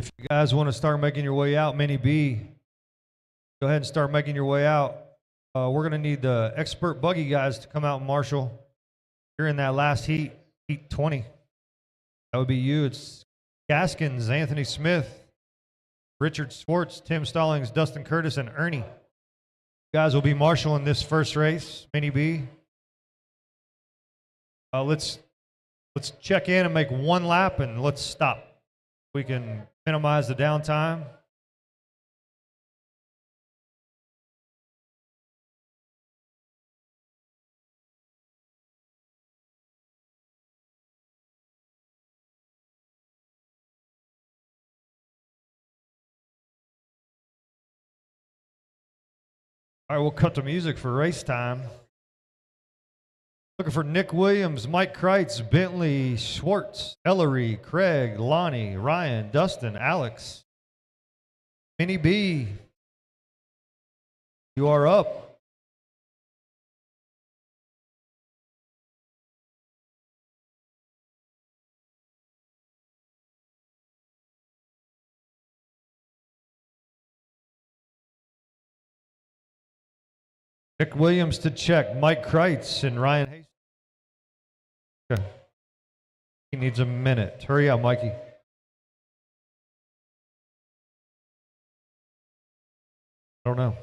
If you guys want to start making your way out, Mini B, go ahead and start making your way out. We're going to need the expert buggy guys to come out and marshal. You're in that last heat, heat 20. That would be you. It's Gaskins, Anthony Smith, Richard Swartz, Tim Stallings, Dustin Curtis, and Ernie. You guys will be marshaling this first race, Mini B. Let's check in and make one lap, and let's stop. We can minimize the downtime. All right, we'll cut the music for race time. Looking for Nick Williams, Mike Kreitz, Bentley, Schwartz, Ellery, Craig, Lonnie, Ryan, Dustin, Alex. Mini B, you are up. Nick Williams to check, Mike Kreitz and Ryan Hastings. Okay. He needs a minute. Hurry up, Mikey. I don't know.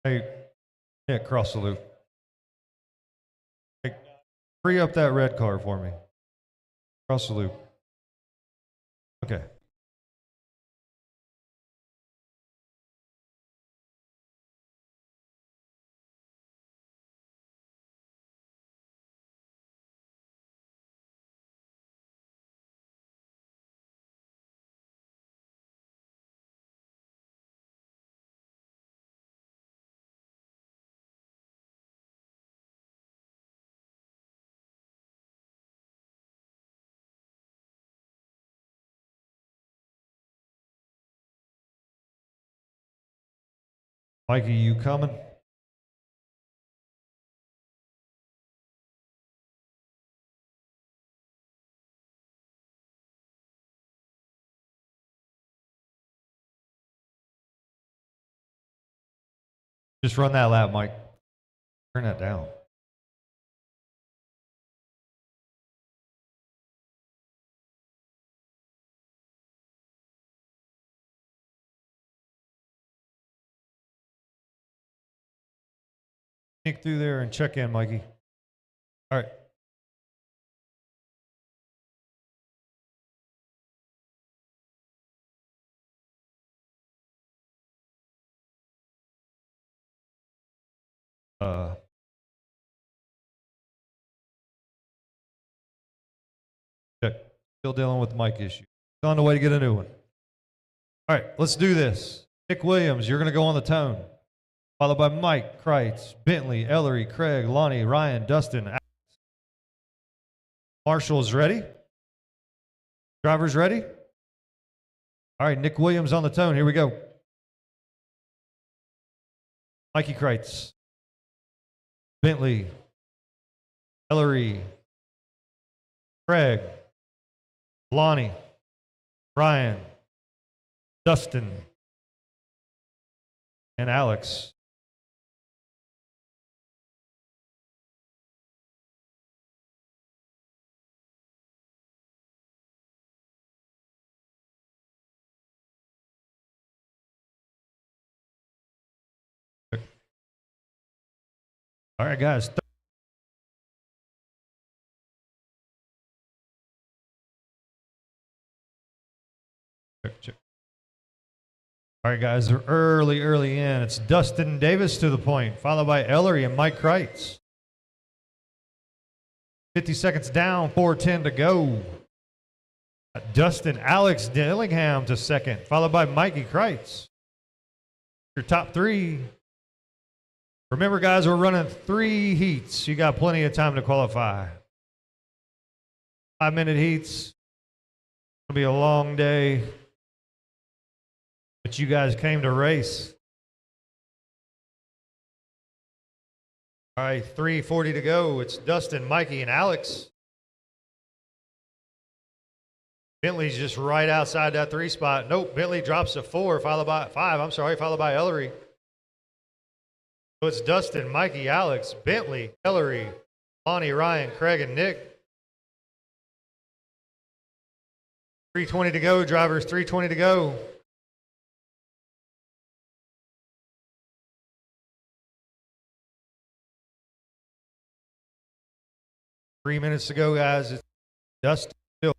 Hey, Nick, cross the loop. Hey, free up that red car for me. Cross the loop. Okay. Mikey, you coming? Just run that lap, Mike. Turn that down. Sneak through there and check in, Mikey. All right. Check. Still dealing with the mic issue. Still on the way to get a new one. All right, let's do this. Nick Williams, you're going to go on the tone. Followed by Mike Kreitz, Bentley, Ellery, Craig, Lonnie, Ryan, Dustin, Alex. Marshall's ready? Drivers ready? All right, Nick Williams on the tone. Here we go. Mikey Kreitz, Bentley, Ellery, Craig, Lonnie, Ryan, Dustin, and Alex. All right, guys. Check, check. All right, guys, they're early in. It's Dustin Davis to the point, followed by Ellery and Mike Kreitz. 50 seconds down, 4:10 to go. Dustin Alex Dillingham to second, followed by Mikey Kreitz. Your top three. Remember, guys, we're running 3 heats. You got plenty of time to qualify. 5-minute heats. It's going to be a long day. But you guys came to race. All right, 3:40 to go. It's Dustin, Mikey, and Alex. Bentley's just right outside that 3 spot. Nope, Bentley drops to 4, followed by 5. I'm sorry, followed by Ellery. So it's Dustin, Mikey, Alex, Bentley, Ellery, Lonnie, Ryan, Craig, and Nick. 3:20 to go, drivers. 3:20 to go. Three minutes to go, guys. It's Dustin still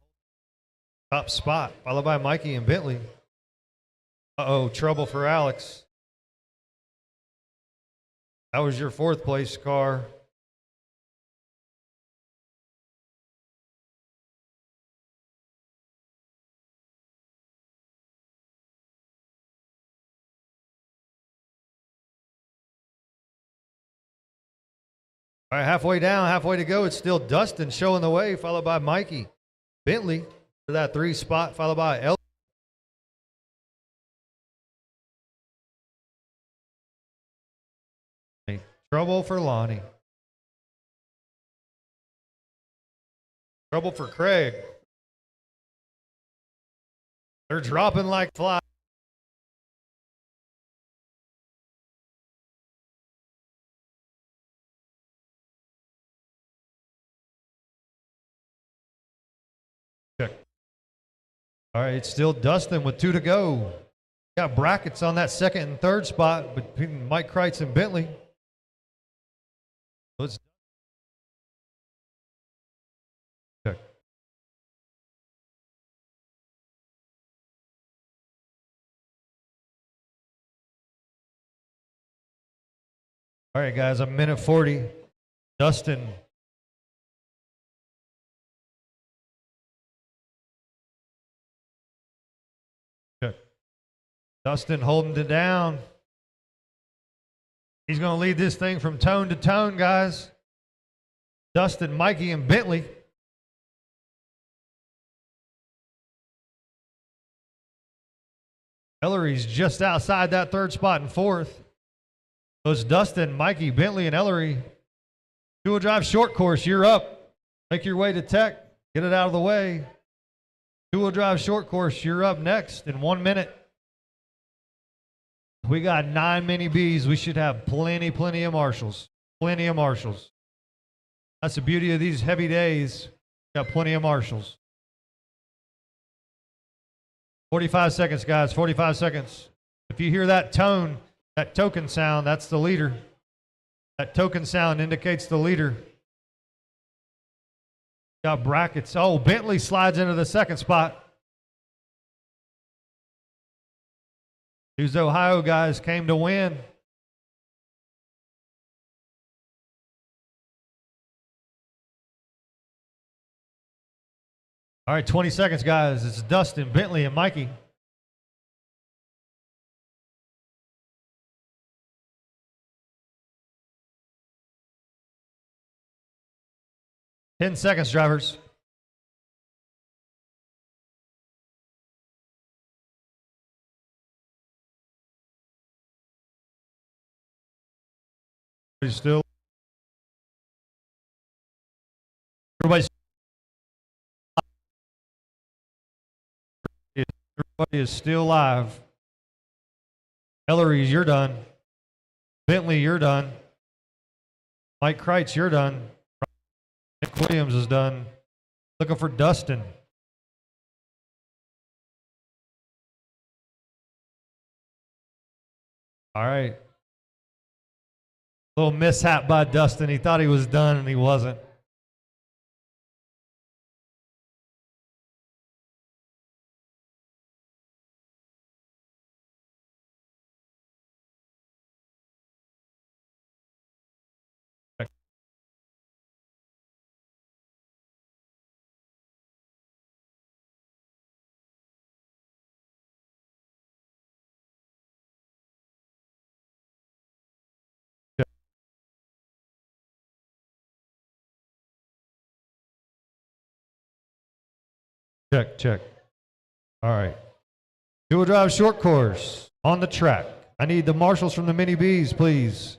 top spot, followed by Mikey and Bentley. Uh-oh, trouble for Alex. That was your 4th place car. All right, halfway down, halfway to go. It's still Dustin showing the way, followed by Mikey. Bentley for that 3 spot, followed by Ellery. Trouble for Lonnie. Trouble for Craig. They're dropping like flies. Check. All right, it's still Dustin with 2 to go. Got brackets on that 2nd and 3rd spot between Mike Kreitz and Bentley. Let's check. All right, guys, 1:40. Dustin. Check. Dustin holding it down. He's going to lead this thing from tone to tone, guys. Dustin, Mikey, and Bentley. Ellery's just outside that 3rd spot in 4th. So it's Dustin, Mikey, Bentley, and Ellery. 2-wheel drive short course, you're up. Make your way to Tech. Get it out of the way. 2-wheel drive short course, you're up next in 1 minute. We got 9 mini Bs. We should have plenty of marshals. Plenty of marshals. That's the beauty of these heavy days. Got plenty of marshals. 45 seconds, guys. 45 seconds. If you hear that tone, that token sound, that's the leader. That token sound indicates the leader. Got brackets. Oh, Bentley slides into the 2nd spot. These Ohio guys came to win. All right, 20 seconds, guys. It's Dustin, Bentley, and Mikey. Ten seconds, drivers. Still. Everybody is still live. Ellery, you're done. Bentley, you're done. Mike Kreitz, you're done. Nick Williams is done. Looking for Dustin. All right. Little mishap by Dustin. He thought he was done and he wasn't. Check, check. All right. Two-wheel drive short course on the track. I need the marshals from the Mini Bs, please.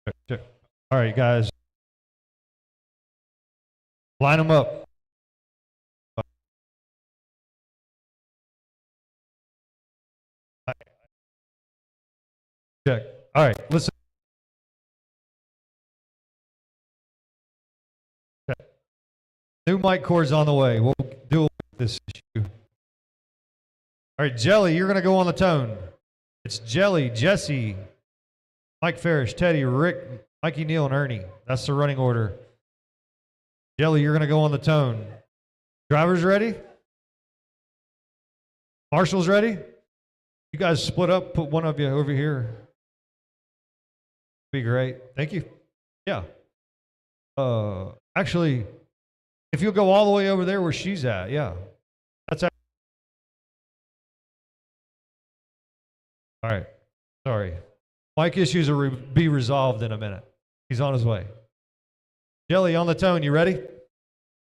Check, check. All right, guys. Line them up. Check. All right, listen. Check. New mic cords on the way. We'll deal with this issue. All right, Jelly, you're going to go on the tone. It's Jelly, Jesse, Mike Farish, Teddy, Rick, Mikey, Neal, and Ernie. That's the running order. Jelly, you're going to go on the tone. Drivers ready? Marshals ready? You guys split up, put one of you over here. Be great. Thank you. Yeah. Actually, if you'll go all the way over there where she's at, yeah. That's all right. Sorry. Mic issues will be resolved in a minute. He's on his way. Jelly, on the tone. You ready? Here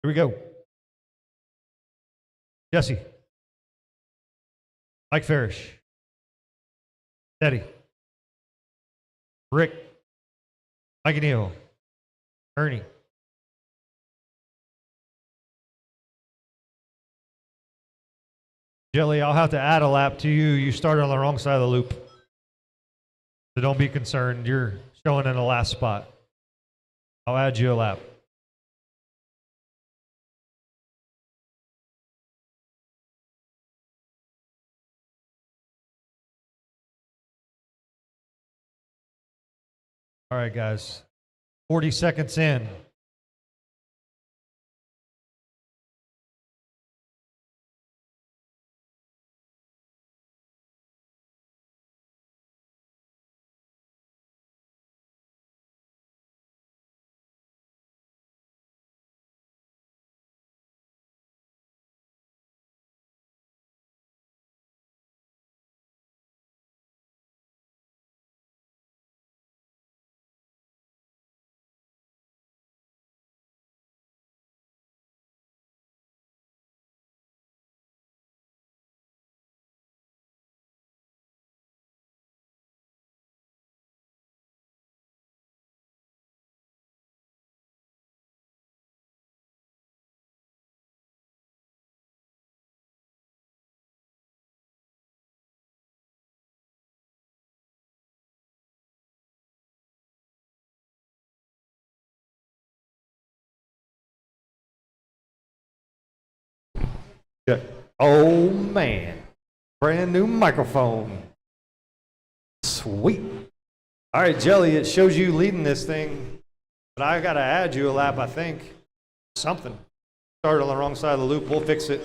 we go. Jesse. Mike Farish. Teddy. Rick. Mikey Neal. Ernie. Jelly, I'll have to add a lap to you. You started on the wrong side of the loop. So don't be concerned. You're showing in the last spot. I'll add you a lap. All right, guys. 40 seconds in. Yeah. Oh, man. Brand new microphone. Sweet. All right, Jelly, it shows you leading this thing, but I got to add you a lap, I think. Something. Started on the wrong side of the loop. We'll fix it.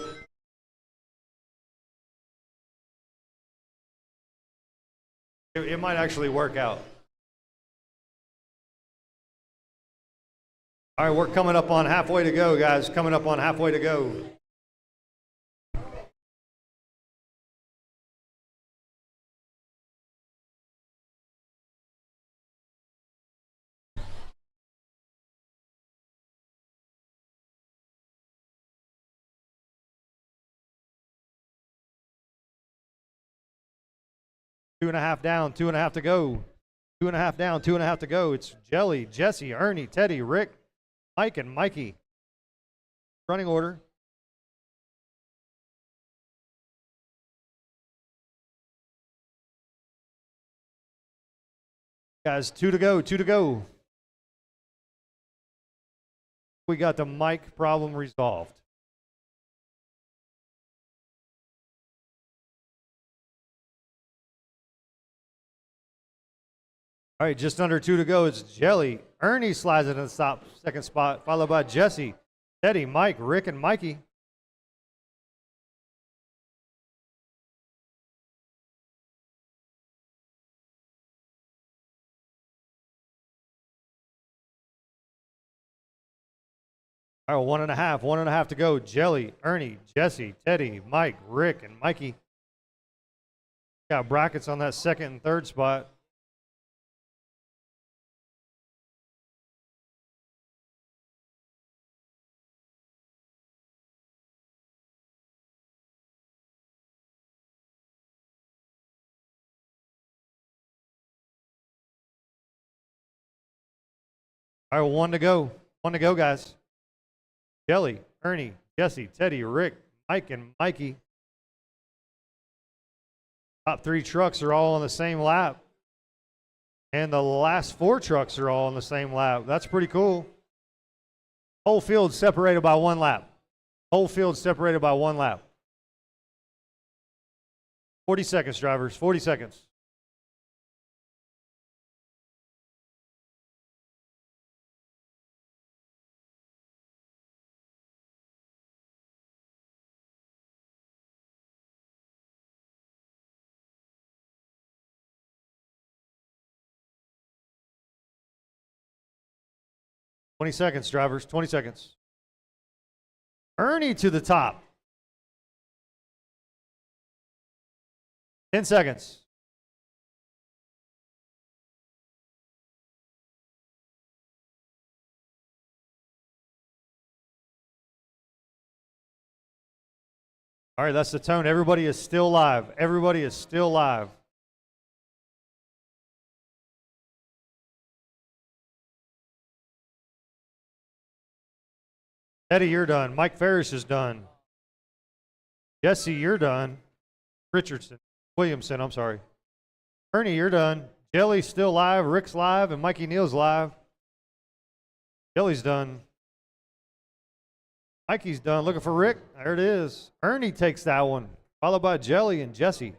It might actually work out. All right, we're coming up on halfway to go, guys. Coming up on halfway to go. Two and a half down, 2.5 to go. 2.5 down, 2.5 to go. It's Jelly, Jesse, Ernie, Teddy, Rick, Mike, and Mikey. Running order. Guys, 2 to go, 2 to go. We got the mic problem resolved. All right, just under 2 to go. It's Jelly. Ernie slides into the second spot, followed by Jesse. Teddy, Mike, Rick, and Mikey. All right, 1.5 to go. Jelly, Ernie, Jesse, Teddy, Mike, Rick, and Mikey. Got brackets on that second and third spot. All right, 1 to go. 1 to go, guys. Jelly, Ernie, Jesse, Teddy, Rick, Mike, and Mikey. Top 3 trucks are all on the same lap. And the last 4 trucks are all on the same lap. That's pretty cool. Whole field separated by 1 lap. Whole field separated by 1 lap. 40 seconds, drivers. 40 seconds. Twenty seconds, drivers. 20 seconds. Ernie to the top. 10 seconds. All right, that's the tone. Everybody is still live. Everybody is still live. Eddie, you're done. Mike Ferris is done. Jesse, you're done. Williamson, I'm sorry. Ernie, you're done. Jelly's still live. Rick's live. And Mikey Neal's live. Jelly's done. Mikey's done. Looking for Rick. There it is. Ernie takes that one. Followed by Jelly and Jesse.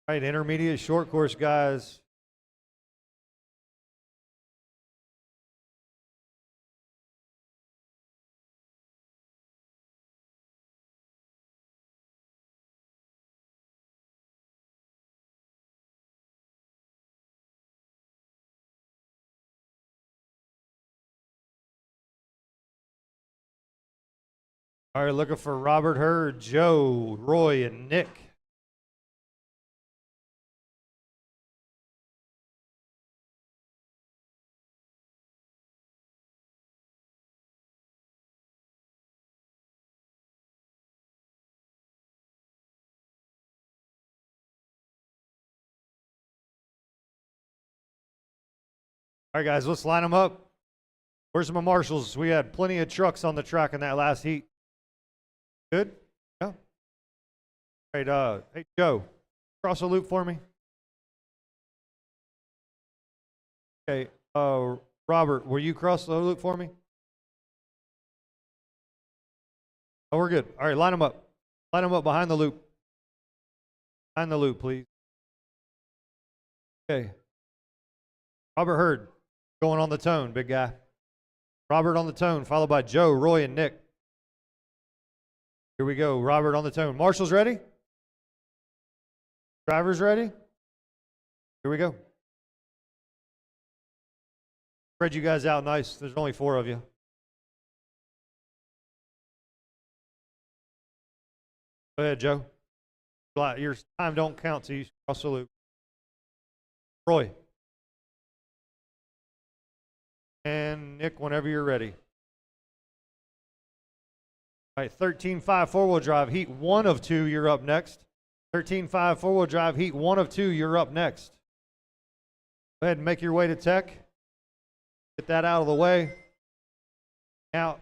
All right, intermediate short course, guys. All right, looking for Robert Hurd, Joe, Roy, and Nick. All right, guys, let's line them up. Where's my marshals? We had plenty of trucks on the track in that last heat. Good? Yeah. All right, hey, Joe, cross a loop for me. Okay, Robert, will you cross the loop for me? Oh, we're good. All right, line them up. Line them up behind the loop. Behind the loop, please. Okay. Robert Hurd, going on the tone, big guy. Robert on the tone, followed by Joe, Roy, and Nick. Here we go. Robert on the tone. Marshals ready? Drivers ready? Here we go. Spread you guys out nice. There's only 4 of you. Go ahead, Joe. Your time don't count, so you cross the loop. Roy. And Nick, whenever you're ready. All right, 13.5 four-wheel drive, heat 1 of 2, you're up next. 13.5 four-wheel drive, heat 1 of 2, you're up next. Go ahead and make your way to tech. Get that out of the way. Out.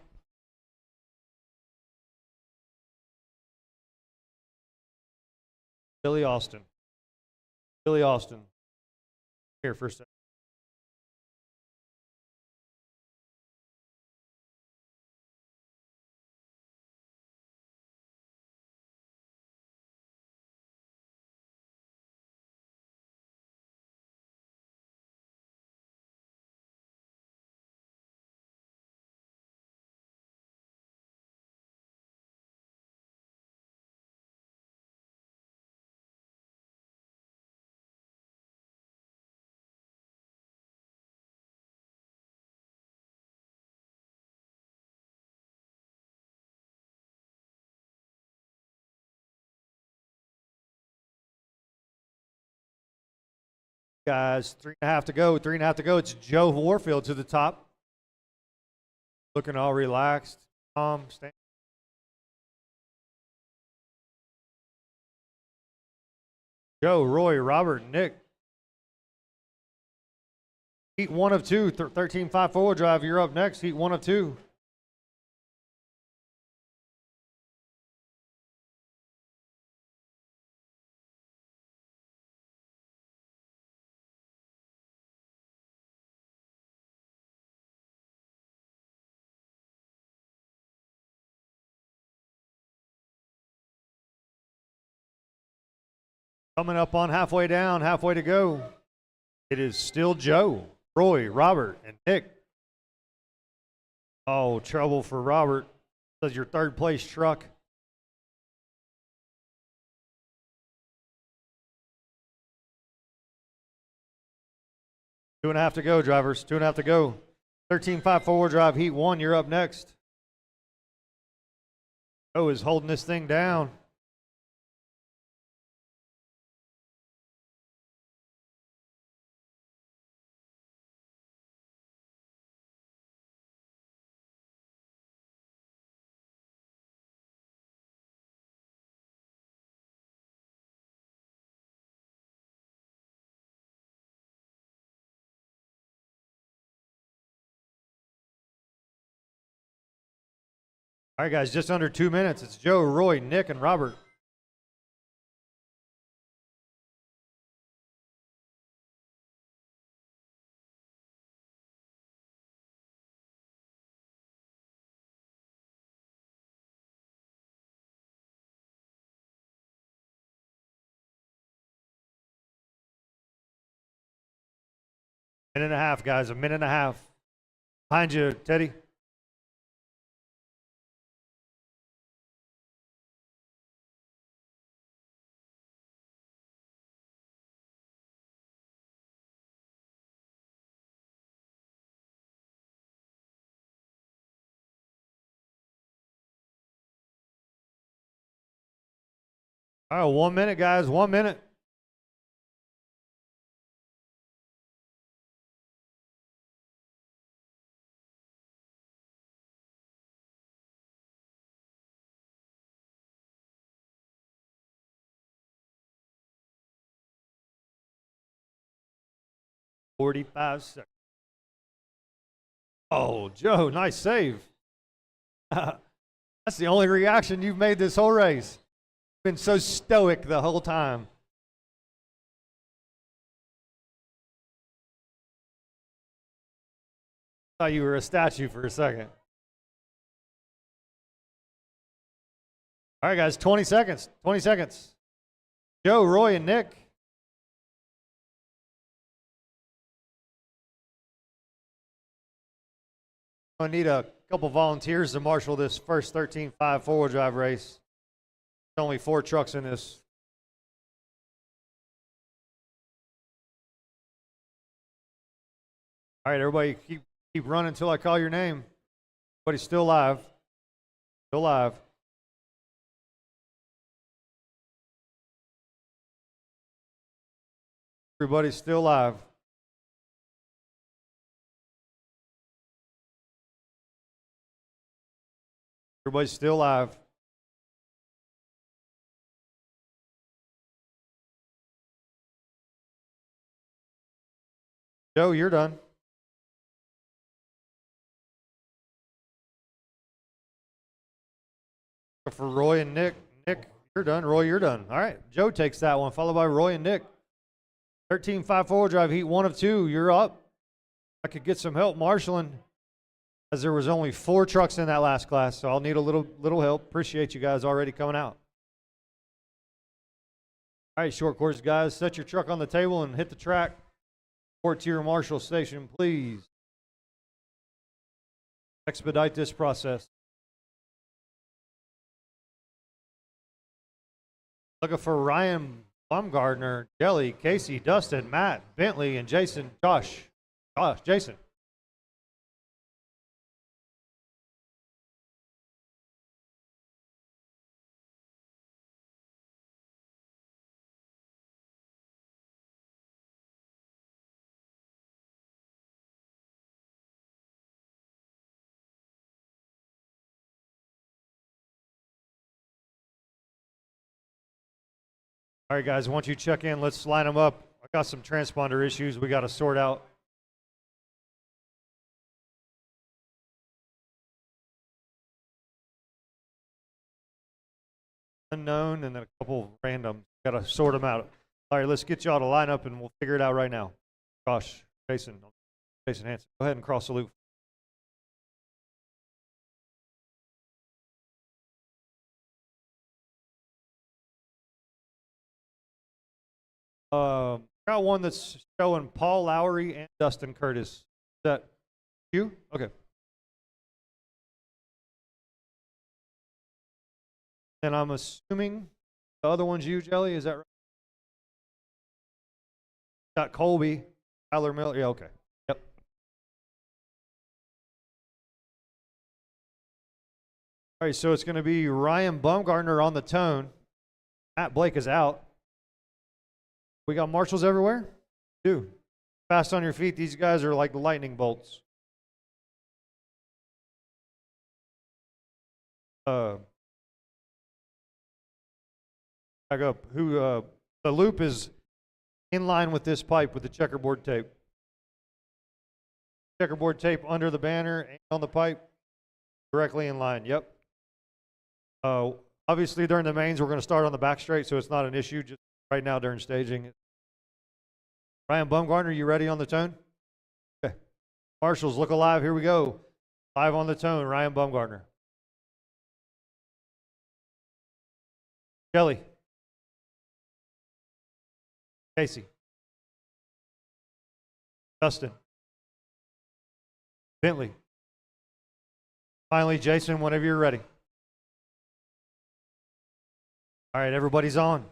Billy Austin. Billy Austin. Here for a second. Guys, 3.5 to go. 3.5 to go. It's Joe Warfield to the top. Looking all relaxed, calm, stand. Joe, Roy, Robert, Nick. Heat 1 of 2. 13.5 forward drive. You're up next. Heat 1 of 2. Coming up on halfway down, halfway to go. It is still Joe, Roy, Robert, and Nick. Oh, trouble for Robert. That's your third place truck. Two and a half to go, drivers. 2.5 to go. 13.5 forward drive, heat 1. You're up next. Joe is holding this thing down. All right, guys, just under 2 minutes. It's Joe, Roy, Nick, and Robert. Minute and a half, guys. A minute and a half. Behind you, Teddy. All right, 1 minute, guys. 1 minute. $45 seconds. Oh, Joe, nice save. That's the only reaction you've made this whole race. Been so stoic the whole time. Thought you were a statue for a second. All right, guys, 20 seconds. 20 seconds. Joe, Roy, and Nick. I need a couple volunteers to marshal this first 13.5 forward drive race. There's only 4 trucks in this. All right, everybody, keep running until I call your name. Everybody's still live. Still live. Everybody's still live. Everybody's still live. Joe, you're done. For Roy and Nick. Nick, you're done. Roy, you're done. All right. Joe takes that one, followed by Roy and Nick. 13.5 4-wheel drive, heat 1 of 2. You're up. I could get some help marshaling, as there was only 4 trucks in that last class, so I'll need a little help. Appreciate you guys already coming out. All right, short course guys, set your truck on the table and hit the track. Report to your marshal station, please. Expedite this process. Looking for Ryan Baumgartner, Jelly, Casey, Dustin, Matt, Bentley, and Jason. Jason. All right, guys, once you check in, let's line them up. I got some transponder issues we got to sort out. Unknown and then a couple random. Got to sort them out. All right, let's get y'all to line up and we'll figure it out right now. Josh, Jason Hansen, go ahead and cross the loop. Got one that's showing Paul Lowry and Dustin Curtis. Is that you? Okay. And I'm assuming the other one's you, Jelly. Is that right? Got Colby, Tyler Miller. Yeah, okay. Yep. All right, so it's going to be Ryan Baumgartner on the tone. Matt Blake is out. We got marshals everywhere? Dude, fast on your feet. These guys are like lightning bolts. Back up. The loop is in line with this pipe with the checkerboard tape. Checkerboard tape under the banner and on the pipe, directly in line. Yep. Obviously during the mains, we're going to start on the back straight, so it's not an issue. Just right now during staging. Ryan Baumgartner, you ready on the tone? Okay. Marshals, look alive. Here we go. Live on the tone, Ryan Baumgartner. Kelly. Casey. Dustin. Bentley. Finally, Jason, whenever you're ready. All right, everybody's on.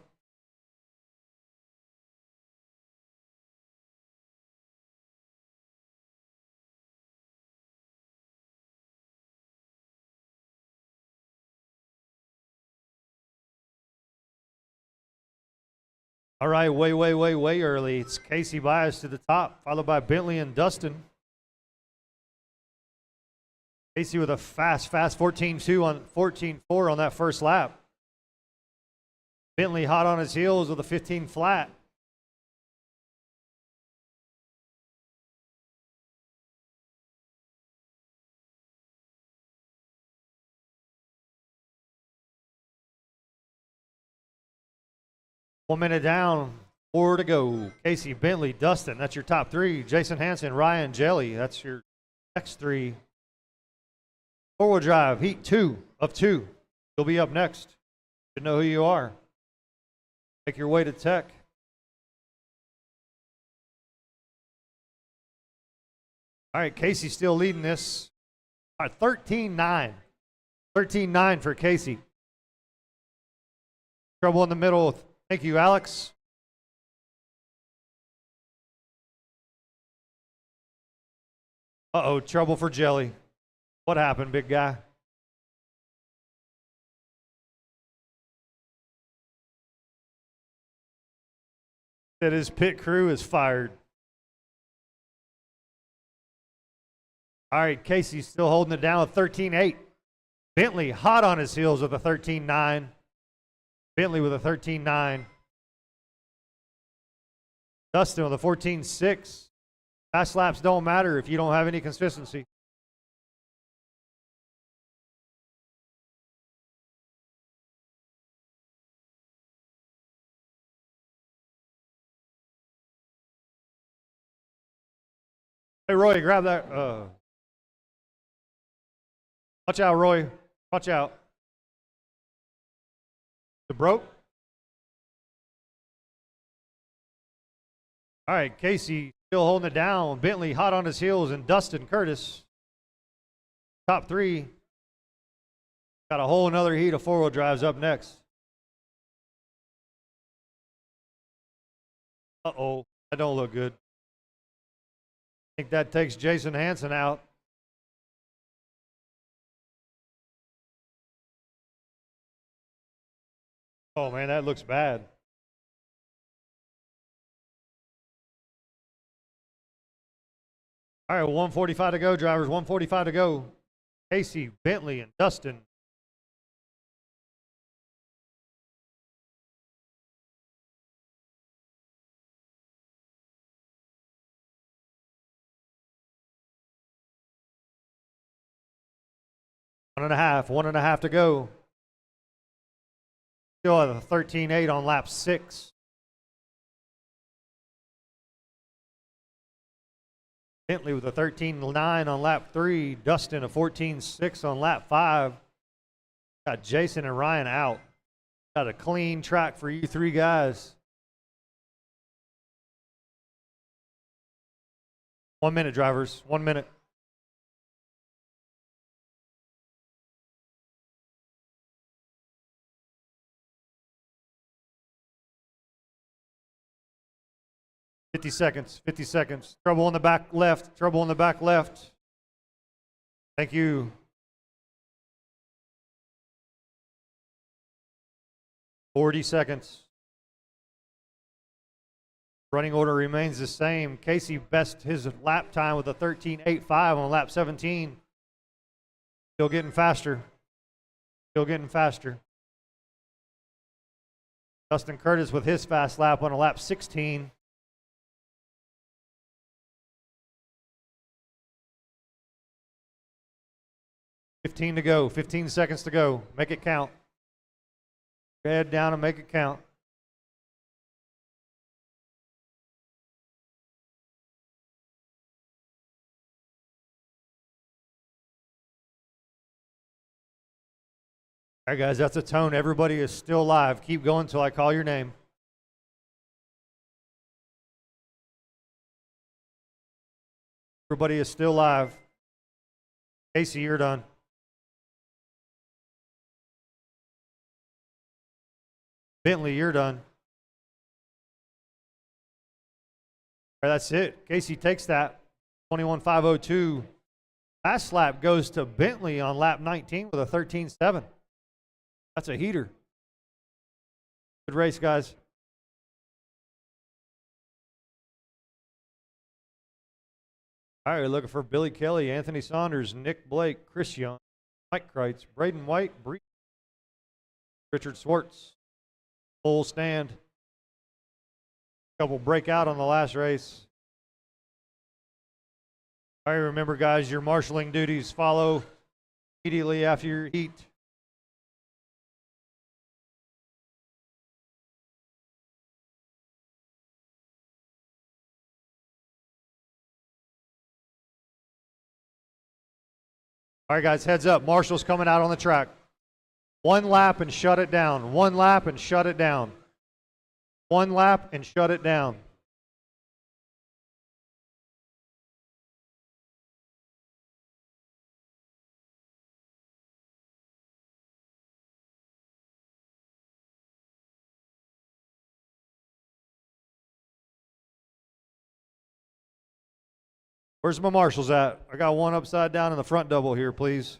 All right, way early. It's Casey Bias to the top, followed by Bentley and Dustin. Casey with a fast 14.2 on 14.4 on that first lap. Bentley hot on his heels with a 15 flat. One minute down, 4 to go. Casey, Bentley, Dustin, that's your top 3. Jason Hansen, Ryan, Jelly, that's your next 3. Four-wheel drive, heat 2 of 2. You'll be up next. You know who you are. Make your way to tech. All right, Casey's still leading this. All right, 13-9. 13-9 for Casey. Trouble in the middle. Thank you, Alex. Uh-oh, trouble for Jelly. What happened, big guy? That his pit crew is fired. All right, Casey's still holding it down with 13-8. Bentley hot on his heels with a 13-9. Bentley with a 13-9. Dustin with a 14-6. Fast laps don't matter if you don't have any consistency. Hey, Roy, grab that. Watch out, Roy. Watch out. It broke? All right, Casey still holding it down. Bentley hot on his heels, and Dustin Curtis, top three. Got a whole another heat of four-wheel drives up next. Uh-oh, that don't look good. I think that takes Jason Hansen out. Oh, man, that looks bad. All right, 145 to go, drivers. 145 to go. Casey, Bentley, and Dustin. One and a half to go. Still at a 13.8 on lap 6. Bentley with a 13.9 on lap 3. Dustin a 14.6 on lap 5. Got Jason and Ryan out. Got a clean track for you three guys. 1 minute, drivers. 1 minute. $50 seconds. 50 seconds. Trouble on the back left. Trouble on the back left. Thank you. 40 seconds. Running order remains the same. Casey best his lap time with a 13.85 on lap 17. Still getting faster. Still getting faster. Dustin Curtis with his fast lap on a lap 16. $15 to go. 15 seconds to go. Make it count. Head down and make it count. All right, guys, that's a tone. Everybody is still live. Keep going until I call your name. Everybody is still live. Casey, you're done. Bentley, you're done. All right, that's it. Casey takes that. 21.502. Last lap goes to Bentley on lap 19 with a 13.7. That's a heater. Good race, guys. All right, we're looking for Billy Kelly, Anthony Saunders, Nick Blake, Chris Young, Mike Kreitz, Braden White, Richard Swartz. Full stand. Couple break out on the last race. All right, remember, guys, your marshaling duties follow immediately after your heat. All right, guys, heads up. Marshall's coming out on the track. 1 lap and shut it down. 1 lap and shut it down. 1 lap and shut it down. Where's my marshals at? I got one upside down in the front double here, please.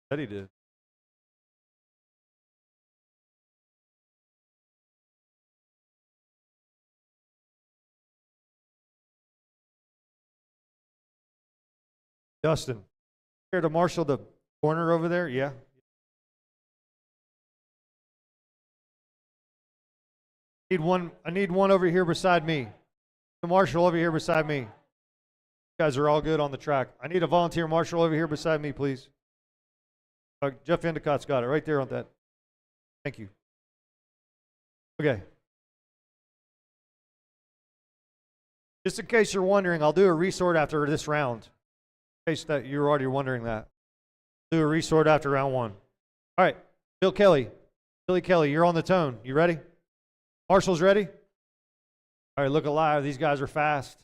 That he did. Dustin, here to marshal the corner over there? Yeah. I need one over here beside me. The marshal over here beside me. You guys are all good on the track. I need a volunteer marshal over here beside me, please. Jeff Endicott's got it right there on that. Thank you. Okay. Just in case you're wondering, I'll do a resort after this round. In case that you're already wondering that. Do a resort after round 1. All right, Billy Kelly, you're on the tone. You ready? Marshall's ready? All right, look alive. These guys are fast.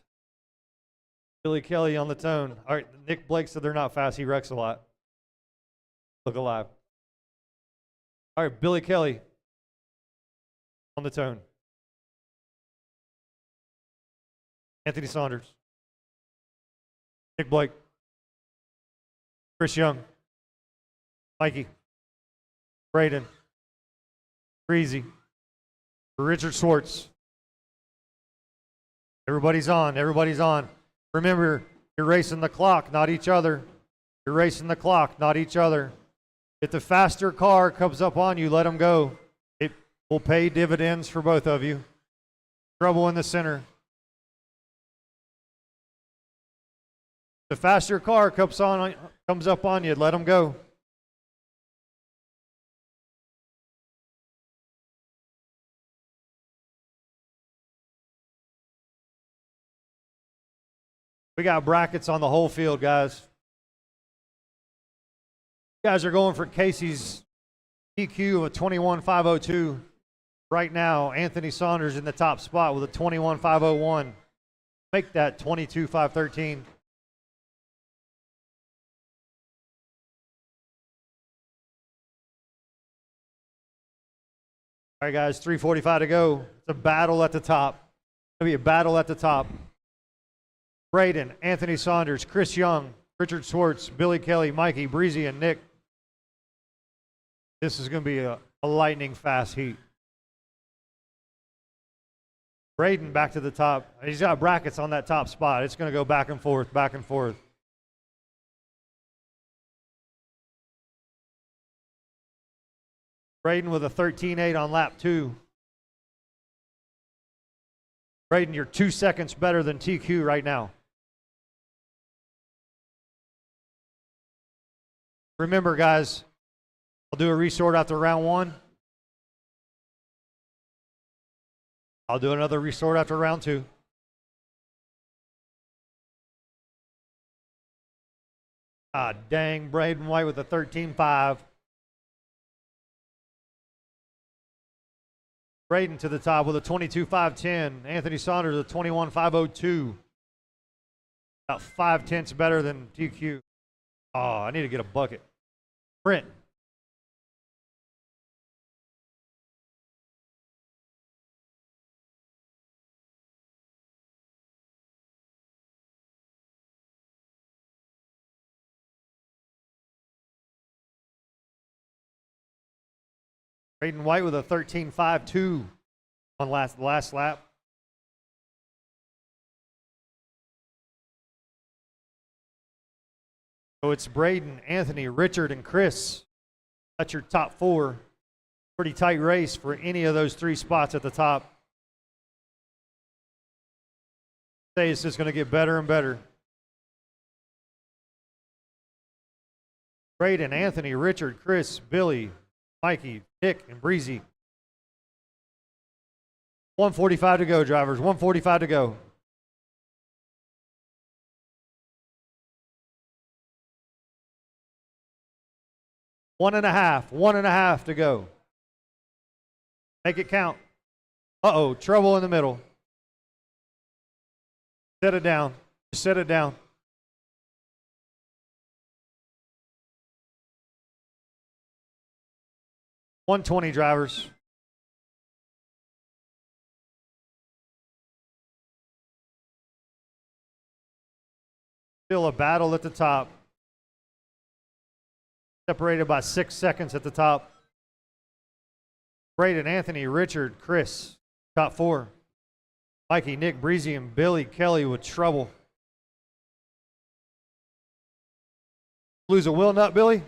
Billy Kelly on the tone. All right, Nick Blake said they're not fast. He wrecks a lot. Look alive. All right, Billy Kelly on the tone. Anthony Saunders. Nick Blake. Chris Young. Mikey. Braden. Breezy. Richard Schwartz. Everybody's on. Everybody's on. Remember, you're racing the clock, not each other. You're racing the clock, not each other. If the faster car comes up on you, let them go. It will pay dividends for both of you. Trouble in the center. The faster car comes up on you, let them go. We got brackets on the whole field, guys. You guys are going for Casey's DQ of a 21.502. Right now, Anthony Saunders in the top spot with a 21.501. Make that 22.513. All right, guys, 3:45 to go. It's a battle at the top. It'll be a battle at the top. Braden, Anthony Saunders, Chris Young, Richard Schwartz, Billy Kelly, Mikey, Breezy, and Nick. This is going to be a lightning fast heat. Braden back to the top. He's got brackets on that top spot. It's going to go back and forth, back and forth. Braden with a 13.8 on lap 2. Braden, you're 2 seconds better than TQ right now. Remember, guys, I'll do a resort after round 1. I'll do another resort after round 2. Ah, dang, Braden White with a 13.5. Braden to the top with a 22.510. Anthony Saunders a 21.502. About 5/10 better than TQ. Oh, I need to get a bucket. Brent. Braden White with a 13.52 on last lap. So it's Braden, Anthony, Richard, and Chris. That's your top 4. Pretty tight race for any of those 3 spots at the top. Say it's just going to get better and better. Braden, Anthony, Richard, Chris, Billy, Mikey, Nick, and Breezy. 1:45 to go, drivers. 1:45 to go. One and a half to go. Make it count. Uh-oh, trouble in the middle. Set it down. Just set it down. $120, drivers. Still a battle at the top. Separated by 6 seconds at the top. Braden, Anthony, Richard, Chris, top 4. Mikey, Nick, Breezy, and Billy Kelly with trouble. Lose a wheel nut, Billy?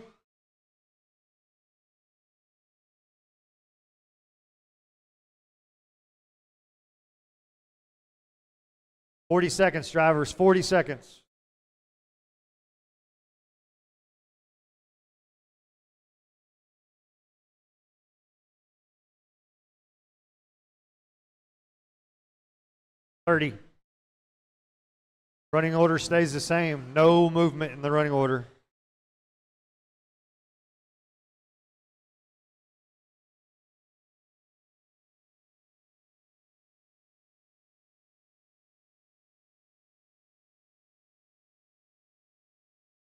$40 seconds, drivers, 40 seconds. $30. Running order stays the same. No movement in the running order.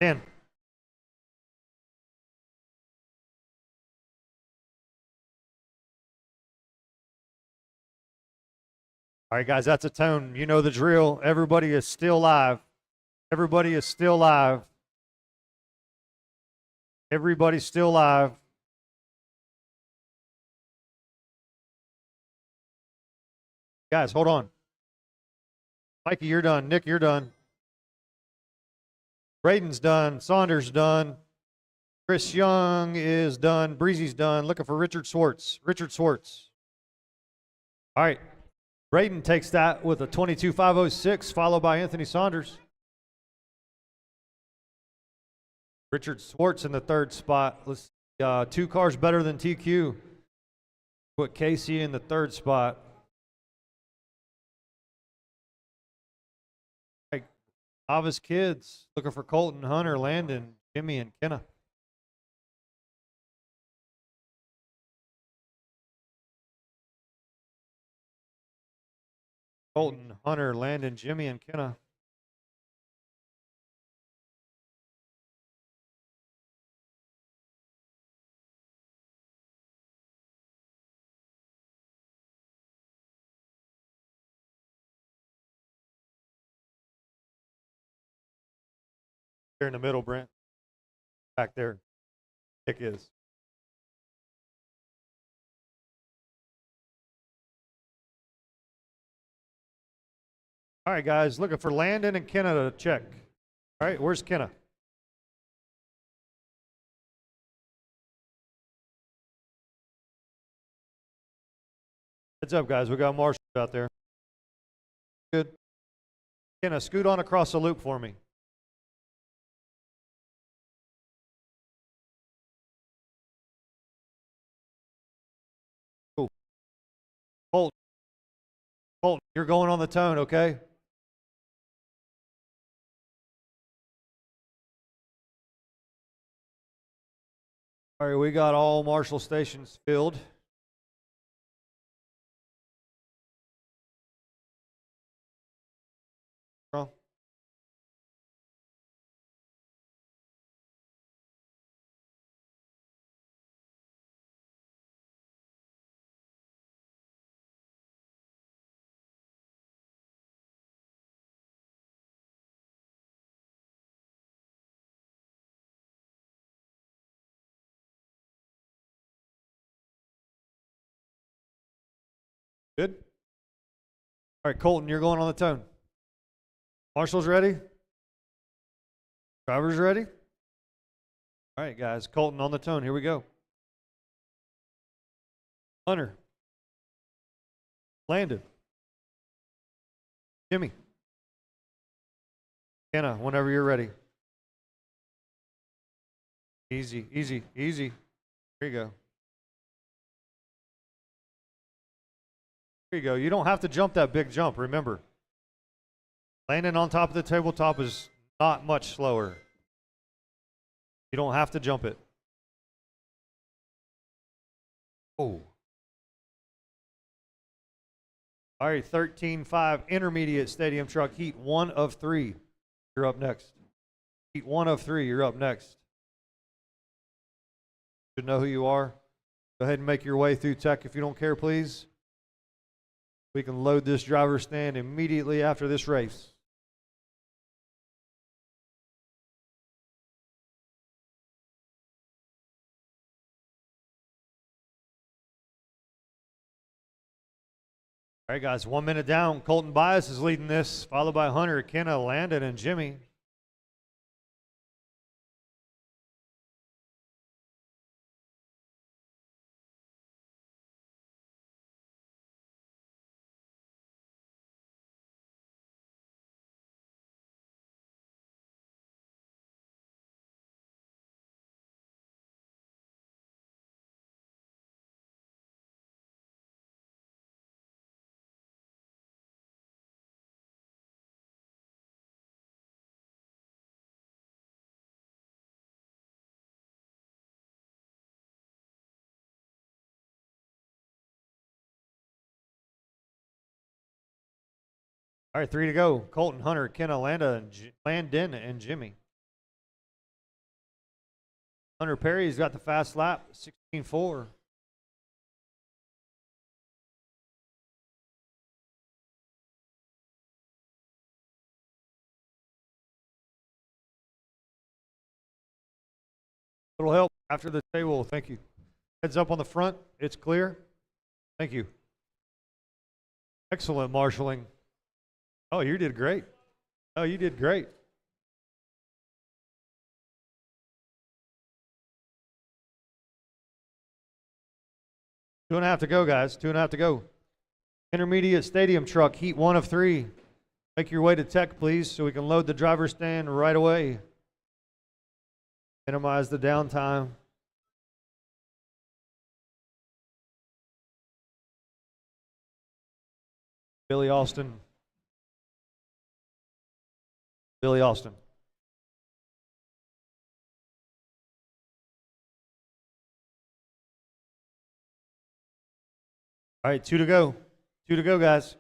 Dan. All right, guys, that's a tone. You know the drill. Everybody is still live. Everybody is still live. Everybody's still live. Guys, hold on. Mikey, you're done. Nick, you're done. Braden's done. Saunders done. Chris Young is done. Breezy's done. Looking for Richard Swartz. Richard Swartz. All right. Braden takes that with a 22.506, followed by Anthony Saunders. Richard Swartz in the third spot. Let's 2 cars better than TQ. Put Casey in the third spot. All right. Novice kids looking for Colton, Hunter, Landon, Jimmy, and Kenna. Colton, Hunter, Landon, Jimmy, and Kenna. Here in the middle, Brent. Back there. Nick is. All right, guys, looking for Landon and Kenna to check. All right, where's Kenna? Heads up, guys. We got Marshall out there. Good. Kenna, scoot on across the loop for me. Cool. Colton, you're going on the tone, okay? All right, we got all Marshall stations filled. Good. All right, Colton, you're going on the tone. Marshall's ready? Driver's ready? All right, guys, Colton on the tone. Here we go. Hunter. Landon. Jimmy. Kenna, whenever you're ready. Easy, easy, easy. Here you go. Here you go. You don't have to jump that big jump, remember. Landing on top of the tabletop is not much slower. You don't have to jump it. Oh. All right, 13.5 intermediate stadium truck, heat 1 of 3. You're up next. Heat 1 of 3, you're up next. Should know who you are. Go ahead and make your way through tech if you don't care, please. We can load this driver stand immediately after this race. All right, guys, 1 minute down. Colton Bias is leading this, followed by Hunter, Kenna, Landon, and Jimmy. All right, 3 to go. Colton, Hunter, Kenna, Landon, and Jimmy. Hunter Perry's got the fast lap, 16.4. Little help after the table. Thank you. Heads up on the front. It's clear. Thank you. Excellent marshaling. Oh, you did great. Oh, you did great. Two and a half to go, guys. 2.5 to go. Intermediate stadium truck, heat 1 of 3. Make your way to tech, please, so we can load the driver's stand right away. Minimize the downtime. Billy Austin. Billy Austin. All right, 2 to go. 2 to go, guys.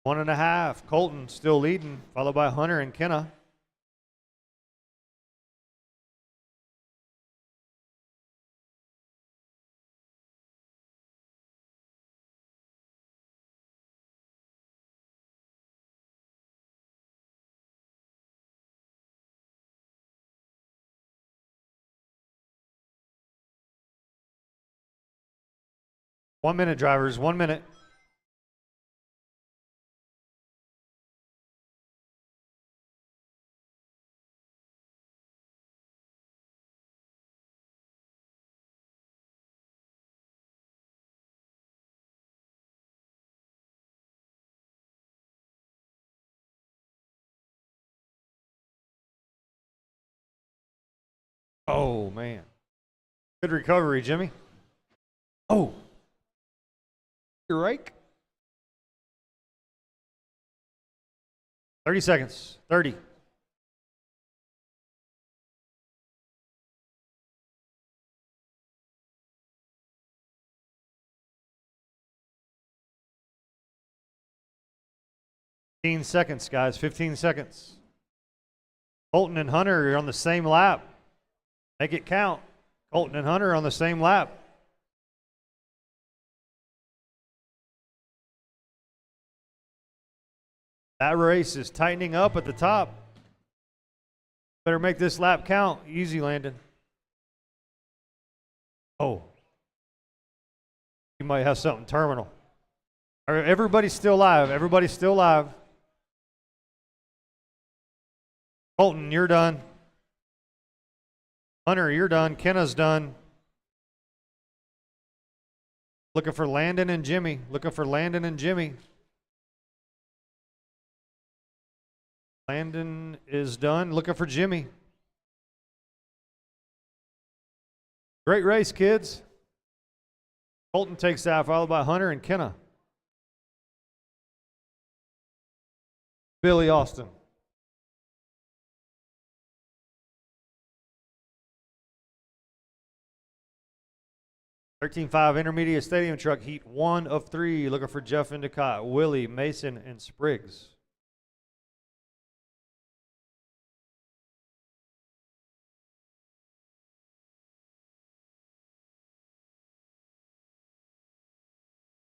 One and a half. Colton still leading, followed by Hunter and Kenna. One minute, drivers. 1 minute. Oh, man. Good recovery, Jimmy. Oh. You're right. 30 seconds. 30. Seconds, guys. 15 seconds. Colton and Hunter are on the same lap. Make it count. Colton and Hunter are on the same lap. That race is tightening up at the top. Better make this lap count. Easy, Landon. Oh. You might have something terminal. All right, everybody's still live. Everybody's still live. Colton, you're done. Hunter, you're done. Kenna's done. Looking for Landon and Jimmy. Looking for Landon and Jimmy. Landon is done. Looking for Jimmy. Great race, kids. Colton takes that, followed by Hunter and Kenna. Billy Austin. (13.5) intermediate stadium truck, heat 1 of 3. Looking for Jeff Endicott, Willie, Mason, and Spriggs.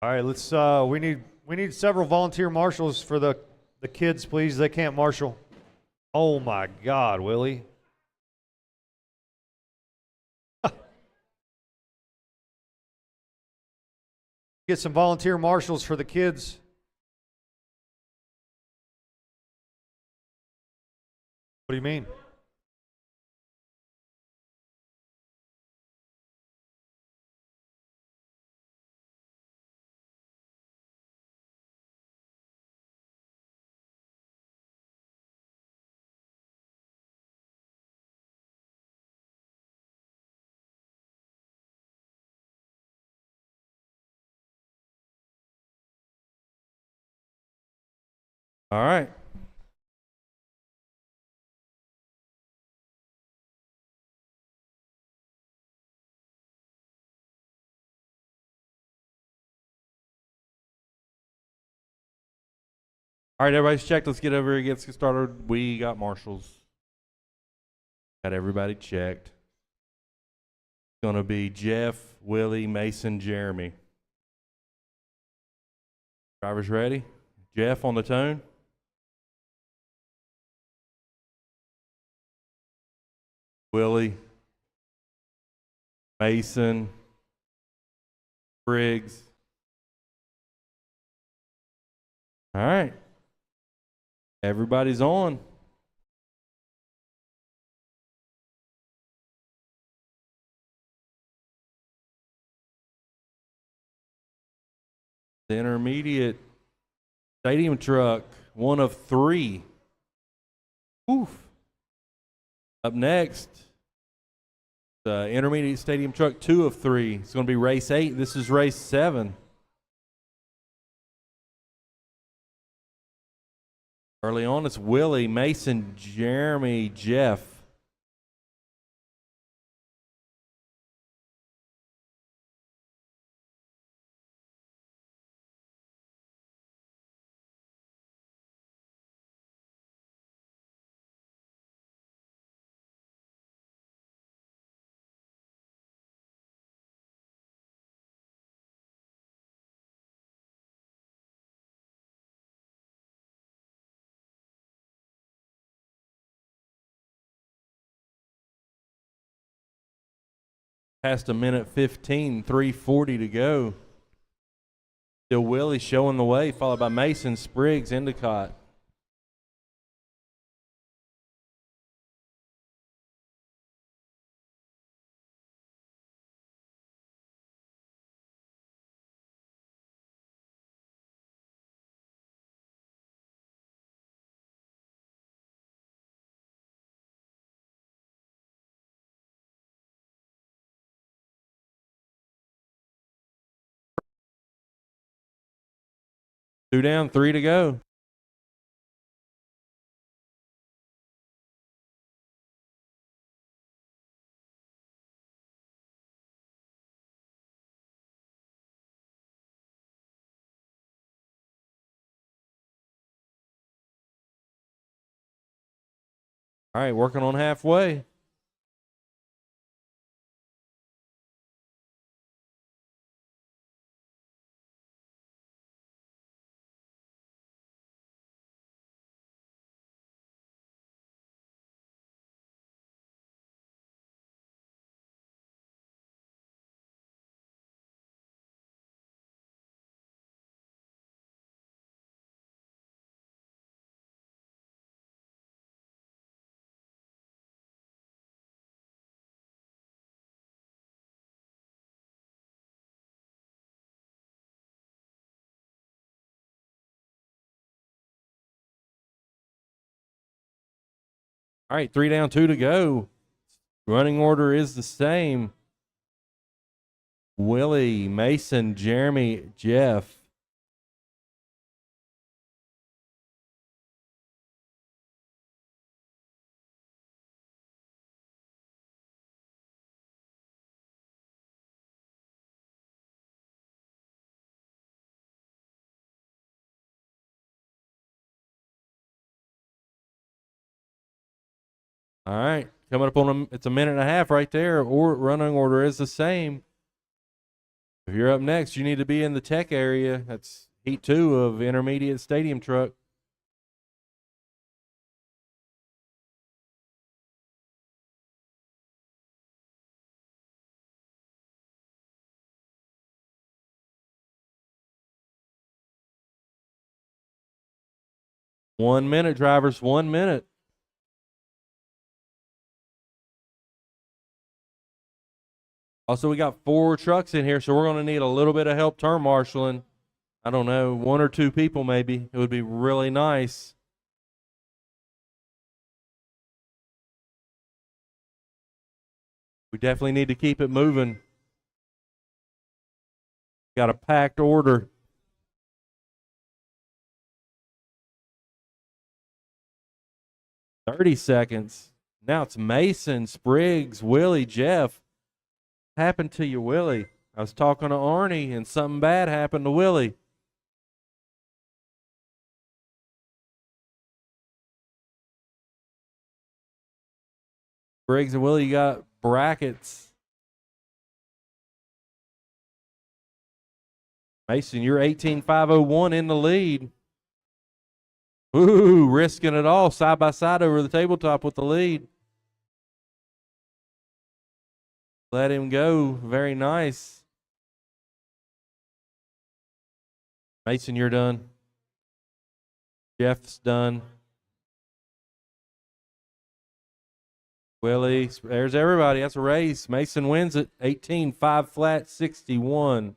All right, let's. We need several volunteer marshals for the kids, please. They can't marshal. Oh my God, Willie. Get some volunteer marshals for the kids. What do you mean? All right. All right, everybody's checked. Let's get over here, get started. We got marshals. Got everybody checked. It's going to be Jeff, Willie, Mason, Jeremy. Drivers ready? Jeff on the tone. Willie, Mason, Briggs. All right. Everybody's on. The intermediate stadium truck, one of three. Oof. Up next, the intermediate stadium truck, 2 of 3. It's going to be race 8. This is race 7. Early on, it's Willie, Mason, Jeremy, Jeff. Past a minute 15, 3:40 to go. Still Willie showing the way, followed by Mason, Spriggs, Endicott. Two down, 3 to go. All right, working on halfway. All right, 3 down, 2 to go. Running order is the same. Willie, Mason, Jeremy, Jeff. All right, coming up on it's a minute and a half right there. Or running order is the same. If you're up next, you need to be in the tech area. That's heat 2 of intermediate stadium truck. One minute, drivers, 1 minute. Also, we got 4 trucks in here, so we're going to need a little bit of help turn marshaling. I don't know, 1 or 2 people maybe. It would be really nice. We definitely need to keep it moving. Got a packed order. 30 seconds. Now it's Mason, Spriggs, Willie, Jeff. What happened to you, Willie? I was talking to Arnie, and something bad happened to Willie. Briggs and Willie, you got brackets. Mason, you're 18,501 in the lead. Ooh, risking it all side by side over the tabletop with the lead. Let him go. Very nice. Mason, you're done. Jeff's done. Willie, there's everybody. That's a race. Mason wins it. 18-5 flat, 61.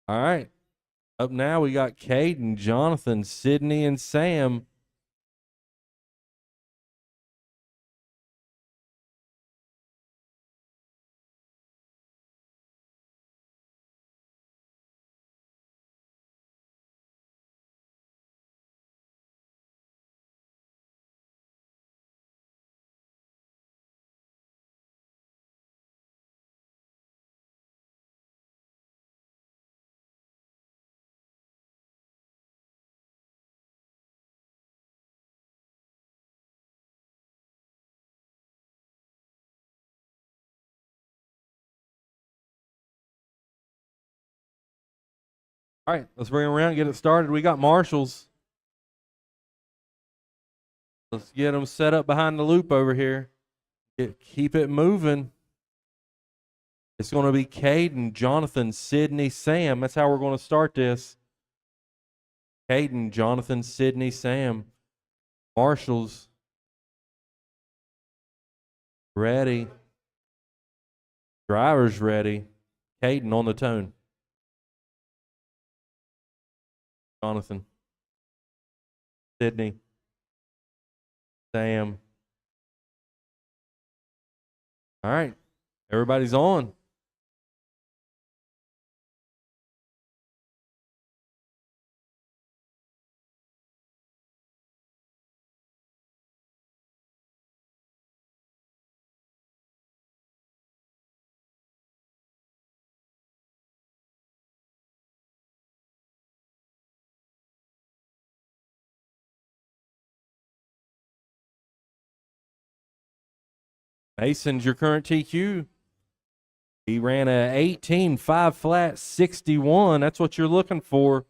All right. Up now, we got Caden, Jonathan, Sydney, and Sam. All right, let's bring them around and get it started. We got marshals. Let's get them set up behind the loop over here. Keep it moving. It's going to be Caden, Jonathan, Sydney, Sam. That's how we're going to start this. Caden, Jonathan, Sydney, Sam. Marshals. Ready. Drivers ready. Caden on the tone. Jonathan. Sydney. Sam. All right. Everybody's on. Mason's your current TQ. He ran a 18-5 flat 61. That's what you're looking for.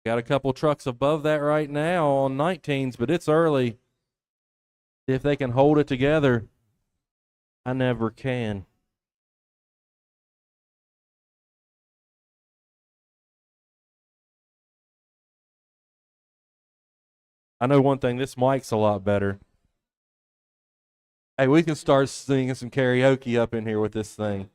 Got a couple trucks above that right now on 19s, but it's early. See if they can hold it together. I never can. I know one thing, this mic's a lot better. Hey, we can start singing some karaoke up in here with this thing.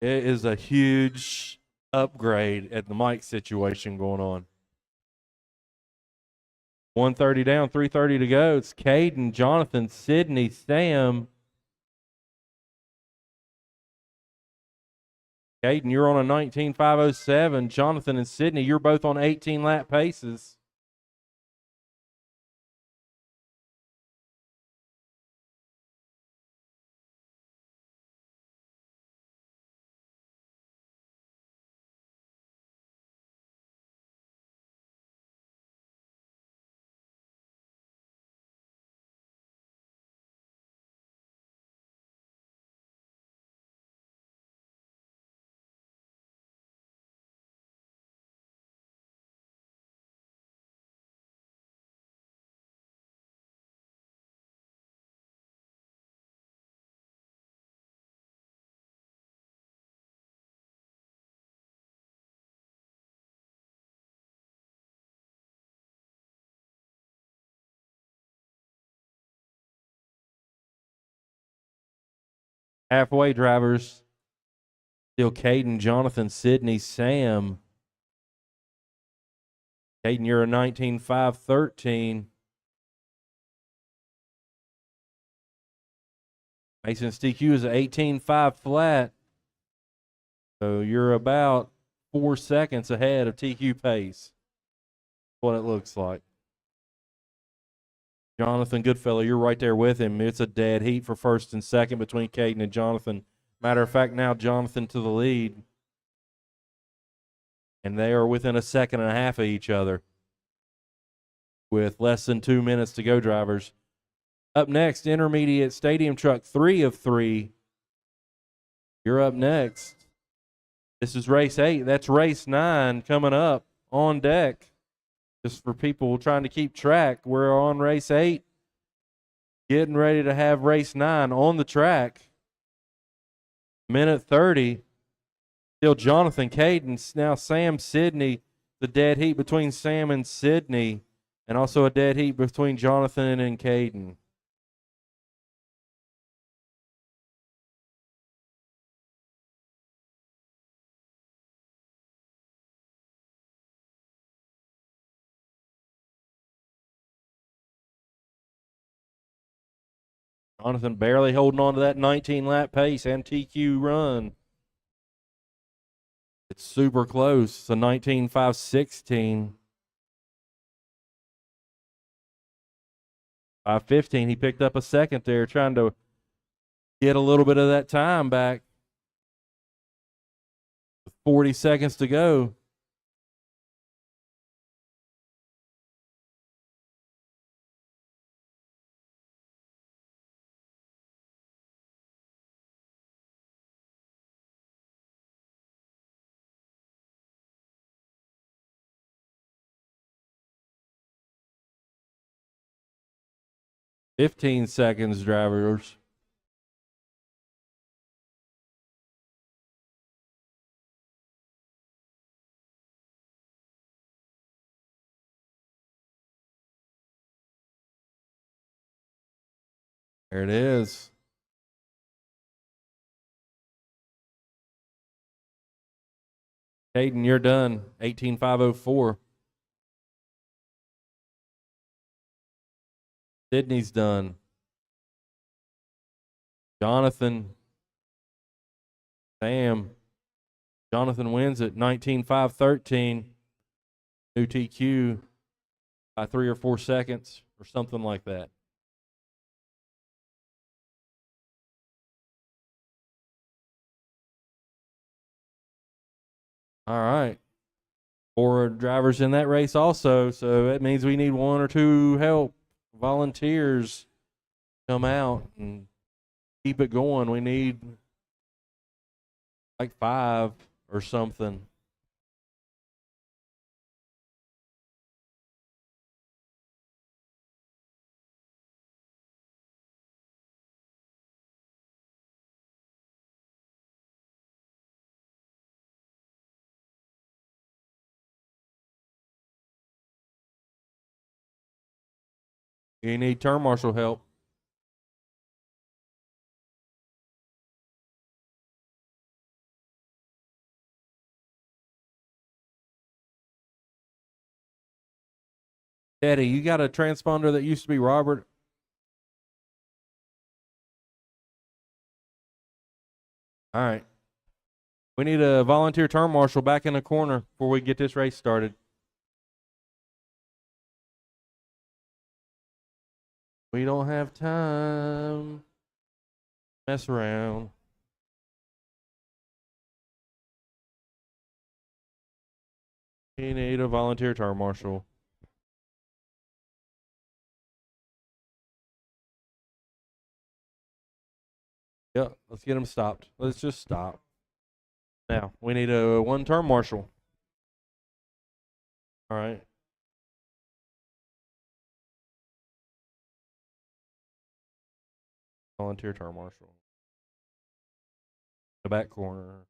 It is a huge upgrade at the mic situation going on. 130 down, 330 to go. It's Caden, Jonathan, Sydney, Sam. Caden, you're on a 19.507. Jonathan and Sydney, you're both on 18-lap paces. Halfway drivers. Still Caden, Jonathan, Sydney, Sam. Caden, you're a 19.513. Mason's TQ is an 18.5 flat. So you're about 4 seconds ahead of TQ pace. What it looks like. Jonathan Goodfellow, you're right there with him. It's a dead heat for first and second between Caden and Jonathan. Matter of fact, now Jonathan to the lead. And they are within a second and a half of each other with less than 2 minutes to go, drivers. Up next, intermediate stadium truck, 3 of 3. You're up next. This is race 8. That's race 9 coming up on deck. Just for people trying to keep track, we're on race 8, getting ready to have race 9 on the track. Minute 30. Still Jonathan, Caden, now Sam, Sydney. The dead heat between Sam and Sydney, and also a dead heat between Jonathan and Caden. Jonathan barely holding on to that 19-lap pace and TQ run. It's super close. It's a 19.516. 5:15. He picked up a second there, trying to get a little bit of that time back. 40 seconds to go. $15 seconds, drivers. There it is. Caden, you're done. 18.504. Sydney's done. Jonathan. Sam. Jonathan wins at 19.513. New TQ by 3 or 4 seconds or something like that. All right. 4 drivers in that race also, so that means we need 1 or 2 help. Volunteers come out and keep it going. We need like 5 or something. You need turn marshal help. Eddie, you got a transponder that used to be Robert? All right. We need a volunteer turn marshal back in the corner before we get this race started. We don't have time. Mess around. We need a volunteer turn marshal. Yep, let's get him stopped. Let's just stop. Now, we need a 1 turn marshal. All right. Volunteer turn marshal. The back corner.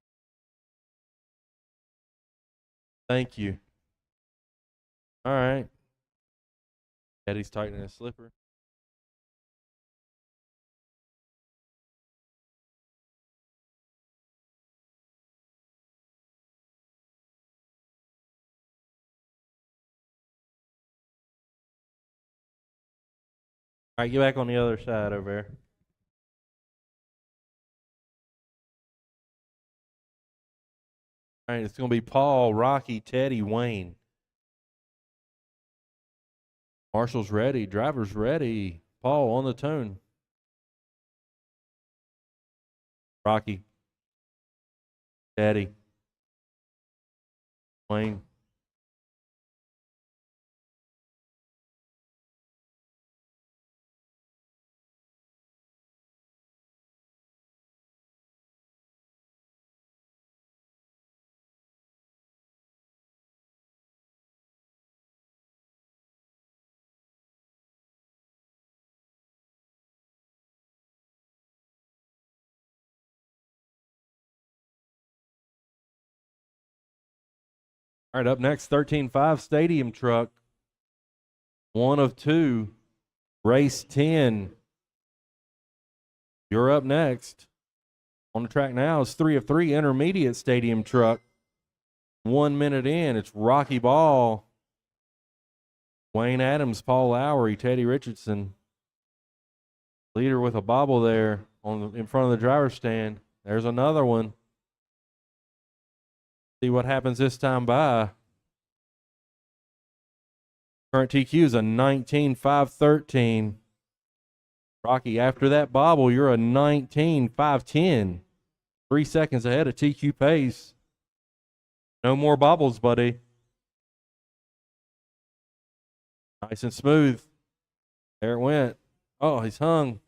Thank you. All right. Eddie's tightening his slipper. All right, get back on the other side over there. All right, it's going to be Paul, Rocky, Teddy, Wayne. Marshall's ready. Driver's ready. Paul on the tune. Rocky. Teddy. Wayne. All right, up next, 13.5 Stadium Truck. 1 of 2. Race 10. You're up next. On the track now is 3 of 3 Intermediate Stadium Truck. 1 minute in, it's Rocky Ball, Wayne Adams, Paul Lowry, Teddy Richardson. Leader with a bobble there in front of the driver's stand. There's another one. See what happens this time by. Current TQ is a 19.513. Rocky, after that bobble, you're a 19.510. 3 seconds ahead of TQ pace. No more bobbles, buddy. Nice and smooth. There it went. Oh, he's hung.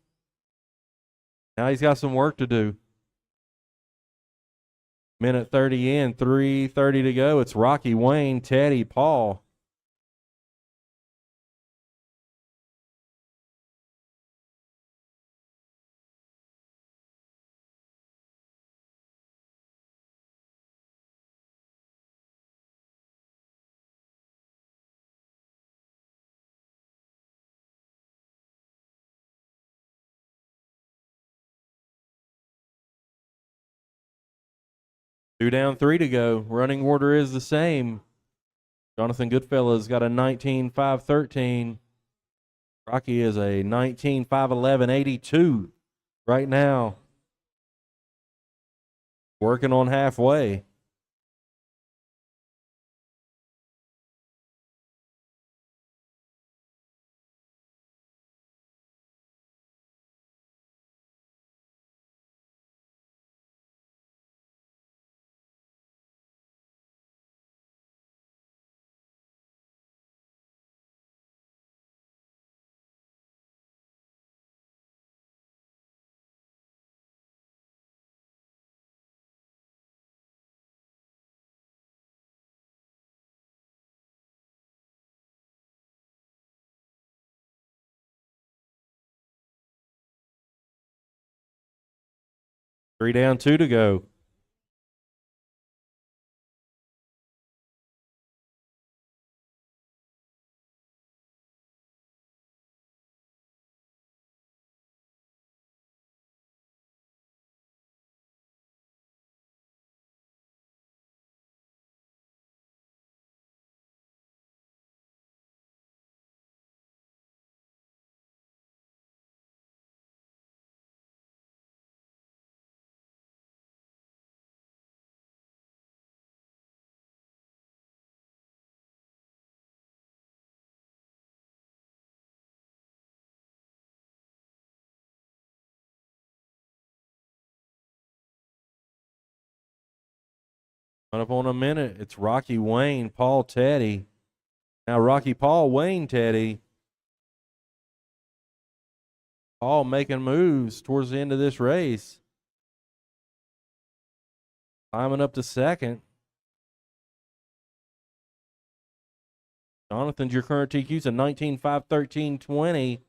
Now he's got some work to do. Minute 30 in, 3:30 to go. It's Rocky, Wayne, Teddy, Paul. Two down, 3 to go. Running order is the same. Jonathan Goodfellow's got a 19.513. Rocky is a 19.511.82 right now. Working on halfway. Three down, 2 to go. Coming up on a minute, it's Rocky, Wayne, Paul, Teddy. Now Rocky, Paul, Wayne, Teddy. Paul making moves towards the end of this race. Climbing up to second. Jonathan's your current TQ's a 19.513.20.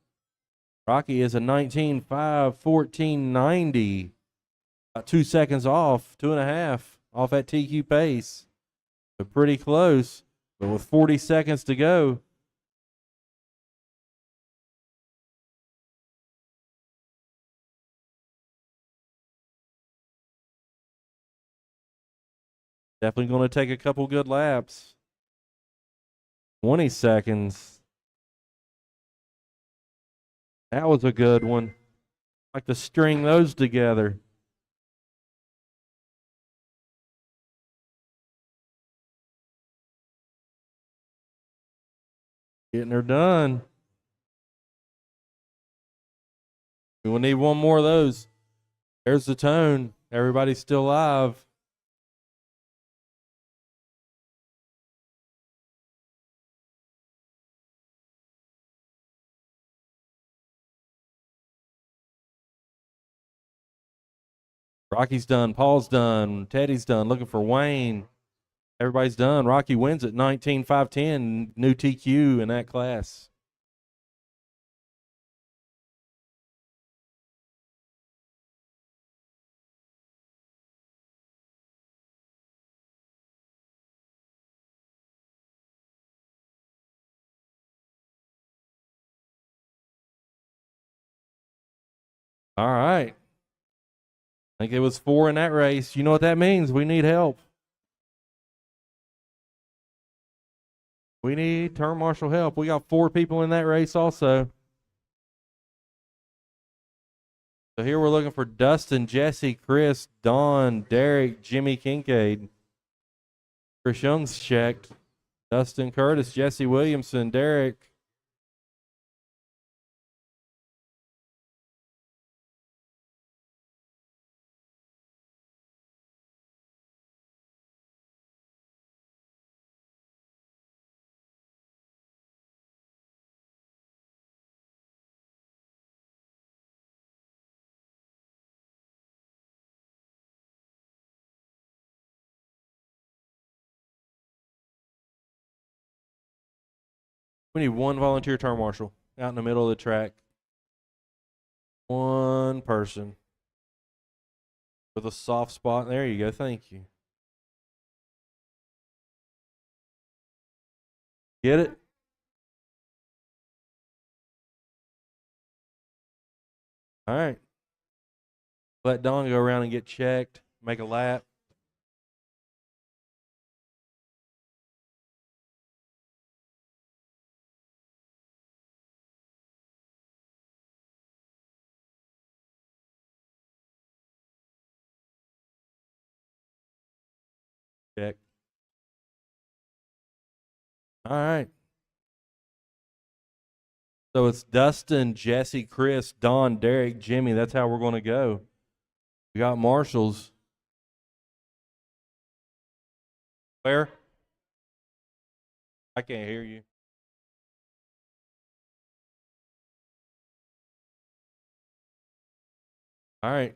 Rocky is a 19.514.90. About 2 seconds off, 2.5 off at TQ pace. So pretty close, but with 40 seconds to go. Definitely going to take a couple good laps. 20 seconds. That was a good one. Like to string those together. Getting her done. We will need one more of those. There's the tone. Everybody's still alive. Rocky's done. Paul's done. Teddy's done. Looking for Wayne. Everybody's done. Rocky wins at 19.510. New TQ in that class. All right. I think it was 4 in that race. You know what that means. We need help. We need turn marshal help. We got 4 people in that race also. So here we're looking for Dustin, Jesse, Chris, Don, Derek, Jimmy Kincaid. Chris Young's checked. Dustin Curtis, Jesse Williamson, Derek. We need one volunteer turn marshal out in the middle of the track. One person with a soft spot. There you go. Thank you. Get it? All right. Let Don go around and get checked, make a lap. Check. All right. So it's Dustin, Jesse, Chris, Don, Derek, Jimmy. That's how we're going to go. We got marshals. Where? I can't hear you. All right.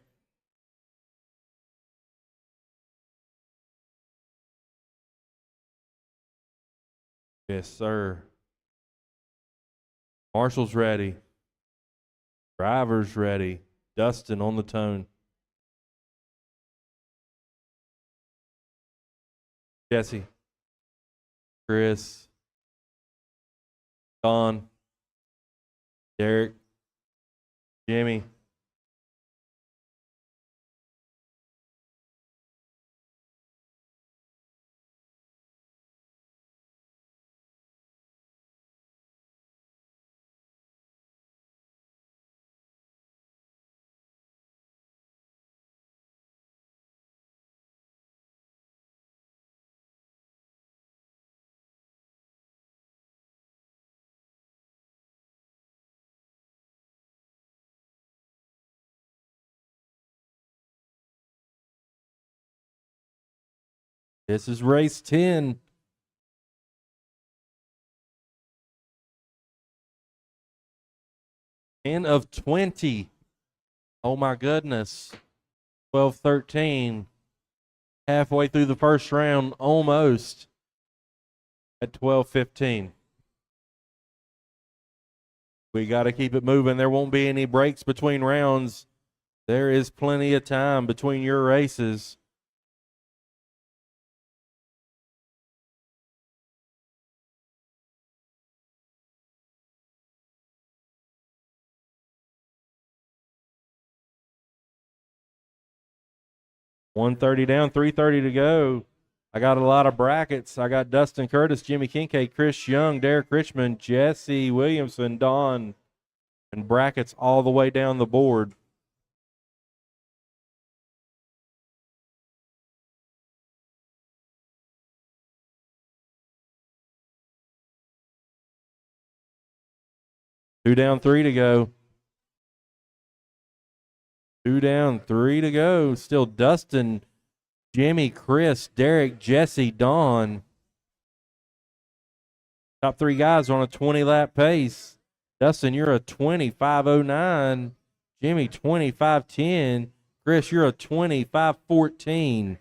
Yes, sir. Marshall's ready. Driver's ready. Dustin on the tone. Jesse. Chris. Don. Derek. Jimmy. This is race 10. Ten of 20. Oh my goodness. 12-13. Halfway through the first round, almost at 12-15. We got to keep it moving. There won't be any breaks between rounds. There is plenty of time between your races. $130 down, $330 to go. I got a lot of brackets. I got Dustin Curtis, Jimmy Kincaid, Chris Young, Derek Richmond, Jesse Williamson, Don, and brackets all the way down the board. 2 down, 3 to go. 2 down, 3 to go. Still Dustin, Jimmy, Chris, Derek, Jesse, Don. Top 3 guys are on a 20-lap pace. Dustin, you're a 25:09. Jimmy, 25:10. Chris, you're a 25:14.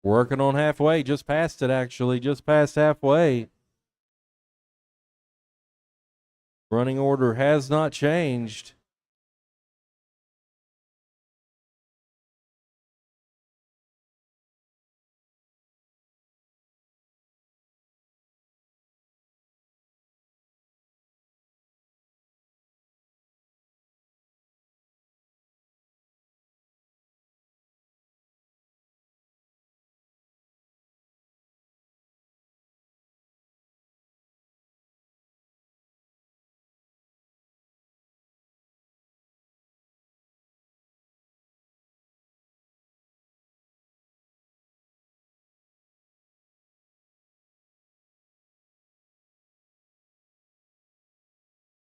Working on halfway, just past it actually, just past halfway. Running order has not changed.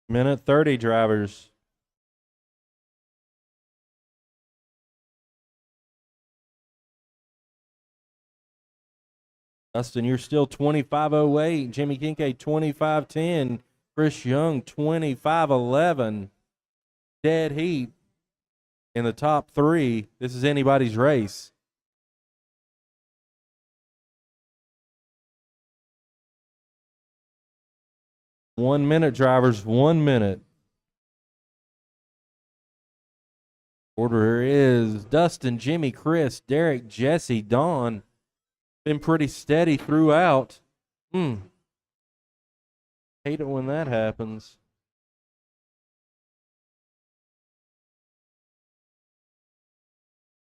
Minute 30, drivers. Dustin, you're still 25:08. Jimmy Kincaid, 25:10. Chris Young, 25:11. Dead heat in the top 3. This is anybody's race. One minute, drivers, 1 minute. Order is Dustin, Jimmy, Chris, Derek, Jesse, Don. Been pretty steady throughout. Hate it when that happens.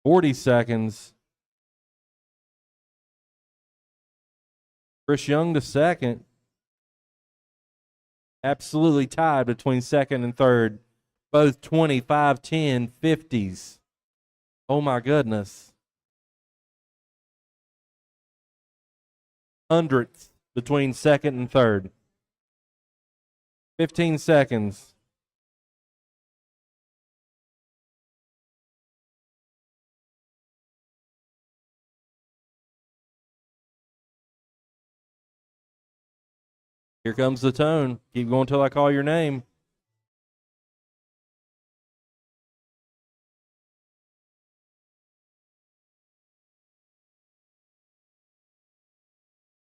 $40 seconds. Chris Young to second. Absolutely tied between second and third. Both 25:10 50s. Oh my goodness. Hundredths between second and third. 15 seconds. Here comes the tone. Keep going till I call your name.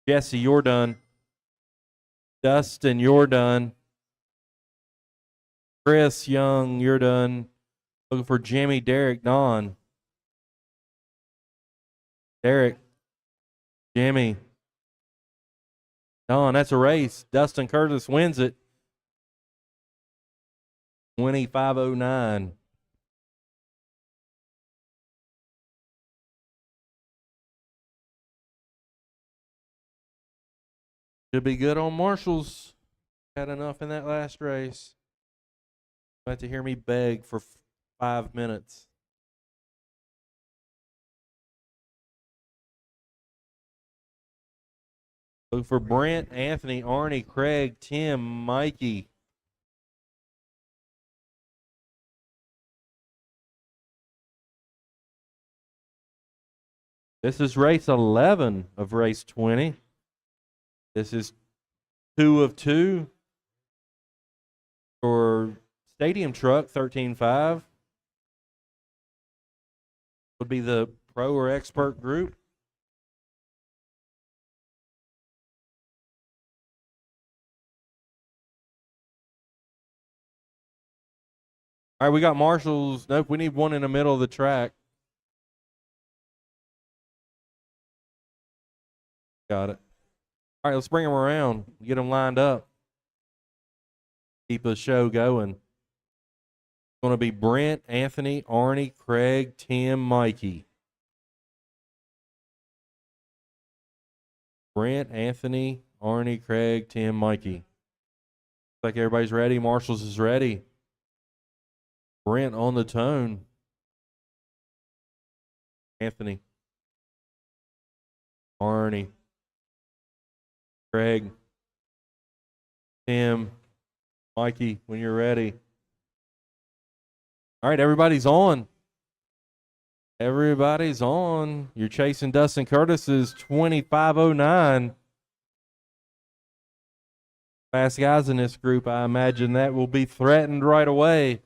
Jesse, you're done. Dustin, you're done. Chris Young, you're done. Looking for Jimmy, Derek, Don. Derek, Jimmy, Don. That's a race. Dustin Curtis wins it. 25:09. Should be good on Marshall's. Had enough in that last race. About to hear me beg for 5 minutes. Look for Brent, Anthony, Arnie, Craig, Tim, Mikey. This is race 11 of race 20. This is 2 of 2 for Stadium Truck 13.5. Would be the pro or expert group. All right, we got Marshall's. Nope, we need one in the middle of the track. Got it. All right, let's bring them around. Get them lined up. Keep the show going. It's going to be Brent, Anthony, Arnie, Craig, Tim, Mikey. Brent, Anthony, Arnie, Craig, Tim, Mikey. Looks like everybody's ready. Marshall's is ready. Brent on the tone. Anthony, Arnie, Craig, Tim, Mikey, when you're ready. All right, everybody's on. Everybody's on. You're chasing Dustin Curtis's 2509. Fast guys in this group, I imagine that will be threatened right away.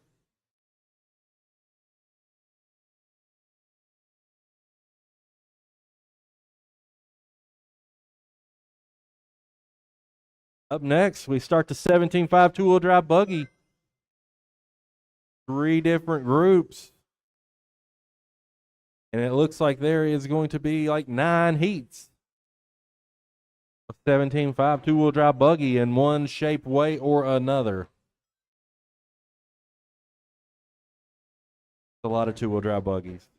Up next, we start the 17.5 two-wheel drive buggy. 3 different groups. And it looks like there is going to be like 9 heats. A 17.5 two-wheel drive buggy in one shape, way, or another. A lot of two-wheel drive buggies.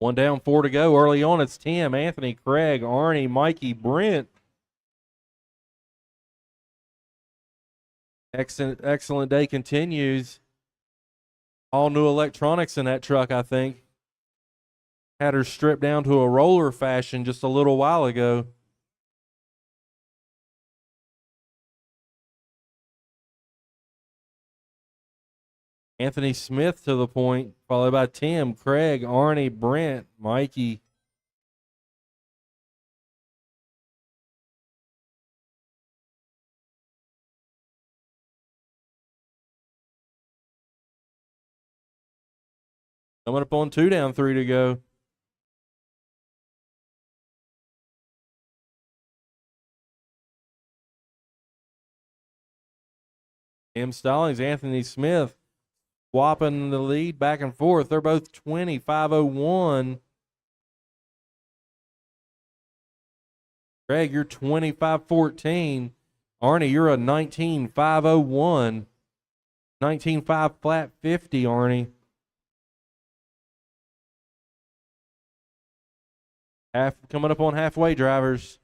1 down, 4 to go. Early on, it's Tim, Anthony, Craig, Arnie, Mikey, Brent. Excellent day continues. All new electronics in that truck, I think. Had her stripped down to a roller fashion just a little while ago. Anthony Smith to the point, followed by Tim, Craig, Arnie, Brent, Mikey. Coming up on 2 down, 3 to go. Tim Stallings, Anthony Smith, swapping the lead back and forth. They're both 25.01. Greg, you're 25.14. Arnie, you're a 19.501. 19.5 flat 50, Arnie. Coming up on halfway, drivers.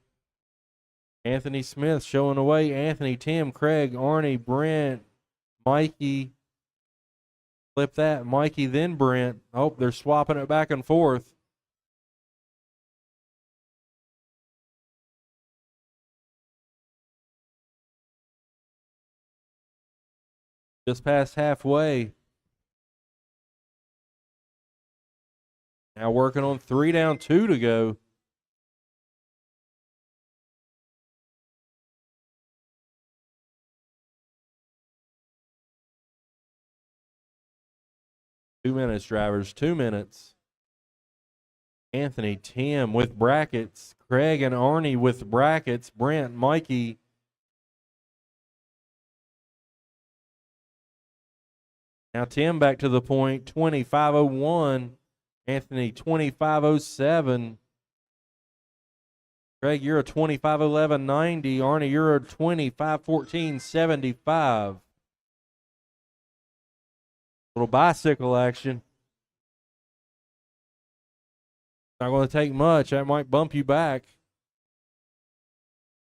Anthony Smith showing away. Anthony, Tim, Craig, Arnie, Brent, Mikey. Flip that. Mikey, then Brent. Oh, they're swapping it back and forth. Just past halfway. Now working on 3 down, 2 to go. Two minutes, drivers. 2 minutes. Anthony, Tim with brackets. Craig and Arnie with brackets. Brent, Mikey. Now Tim back to the point. 25.01. Anthony, 25.07. Craig, you're a 25.11.90. Arnie, you're a 25.14.75. Little bicycle action. Not going to take much. That might bump you back.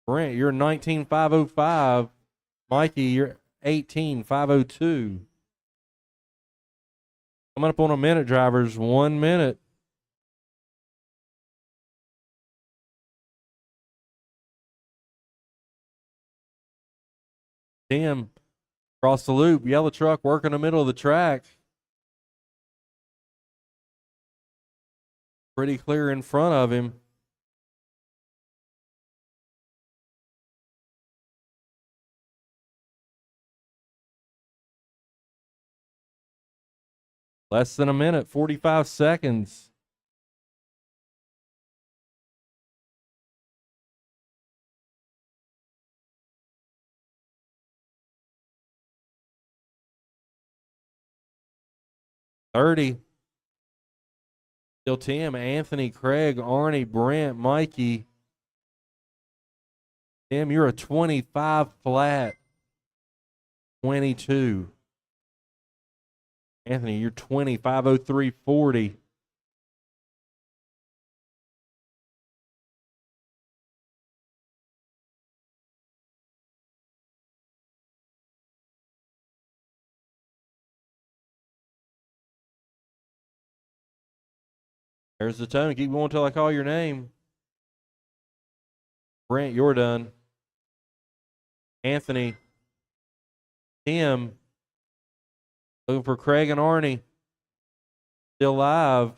Brent, you're 19.505. Mikey, you're 18.502. Coming up on a minute, drivers. 1 minute. Tim, across the loop. Yellow truck working the middle of the track. Pretty clear in front of him. Less than a minute, 45 seconds. $30. Still Tim, Anthony, Craig, Arnie, Brent, Mikey. Tim, you're a 25 flat. 22. Anthony, you're 25.03.40. There's the tone. Keep going until I call your name. Brent, you're done. Anthony. Tim. Looking for Craig and Arnie. Still live.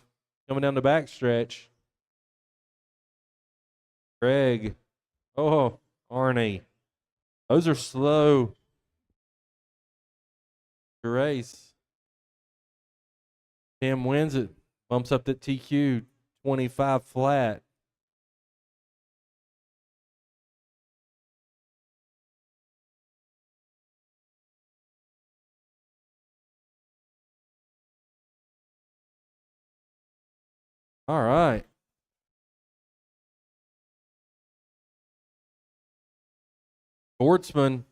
Coming down the backstretch. Craig. Oh, Arnie. Those are slow. Race. Tim wins it. Bumps up that TQ 25 flat. All right. Sportsman.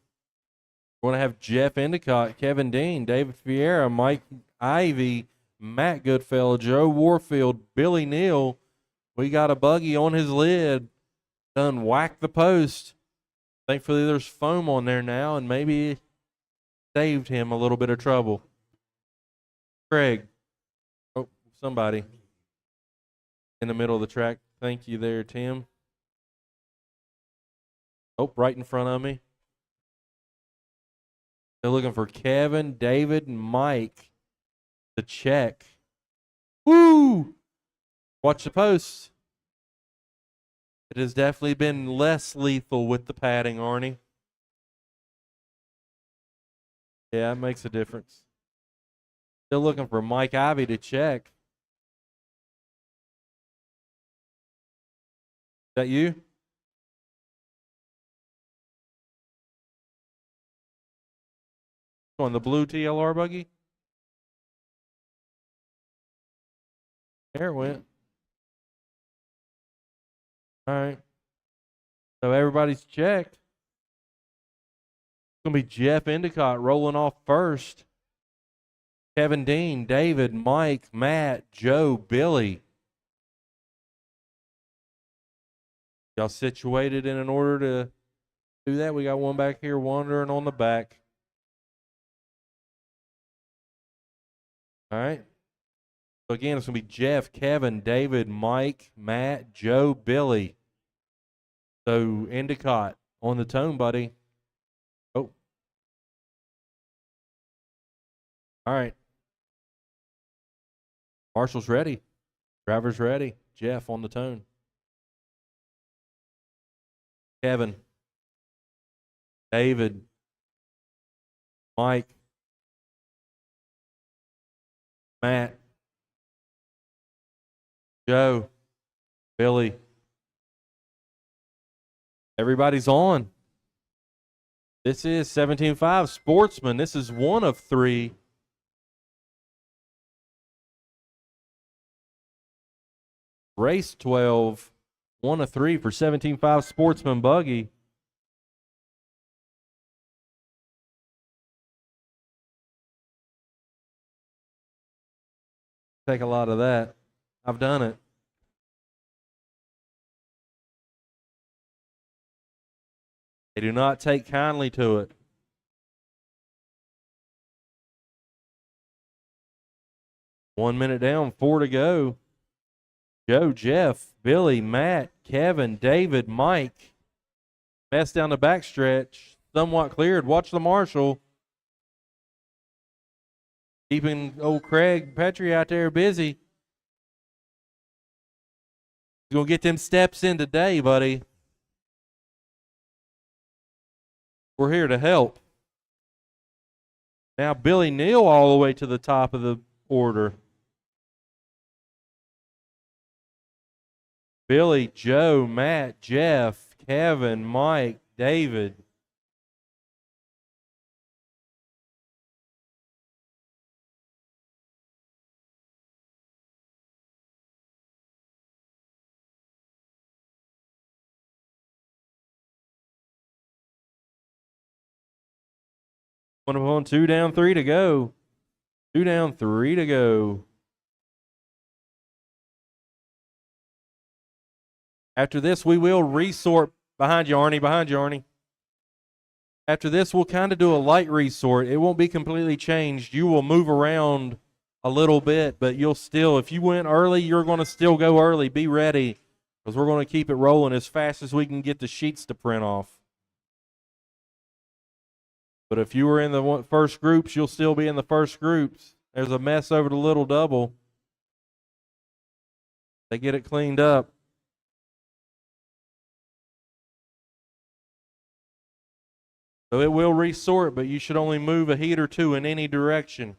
We're going to have Jeff Endicott, Kevin Dean, David Fiera, Mike Ivy, Matt Goodfellow, Joe Warfield, Billy Neal. We got a buggy on his lid. Done whacked the post. Thankfully, there's foam on there now, and maybe saved him a little bit of trouble. Craig. Oh, somebody in the middle of the track. Thank you there, Tim. Oh, right in front of me. They're looking for Kevin, David, and Mike to check. Woo! Watch the post. It has definitely been less lethal with the padding, Arnie. Yeah, it makes a difference. Still looking for Mike Ivy to check. Is that you? On the blue TLR buggy? There it went. All right. So everybody's checked. It's going to be Jeff Endicott rolling off first. Kevin Dean, David, Mike, Matt, Joe, Billy. Y'all situated in an order to do that? We got one back here wandering on the back. All right. So again, it's going to be Jeff, Kevin, David, Mike, Matt, Joe, Billy. So Endicott on the tone, buddy. Oh. All right. Marshall's ready. Driver's ready. Jeff on the tone. Kevin. David. Mike. Matt. Joe. Billy. Everybody's on. This is 17.5 Sportsman. This is one of three. Race 12. One of three for 17.5 Sportsman buggy. Take a lot of that. I've done it. They do not take kindly to it. One minute down, 4 to go. Joe, Jeff, Billy, Matt, Kevin, David, Mike. Mess down the backstretch. Somewhat cleared. Watch the marshal. Keeping old Craig Petrie out there busy. He's going to get them steps in today, buddy. We're here to help. Now Billy Neal all the way to the top of the order. Billy, Joe, Matt, Jeff, Kevin, Mike, David. One of them, 2 down, 3 to go. 2 down, 3 to go. After this, we will resort. Behind you, Arnie. Behind you, Arnie. After this, we'll kind of do a light resort. It won't be completely changed. You will move around a little bit, but you'll still, if you went early, you're going to still go early. Be ready because we're going to keep it rolling as fast as we can get the sheets to print off. But if you were in the first groups, you'll still be in the first groups. There's a mess over the little double. They get it cleaned up. So it will resort, but you should only move a heat or two in any direction.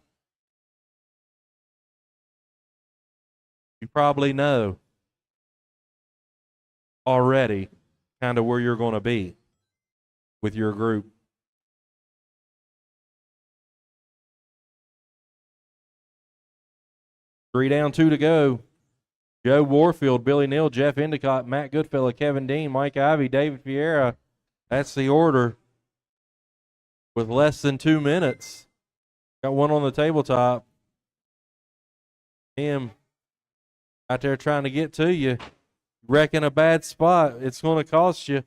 You probably know already kind of where you're going to be with your group. Three down, two to go. Joe Warfield, Billy Neal, Jeff Endicott, Matt Goodfellow, Kevin Dean, Mike Ivey, David Vieira. That's the order with less than 2 minutes. Got one on the tabletop. Him out there trying to get to you. Wrecking a bad spot. It's going to cost you.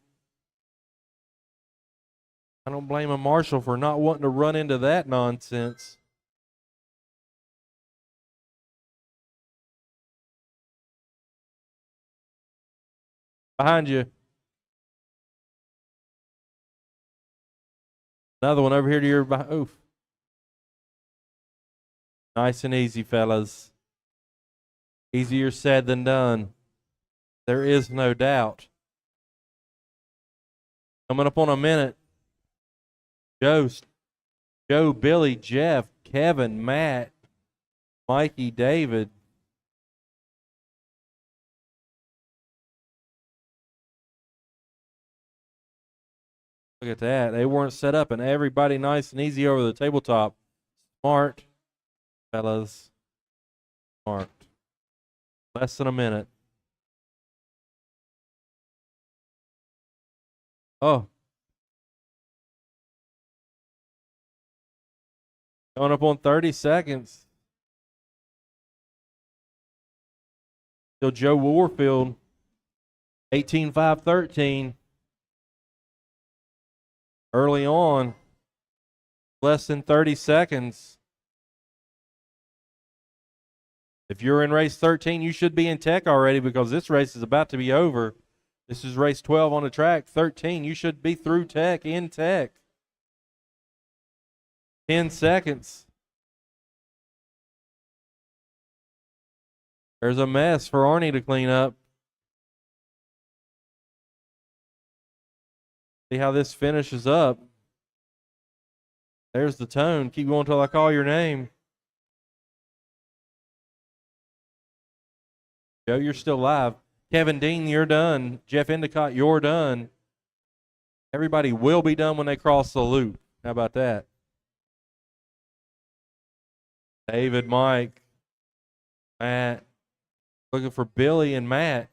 I don't blame a marshal for not wanting to run into that nonsense. Behind you. Another one over here to your behind. Oof. Nice and easy, fellas. Easier said than done. There is no doubt. Coming up on a minute. Joe, Billy, Jeff, Kevin, Matt, Mikey, David. Look at that. They weren't set up, and everybody nice and easy over the tabletop. Smart, fellas. Smart. Less than a minute. Oh. Going up on 30 seconds. Still Joe Warfield. 18-5-13. Early on. Less than 30 seconds. If you're in race 13, you should be in tech already because this race is about to be over. This is race 12 on the track. 13, you should be through tech, in tech. 10 seconds. There's a mess for Arnie to clean up. See how this finishes up. There's the tone. Keep going until I call your name. Joe, you're still live. Kevin Dean, you're done. Jeff Endicott, you're done. Everybody will be done when they cross the loop. How about that? David, Mike, Matt. Looking for Billy and Matt.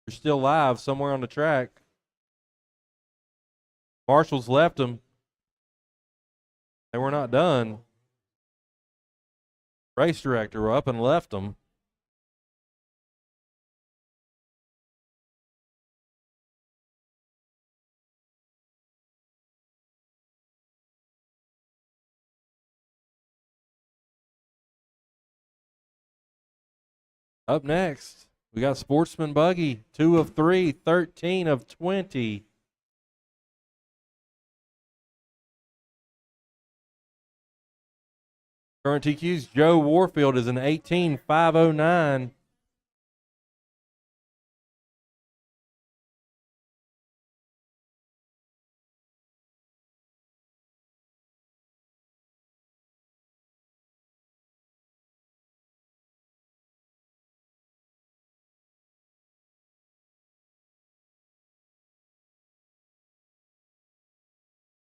You're still live somewhere on the track. Marshall's left them. They were not done. Race director up and left them. Up next, we got Sportsman Buggy, 2 of 3, 13 of 20. Current TQ's Joe Warfield is an 18-509.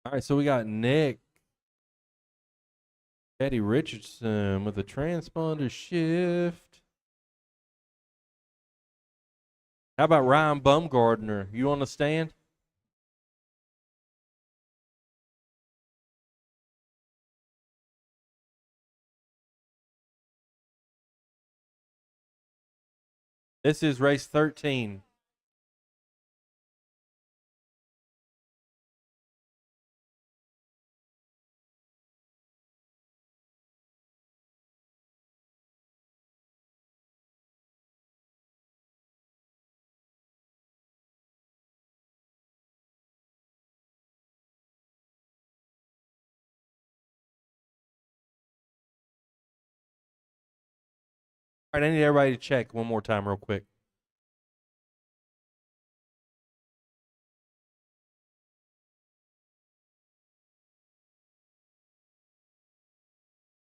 All right, so we got Nick, Eddie Richardson with a transponder shift. How about Ryan Bumgardner? You on the stand? This is race 13. All right, I need everybody to check one more time real quick.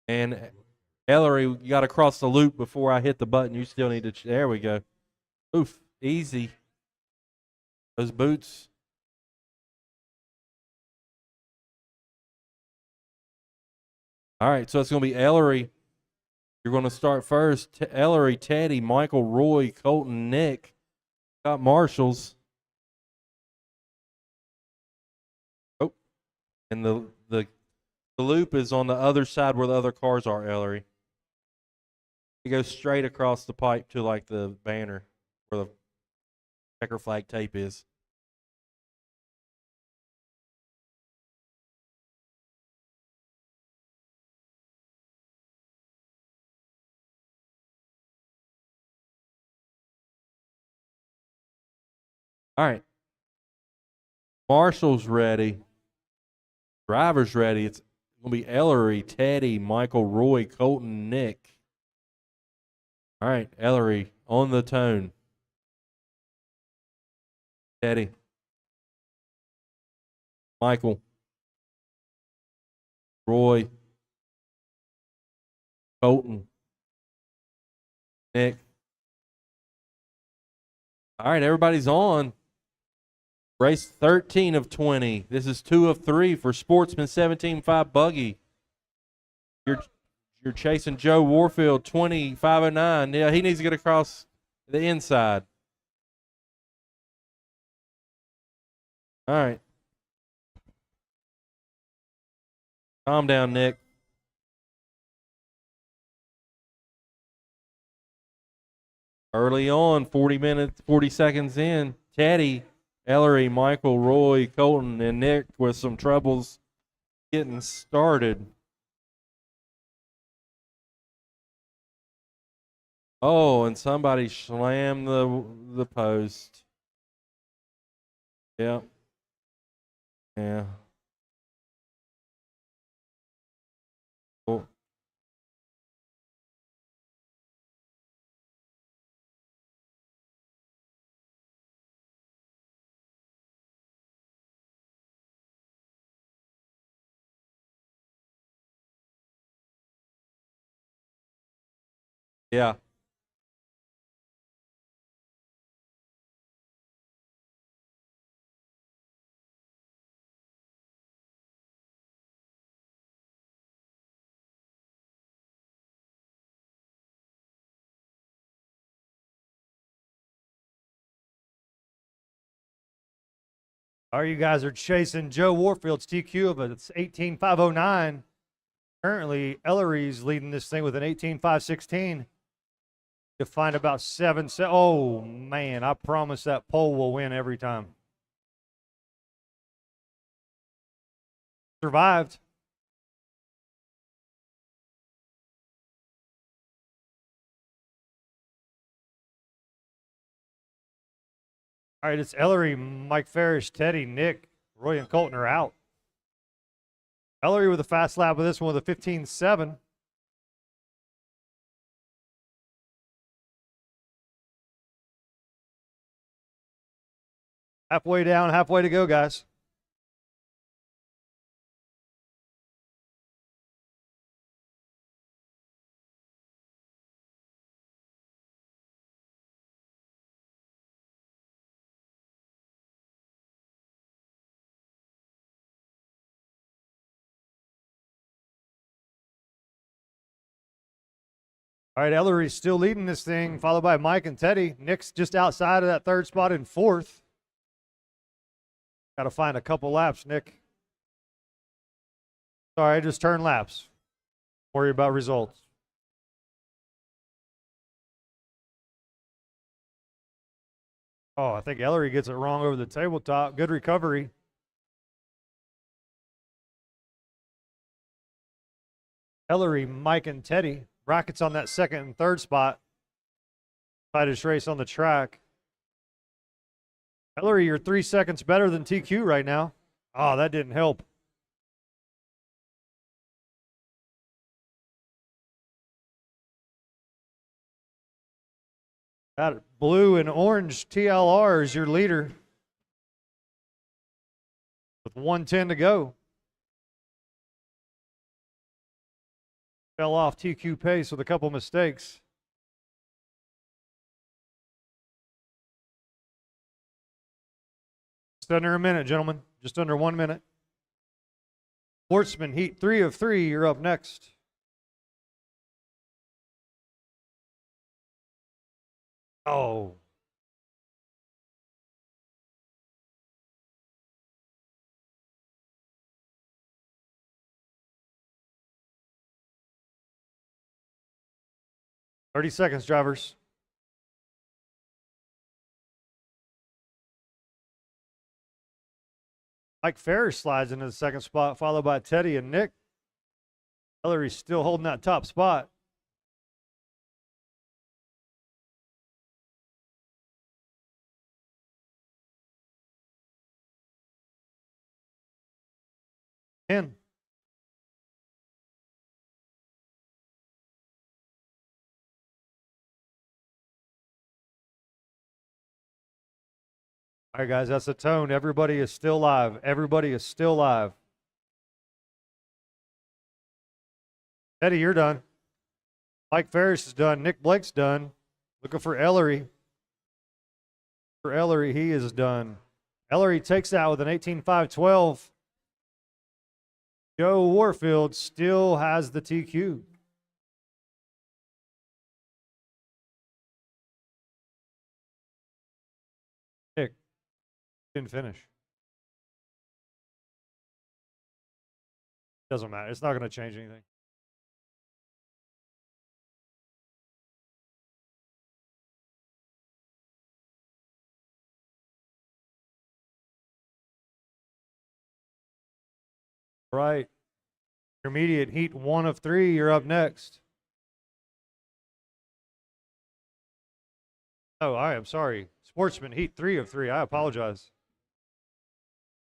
And Ellery, you got to cross the loop before I hit the button. You still need to. There we go. Oof, easy. Those boots. All right, so it's going to be Ellery. You're going to start first. Ellery, Teddy, Michael, Roy, Colton, Nick. Got Marshalls. Oh, and the loop is on the other side where the other cars are, Ellery. You go straight across the pipe to like the banner where the checker flag tape is. All right. Marshall's ready. Driver's ready. It's going to be Ellery, Teddy, Michael, Roy, Colton, Nick. All right, Ellery on the tone. Teddy. Michael. Roy. Colton. Nick. All right, everybody's on. Race 13 of 20. This is 2 of 3 for Sportsman 17.5 Buggy. You're chasing Joe Warfield 2509. Yeah, he needs to get across the inside. All right. Calm down, Nick. Early on, 40 seconds in, Teddy, Ellery, Michael, Roy, Colton, and Nick with some troubles getting started. Oh, and somebody slammed the post. Yep. Yeah. Oh. Yeah. All right, you guys are chasing Joe Warfield's TQ of it's 18.509. Currently, Ellery's leading this thing with an 18.516. To find about 7. Oh, man, I promise that pole will win every time. Survived. All right, it's Ellery, Mike Ferris, Teddy, Nick, Roy, and Colton are out. Ellery with a fast lap with this one with a 15.7. Halfway down, halfway to go, guys. All right, Ellery's still leading this thing, followed by Mike and Teddy. Nick's just outside of that third spot in 4th. Got to find a couple laps, Nick. Sorry, just turn laps. Worry about results. Oh, I think Ellery gets it wrong over the tabletop. Good recovery. Ellery, Mike, and Teddy. Brackets on that second and third spot. Tightest race on the track. Ellery, you're 3 seconds better than TQ right now. Oh, that didn't help. Got it. Blue and orange TLR is your leader with 1:10 to go. Fell off TQ pace with a couple mistakes. Just under a minute, gentlemen. Just under 1 minute. Sportsman, heat 3 of 3. You're up next. Oh. "30 seconds, drivers." Mike Ferris slides into the second spot, followed by Teddy and Nick. Hillary's still holding that top spot. In. All right, guys, that's the tone. Everybody is still live. Everybody is still live. Eddie, you're done. Mike Ferris is done. Nick Blake's done. Looking for Ellery. For Ellery, he is done. Ellery takes that with an 18.512. Joe Warfield still has the TQ. Nick didn't finish. Doesn't matter. It's not going to change anything. All right. Intermediate heat 1 of 3. You're up next. Oh, I am sorry. Sportsman heat 3 of 3. I apologize.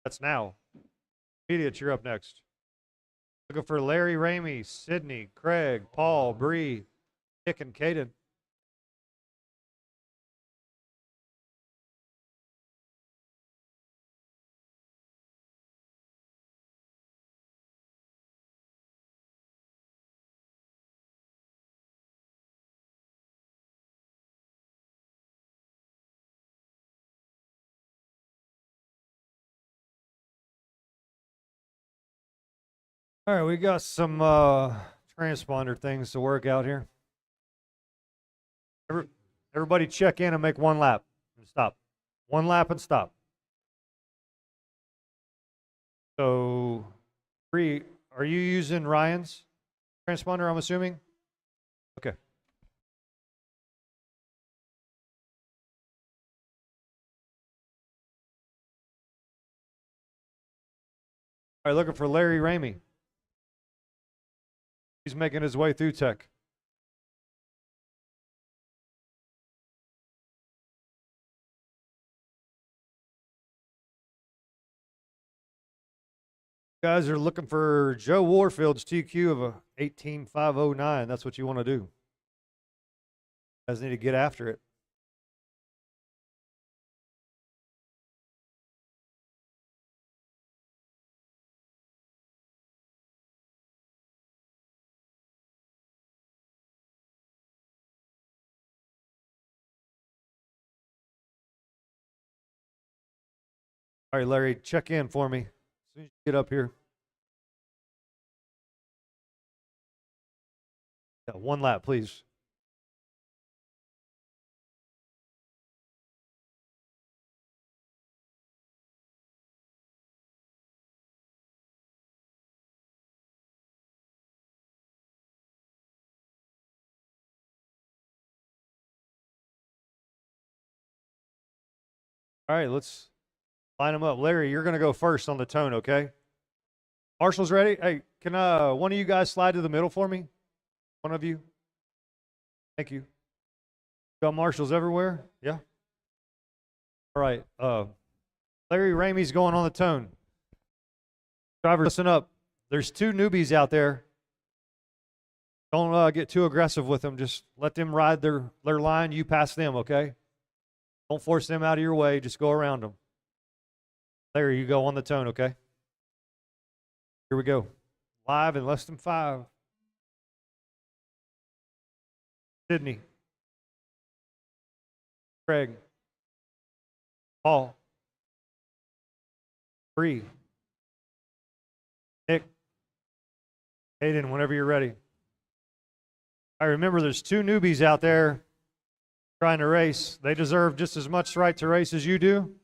That's now. Intermediate, you're up next. Looking for Larry Ramey, Sydney, Craig, Paul, Bree, Nick, and Caden. All right, we got some transponder things to work out here. Everybody check in and make 1 lap and stop. 1 lap and stop. So, Bree, are you using Ryan's transponder, I'm assuming? Okay. All right, looking for Larry Ramey. He's making his way through tech. Guys are looking for Joe Warfield's TQ of a 18.509. That's what you want to do. You guys need to get after it. All right, Larry, check in for me as soon as you get up here. Yeah, 1 lap, please. All right, let's line them up. Larry, you're going to go first on the tone, okay? Marshall's ready? Hey, can one of you guys slide to the middle for me? One of you? Thank you. Got marshals everywhere? Yeah? All right. Larry Ramey's going on the tone. Drivers, listen up. There's 2 newbies out there. Don't get too aggressive with them. Just let them ride their line. You pass them, okay? Don't force them out of your way. Just go around them. There you go on the tone, okay? Here we go. Live in less than 5. Sydney. Craig. Paul. Bree. Nick. Hayden, whenever you're ready. I remember there's 2 newbies out there trying to race. They deserve just as much right to race as you do.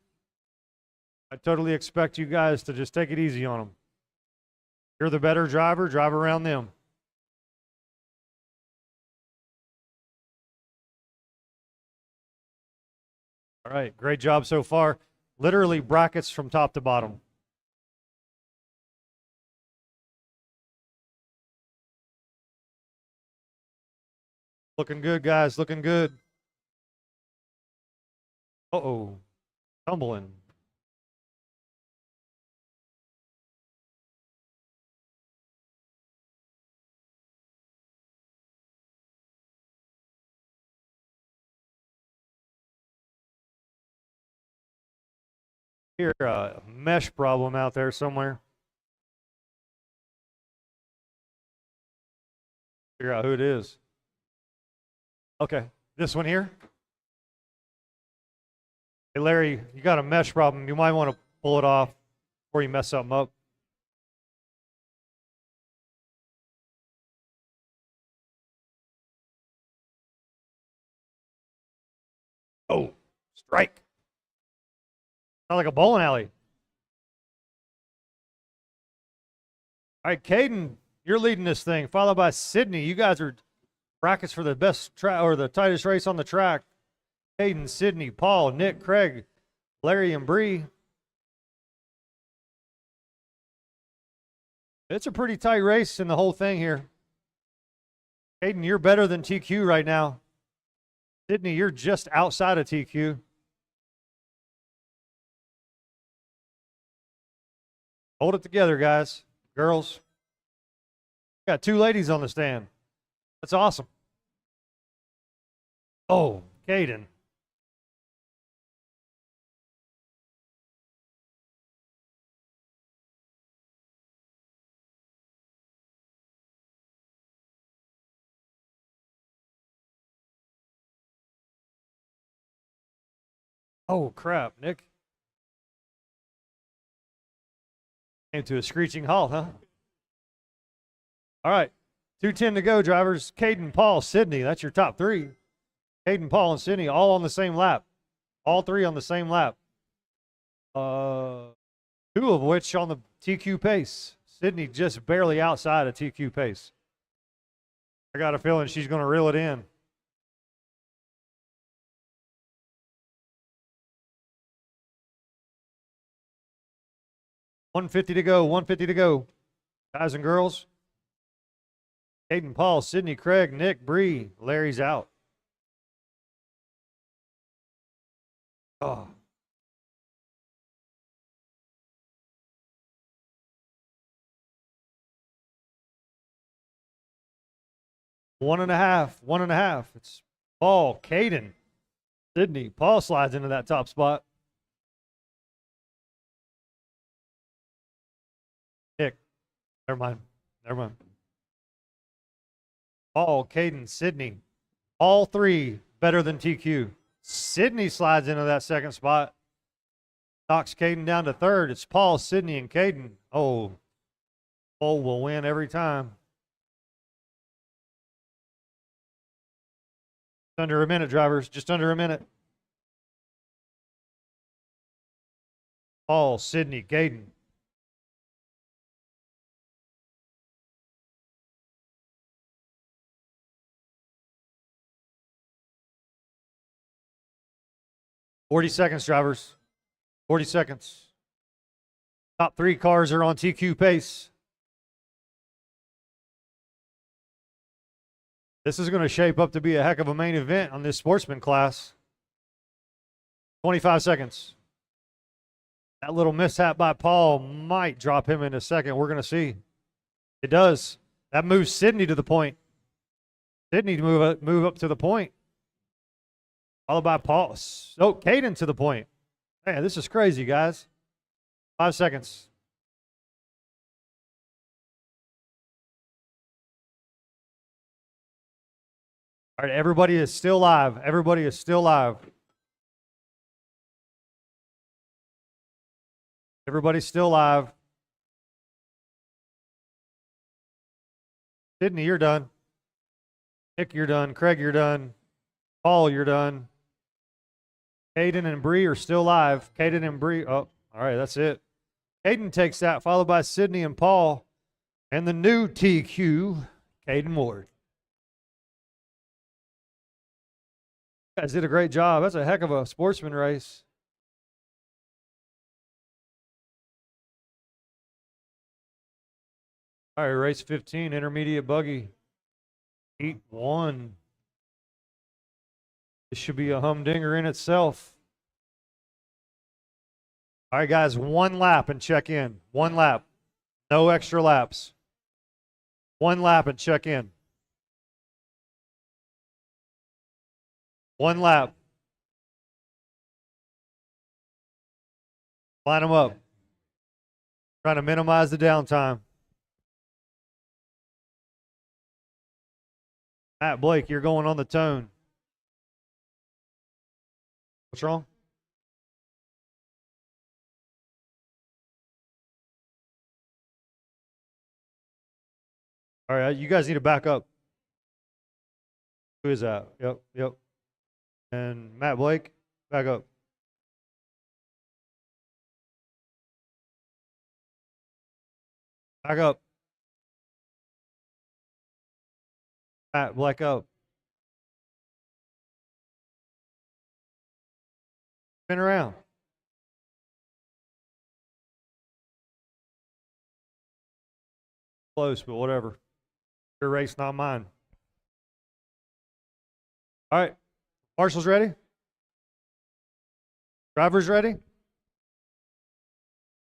I totally expect you guys to just take it easy on them. You're the better driver, drive around them. All right, great job so far. Literally brackets from top to bottom. Looking good, guys, looking good. Uh-oh, tumbling. Here, a mesh problem out there somewhere. Figure out who it is. Okay, this one here. Hey, Larry, you got a mesh problem. You might want to pull it off before you mess something up. Oh, strike. Sounds like a bowling alley. All right, Caden, you're leading this thing, followed by Sydney. You guys are brackets for the best track or the tightest race on the track. Caden, Sydney, Paul, Nick, Craig, Larry, and Bree. It's a pretty tight race in the whole thing here. Caden, you're better than TQ right now. Sydney, you're just outside of TQ. Hold it together, guys. Girls. Got 2 ladies on the stand. That's awesome. Oh, Caden. Oh, crap, Nick. Came to a screeching halt, huh? All right, 2:10 to go, drivers. Caden, Paul, Sydney. That's your top 3. Caden, Paul, and Sydney all on the same lap. All 3 on the same lap. 2 of which on the TQ pace. Sydney just barely outside of TQ pace. I got a feeling she's going to reel it in. $150 to go, $150 to go. Guys and girls. Caden, Paul, Sydney, Craig, Nick, Bree. Larry's out. Oh. One and a half. It's Paul, Caden, Sydney. Paul slides into that top spot. Nick. Never mind. Paul, Caden, Sydney. All 3 better than TQ. Sydney slides into that second spot. Knocks Caden down to 3rd. It's Paul, Sydney, and Caden. Oh, Paul will win every time. Under a minute, drivers. Just under a minute. Paul, Sydney, Caden. $40 seconds, drivers. 40 seconds. Top 3 cars are on TQ pace. This is going to shape up to be a heck of a main event on this sportsman class. 25 seconds. That little mishap by Paul might drop him in a second. We're going to see. It does. That moves Sydney to the point. Sydney to move up to the point. Followed by Paul. Oh, Caden to the point. Man, this is crazy, guys. 5 seconds. All right, everybody is still live. Everybody is still live. Everybody's still live. Sydney, you're done. Nick, you're done. Craig, you're done. Paul, you're done. Caden and Bree are still live. Caden and Bree. Oh, all right, that's it. Caden takes that, followed by Sydney and Paul. And the new TQ, Caden Ward. You guys did a great job. That's a heck of a sportsman race. All right, race 15, intermediate buggy. Heat 1. This should be a humdinger in itself. All right, guys, 1 lap and check in. 1 lap. No extra laps. 1 lap and check in. 1 lap. Line them up. Trying to minimize the downtime. Matt Blake, you're going on the tone. What's wrong? All right, you guys need to back up. Who is that? Yep. And Matt Blake, back up. Back up. Matt Blake up. Spin around. Close, but whatever. Your race, not mine. All right. Marshall's ready? Driver's ready?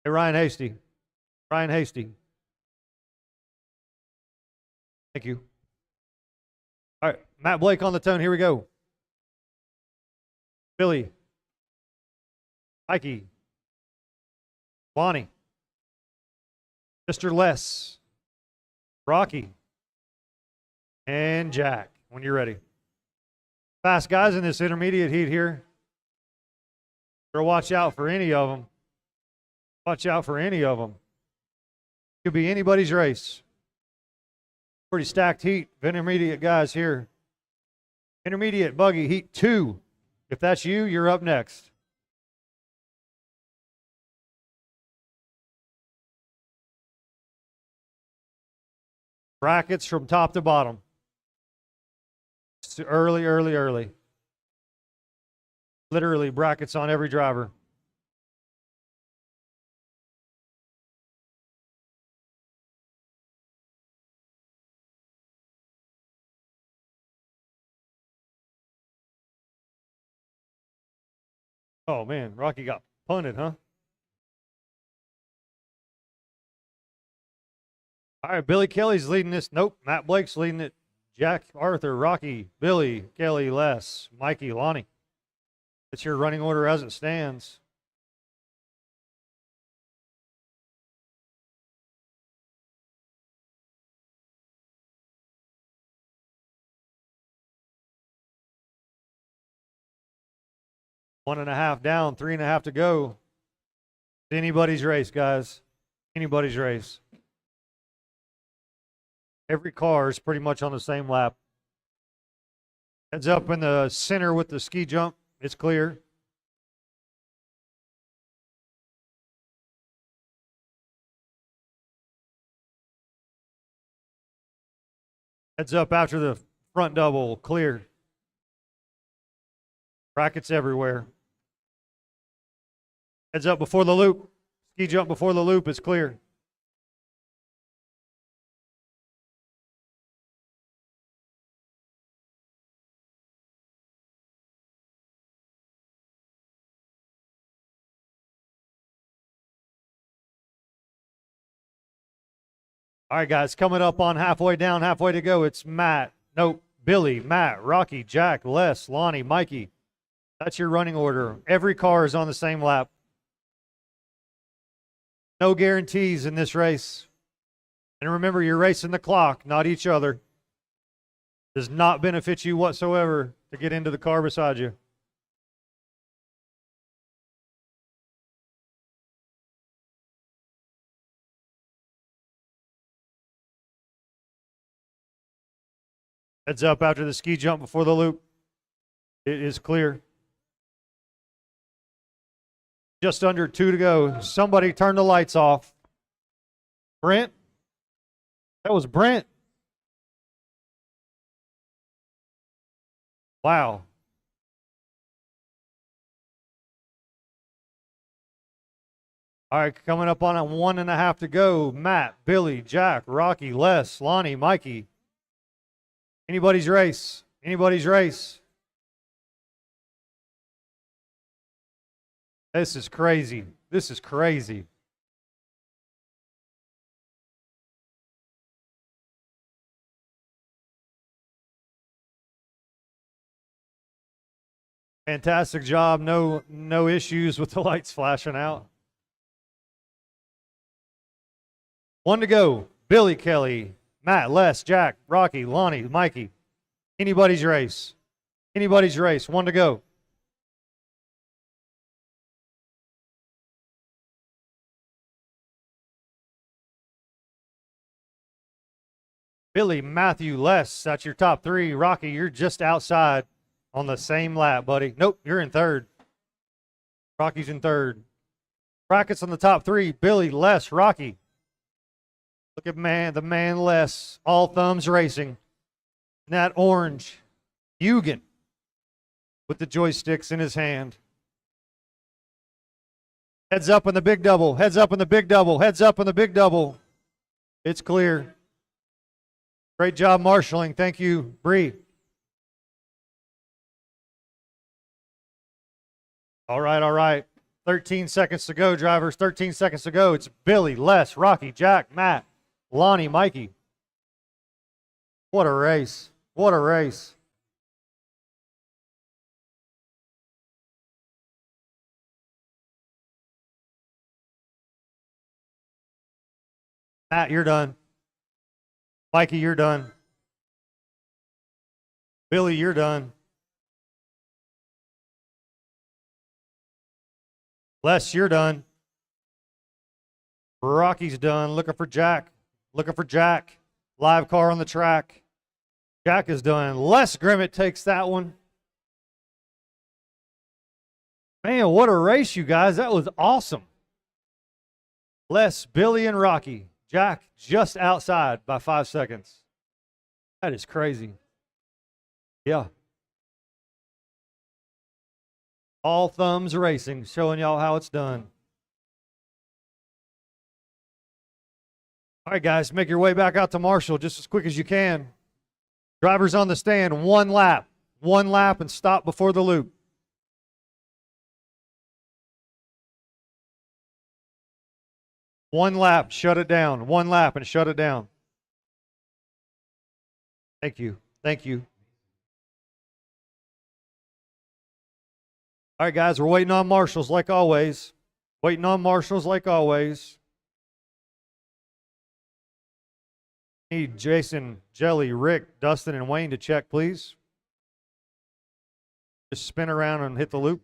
Hey, Ryan Hasty. Ryan Hasty. Thank you. All right. Matt Blake on the tone. Here we go. Billy. Mikey. Lonnie. Mr. Les. Rocky. And Jack, when you're ready. Fast guys in this intermediate heat here. Better watch out for any of them. Watch out for any of them. Could be anybody's race. Pretty stacked heat of intermediate guys here. Intermediate buggy heat 2. If that's you, you're up next. Brackets from top to bottom. It's early. Literally brackets on every driver. Oh man, Rocky got punted, huh? All right, Billy Kelly's leading this. Nope, Matt Blake's leading it. Jack, Arthur, Rocky, Billy, Kelly, Les, Mikey, Lonnie. It's your running order as it stands. One and a half down, 3.5 to go. It's anybody's race, guys. Anybody's race. Every car is pretty much on the same lap. Heads up in the center with the ski jump. It's clear. Heads up after the front double. Clear. Brackets everywhere. Heads up before the loop. Ski jump before the loop is clear. All right, guys, coming up on halfway down, halfway to go. It's Matt. Nope. Billy, Matt, Rocky, Jack, Les, Lonnie, Mikey. That's your running order. Every car is on the same lap. No guarantees in this race. And remember, you're racing the clock, not each other. Does not benefit you whatsoever to get into the car beside you. Heads up after the ski jump before the loop. It is clear. Just under 2 to go. Somebody turn the lights off. Brent? That was Brent. Wow. All right, coming up on a 1.5 to go. Matt, Billy, Jack, Rocky, Les, Lonnie, Mikey. Anybody's race. Anybody's race. This is crazy. This is crazy. Fantastic job. No issues with the lights flashing out. 1 to go. Billy, Kelly, Matt, Les, Jack, Rocky, Lonnie, Mikey. Anybody's race. Anybody's race. 1 to go. Billy, Matthew, Les, that's your top 3. Rocky, you're just outside on the same lap, buddy. Nope, you're in 3rd. Rocky's in 3rd. Brackets on the top 3. Billy, Les, Rocky. Look at the man Les. All thumbs racing. And that orange. Hugan with the joysticks in his hand. Heads up in the big double. Heads up in the big double. Heads up in the big double. It's clear. Great job marshaling. Thank you, Bree. All right, all right. 13 seconds to go, drivers. 13 seconds to go. It's Billy, Les, Rocky, Jack, Matt, Lonnie, Mikey. What a race. What a race. Matt, you're done. Mikey, you're done. Billy, you're done. Les, you're done. Rocky's done. Looking for Jack. Looking for Jack. Live car on the track. Jack is done. Les Grimmett takes that one. Man, what a race, you guys. That was awesome. Les, Billy, and Rocky. Jack just outside by 5 seconds. That is crazy. Yeah. All thumbs racing, showing y'all how it's done. All right, guys, make your way back out to Marshall just as quick as you can. Drivers on the stand, 1 lap. 1 lap and stop before the loop. One lap, shut it down. 1 lap and shut it down. Thank you. Thank you. All right, guys, we're waiting on marshals like always. Waiting on marshals like always. Need Jason, Jelly, Rick, Dustin, and Wayne to check, please. Just spin around and hit the loop.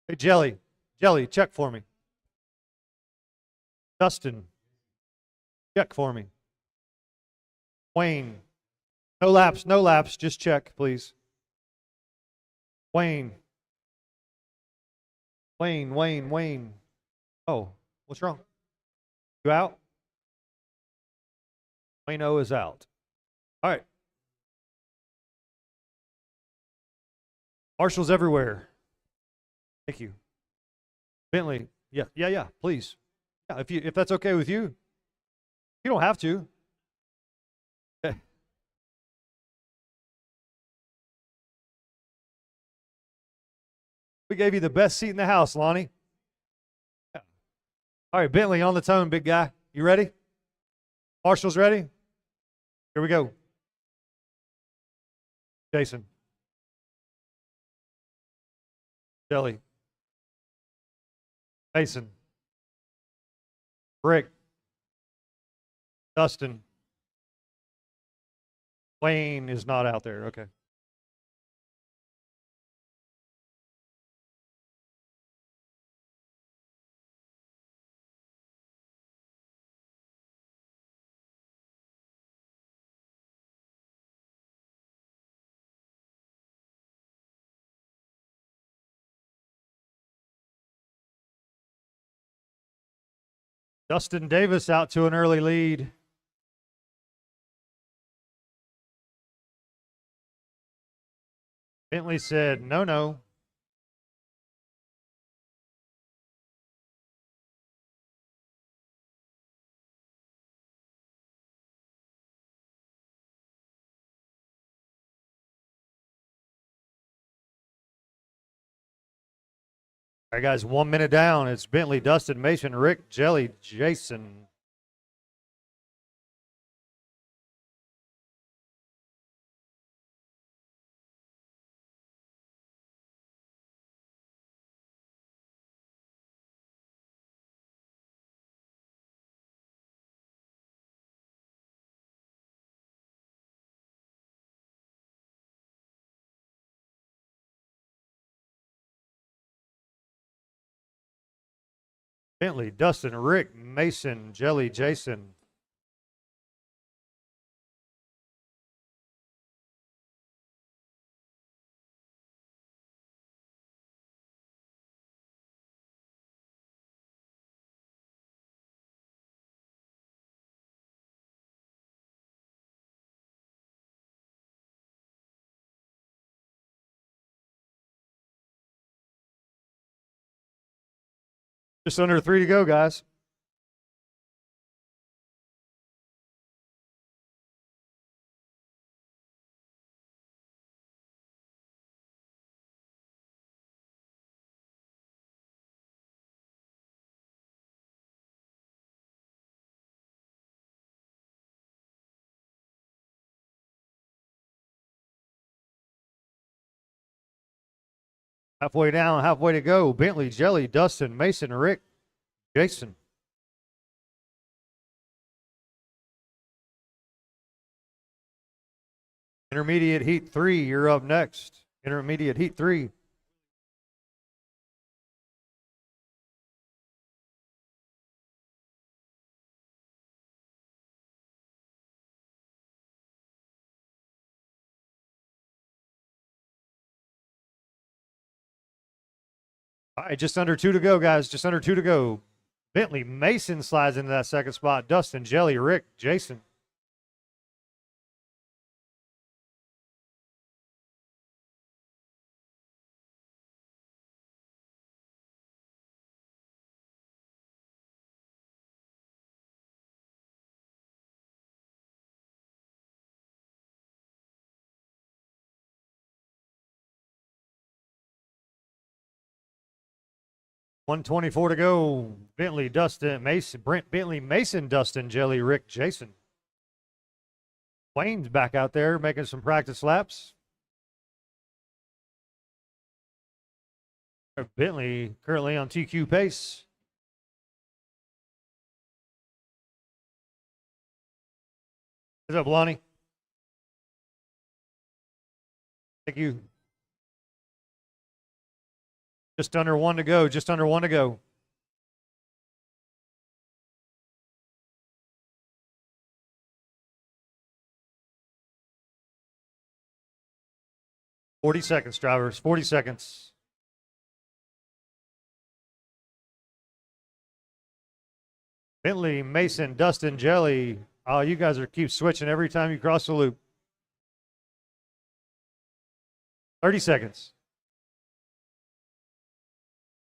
Hey, Jelly, check for me. Dustin, check for me. Wayne, no laps, just check, please. Wayne. Oh, what's wrong? You out? Wayne O is out. All right. Marshals everywhere. Thank you. Bentley, yeah, please. Yeah, if that's okay with you. You don't have to. We gave you the best seat in the house, Lonnie. Yeah. All right, Bentley on the tone, big guy. You ready? Marshall's ready? Here we go. Jason. Jelly. Mason. Rick. Dustin. Wayne is not out there. Okay. Dustin Davis out to an early lead. Bentley said, no, no. All right, guys, 1 minute down. It's Bentley, Dustin, Mason, Rick, Jelly, Jason. Bentley, Dustin, Rick, Mason, Jelly, Jason. Just under 3 to go, guys. Halfway down, halfway to go. Bentley, Jelly, Dustin, Mason, Rick, Jason. Intermediate heat 3, you're up next. Intermediate heat 3. All right, just under 2 to go, guys. Just under 2 to go. Bentley, Mason slides into that second spot. Dustin, Jelly, Rick, Jason. $124 to go. Bentley, Dustin, Mason, Brent, Bentley, Mason, Dustin, Jelly, Rick, Jason. Wayne's back out there making some practice laps. Bentley currently on TQ pace. What's up, Lonnie? Thank you. Just under 1 to go. Just under 1 to go. $40 seconds, drivers. 40 seconds. Bentley, Mason, Dustin, Jelly. Oh, you guys are keep switching every time you cross the loop. 30 seconds.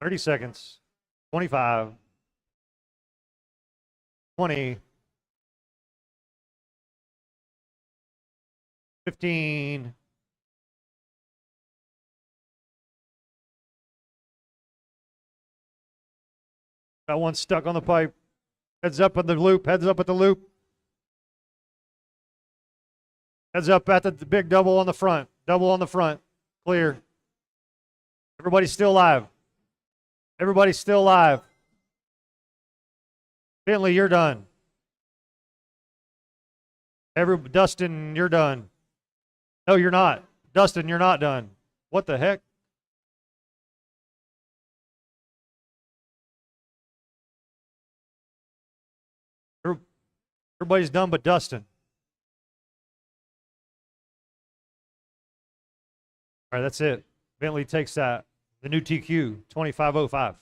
30 seconds. 25. 20. 15. Got one stuck on the pipe. Heads up at the loop. Heads up at the loop. Heads up at the big double on the front. Double on the front. Clear. Everybody's still live. Everybody's still live. Bentley, you're done. Dustin, you're done. No, you're not. Dustin, you're not done. What the heck? Everybody's done but Dustin. All right, that's it. Bentley takes that. The new TQ, 2505.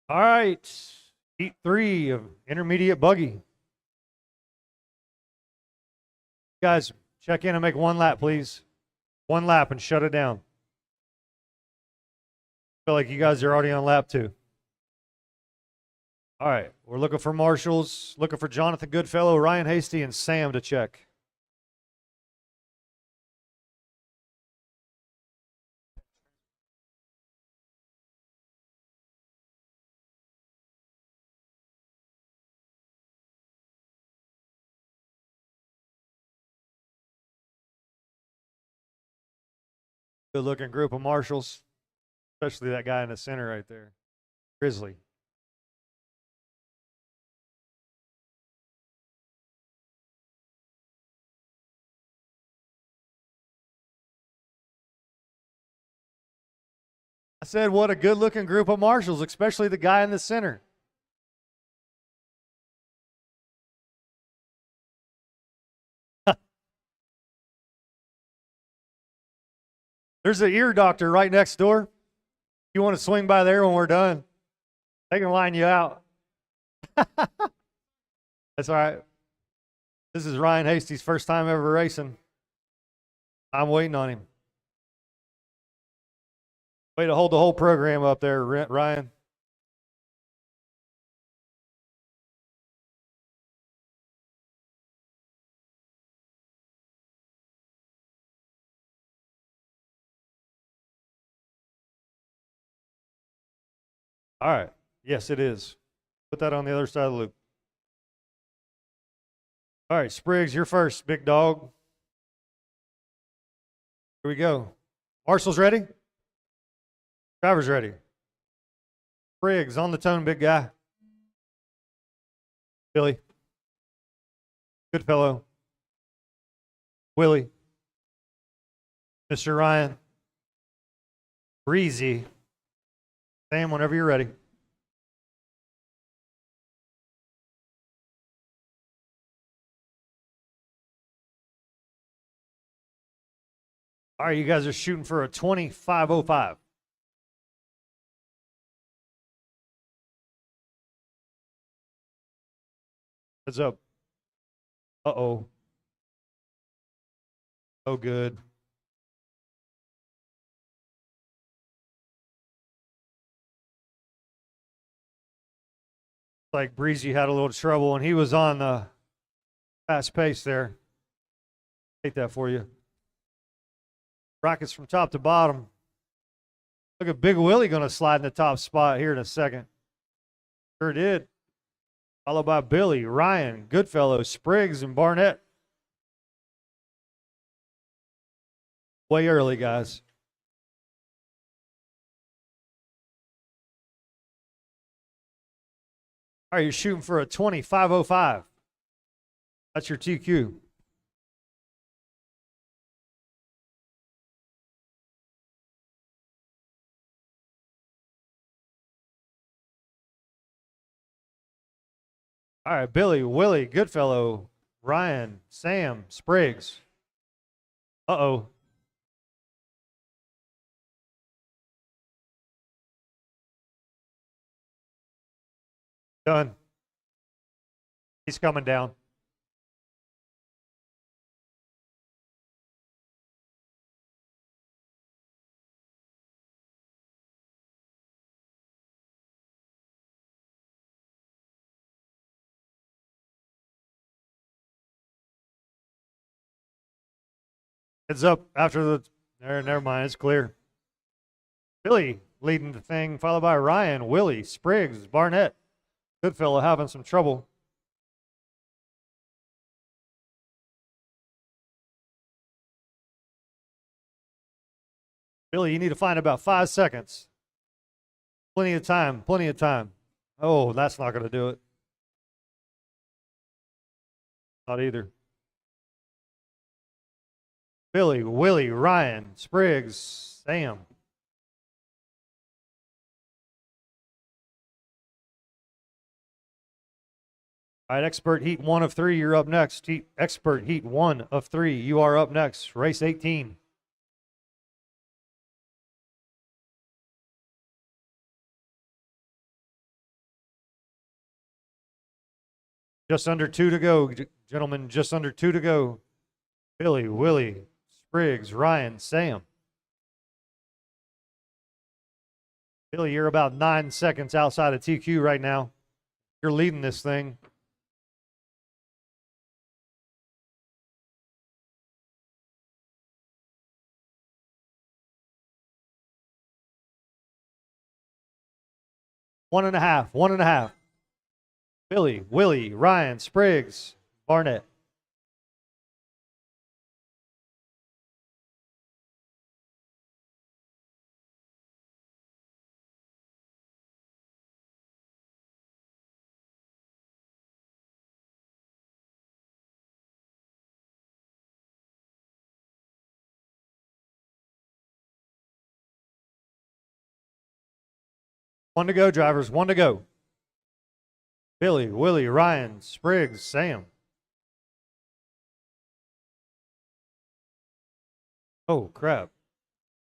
All right, heat 3 of intermediate buggy. Guys, check in and make one lap, please. One lap and shut it down. I feel like you guys are already on lap 2. All right, we're looking for marshals, looking for Jonathan Goodfellow, Ryan Hasty, and Sam to check. Good looking group of marshals, especially that guy in the center right there, Grizzly. I said, what a good looking group of marshals, especially the guy in the center. There's an ear doctor right next door. You want to swing by there when we're done? They can line you out. That's all right. This is Ryan Hasty's first time ever racing. I'm waiting on him. Way to hold the whole program up there, Ryan. All right. Yes, it is. Put that on the other side of the loop. All right, Spriggs, you're first, big dog. Here we go. Marshall's ready? Driver's ready. Spriggs, on the tone, big guy. Billy. Goodfellow. Willie. Mr. Ryan. Breezy. Sam, whenever you're ready. All right, you guys are shooting for a 2505. Heads up. Uh-oh. Oh, good. Like Breezy had a little trouble, and he was on the fast pace there. Take that for you. Rockets from top to bottom. Look at Big Willie going to slide in the top spot here in a second. Sure did. Followed by Billy, Ryan, Goodfellow, Spriggs, and Barnett. Way early, guys. All right, you're shooting for a 2505. That's your TQ. All right, Billy, Willie, Goodfellow, Ryan, Sam, Spriggs. Uh-oh. Done. He's coming down. Heads up after the, never mind, it's clear. Billy leading the thing, followed by Ryan, Willie, Spriggs, Barnett. Goodfellow having some trouble. Billy, you need to find about 5 seconds. Plenty of time, plenty of time. Oh, that's not going to do it. Not either. Billy, Willie, Ryan, Spriggs, Sam. All right, expert heat 1 of 3, you're up next. Expert heat 1 of 3, you are up next. Race 18. Just under 2 to go, gentlemen, just under 2 to go. Billy, Willie, Spriggs, Ryan, Sam. Billy, you're about 9 seconds outside of TQ right now. You're leading this thing. One and a half. Billy, Willie, Ryan, Spriggs, Barnett. One to go, drivers. One to go. Billy, Willie, Ryan, Spriggs, Sam. Oh, crap.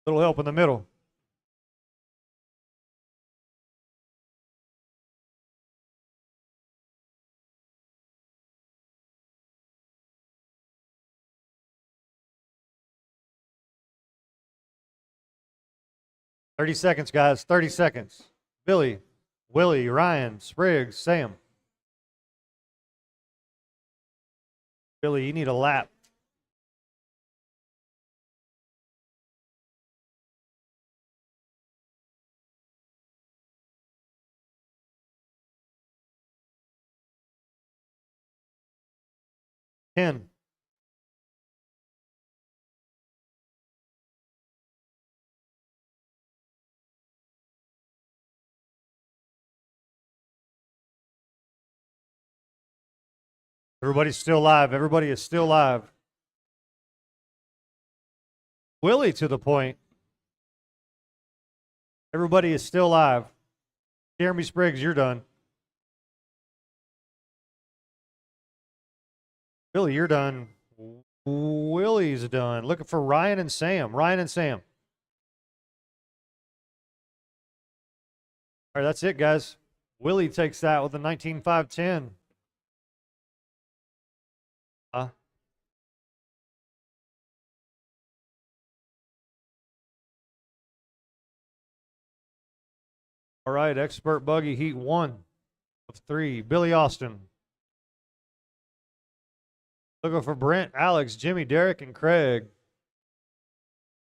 Little help in the middle. "30 seconds, guys. 30 seconds. Billy, Willie, Ryan, Spriggs, Sam. Billy, you need a lap. Ten. Everybody's still live. Everybody is still live. Willie to the point. Everybody is still live. Jeremy Spriggs, you're done. Billy, you're done. Willie's done. Looking for Ryan and Sam. Ryan and Sam. All right, that's it, guys. Willie takes that with a 19.510. All right, expert buggy heat 1 of 3. Billy Austin. Looking for Brent, Alex, Jimmy, Derek, and Craig.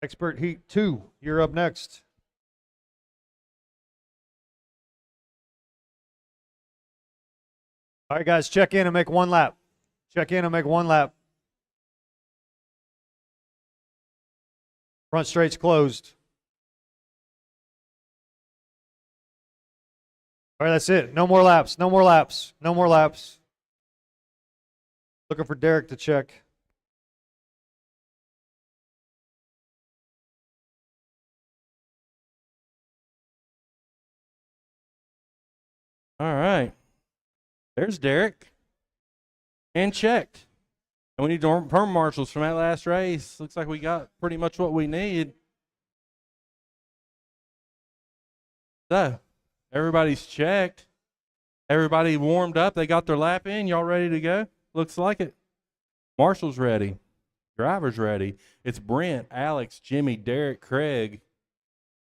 Expert heat 2, you're up next. All right, guys, check in and make 1 lap. Check in and make 1 lap. Front straight's closed. All right, that's it. No more laps. No more laps. No more laps. Looking for Derek to check. All right. There's Derek. And checked. And we need perm marshals from that last race. Looks like we got pretty much what we need. So, everybody's checked. Everybody warmed up. They got their lap in. Y'all ready to go? Looks like it. Marshall's ready. Driver's ready. It's Brent, Alex, Jimmy, Derek, Craig.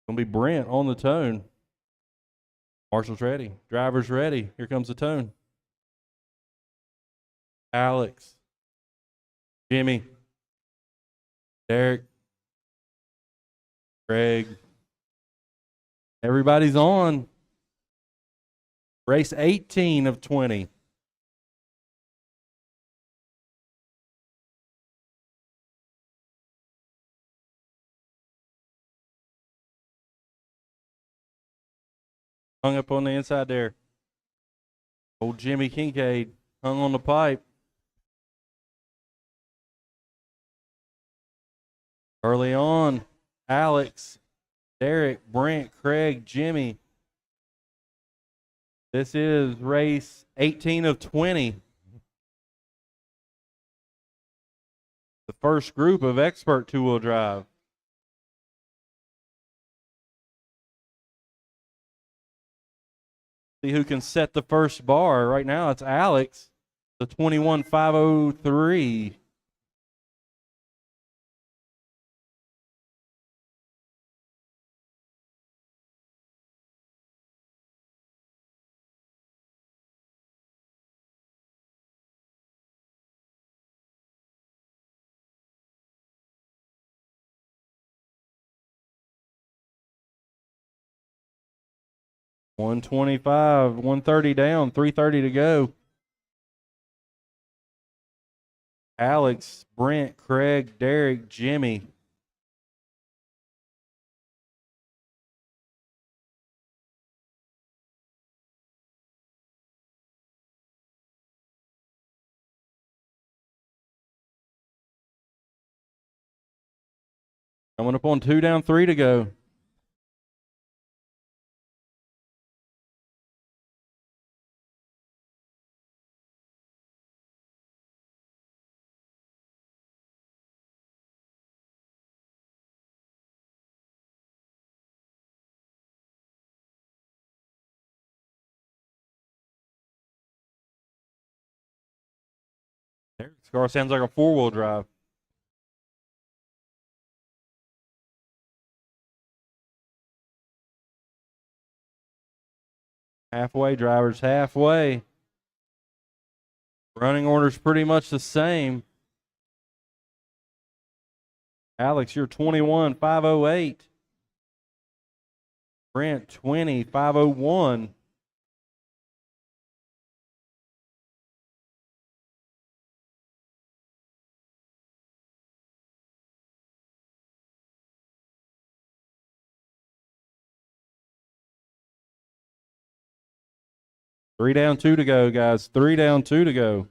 Gonna be Brent on the tone. Marshall's ready. Driver's ready. Here comes the tone. Alex, Jimmy, Derek, Craig. Everybody's on. Race 18 of 20. Hung up on the inside there. Old Jimmy Kincaid hung on the pipe. Early on, Alex, Derek, Brent, Craig, Jimmy. This is race 18 of 20. The first group of expert two-wheel drive. See who can set the first bar. Right now it's Alex, the 21.503. $125, 130 down, 330 to go. Alex, Brent, Craig, Derek, Jimmy. Coming up on 2 down, 3 to go. Derek's car sounds like a four-wheel drive. Halfway, drivers halfway. Running order's pretty much the same. Alex, you're 21.508. Brent, 20.501. Three down, 2 to go, guys. 3 down, 2 to go.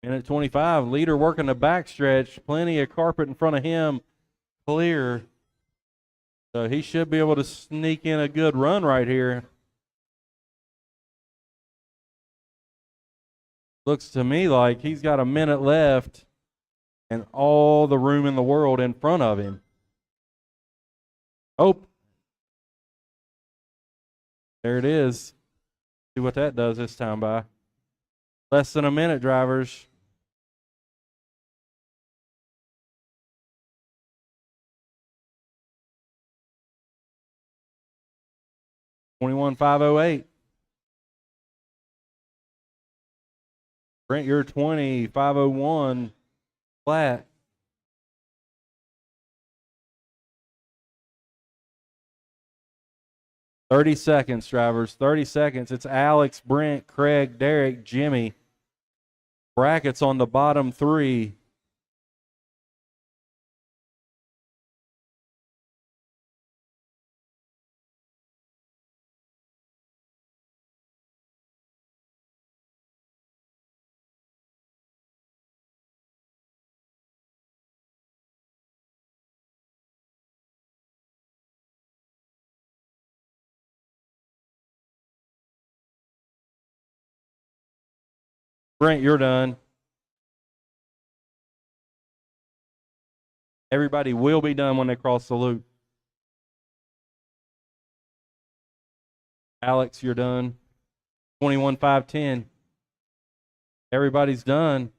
Minute 25, leader working the backstretch. Plenty of carpet in front of him. Clear. So he should be able to sneak in a good run right here. Looks to me like he's got a minute left and all the room in the world in front of him. Oh. There it is. See what that does this time by. Less than a minute, drivers. $21.508. Brent, you're 20.501 flat. 30 seconds, drivers. 30 seconds. It's Alex, Brent, Craig, Derek, Jimmy. Brackets on the bottom three. Brent, you're done. Everybody will be done when they cross the loop. Alex, you're done. 21.510. Everybody's done.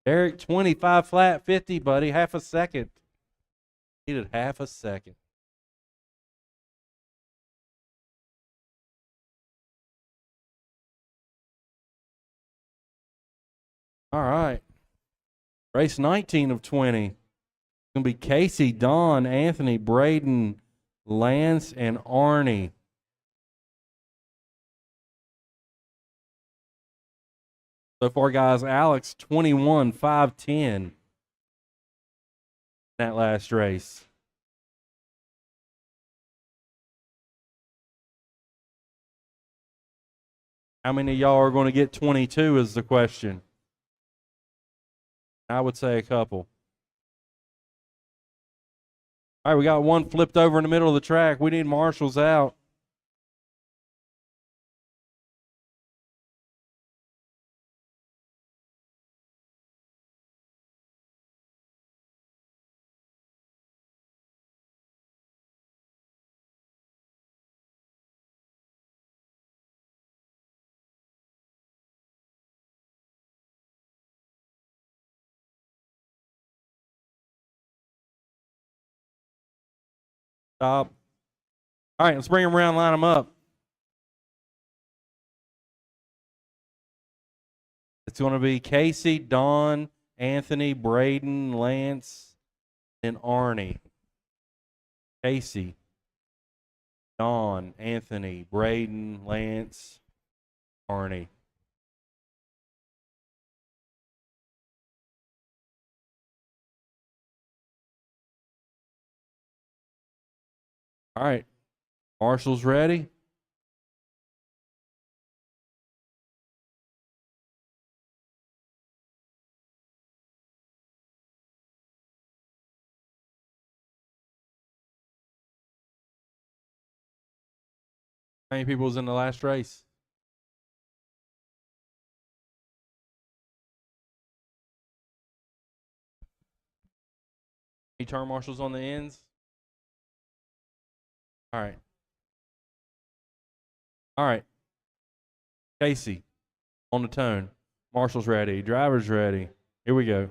Derek, 25 flat 50, buddy. Half a second. Needed half a second. All right. Race 19 of 20. It's going to be Casey, Don, Anthony, Braden, Lance, and Arnie. So far, guys, Alex, 21.510 that last race. How many of y'all are going to get 22 is the question. I would say a couple. All right, we got one flipped over in the middle of the track. We need marshals out. Stop. All right, let's bring them around, line them up. It's going to be Casey, Don, Anthony, Braden, Lance, and Arnie. Casey, Don, Anthony, Braden, Lance, Arnie. All right, marshals ready? How many people was in the last race? Any turn marshals on the ends? All right. All right. Casey, on the tone. Marshals ready. Drivers ready. Here we go.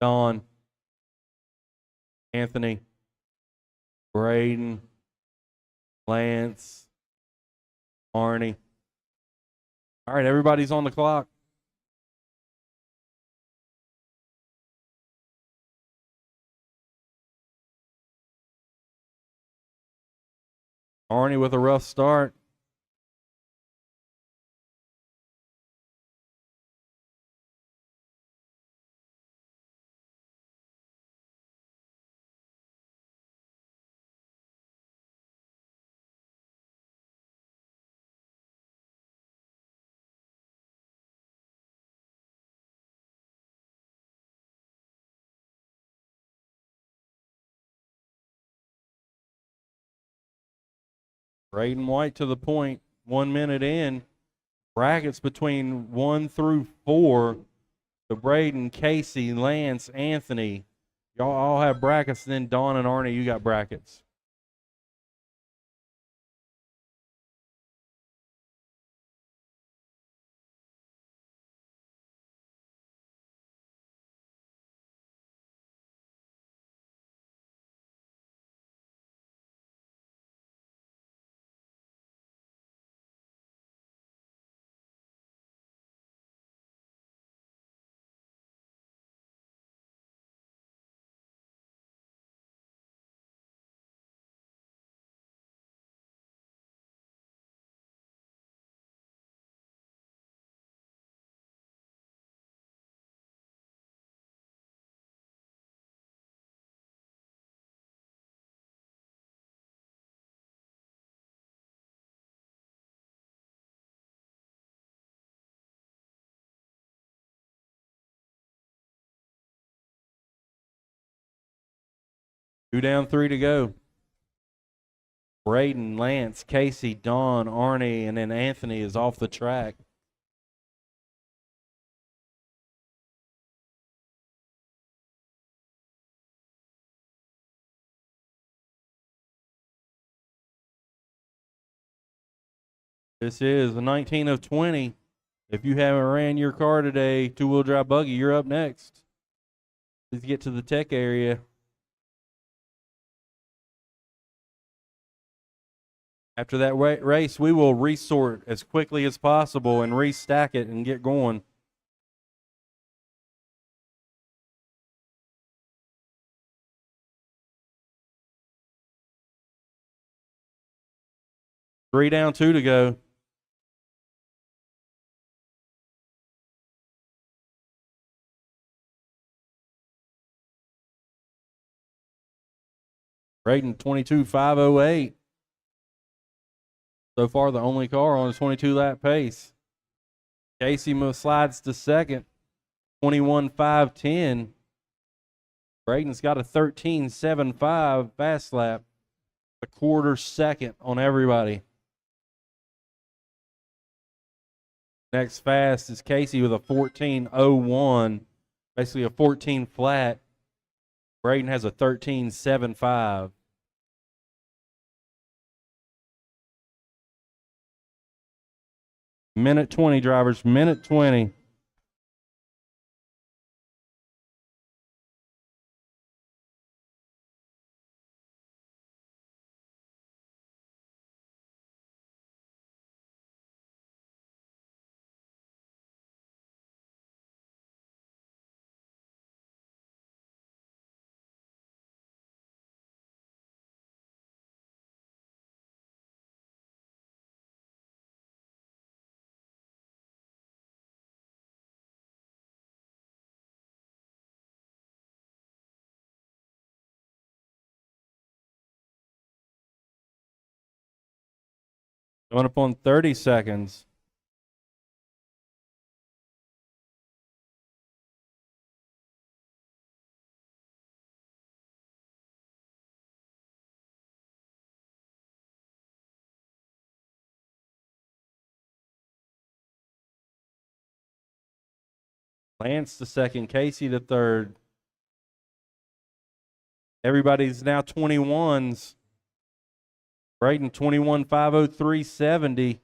Don, Anthony, Braden, Lance, Arnie. All right, everybody's on the clock. Arnie with a rough start. Braden White to the point. 1 minute in. Brackets between 1 through 4. So Braden, Casey, Lance, Anthony. Y'all all have brackets. And then Dawn and Arnie, you got brackets. 2 down, 3 to go. Braden, Lance, Casey, Don, Arnie, and then Anthony is off the track. This is the 19 of 20. If you haven't ran your car today, two-wheel drive buggy, you're up next. Please get to the tech area. After that race, we will resort as quickly as possible and restack it and get going. Three down, 2 to go. Braden, 22.508. So far, the only car on a 22-lap pace. Casey slides to second, 21.510. Braden's got a 13.75 fast lap, a quarter second on everybody. Next fast is Casey with a 14.01, basically a 14 flat. Braden has a 13.75. Minute 20, drivers, minute 20. Going up on 30 seconds. Lance to second, Casey to third. Everybody's now 21s. Braden 21.503.70.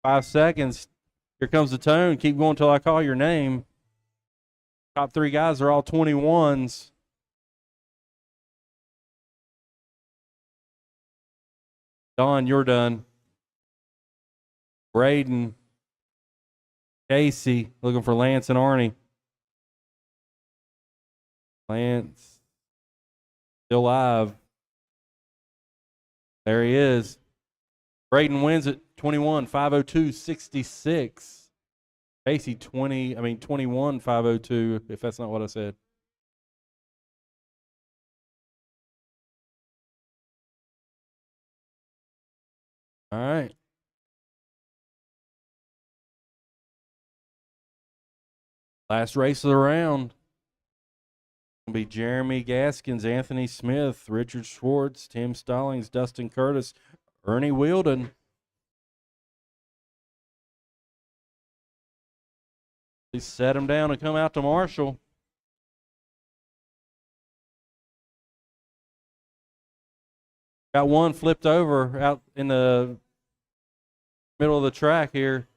5 seconds. Here comes the tone. Keep going until I call your name. Top 3 guys are all 21s. Don, you're done. Braden, Casey, looking for Lance and Arnie. Lance, still live. There he is. Braden wins at 21.502.66. Casey 21.502, if that's not what I said. All right. Last race of the round. It'll be Jeremy Gaskins, Anthony Smith, Richard Schwartz, Tim Stallings, Dustin Curtis, Ernie Wielden. Please set him down and come out to Marshall. Got one flipped over out in the middle of the track here.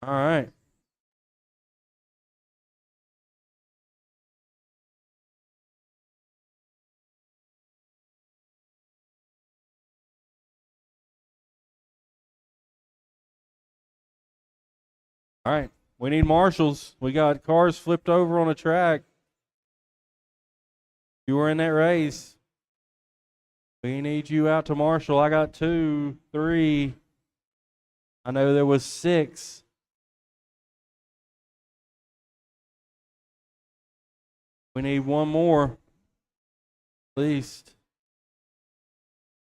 All right. All right. We need marshals. We got cars flipped over on the track. You were in that race. We need you out to marshal. I got 2, 3. I know there was 6. We need one more, at least.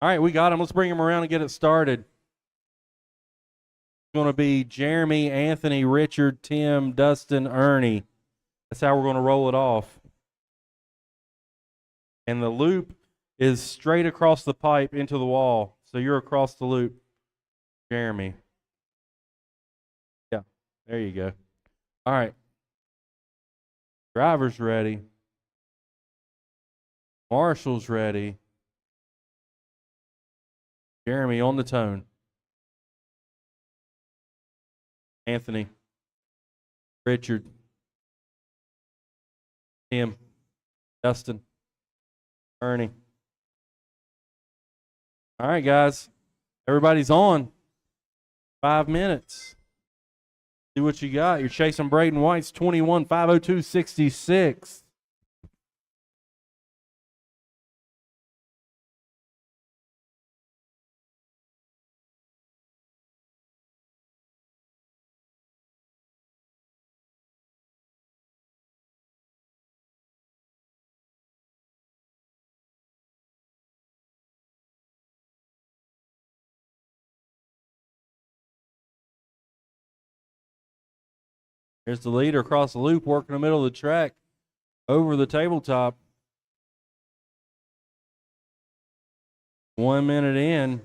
All right, we got him. Let's bring him around and get it started. It's going to be Jeremy, Anthony, Richard, Tim, Dustin, Ernie. That's how we're going to roll it off. And the loop is straight across the pipe into the wall. So you're across the loop, Jeremy. Yeah, there you go. All right. Driver's ready. Marshall's ready. Jeremy on the tone. Anthony. Richard. Tim. Dustin. Ernie. All right, guys. Everybody's on. 5 minutes. See what you got. You're chasing Braden White's 21.502.66. Here's the leader across the loop, working the middle of the track, over the tabletop. 1 minute in,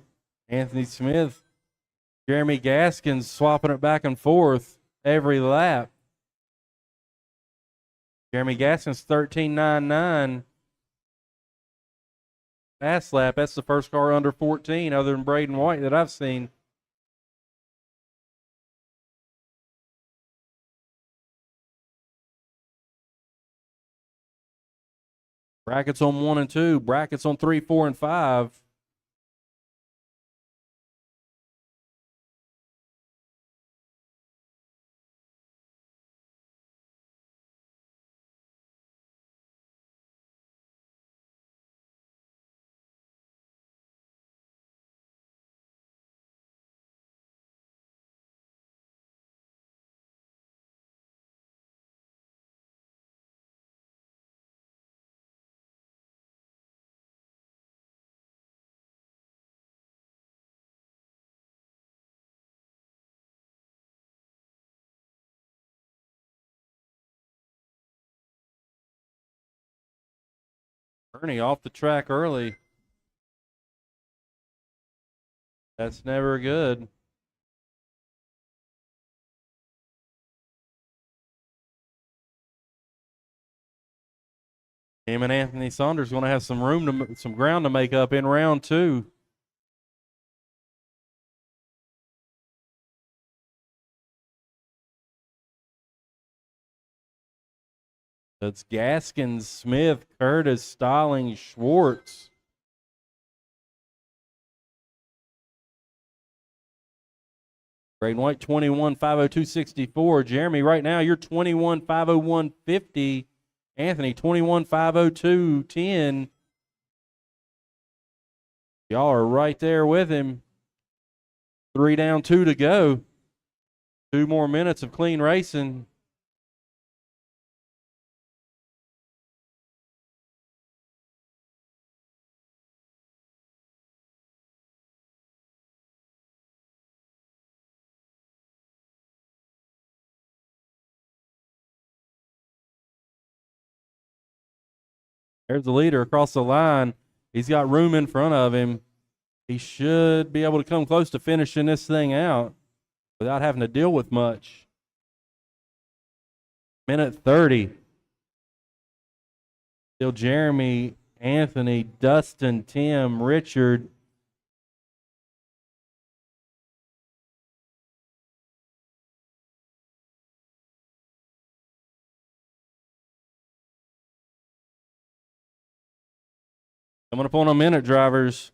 Anthony Smith, Jeremy Gaskins swapping it back and forth every lap. Jeremy Gaskins 13.99. Fast lap, that's the first car under 14 other than Braden White that I've seen. Brackets on 1 and 2. Brackets on 3, 4, and 5. Ernie off the track early. That's never good. Him and Anthony Saunders going to have some ground to make up in round 2. That's Gaskins, Smith, Curtis, Stalling, Schwartz. Braden White 21.502.64. Jeremy, right now you're 21.501.50. Anthony 21.502.10. Y'all are right there with him. 3 down, 2 to go. 2 more minutes of clean racing. There's the leader across the line. He's got room in front of him. He should be able to come close to finishing this thing out without having to deal with much. Minute 30. Still Jeremy, Anthony, Dustin, Tim, Richard. Coming up on a minute, drivers.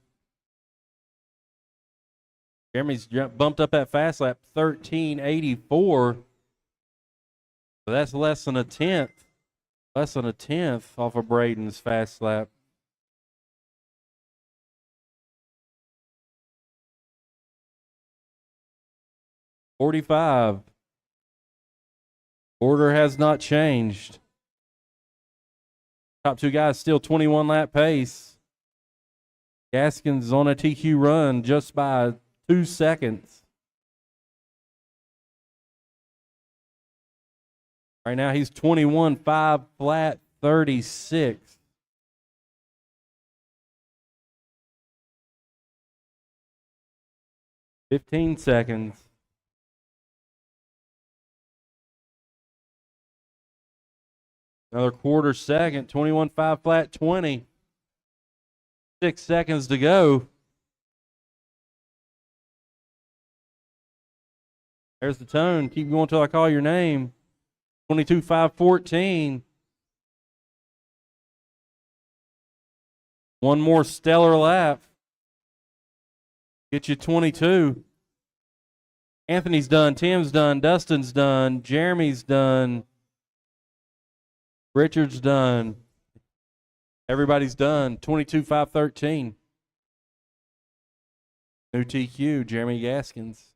Jeremy's bumped up that fast lap, 13.84. So that's less than a tenth. Less than a tenth off of Braden's fast lap. .45. Order has not changed. Top 2 guys still 21 lap pace. Gaskins on a TQ run just by 2 seconds. Right now he's 21.5 flat 36. $15 seconds. Another quarter second, 21.5 flat 20. 6 seconds to go. There's the tone. Keep going till I call your name. 22.5 14. One more stellar lap. Get you 22. Anthony's done. Tim's done. Dustin's done. Jeremy's done. Richard's done. Everybody's done. 22.5 13. New TQ, Jeremy Gaskins.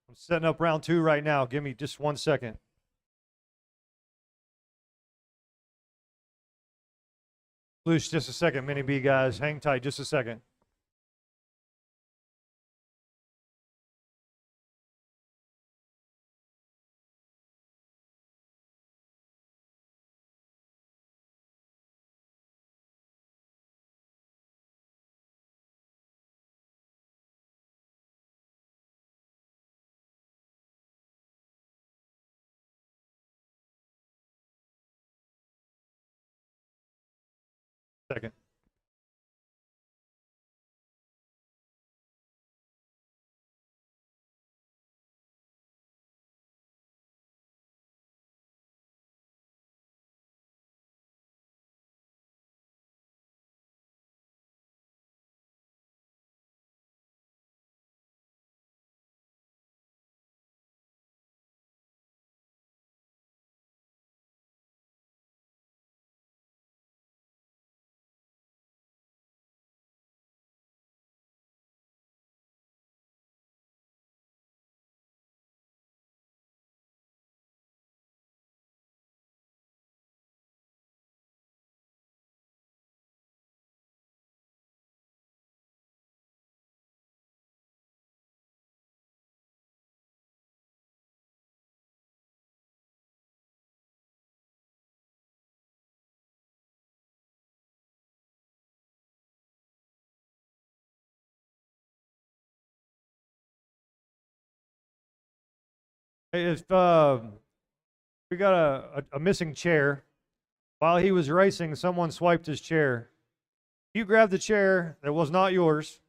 I'm setting up round 2 right now. Give me just 1 second. Loose just a second, Mini B guys. Hang tight just a second. Second. Hey, if we got a missing chair. While he was racing, someone swiped his chair. You grabbed the chair that was not yours.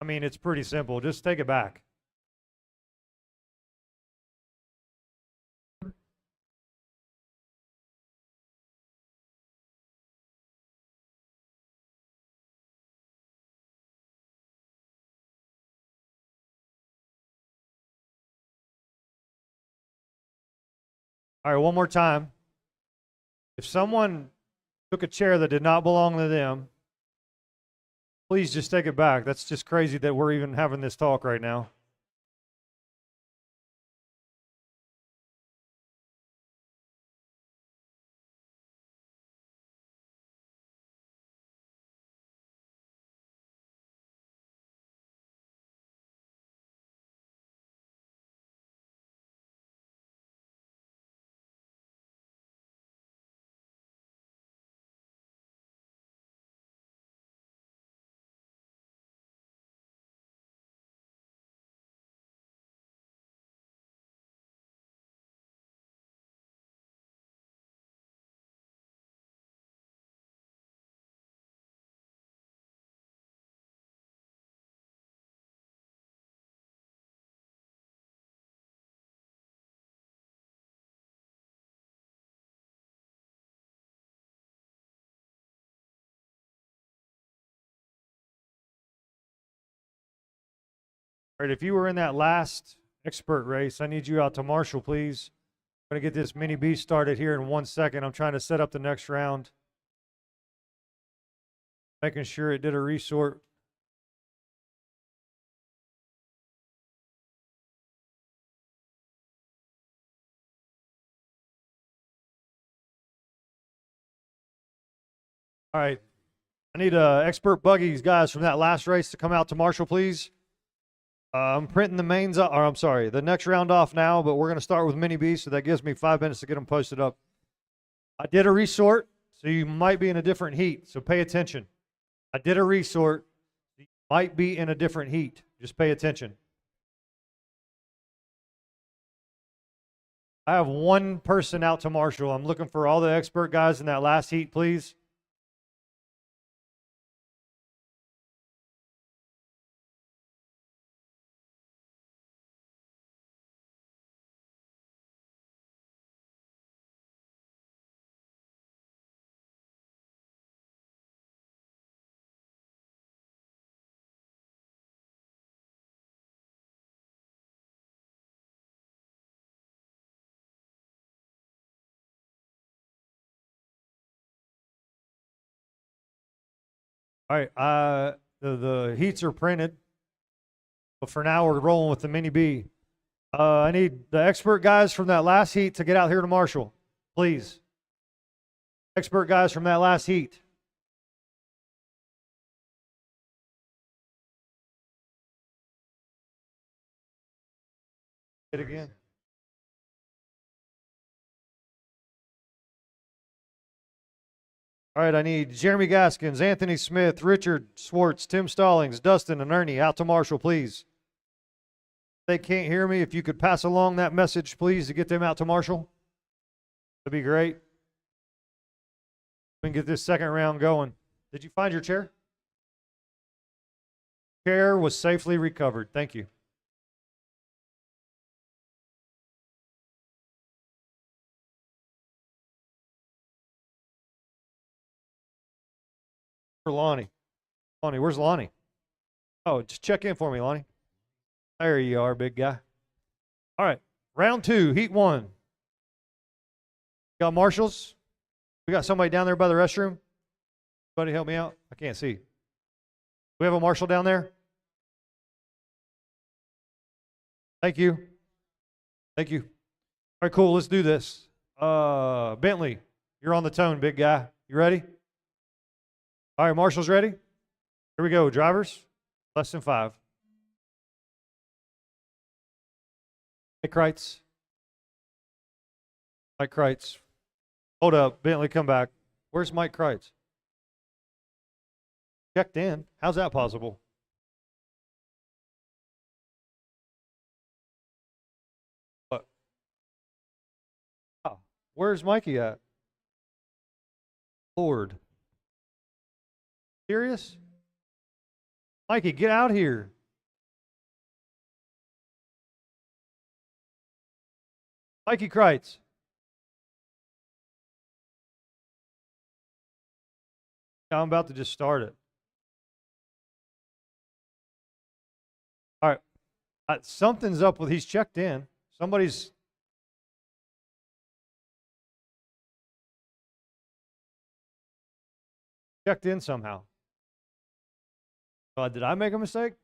I mean, it's pretty simple. Just take it back. All right, one more time. If someone took a chair that did not belong to them, please just take it back. That's just crazy that we're even having this talk right now. All right, if you were in that last expert race, I need you out to Marshall, please. I'm going to get this mini B started here in 1 second. I'm trying to set up the next round. Making sure it did a resort. All right. I need expert buggies guys from that last race to come out to Marshall, please. I'm printing the mains, or I'm sorry, the next round off now, but we're going to start with mini B, so that gives me 5 minutes to get them posted up. I did a resort, so you might be in a different heat, so pay attention. I did a resort, you might be in a different heat. Just pay attention. I have one person out to Marshall. I'm looking for all the expert guys in that last heat, please. All right, the heats are printed, but for now we're rolling with the mini B. I need the expert guys from that last heat to get out here to Marshall, please. Expert guys from that last heat. Hit again. All right, I need Jeremy Gaskins, Anthony Smith, Richard Swartz, Tim Stallings, Dustin, and Ernie out to Marshall, please. They can't hear me. If you could pass along that message, please, to get them out to Marshall, that'd be great. We can get this second round going. Did you find your chair? Chair was safely recovered. Thank you. For Lonnie. Lonnie, where's Lonnie? Oh, just check in for me, Lonnie. There you are, big guy. All right, round 2, heat 1. Got marshals? We got somebody down there by the restroom? Somebody help me out? I can't see. We have a marshal down there? Thank you. Thank you. All right, cool. Let's do this. Bentley, you're on the tone, big guy. You ready? All right, marshals ready? Here we go. Drivers, less than 5. Mike Kreitz. Mike Kreitz. Hold up. Bentley, come back. Where's Mike Kreitz? Checked in. How's that possible? What? Oh, where's Mikey at? Lord. Serious? Mikey, get out here. Mikey Kreitz. I'm about to just start it. All right. Something's up with, he's checked in. Somebody's. Checked in somehow. Did I make a mistake?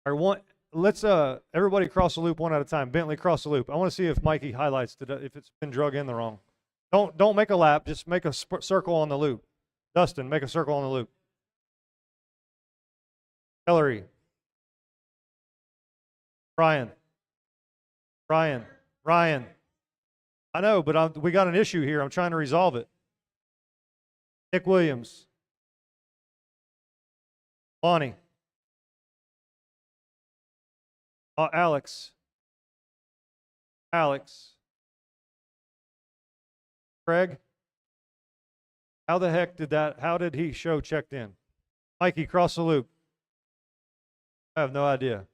All right, let's everybody cross the loop one at a time. Bentley, cross the loop. I want to see if Mikey highlights if it's been drug in the wrong. Don't make a lap. Just make a circle on the loop. Dustin, make a circle on the loop. Hillary. Ryan. I know, but we got an issue here. I'm trying to resolve it. Nick Williams. Lonnie. Alex. Craig. How the heck how did he show checked in? Mikey, cross the loop. I have no idea.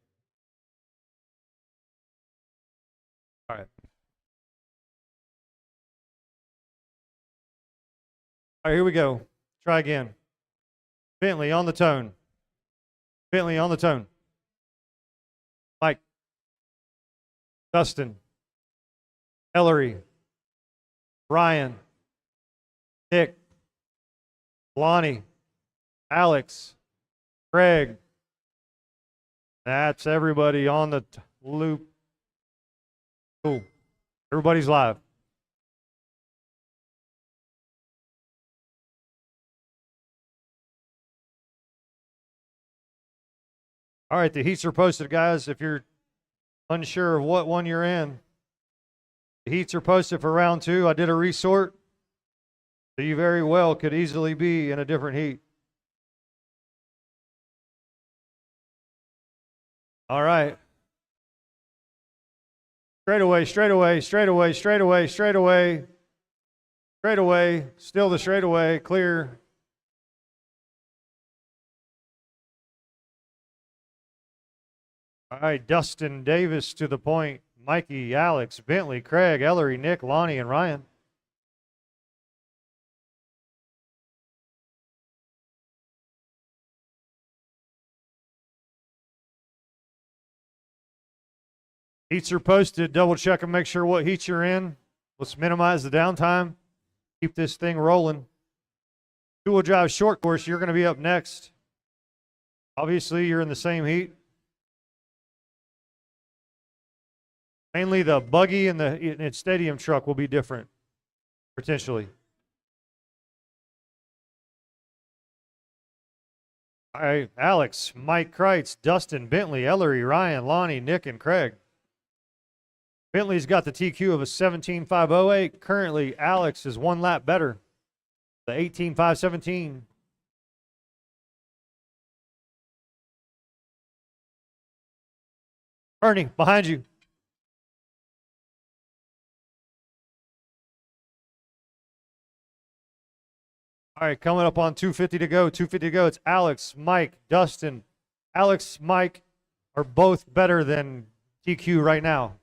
All right. All right, here we go. Try again. Bentley on the tone. Bentley on the tone. Mike. Dustin. Ellery. Ryan. Nick. Lonnie. Alex. Craig. That's everybody on the loop. Cool. Everybody's live. All right, the heats are posted, guys. If you're unsure of what one you're in, the heats are posted for round 2. I did a resort, so you very well could easily be in a different heat. All right. Straightaway, straightaway, straightaway, straightaway, straightaway, straightaway, still the straightaway, clear. All right, Dustin Davis to the point. Mikey, Alex, Bentley, Craig, Ellery, Nick, Lonnie, and Ryan. Heats are posted. Double check and make sure what heat you're in. Let's minimize the downtime. Keep this thing rolling. Two-wheel drive short course, you're going to be up next. Obviously, you're in the same heat. Mainly the buggy and the stadium truck will be different, potentially. All right, Alex, Mike Kreitz, Dustin, Bentley, Ellery, Ryan, Lonnie, Nick, and Craig. Bentley's got the TQ of a 17.508. Currently, Alex is 1 lap better, the 18.517. Ernie, behind you. All right, coming up on 250 to go. 250 to go. It's Alex, Mike, Dustin. Alex, Mike are both better than TQ right now.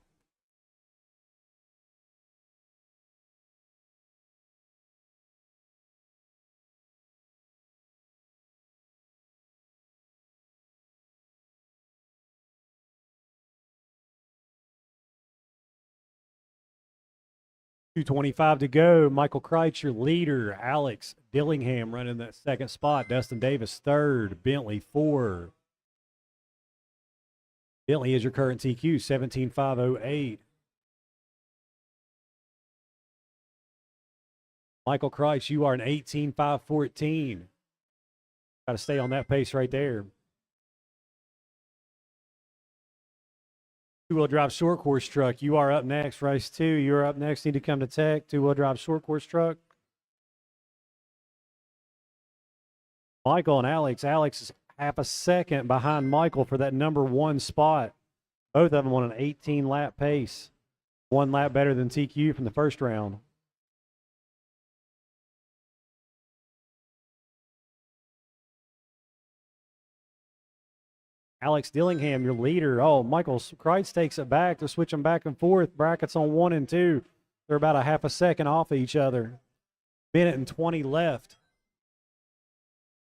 .225 to go. Michael Kreitz, your leader. Alex Dillingham running that second spot. Dustin Davis, third. Bentley, 4. Bentley is your current TQ, 17.508. Michael Kreitz, you are an 18.514. Got to stay on that pace right there. Two-wheel drive short course truck, you are up next. Race 2, you're up next. Need to come to tech. Two-wheel drive short course truck. Michael and Alex. Alex is half a second behind Michael for that number 1 spot. Both of them on an 18-lap pace. 1 lap better than TQ from the first round. Alex Dillingham, your leader. Oh, Michael Kreitz takes it back. They're switching back and forth. Brackets on 1 and 2. They're about a half a second off of each other. Minute and 20 left.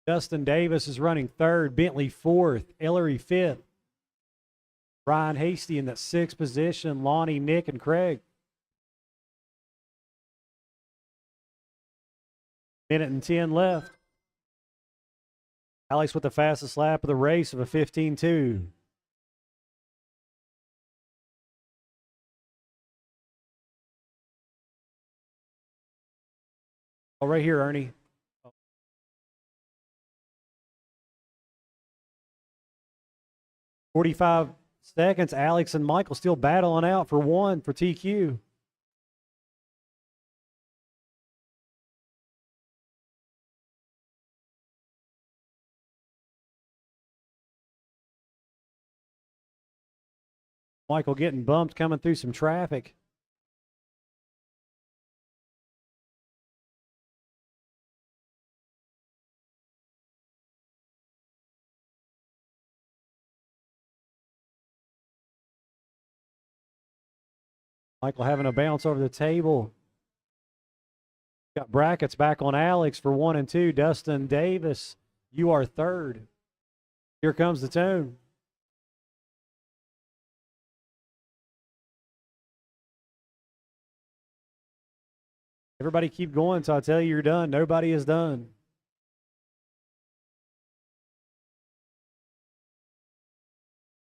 Dustin Davis is running 3rd. Bentley 4th. Ellery 5th. Ryan Hasty in that 6th position. Lonnie, Nick, and Craig. Minute and 10 left. Alex with the fastest lap of the race of a 15.2. Oh, right here, Ernie. 45 seconds. Alex and Michael still battling out for 1 for TQ. Michael getting bumped coming through some traffic. Michael having a bounce over the table. Got brackets back on Alex for 1 and 2. Dustin Davis, you are 3rd. Here comes the tone. Everybody keep going until I tell you you're done. Nobody is done.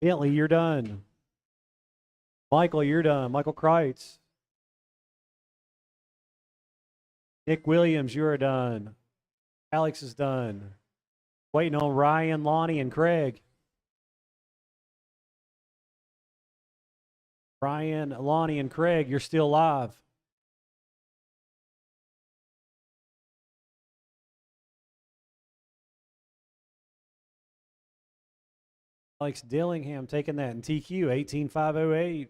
Bentley, you're done. Michael, you're done. Michael Kreitz. Nick Williams, you're done. Alex is done. Waiting on Ryan, Lonnie, and Craig. Ryan, Lonnie, and Craig, you're still live. Alex Dillingham taking that in TQ, 18508.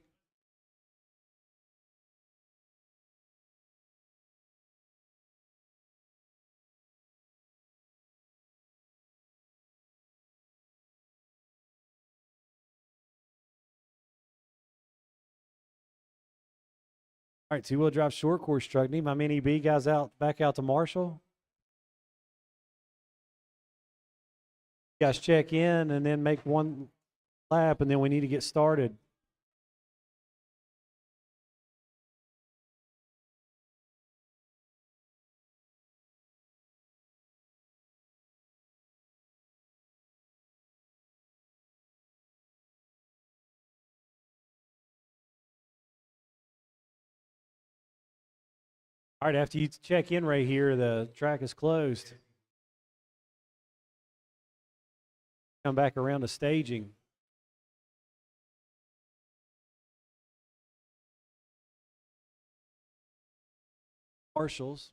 All right, two-wheel drive short course truck. Need my mini B guys back out to Marshall. You guys check in and then make one lap, and then we need to get started. All right, after you check in right here, the track is closed. Come back around to staging. Marshall's.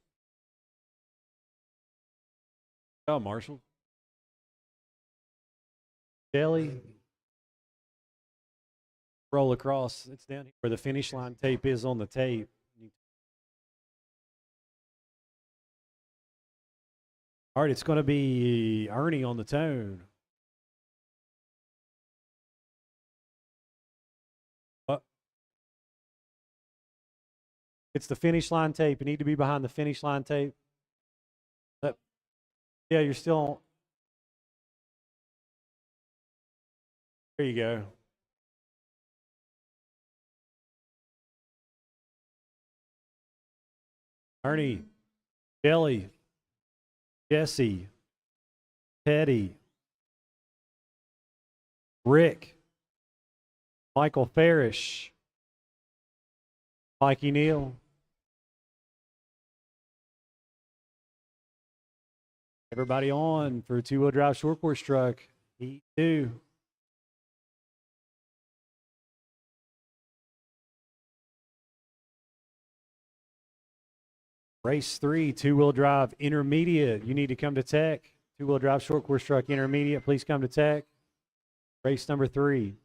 Oh, Marshall. Jelly. Roll across. It's down here where the finish line tape is on the tape. All right, it's going to be Ernie on the tone. It's the finish line tape. You need to be behind the finish line tape. Yeah, you're still on. There you go. Ernie, Jelly, Jesse, Teddy, Rick, Michael Farish, Mikey Neal. Everybody on for two-wheel drive short course truck. Heat 2. Race 3, two-wheel drive intermediate. You need to come to tech. Two-wheel drive short course truck intermediate. Please come to tech. Race number 3.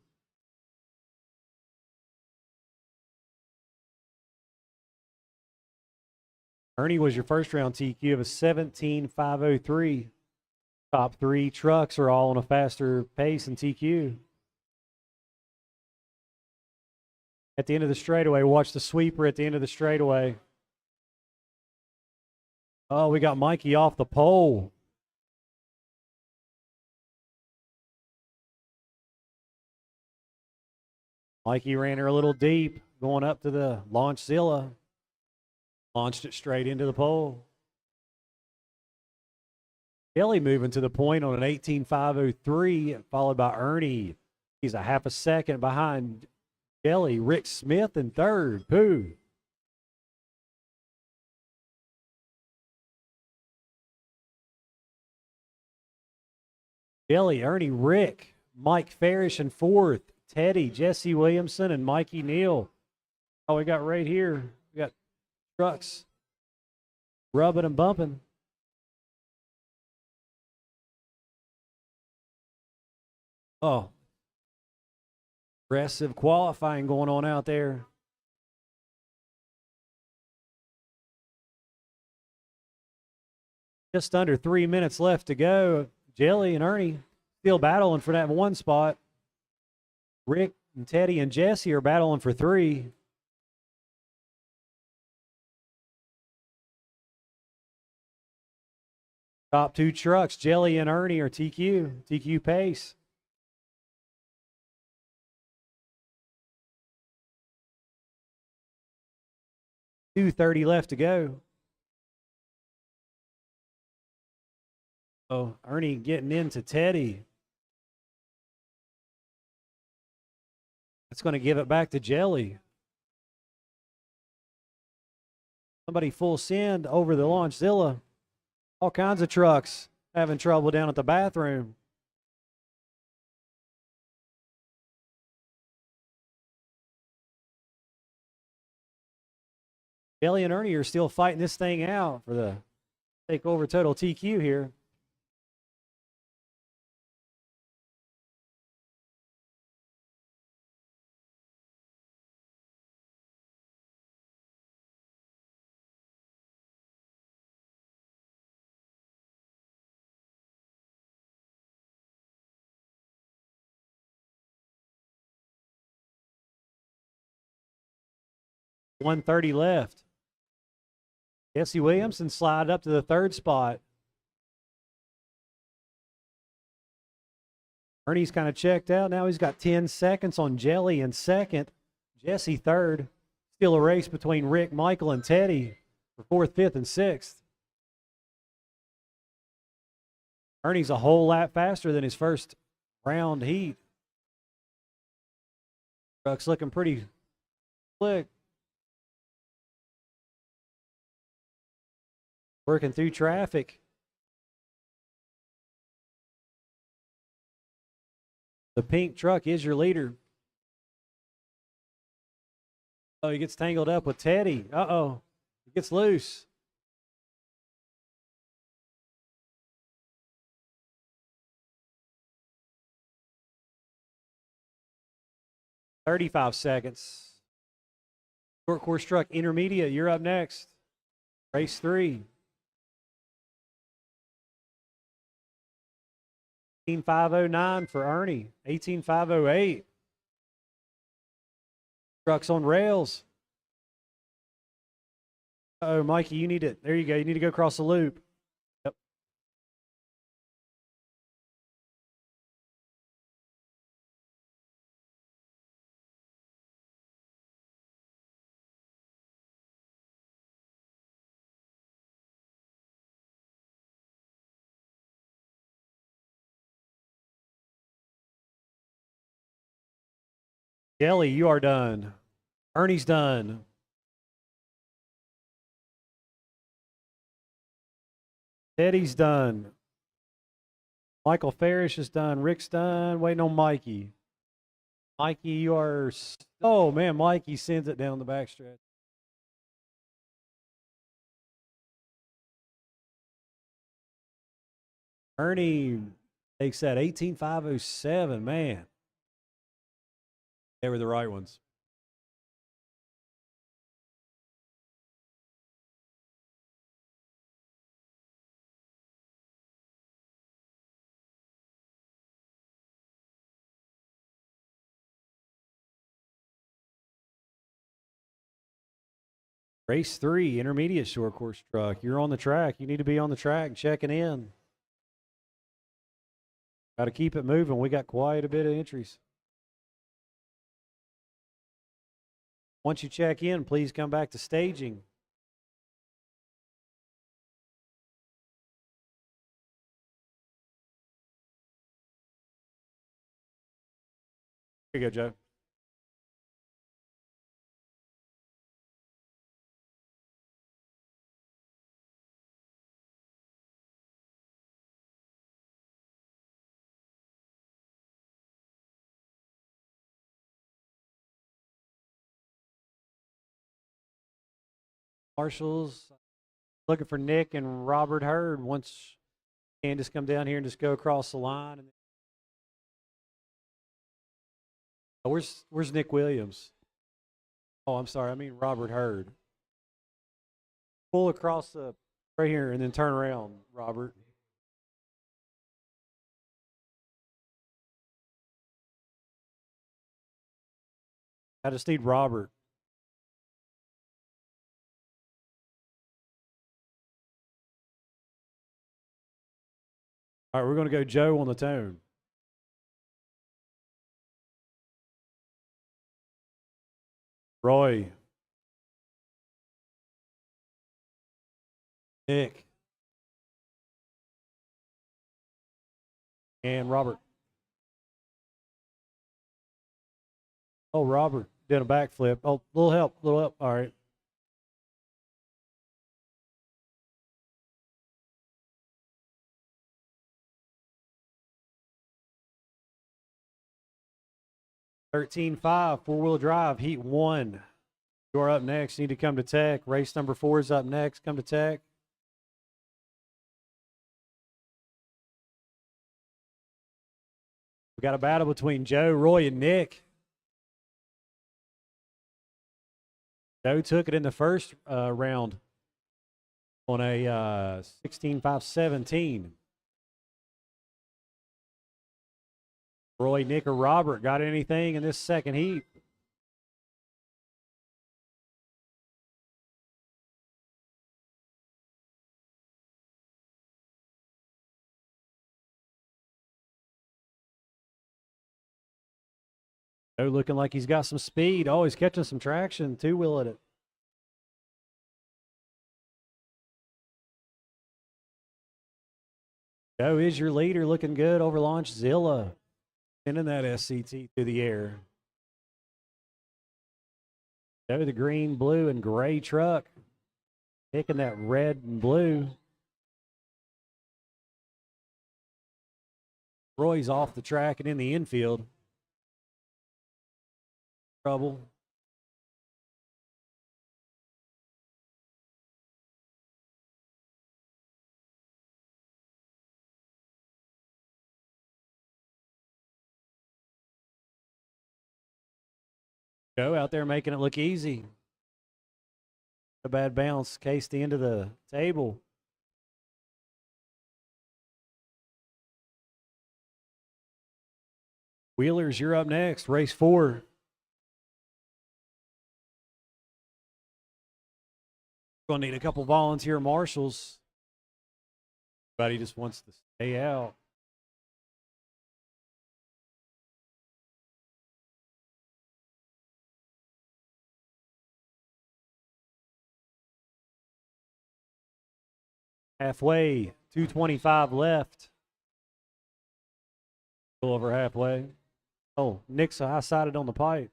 Ernie was your first round TQ of a 17.503. Top 3 trucks are all on a faster pace in TQ. At the end of the straightaway, watch the sweeper at the end of the straightaway. Oh, we got Mikey off the pole. Mikey ran her a little deep, going up to the Launchzilla. Launched it straight into the pole. Kelly moving to the point on an 18.503, followed by Ernie. He's a half a second behind Kelly. Rick Smith in third. Pooh. Kelly, Ernie, Rick, Mike Farish in fourth. Teddy, Jesse Williamson, and Mikey Neal. Oh, we got right here. We got trucks rubbing and bumping. Oh, aggressive qualifying going on out there. Just under 3 minutes left to go. Jelly and Ernie still battling for that one spot. Rick and Teddy and Jesse are battling for 3. Top two trucks, Jelly and Ernie, are TQ pace. .230 left to go. Oh, Ernie getting into Teddy. That's going to give it back to Jelly. Somebody full send over the Launchzilla. All kinds of trucks having trouble down at the bathroom. Jelly and Ernie are still fighting this thing out for the takeover total TQ here. .130 left. Jesse Williamson slide up to the third spot. Ernie's kind of checked out. Now he's got 10 seconds on Jelly in second. Jesse third. Still a race between Rick, Michael, and Teddy for fourth, fifth, and sixth. Ernie's a whole lap faster than his first round heat. Truck's looking pretty slick. Working through traffic. The pink truck is your leader. Oh, he gets tangled up with Teddy. Uh-oh. He gets loose. .35 seconds. Short course truck intermediate, you're up next. Race 3. 18.509 for Ernie. 18.508. Trucks on rails. Uh-oh, Mikey, you need it. There you go. You need to go across the loop. Yep. Jelly, you are done. Ernie's done. Teddy's done. Michael Farish is done. Rick's done. Waiting on Mikey. Mikey, you are... Oh, man, Mikey sends it down the backstretch. Ernie takes that 18.507, man. They were the right ones. Race 3, intermediate short course truck. You're on the track. You need to be on the track and checking in. Got to keep it moving. We got quite a bit of entries. Once you check in, please come back to staging. Here you go, Joe. Marshals looking for Nick and Robert Hurd. Once you can just come down here and just go across the line. And where's Nick Williams? Oh, I'm sorry. I mean Robert Hurd. Pull across the right here and then turn around, Robert. I just need Robert. All right, we're going to go Joe on the tone. Roy. Nick. And Robert. Oh, Robert did a backflip. Oh, little help, little help. All right. (13.5) four-wheel drive, heat 1. You're up next. You need to come to Tech. Race number 4 is up next. Come to Tech. We got a battle between Joe, Roy, and Nick. Joe took it in the first round on a 16.517. Roy, Nick, or Robert got anything in this second heat? Joe looking like he's got some speed. Oh, he's catching some traction. Two-wheeling it. Joe is your leader, looking good over Launchzilla. Sending that SCT through the air. Joe, the green, blue, and gray truck. Picking that red and blue. Roy's off the track and in the infield. Trouble. Joe out there making it look easy. A bad bounce, cased the end of the table. Wheelers, you're up next. Race 4. Going to need a couple volunteer marshals. Everybody just wants to stay out. Halfway, 2:25 left. A little over halfway. Oh, Nick's high-sided on the pipe.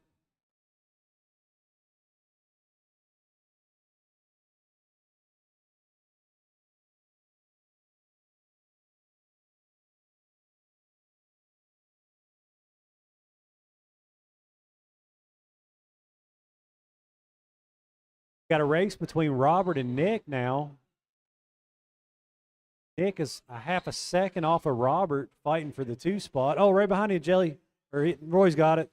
Got a race between Robert and Nick now. Nick is a half a second off of Robert, fighting for the 2 spot. Oh, right behind you, Jelly. Roy's got it.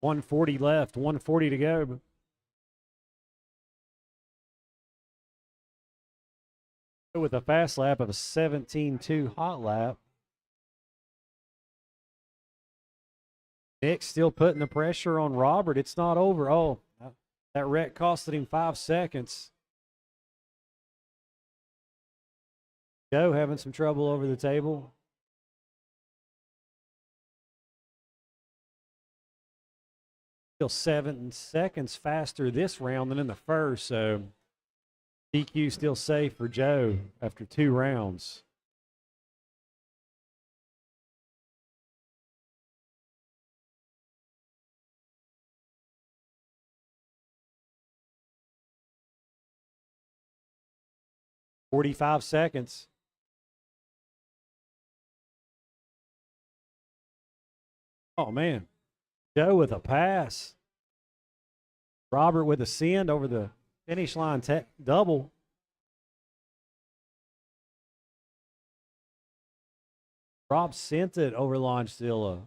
.140 left, 140 to go. With a fast lap of a 17.2 hot lap. Nick's still putting the pressure on Robert. It's not over. Oh, that wreck costed him 5 seconds. Joe having some trouble over the table. Still 7 seconds faster this round than in the first, so DQ still safe for Joe after 2 rounds. .45 seconds. Oh, man. Joe with a pass. Robert with a send over the finish line double. Rob sent it over Launchzilla.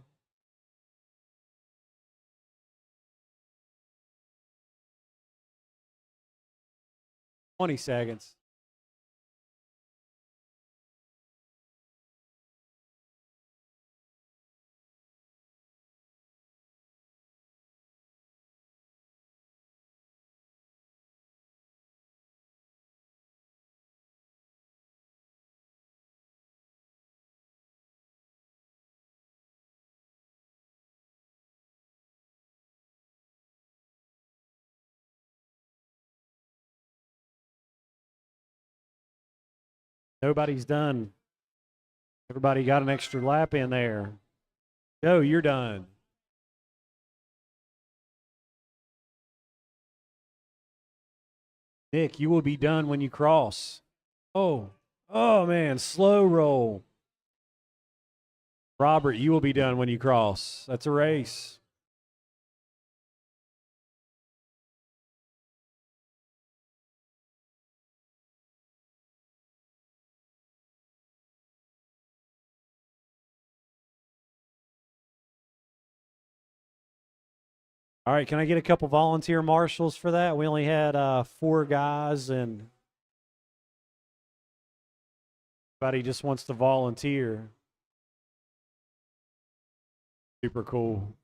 .20 seconds. Nobody's done. Everybody got an extra lap in there. Joe, you're done. Nick, you will be done when you cross. Oh, man, slow roll. Robert, you will be done when you cross. That's a race. All right, can I get a couple volunteer marshals for that? We only had 4 guys, and everybody just wants to volunteer. Super cool.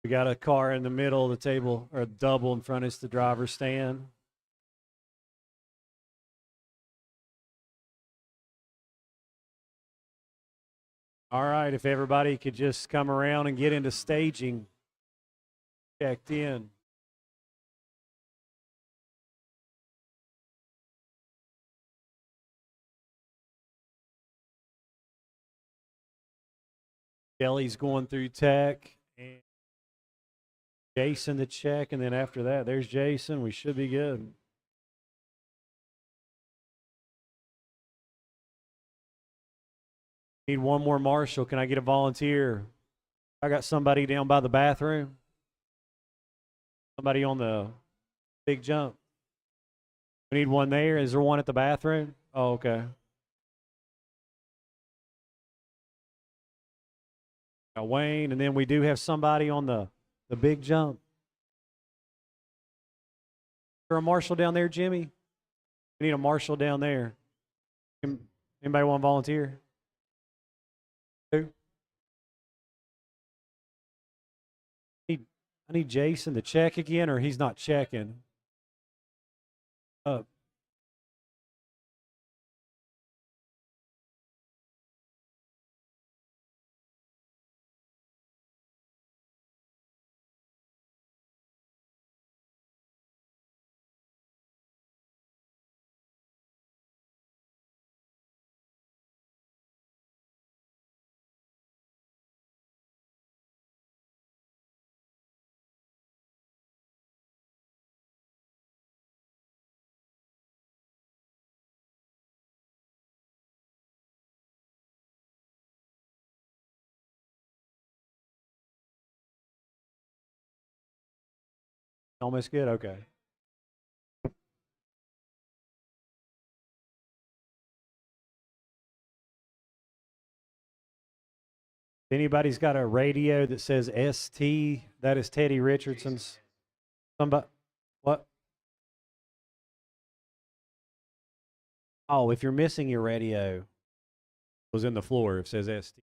We got a car in the middle of the table, or a double in front of us, the driver's stand. All right, if everybody could just come around and get into staging. Checked in. Kelly's going through tech, and Jason to check, and then after that, there's Jason. We should be good. Need one more marshal. Can I get a volunteer? I got somebody down by the bathroom. Somebody on the big jump. We need one there. Is there one at the bathroom? Oh, okay. Got Wayne, and then we do have somebody on the big jump. Is there a marshal down there, Jimmy? We need a marshal down there. Anybody want to volunteer? Who? I need Jason to check again, or he's not checking. Almost good? Okay. If anybody's got a radio that says ST, that is Teddy Richardson's. Somebody, what? Oh, if you're missing your radio, it was in the floor. It says ST.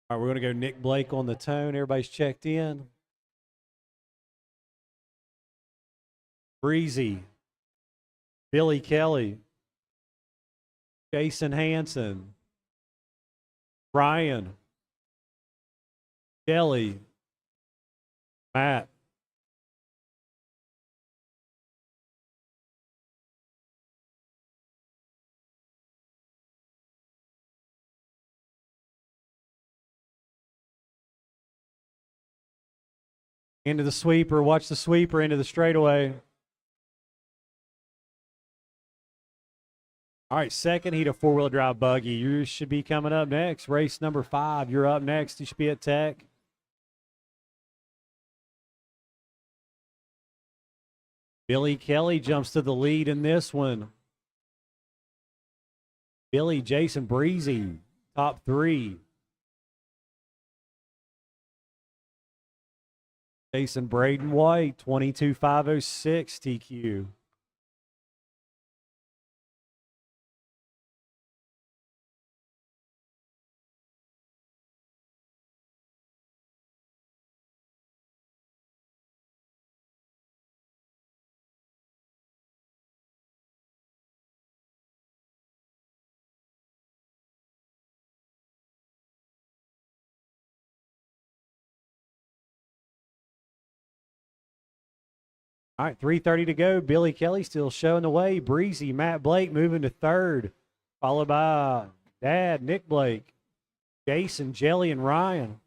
All right, we're going to go Nick Blake on the tone. Everybody's checked in. Breezy. Billy Kelly. Jason Hanson. Ryan. Kelly. Matt. Into the sweeper. Watch the sweeper into the straightaway. All right, second heat of four-wheel drive buggy. You should be coming up next. Race number 5. You're up next. You should be at Tech. Billy Kelly jumps to the lead in this one. Billy, Jason Breezy, top 3. Jason Braden White, 22,506 TQ. All right, 3:30 to go. Billy Kelly still showing the way. Breezy, Matt Blake moving to third, followed by Dad, Nick Blake, Jason, Jelly, and Ryan.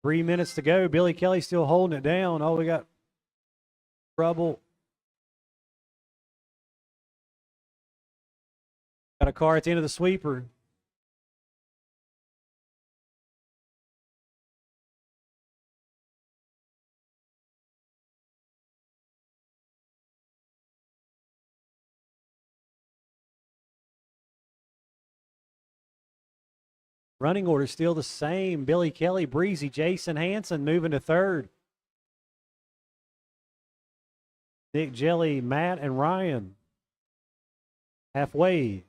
Three minutes to go. Billy Kelly still holding it down. Oh, we got trouble. Got a car at the end of the sweeper. Running order still the same. Billy Kelly, Breezy, Jason Hanson moving to third. Nick, Jelly, Matt, and Ryan. Halfway.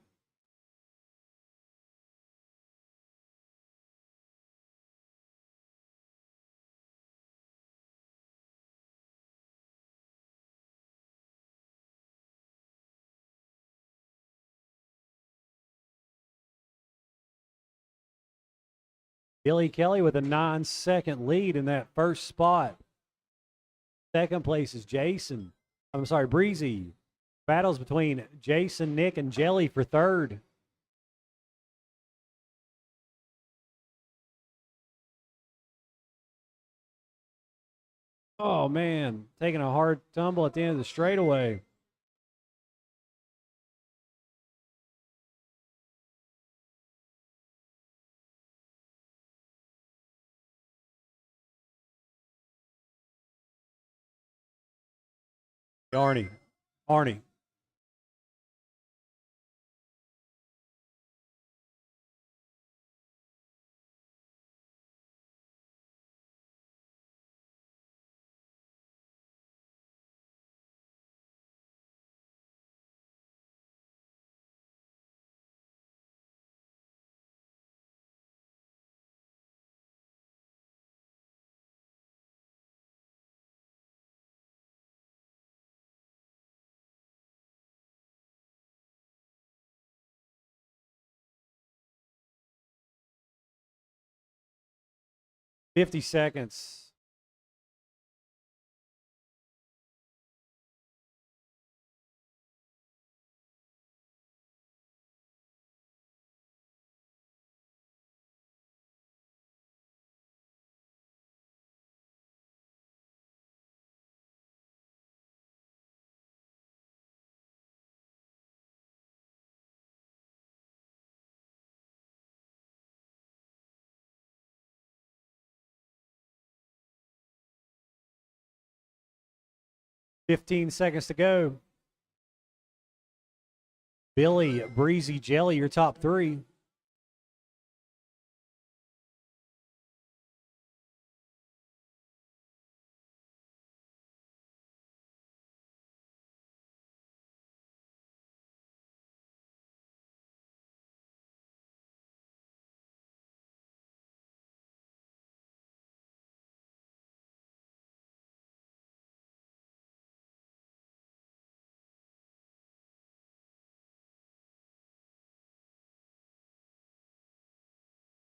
Billy Kelly with a 9-second lead in that first spot. Second place is Jason. I'm sorry, Breezy. Battles between Jason, Nick, and Jelly for third. Oh, man. Taking a hard tumble at the end of the straightaway. Arnie. 50 seconds. Fifteen seconds to go. Billy, Breezy, Jelly, your top three.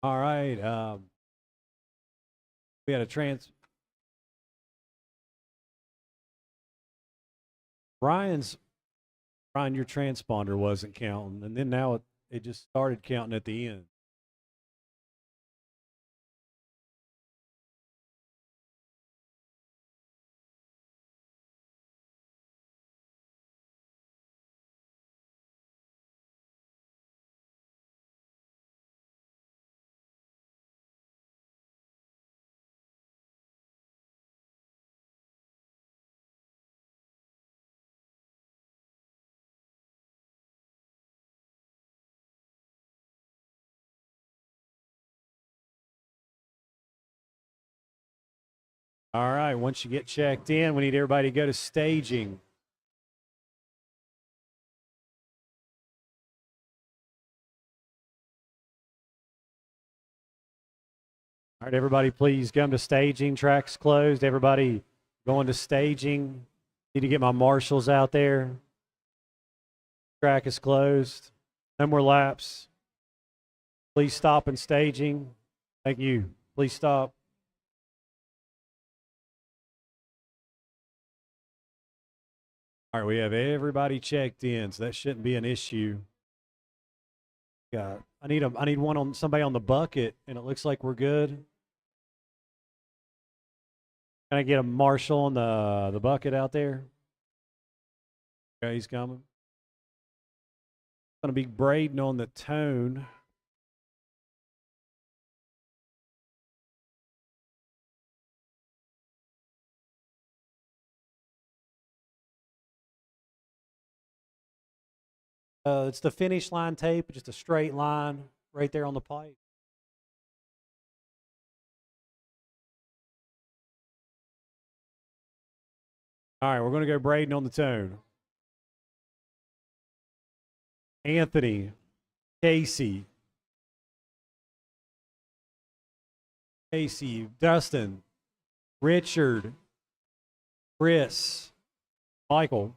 All right. We had a Ryan, your transponder wasn't counting, and then now it just started counting at the end. All right, once you get checked in, we need everybody to go to staging. All right, everybody, please come to staging. Track's closed. Everybody going to staging. Need to get my marshals out there. Track is closed. No more laps. Please stop in staging. Thank you. Please stop. All right, we have everybody checked in, so that shouldn't be an issue. I need one on somebody on the bucket, and it looks like we're good. Can I get a marshal on the bucket out there? Okay, he's coming. Going to be Braden on the tone. It's the finish line tape, just a straight line right there on the pipe. All right, we're going to go Braden on the tone. Anthony, Casey, Dustin, Richard, Chris, Michael.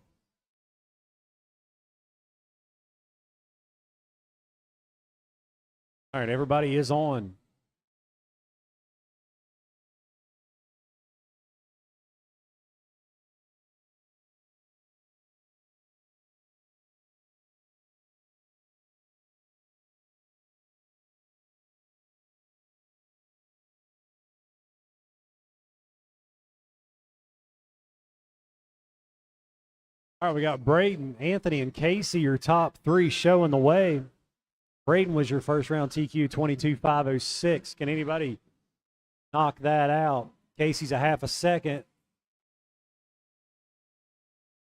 All right, everybody is on. All right, we got Braden, Anthony, and Casey, your top three showing the way. Braden was your first round TQ 22.506. Can anybody knock that out? Casey's a half a second.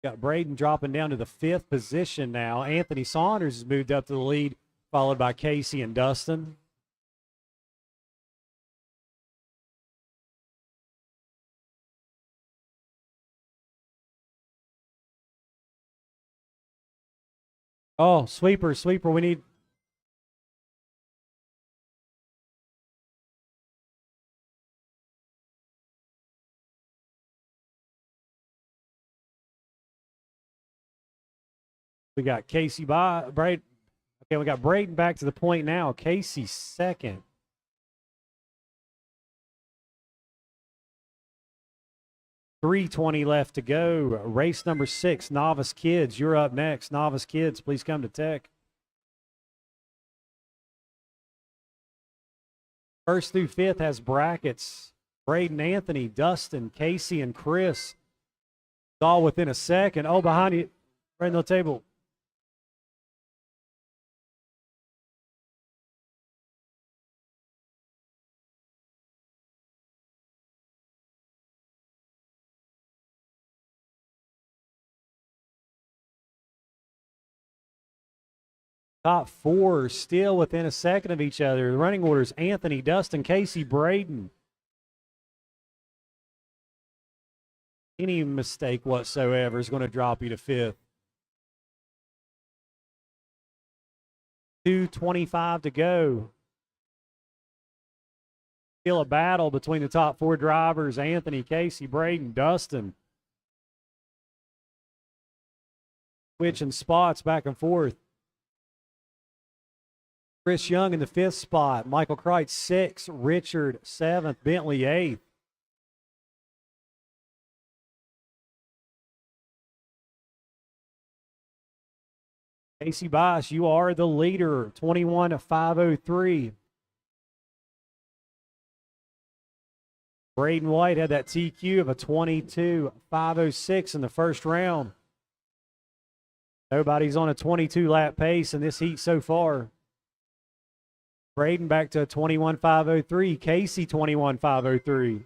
Got Braden dropping down to the 5th position now. Anthony Saunders has moved up to the lead, followed by Casey and Dustin. Oh, sweeper, we need. We got Casey Braden. Okay, we got Braden back to the point now. Casey second. .320 left to go. Race number 6, Novice Kids. You're up next. Novice Kids, please come to tech. First through 5th has brackets. Braden, Anthony, Dustin, Casey, and Chris. It's all within a second. Oh, behind you, right on the table. Top 4 still within a second of each other. The running orders: Anthony, Dustin, Casey, Braden. Any mistake whatsoever is going to drop you to 5th. 2:25 to go. Still a battle between the top 4 drivers: Anthony, Casey, Braden, Dustin. Switching spots back and forth. Chris Young in the 5th spot. Michael Kreitz 6th. Richard 7th. Bentley 8th. Casey Bosch, you are the leader. 21.503. Braden White had that TQ of a 22.506 in the first round. Nobody's on a 22-lap pace in this heat so far. Braden back to a 21.503. Casey 21.503.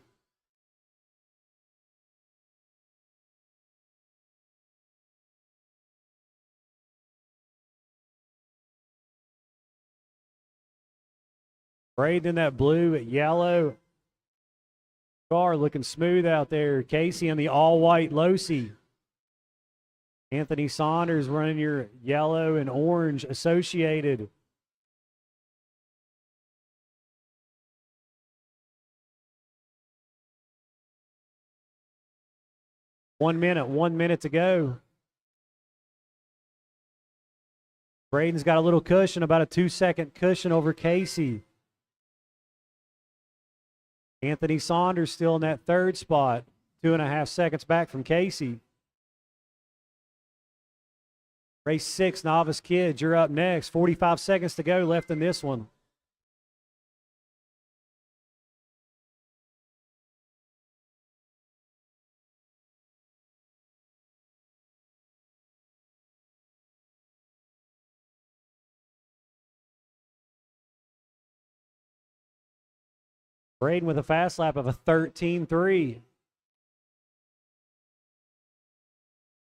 Braden in that blue, yellow car, looking smooth out there. Casey in the all-white Losi. Anthony Saunders running your yellow and orange Associated. 1 minute to go. Braden's got a little cushion, about a 2-second cushion over Casey. Anthony Saunders still in that third spot, 2.5 seconds back from Casey. Race 6, Novice Kids, you're up next. 45 seconds to go left in this one. Braden with a fast lap of a 13.3.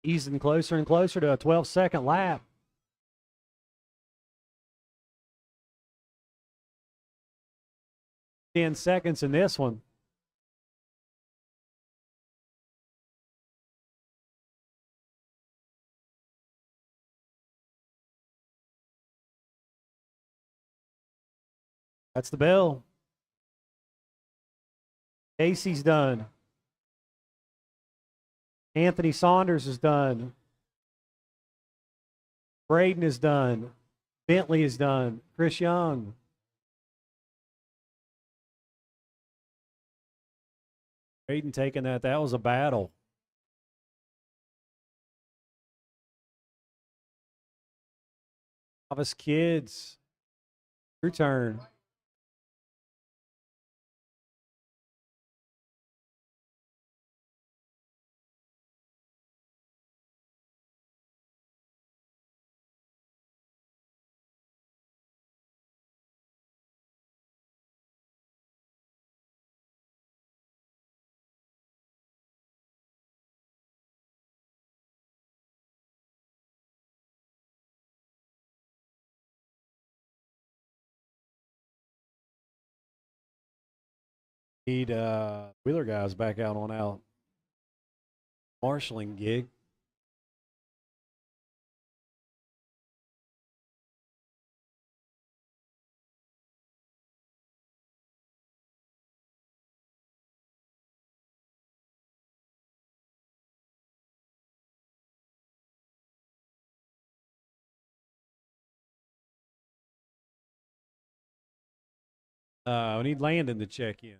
Easing closer and closer to a 12-second lap. Ten seconds in this one. That's the bell. Casey's done. Anthony Saunders is done. Braden is done. Bentley is done. Chris Young. Braden taking that. That was a battle. Novice Kids. Your turn. Need Wheeler guys back out on out. Marshalling gig. We need Landon to check in.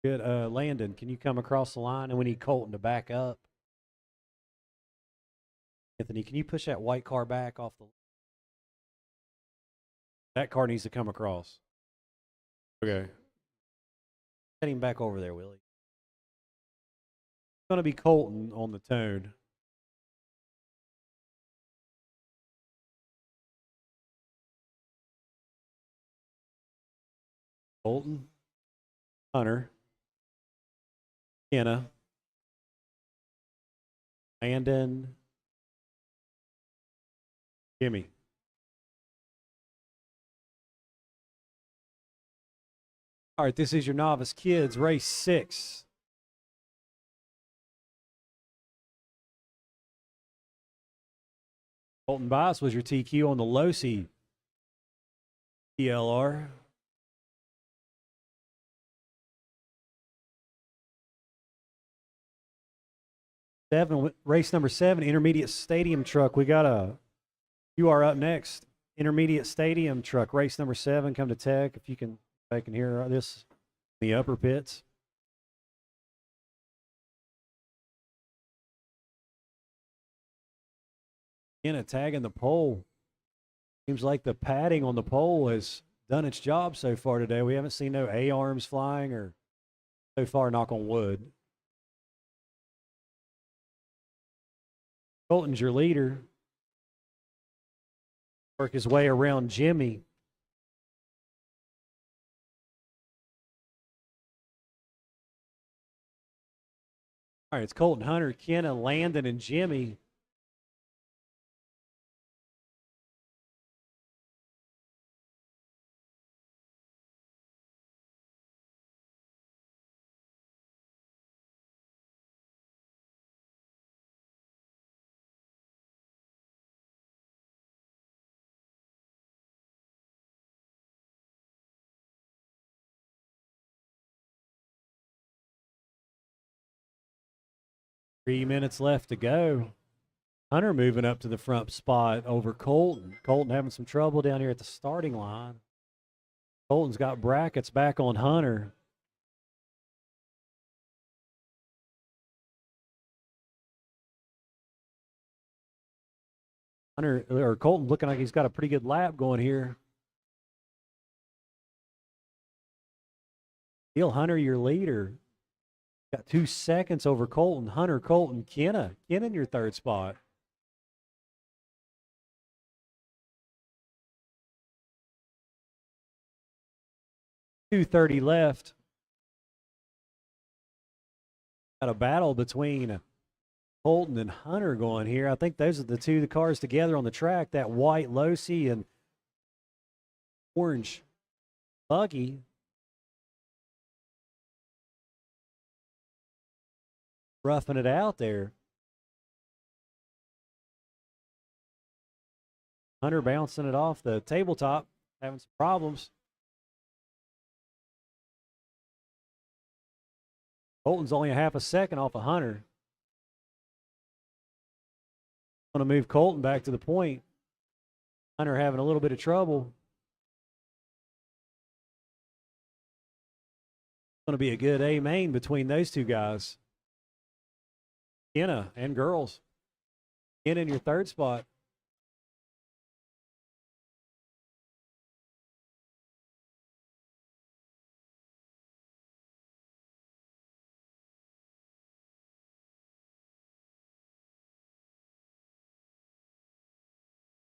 Good. Landon, can you come across the line? And we need Colton to back up. Anthony, can you push that white car back off the... That car needs to come across. Okay. Get him back over there, Willie. It's going to be Colton on the tone. Colton. Hunter. Kenna. Landon. Jimmy. All right, this is your Novice Kids, race 6. Colton Bias was your TQ on the low seat. PLR. Race number 7, intermediate stadium truck. You are up next. Intermediate stadium truck, race number 7. Come to Tech if you can. I can hear this in the upper pits. Again, tagging the pole. Seems like the padding on the pole has done its job so far today. We haven't seen no A-arms flying or so far, knock on wood. Colton's your leader. Work his way around Jimmy. All right, it's Colton, Hunter, Kenna, Landon, and Jimmy. 3 minutes left to go. Hunter moving up to the front spot over Colton. Colton having some trouble down here at the starting line. Colton's got brackets back on Hunter. Colton looking like he's got a pretty good lap going here. Still Hunter, your leader. Got 2 seconds over Colton. Hunter, Colton, Kenna in your third spot. .230 left. Got a battle between Colton and Hunter going here. I think those are the cars together on the track. That white Losi and orange buggy. Roughing it out there. Hunter bouncing it off the tabletop, having some problems. Colton's only a half a second off of Hunter. Want to move Colton back to the point. Hunter having a little bit of trouble. Going to be a good A main between those two guys. Kenna and girls. Kenna in your third spot.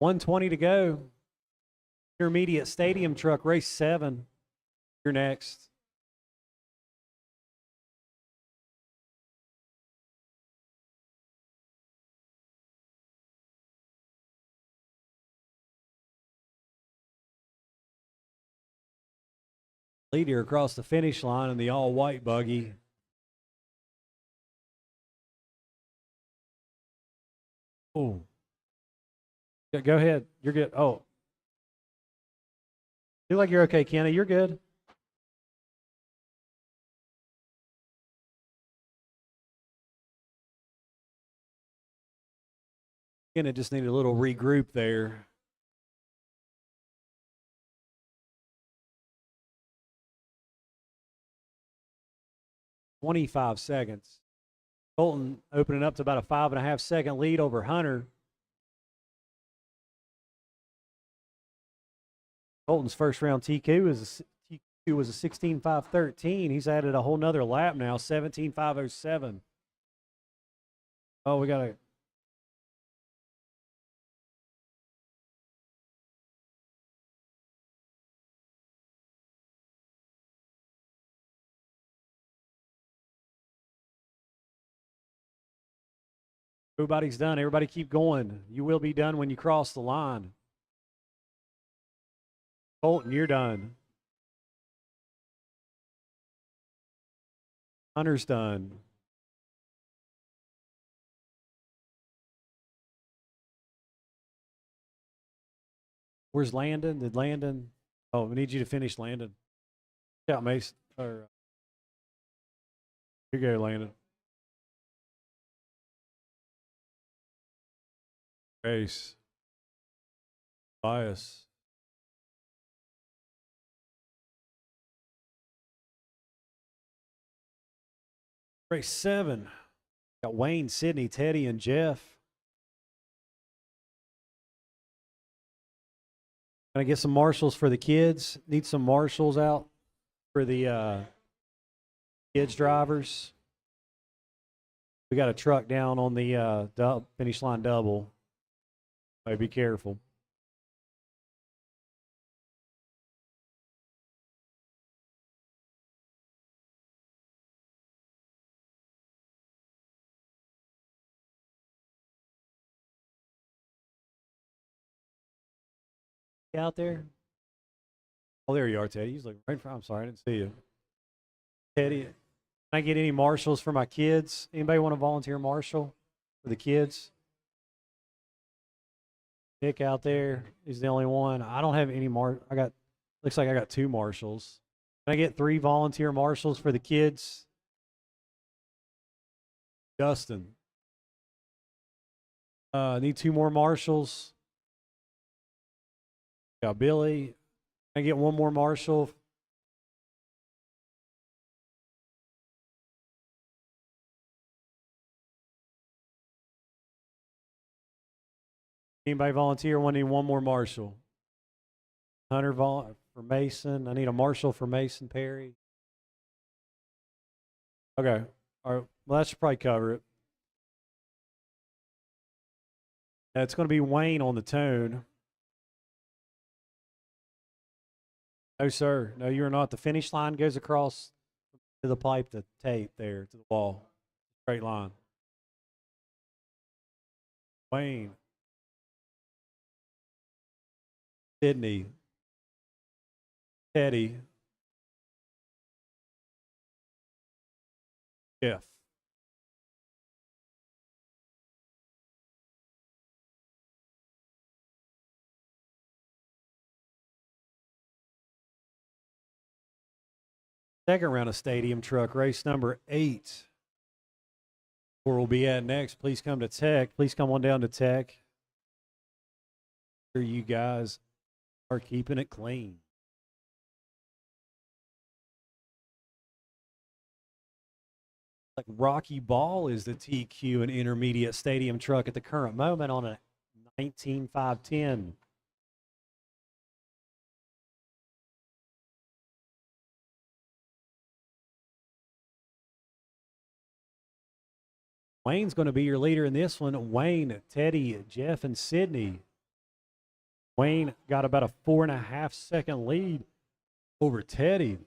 .120 to go. Intermediate stadium truck, race 7. You're next. Leader across the finish line in the all-white buggy. Oh. Yeah, go ahead. You're good. Oh. You look like you're okay, Kenna. You're good. Kenna just needed a little regroup there. .25 seconds. Colton opening up to about a 5.5 second lead over Hunter. Colton's first round TQ was a 16.513. He's added a whole nother lap now, 17.507. Oh, we got to. Everybody's done. Everybody keep going. You will be done when you cross the line. Colton, you're done. Hunter's done. Where's Landon? Did Landon? Oh, we need you to finish, Landon. Yeah, Mason. Or, here you go, Landon. Race. Bias. Race 7. Got Wayne, Sydney, Teddy, and Jeff. Gonna get some marshals for the kids. Need some marshals out for the kids drivers. We got a truck down on the finish line double. Be careful. Out there? Oh, there you are, Teddy. He's looking right in front. I'm sorry, I didn't see you. Teddy, can I get any marshals for my kids? Anybody want to volunteer marshal for the kids? Nick out there is the only one. I don't have any looks like I got 2 marshals. Can I get 3 volunteer marshals for the kids? Justin. Need 2 more marshals. Got Billy. Can I get 1 more marshal? Anybody volunteer? Want to need 1 more marshal? Hunter for Mason. I need a marshal for Mason Perry. Okay. All right. Well, that should probably cover it. It's going to be Wayne on the tone. No, sir. No, you're not. The finish line goes across to the pipe, the tape there, to the wall. Straight line. Wayne. Sydney. Teddy. Jeff. Second round of Stadium Truck, race number 8. Where we'll be at next. Please come to Tech. Please come on down to Tech. Sure you guys are keeping it clean. Like Rocky Ball is the TQ and intermediate Stadium Truck at the current moment on a 19.510. Wayne's going to be your leader in this one. Wayne, Teddy, Jeff, and Sydney. Wayne got about a 4.5 second lead over Teddy.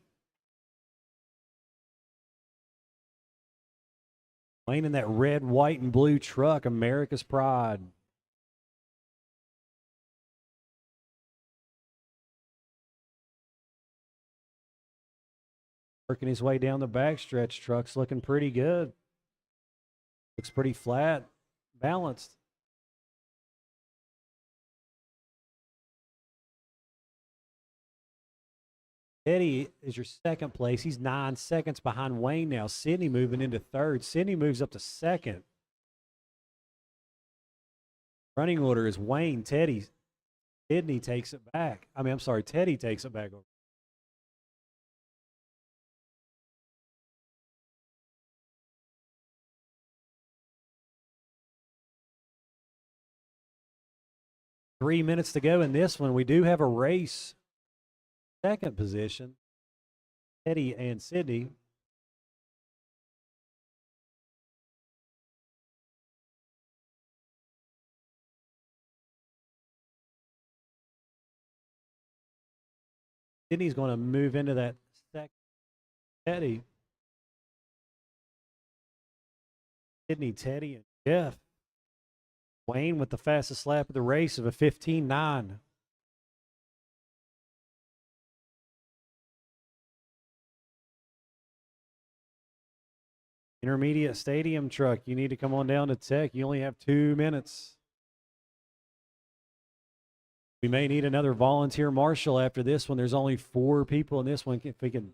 Wayne in that red, white, and blue truck, America's Pride. Working his way down the backstretch. Truck's looking pretty good. Looks pretty flat, balanced. Eddie is your second place. He's 9 seconds behind Wayne now. Sydney moving into third. Sydney moves up to second. Running order is Wayne, Teddy. Sydney takes it back. I'm sorry, Teddy takes it back over. Three minutes to go in this one. We do have a race. Second position, Teddy and Sydney. Sydney's going to move into that second. Teddy. Sydney, Teddy, and Jeff. Wayne with the fastest lap of the race of a 15.9. Intermediate Stadium Truck, you need to come on down to Tech. You only have 2 minutes. We may need another volunteer marshal after this one. There's only 4 people in this one. If we can,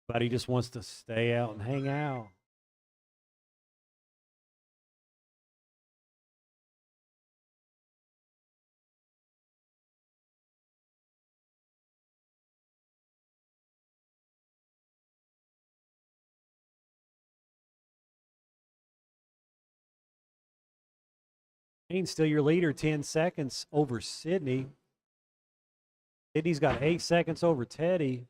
but he just wants to stay out and hang out. Wayne's still your leader, 10 seconds over Sydney. Sydney's got 8 seconds over Teddy.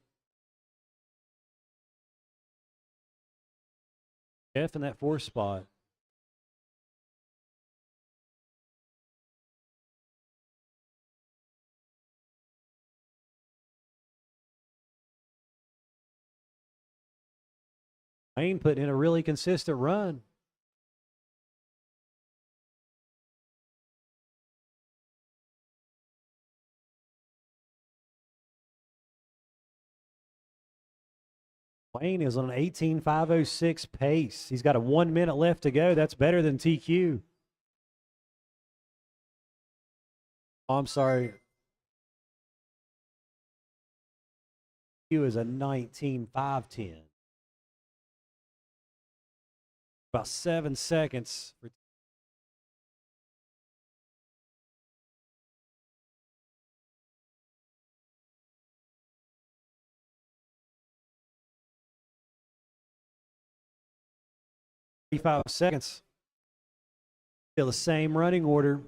Jeff in that 4th spot. Wayne put in a really consistent run. Wayne is on an 18.506 pace. He's got a 1 minute left to go. That's better than TQ. Oh, I'm sorry. TQ is a 19.510. About 7 seconds for 35 seconds. Still the same running order.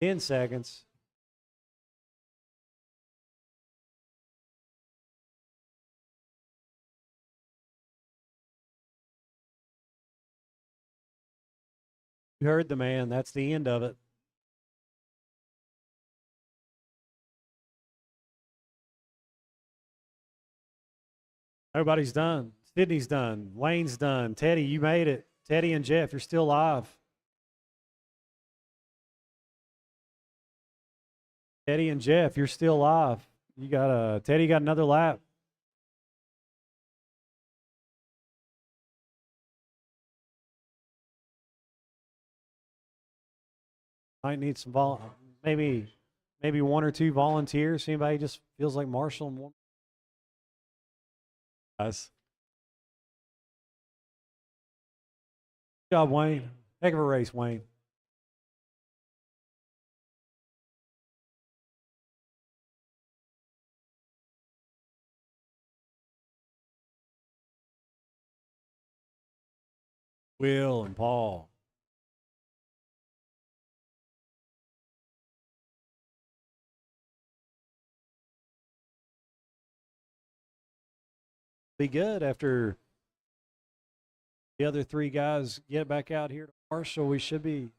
Ten seconds. You heard the man. That's the end of it. Everybody's done. Sydney's done. Wayne's done. Teddy, you made it. Teddy and Jeff, you're still live. Teddy and Jeff, you're still live. You got Teddy got another lap. Might need some maybe one or two volunteers. Anybody just feels like Marshall and one. Guys. Good job, Wayne. Heck of a race, Wayne. Will and Paul. Be good after the other three guys get back out here to Marshall. We should be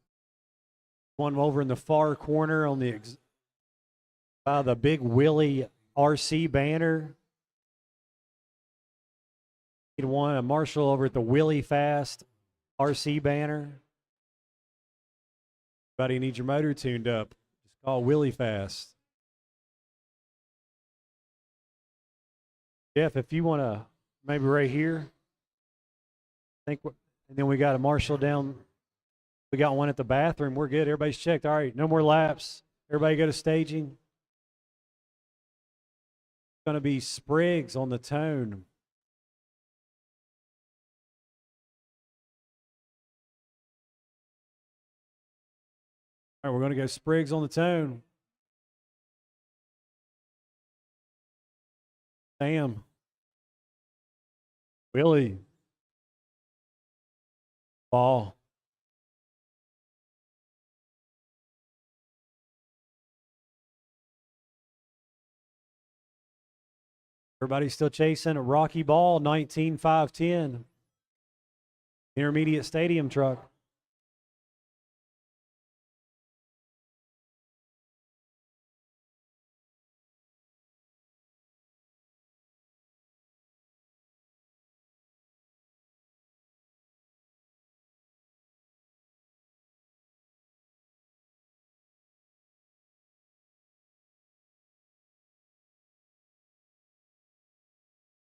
one over in the far corner on the by the Big Willie RC banner. Need one a Marshall over at the Willie Fast RC banner. Everybody needs your motor tuned up. Just call Willie Fast. Jeff, if you want to, maybe right here. And then we got a Marshall down. We got one at the bathroom. We're good. Everybody's checked. All right, no more laps. Everybody go to staging. It's going to be Spriggs on the tone. All right, we're going to go Spriggs on the tone. Sam. Willie. Ball. Everybody's still chasing a Rocky Ball 19.510. Intermediate stadium truck.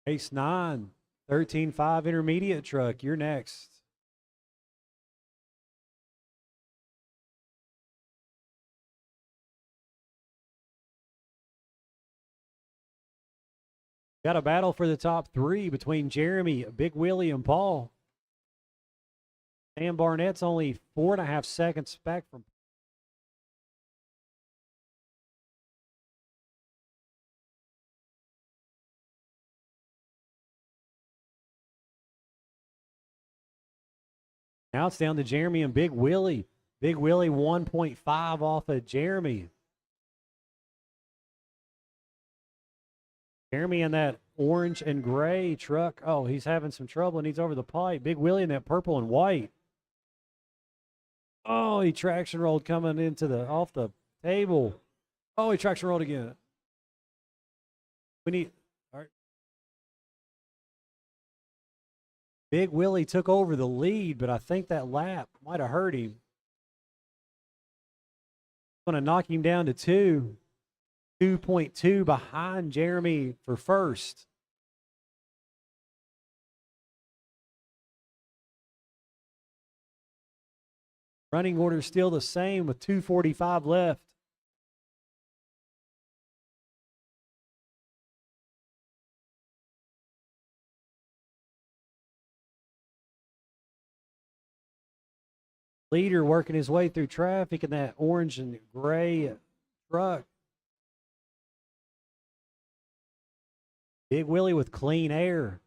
Race 9, 13.5 intermediate truck. You're next. Got a battle for the top three between Jeremy, Big Willie, and Paul. Sam Barnett's only 4.5 seconds back from. Now it's down to Jeremy and Big Willie. Big Willie 1.5 off of Jeremy. Jeremy in that orange and gray truck. Oh, he's having some trouble and he's over the pipe. Big Willie in that purple and white. Oh, he traction rolled coming into off the table. Oh, he traction rolled again. We need. All right. Big Willie took over the lead, but I think that lap might have hurt him. Going to knock him down to 2.2 behind Jeremy for first. Running order still the same with 2:45 left. Leader working his way through traffic in that orange and gray truck. Big Willie with clean air.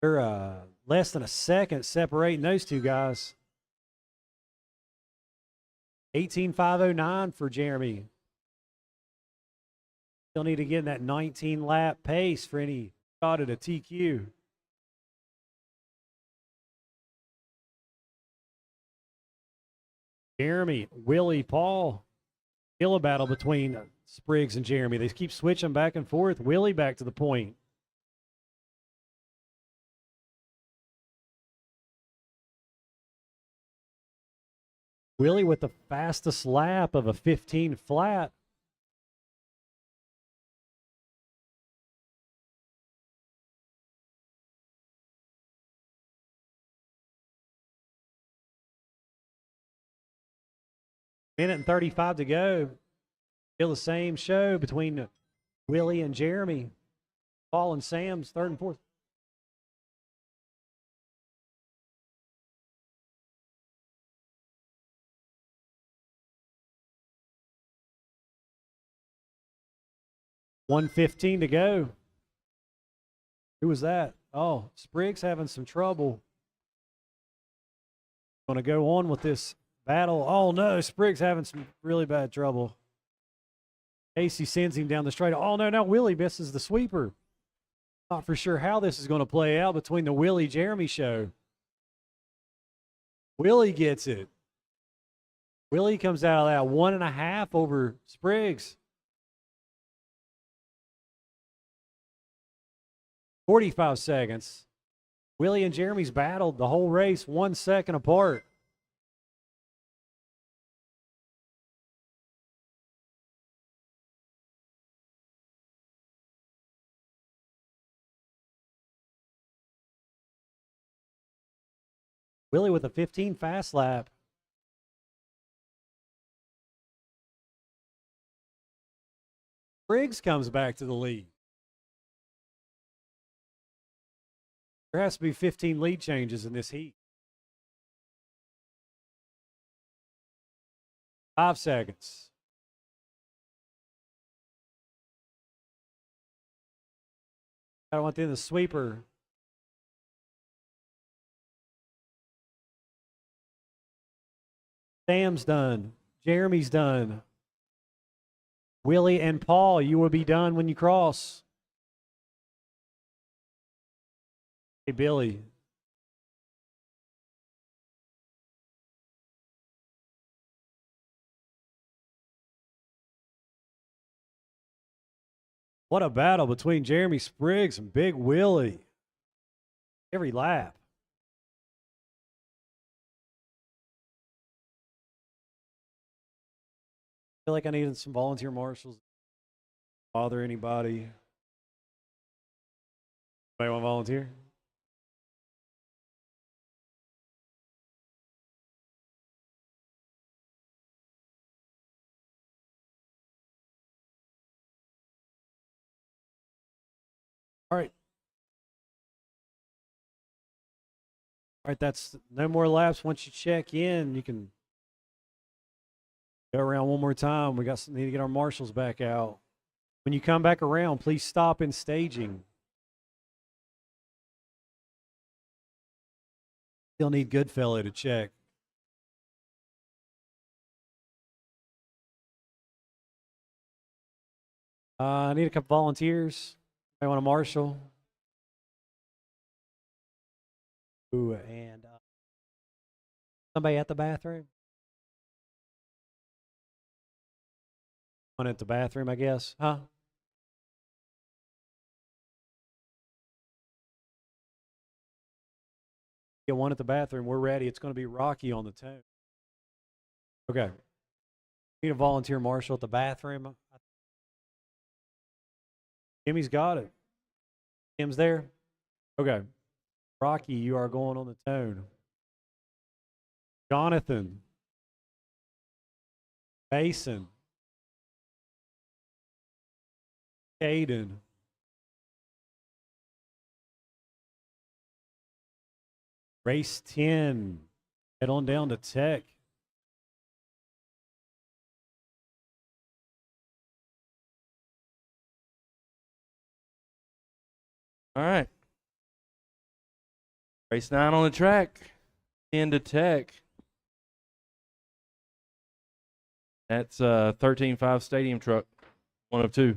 They're less than a second separating those two guys. 18.509 for Jeremy. Still need to get in that 19 lap pace for any shot at a TQ. Jeremy, Willie, Paul. Still a battle between Spriggs and Jeremy. They keep switching back and forth. Willie back to the point. Willie with the fastest lap of a 15 flat. Minute and 35 to go. Still the same show between Willie and Jeremy. Paul and Sam's third and fourth. $1:15 to go. Who was that? Oh, Spriggs having some trouble. Going to go on with this battle. Oh no, Spriggs having some really bad trouble. Casey sends him down the straight. Oh no, now Willie misses the sweeper. Not for sure how this is going to play out between the Willie Jeremy show. Willie gets it. Willie comes out of that 1.5 over Spriggs. 45 seconds. Willie and Jeremy's battled the whole race 1 second apart. Willie with a 15 fast lap. Spriggs comes back to the lead. There has to be 15 lead changes in this heat. 5 seconds. I want in the sweeper. Sam's done. Jeremy's done. Willie and Paul, you will be done when you cross. Hey, Billy. What a battle between Jeremy Spriggs and Big Willie. Every lap. I feel like I needed some volunteer marshals. Bother anybody? Anybody want to volunteer? All right. All right, that's no more laps. Once you check in, you can go around one more time. We need to get our marshals back out. When you come back around, please stop in staging. Still need Goodfellow to check. I need a couple volunteers. I want a marshal. Ooh, and somebody at the bathroom. One at the bathroom, I guess. Huh? Get one at the bathroom. We're ready. It's going to be Rocky on the tone. Okay. Need a volunteer marshal at the bathroom. Jimmy's got it. Tim's there. Okay. Rocky, you are going on the tone. Jonathan. Mason. Caden. Race 10. Head on down to Tech. All right. Race 9 on the track. 10 to Tech. That's 13.5 Stadium Truck. 1 of 2.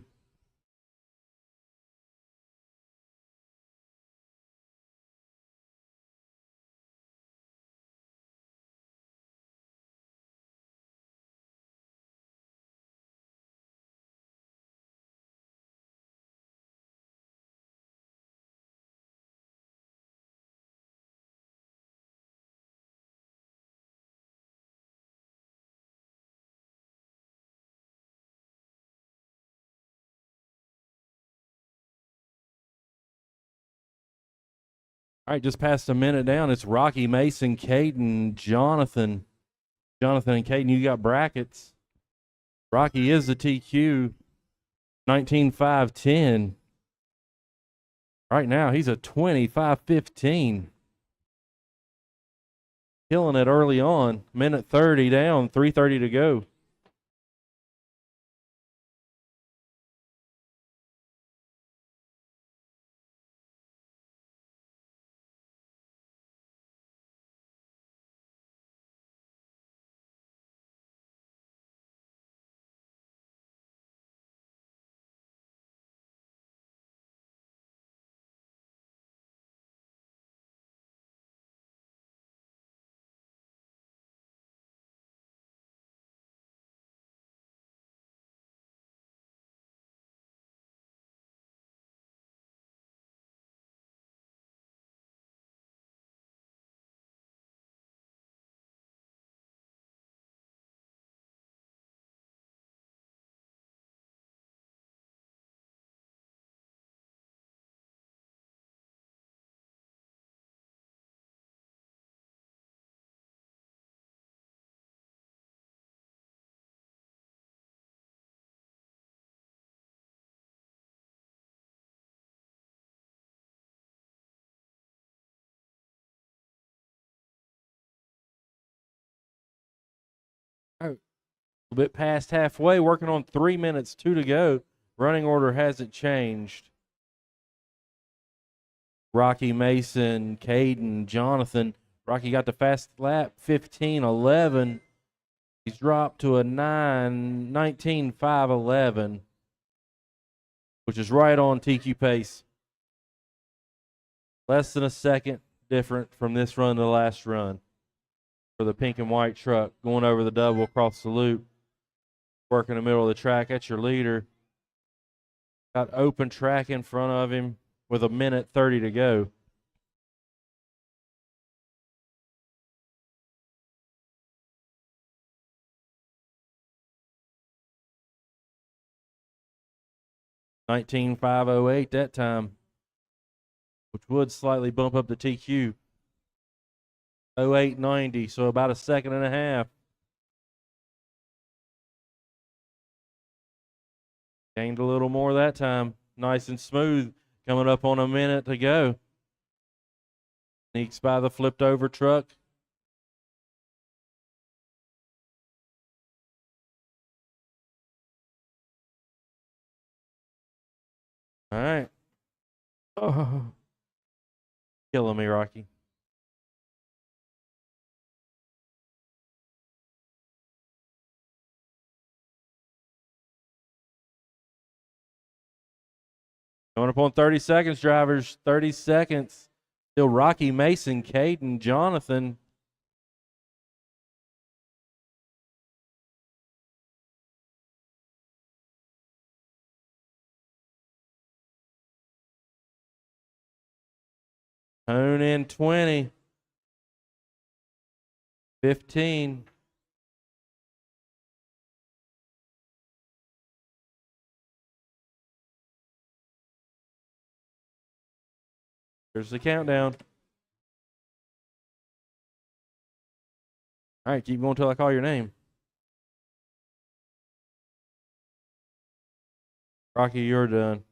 All right, just past a minute down. It's Rocky, Mason, Caden, Jonathan. Jonathan and Caden, you got brackets. Rocky is the TQ, 19.510. Right now, he's a 25.15. Killing it early on. Minute 30 down, 3:30 to go. All right. A bit past halfway, working on 3 minutes, 2 to go. Running order hasn't changed. Rocky, Mason, Caden, Jonathan. Rocky got the fast lap, 15.11. He's dropped to a 19.511, which is right on TQ pace. Less than a second different from this run to the last run for the pink and white truck. Going over the double across the loop. Working the middle of the track. That's your leader. Got open track in front of him with a minute 30 to go. $19.508 that time, which would slightly bump up the TQ. 08.90, so about a second and a half. Gained a little more that time. Nice and smooth. Coming up on a minute to go. Sneaks by the flipped over truck. All right. Oh. Killing me, Rocky. Going up on 30 seconds, drivers. 30 seconds. Still Rocky, Mason, Caden, Jonathan. Hone in 20. 15. Here's the countdown. All right, keep going until I call your name. Rocky, you're done.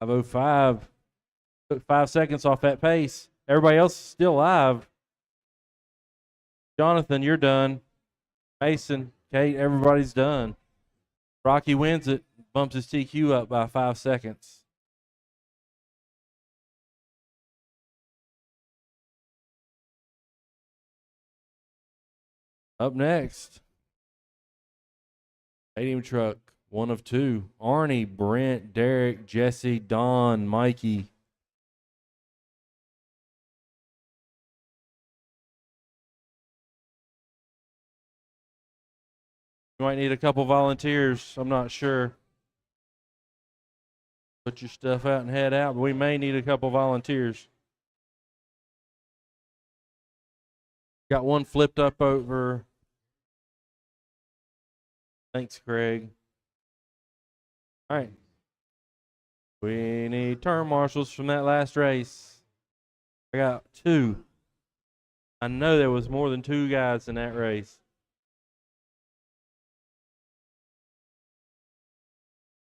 5:05. Took 5 seconds off that pace. Everybody else is still live. Jonathan, you're done. Mason, Kate, everybody's done. Rocky wins it. bumps his TQ up by 5 seconds. Up next, stadium truck, 1 of 2. Arnie, Brent, Derek, Jesse, Don, Mikey. You might need a couple volunteers. I'm not sure. Put your stuff out and head out, but we may need a couple volunteers. Got one flipped up over. Thanks, Craig. All right. We need turn marshals from that last race. I got 2. I know there was more than 2 guys in that race.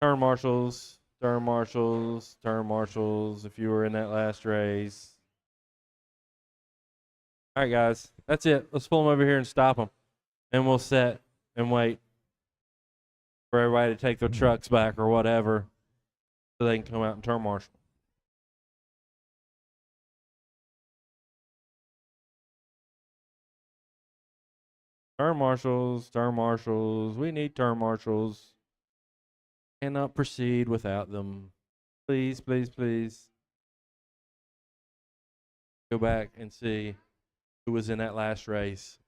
Turn marshals, turn marshals, turn marshals, if you were in that last race. All right, guys, that's it. Let's pull them over here and stop them. And we'll set and wait for everybody to take their trucks back or whatever so they can come out and turn marshal. Turn marshals, we need turn marshals. Cannot proceed without them. Please, please, please. Go back and see who was in that last race.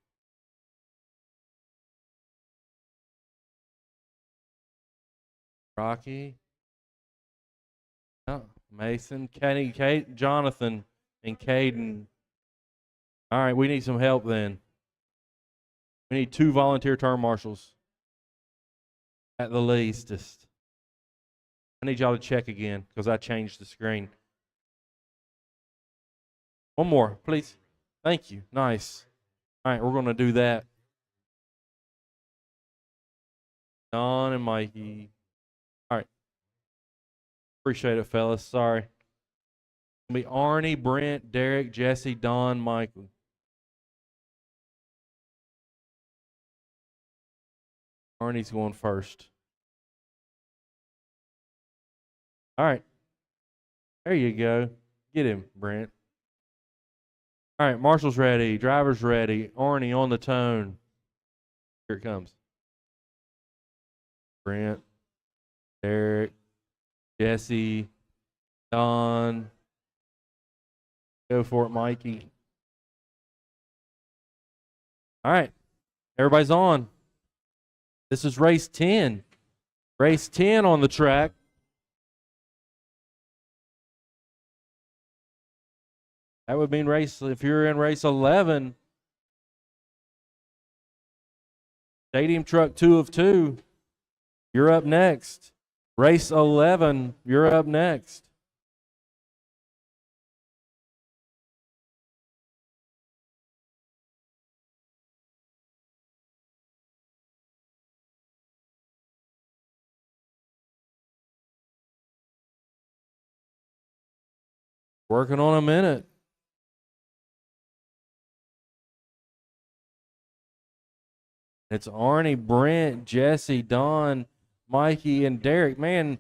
Rocky. Oh, Mason, Kenny, Kate, Jonathan, and Caden. All right, we need some help then. We need 2 volunteer turn marshals at the least. I need y'all to check again because I changed the screen. One more, please. Thank you. Nice. All right, we're going to do that. Don and Mikey. All right. Appreciate it, fellas. Sorry. It'll be Arnie, Brent, Derek, Jesse, Don, Michael. Arnie's going first. All right. There you go. Get him, Brent. All right, marshal's ready. Driver's ready. Arnie on the tone. Here it comes. Brent, Derek, Jesse, Don. Go for it, Mikey. All right. Everybody's on. This is race 10. Race 10 on the track. That would mean if you're in race 11, stadium truck 2 of 2, you're up next. Race 11, you're up next. Working on a minute. It's Arnie, Brent, Jesse, Don, Mikey, and Derek. Man,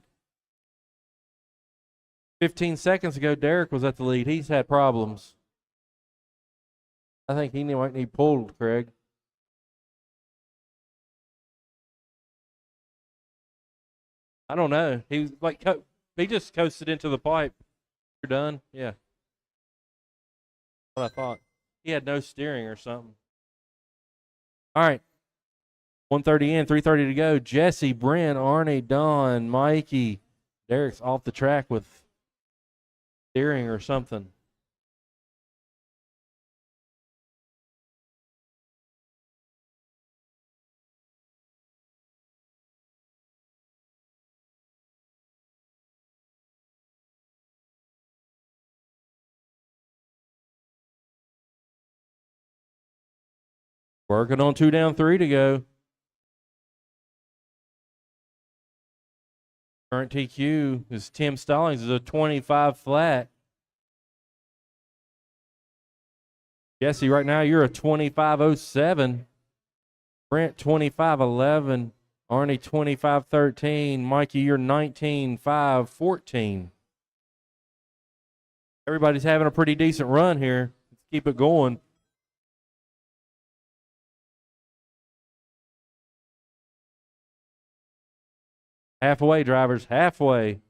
15 seconds ago, Derek was at the lead. He's had problems. I think he might need pulled, Craig. I don't know. He was like, he just coasted into the pipe. You're done? Yeah. What I thought. He had no steering or something. All right. 1:30 in, 3:30 to go. Jesse, Brent, Arnie, Don, Mikey. Derek's off the track with steering or something. Working on 2 down, 3 to go. Current TQ is Tim Stallings is a 25 flat. Jesse, right now you're a 25.07. Brent 25.11. Arnie 25-13. Mikey, you're 19-5-14. Everybody's having a pretty decent run here. Let's keep it going. Halfway, drivers, halfway.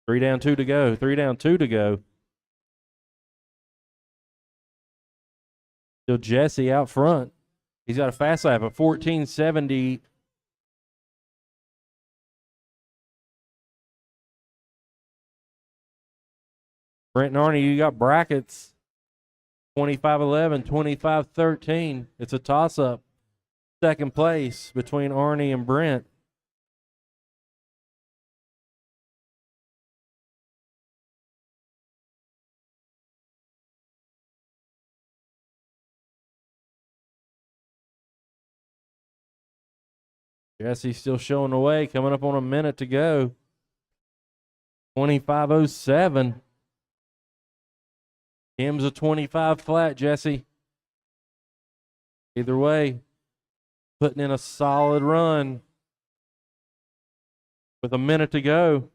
Three down, two to go. Three down, two to go. Still Jesse out front. He's got a fast lap of 14:70. Brent and Arnie, you got brackets. 25-11, 25-13. It's a toss-up. Second place between Arnie and Brent. Jesse's still showing the way, coming up on a minute to go. 25:07. Kim's a 25 flat, Jesse. Either way, putting in a solid run with a minute to go.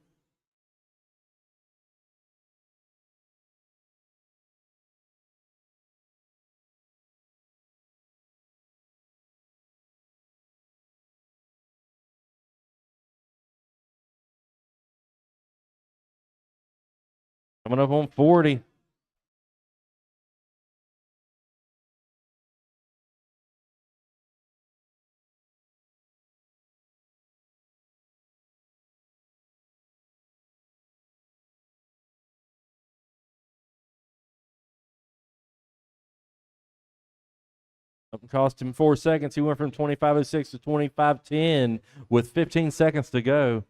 Coming up on 40. Cost him 4 seconds. He went from 25:06 to 25:10 with 15 seconds to go.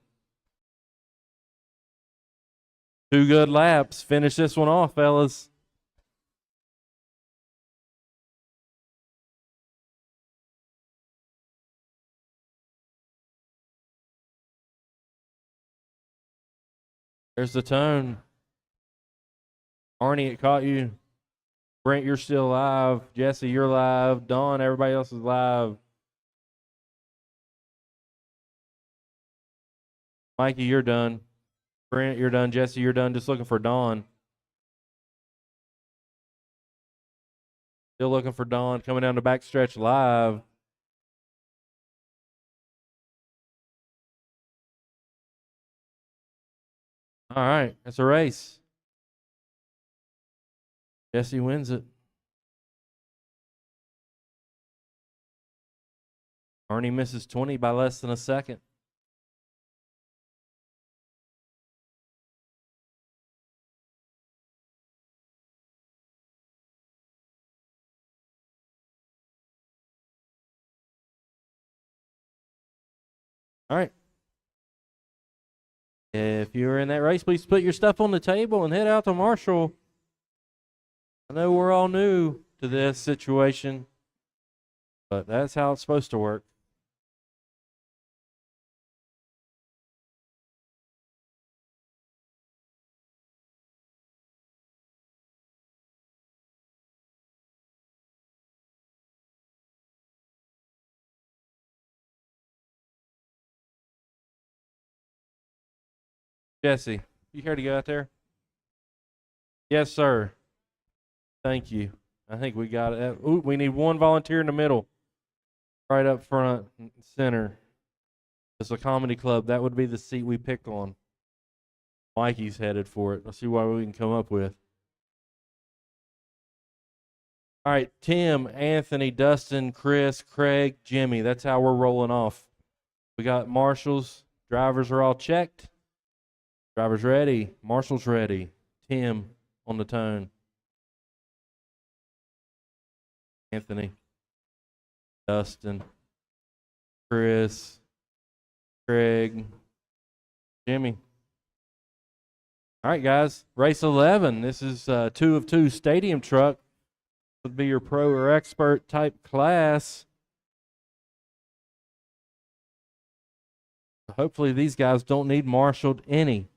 2 good laps. Finish this one off, fellas. There's the tone. Arnie, it caught you. Brent, you're still live. Jesse, you're live. Dawn, everybody else is live. Mikey, you're done. Brent, you're done. Jesse, you're done. Just looking for Dawn. Still looking for Dawn. Coming down the backstretch live. All right, it's a race. Jesse wins it. Arnie misses 20 by less than a second. All right. If you're in that race, please put your stuff on the table and head out to Marshall. I know we're all new to this situation, but that's how it's supposed to work. Jesse, you here to go out there? Yes, sir. Thank you. I think we got it. Ooh, we need one volunteer in the middle. Right up front, center. It's a comedy club. That would be the seat we picked on. Mikey's headed for it. Let's see what we can come up with. All right, Tim, Anthony, Dustin, Chris, Craig, Jimmy. That's how we're rolling off. We got marshals. Drivers are all checked. Drivers ready. Marshals ready. Tim on the tone. Anthony, Dustin, Chris, Craig, Jimmy. All right, guys. Race 11. This is 2 of 2 stadium truck. Would be your pro or expert type class. Hopefully these guys don't need marshaled any.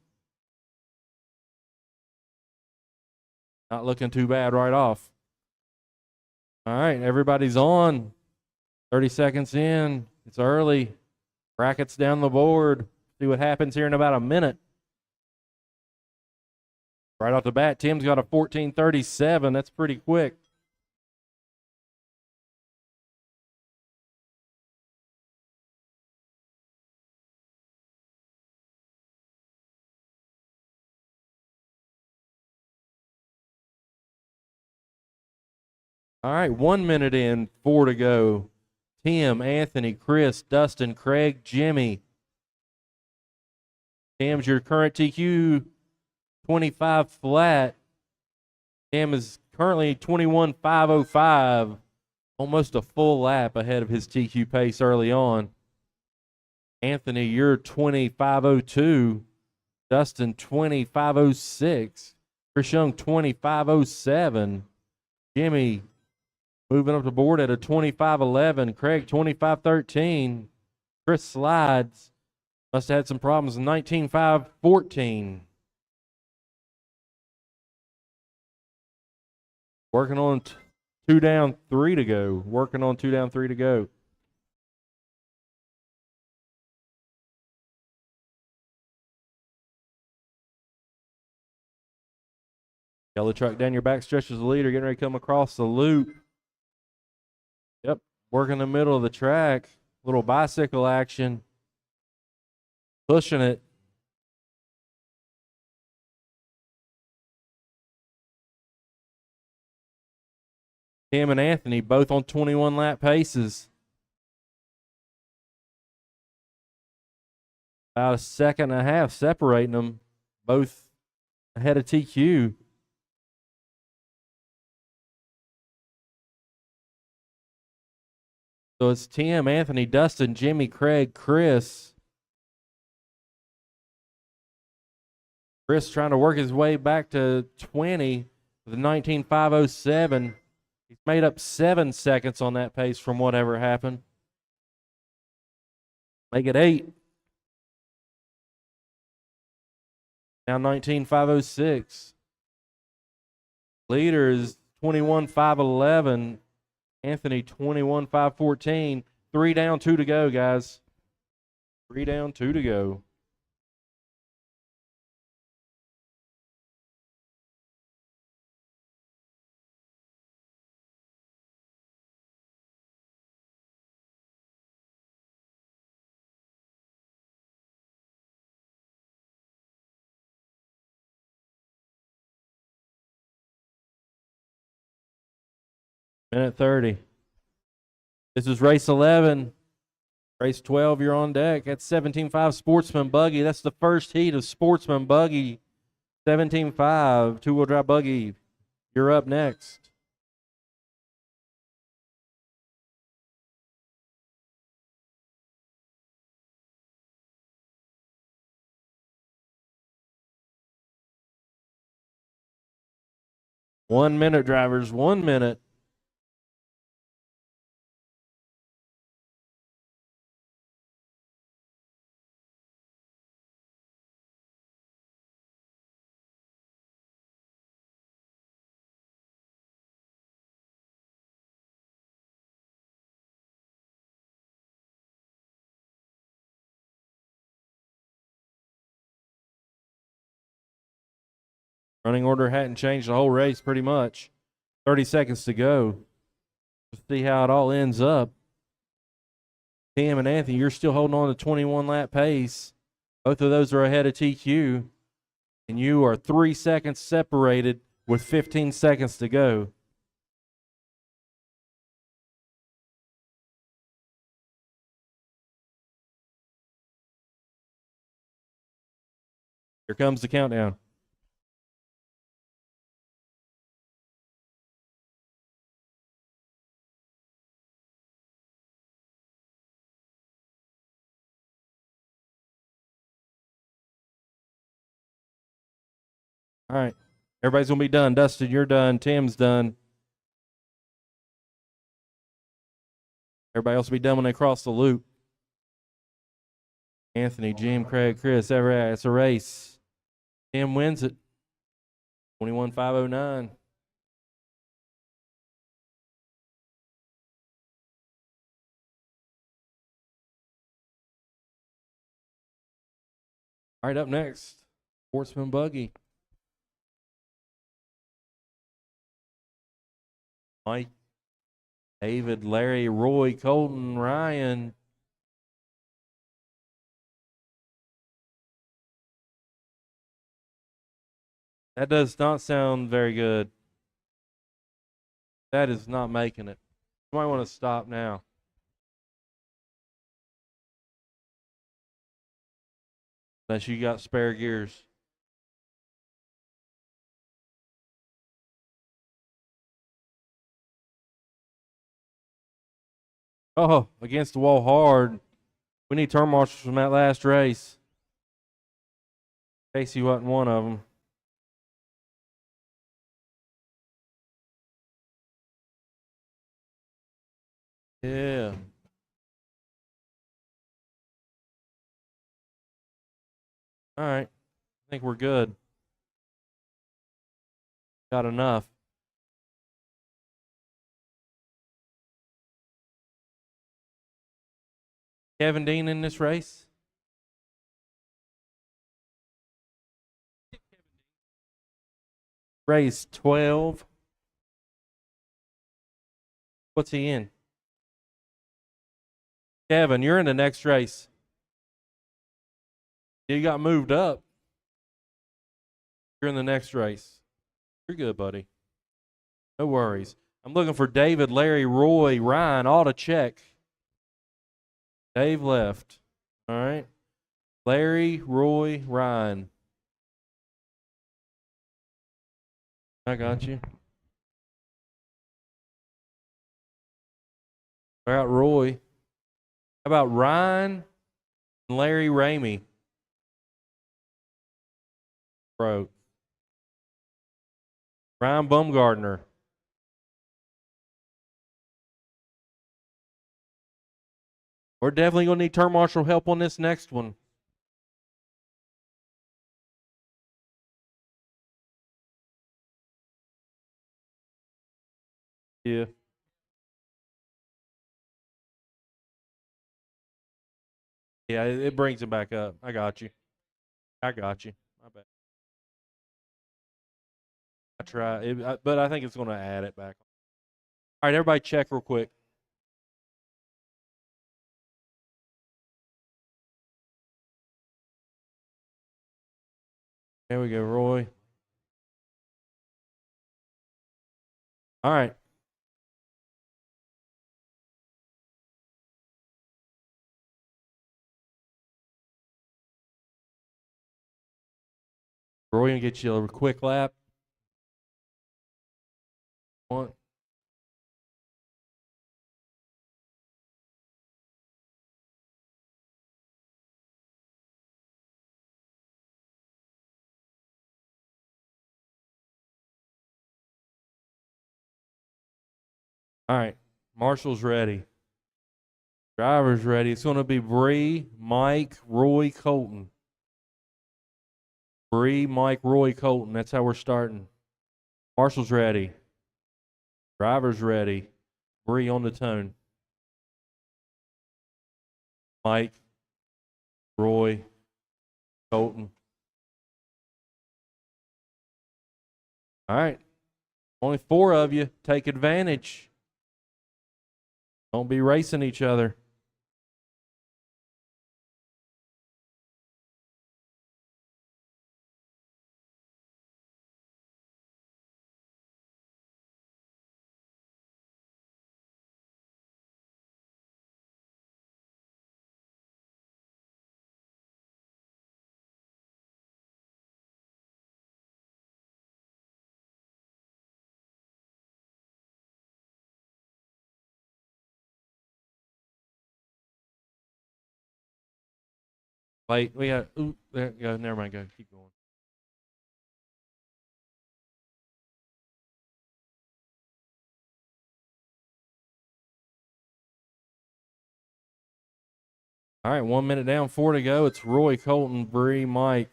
Not looking too bad right off. All right, everybody's on. 30 seconds in. It's early. Brackets down the board. See what happens here in about a minute. Right off the bat, Tim's got a 14:37. That's pretty quick. All right, 1 minute in, 4 to go. Tim, Anthony, Chris, Dustin, Craig, Jimmy. Tim's your current TQ 25 flat. Tim is currently 21.505, almost a full lap ahead of his TQ pace early on. Anthony, you're 25.02. Dustin, 25.06. Chris Young, 25.07. Jimmy moving up the board at a 25.11. Craig, 25.13. Chris slides. Must have had some problems. 19.514. Working on 2 down, 3 to go. Working on 2 down, 3 to go. Yellow truck down your back stretch as the leader, getting ready to come across the loop. Yep, working the middle of the track. Little bicycle action. Pushing it. Tim and Anthony both on 21 lap paces. About a second and a half separating them, both ahead of TQ. So it's Tim, Anthony, Dustin, Jimmy, Craig, Chris. Chris trying to work his way back to 20 with a 19.507. He's made up 7 seconds on that pace from whatever happened. Make it 8. Now 19.506. Leader is 21.511. Anthony 21.514. 3 down, 2 to go, guys. 3 down, 2 to go. Minute 30. This is race 11. Race 12, you're on deck. That's 17.5 Sportsman Buggy. That's the first heat of Sportsman Buggy. 17.5 two-wheel drive buggy. You're up next. One minute, drivers. 1 minute. Running order hadn't changed the whole race pretty much. 30 seconds to go. We'll see how it all ends up. Tim and Anthony, you're still holding on to 21 lap pace. Both of those are ahead of TQ. And you are 3 seconds separated with 15 seconds to go. Here comes the countdown. All right. Everybody's going to be done. Dustin, you're done. Tim's done. Everybody else will be done when they cross the loop. Anthony, Jim, Craig, Chris, everybody. It's a race. Tim wins it. 21,509. All right, up next, Sportsman Buggy. Mike, David, Larry, Roy, Colton, Ryan. That does not sound very good. That is not making it. You might want to stop now. Unless you got spare gears. Oh, against the wall hard. We need turn marshals from that last race. Casey wasn't one of them. Yeah. All right. I think we're good. Got enough. Kevin Dean in this race? Race 12. What's he in? Kevin, you're in the next race. You got moved up. You're in the next race. You're good, buddy. No worries. I'm looking for David, Larry, Roy, Ryan, all to check. Dave left. All right. Larry, Roy, Ryan. I got you. How about Roy? How about Ryan and Larry Ramey? Bro. Ryan Bumgardner. We're definitely going to need turn marshal help on this next one. Yeah. Yeah, it brings it back up. I got you. I got you. My bad. I try, but I think it's going to add it back. All right, everybody check real quick. There we go, Roy. All right. Roy, gonna get you a quick lap. One. All right. Marshall's ready. Driver's ready. It's going to be Bree, Mike, Roy, Colton. Bree, Mike, Roy, Colton. That's how we're starting. Marshall's ready. Driver's ready. Bree on the tone. Mike, Roy, Colton. All right. Only 4 of you. Take advantage. Don't be racing each other. Wait, we got. Ooh, there you go. Never mind. Go. Keep going. All right, 1 minute down, 4 to go. It's Roy, Colton, Bree, Mike.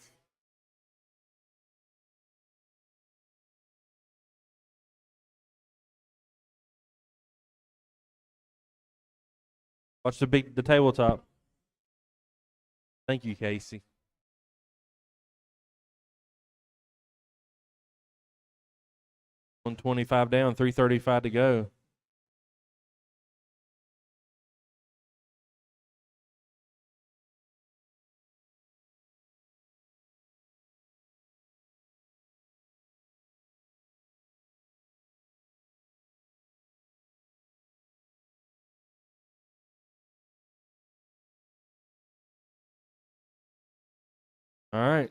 Watch the tabletop. Thank you, Casey. $125 down, 3:35 to go. All right.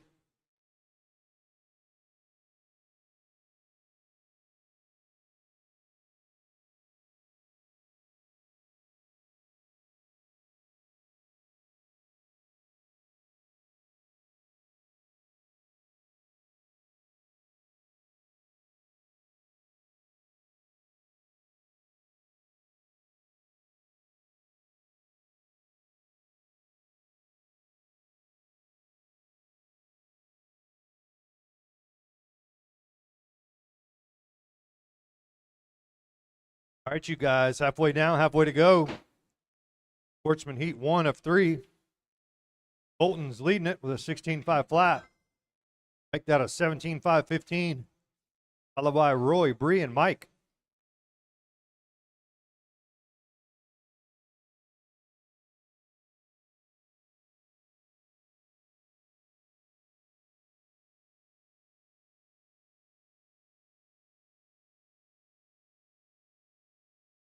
All right, you guys, halfway down, halfway to go. Sportsman heat 1 of 3. Colton's leading it with a 16.5 flat. Make that a 17.5-15. Followed by Roy, Bree, and Mike.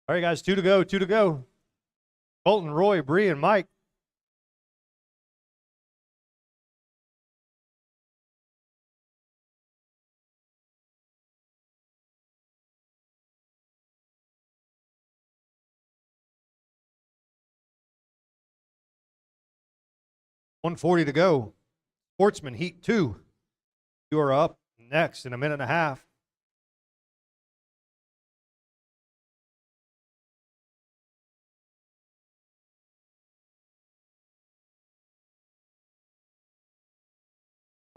All right, guys, 2 to go, 2 to go. Colton, Roy, Bree, and Mike. $140 to go. Sportsman heat 2. You are up next in a minute and a half.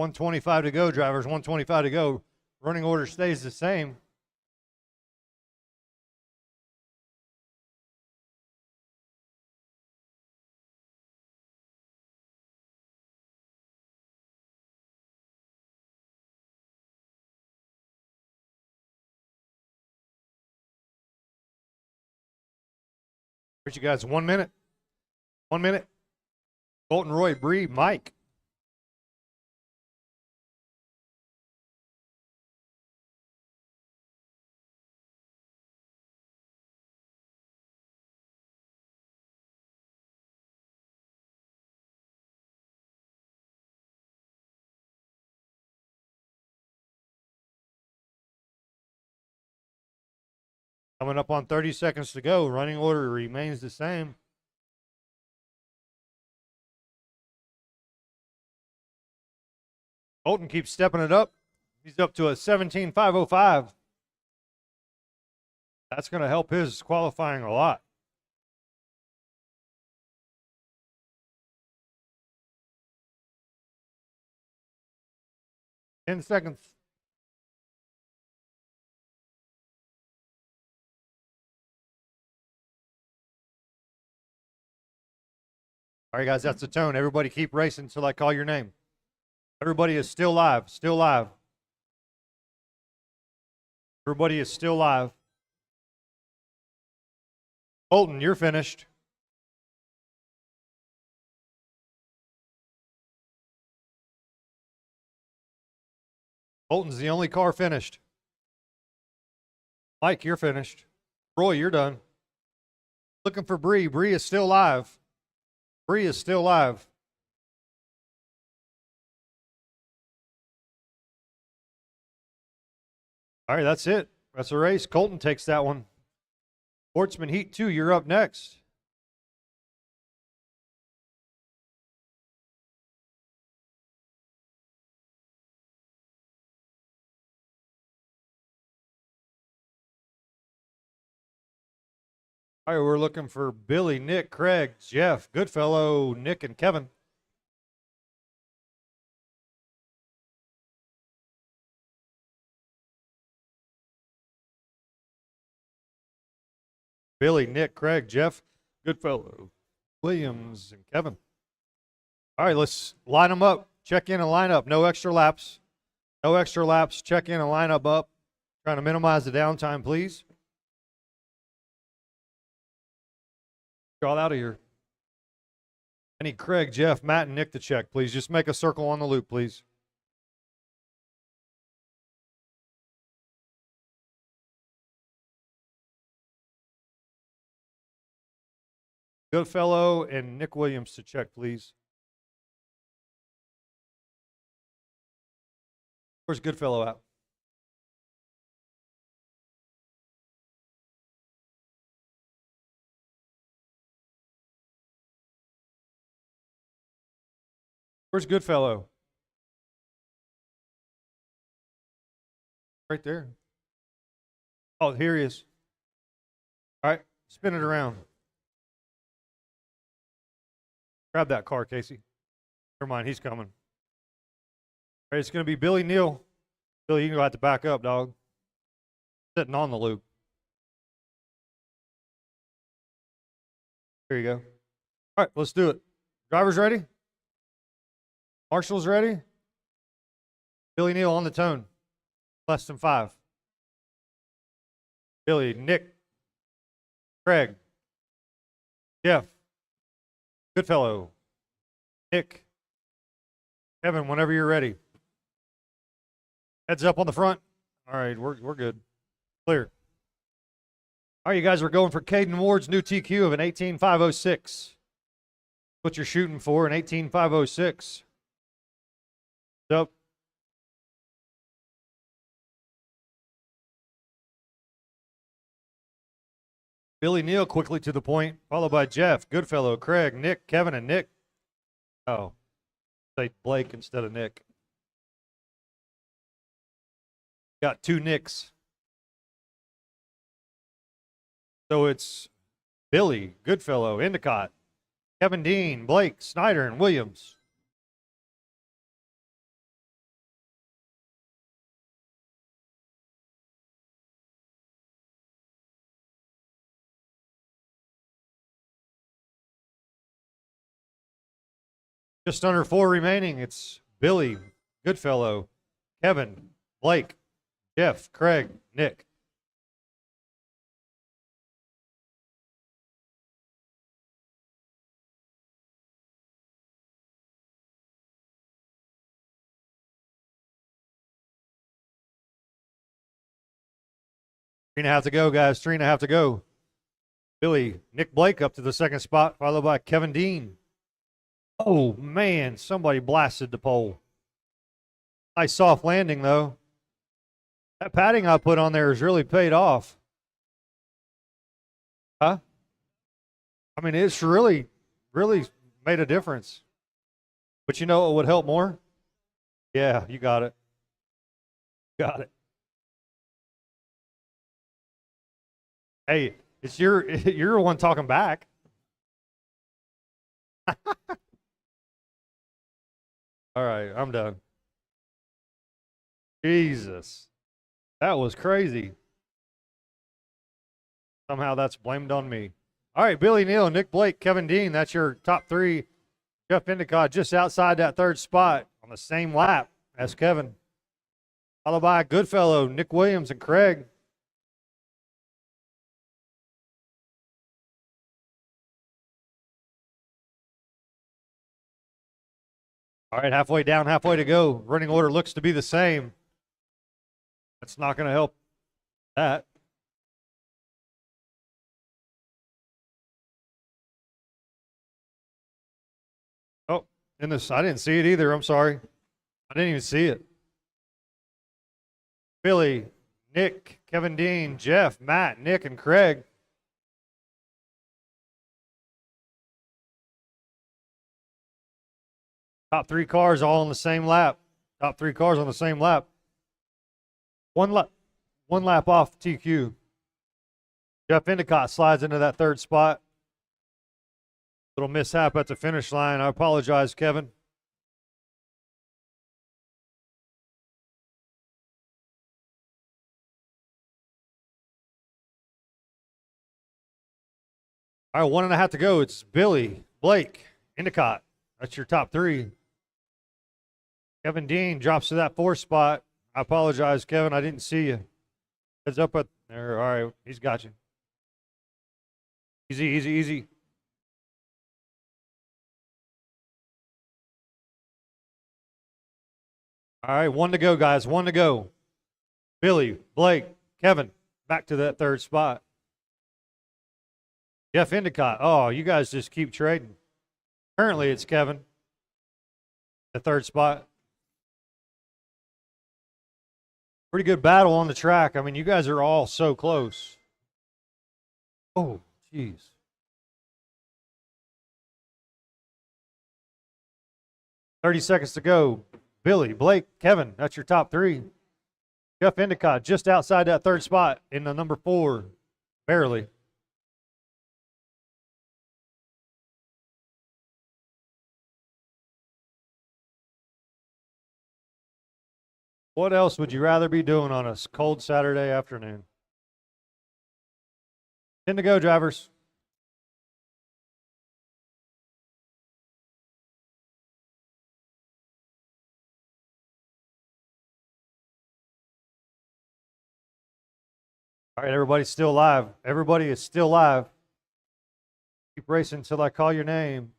$125 to go, drivers. $125 to go. Running order stays the same. Here's you guys. 1 minute. 1 minute. Colton, Roy, Bree, Mike. Coming up on 30 seconds to go. Running order remains the same. Colton keeps stepping it up. He's up to a 17.505. That's going to help his qualifying a lot. Ten seconds. All right, guys, that's the tone. Everybody keep racing until I call your name. Everybody is still live, still live. Everybody is still live. Colton, you're finished. Colton's the only car finished. Mike, you're finished. Roy, you're done. Looking for Bree. Bree is still live. Bree is still live. All right, that's it. That's a race. Colton takes that one. Sportsman Heat 2, you're up next. All right, we're looking for Billy, Nick, Craig, Jeff, Goodfellow, Nick, and Kevin. Billy, Nick, Craig, Jeff, Goodfellow, Williams, and Kevin. All right, let's line them up. Check in and line up. No extra laps. No extra laps. Check in and line up. Trying to minimize the downtime, please. All out of here. I need Craig, Jeff, Matt, and Nick to check, please. Just make a circle on the loop, please. Goodfellow and Nick Williams to check, please. Where's Goodfellow at? Where's Goodfellow? Right there. Oh, here he is. All right, spin it around. Grab that car, Casey. Never mind, he's coming. All right, it's going to be Billy Neal. Billy, you're going to have to back up, dog. Sitting on the loop. There you go. All right, let's do it. Drivers ready? Marshall's ready? Billy Neal on the tone. Less than 5. Billy, Nick, Craig, Jeff, Goodfellow, Nick, Kevin, whenever you're ready. Heads up on the front. All right, we're good. Clear. All right, you guys, we're going for Caden Ward's new TQ of an 18.506. What you're shooting for, an 18.506. Up. Billy Neal quickly to the point, followed by Jeff, Goodfellow, Craig, Nick, Kevin, and Nick. Oh, say Blake instead of Nick. Got 2 Nicks. So it's Billy, Goodfellow, Endicott, Kevin Dean, Blake, Snyder, and Williams. Just under 4 remaining. It's Billy, Goodfellow, Kevin, Blake, Jeff, Craig, Nick. Three and a half to go, guys. 3.5 to go. Billy, Nick Blake up to the second spot, followed by Kevin Dean. Oh, man, somebody blasted the pole. Nice soft landing, though. That padding I put on there has really paid off. Huh? I mean, it's really made a difference. But you know what would help more? Yeah, you got it. Got it. Hey, it's you're the one talking back. All right, I'm done. Jesus. That was crazy. Somehow that's blamed on me. All right, Billy Neal, Nick Blake, Kevin Dean, that's your top 3. Jeff Endicott just outside that 3rd spot on the same lap as Kevin. Followed by Goodfellow, Nick Williams, and Craig. All right, halfway down, halfway to go. Running order looks to be the same. That's not going to help that. Oh, in this, I didn't see it either. I'm sorry. I didn't even see it. Billy, Nick, Kevin Dean, Jeff, Matt, Nick, and Craig. Top 3 cars all on the same lap. Top 3 cars on the same lap. One lap off TQ. Jeff Endicott slides into that third spot. Little mishap at the finish line. I apologize, Kevin. All right, 1.5 to go. It's Billy, Blake, Endicott. That's your top three. Kevin Dean drops to that fourth spot. I apologize, Kevin. I didn't see you. Heads up at there. All right, he's got you. Easy, easy, easy. All right, 1 to go, guys. 1 to go. Billy, Blake, Kevin, back to that third spot. Jeff Endicott. Oh, you guys just keep trading. Currently, it's Kevin. The third spot. Pretty good battle on the track. I mean, you guys are all so close. Oh, jeez. "30 seconds to go. Billy, Blake, Kevin, that's your top three. Jeff Endicott just outside that third spot in the number 4, barely. What else would you rather be doing on a cold Saturday afternoon? 10 to go, drivers. All right, everybody's still alive. Everybody is still alive. Keep racing until I call your name.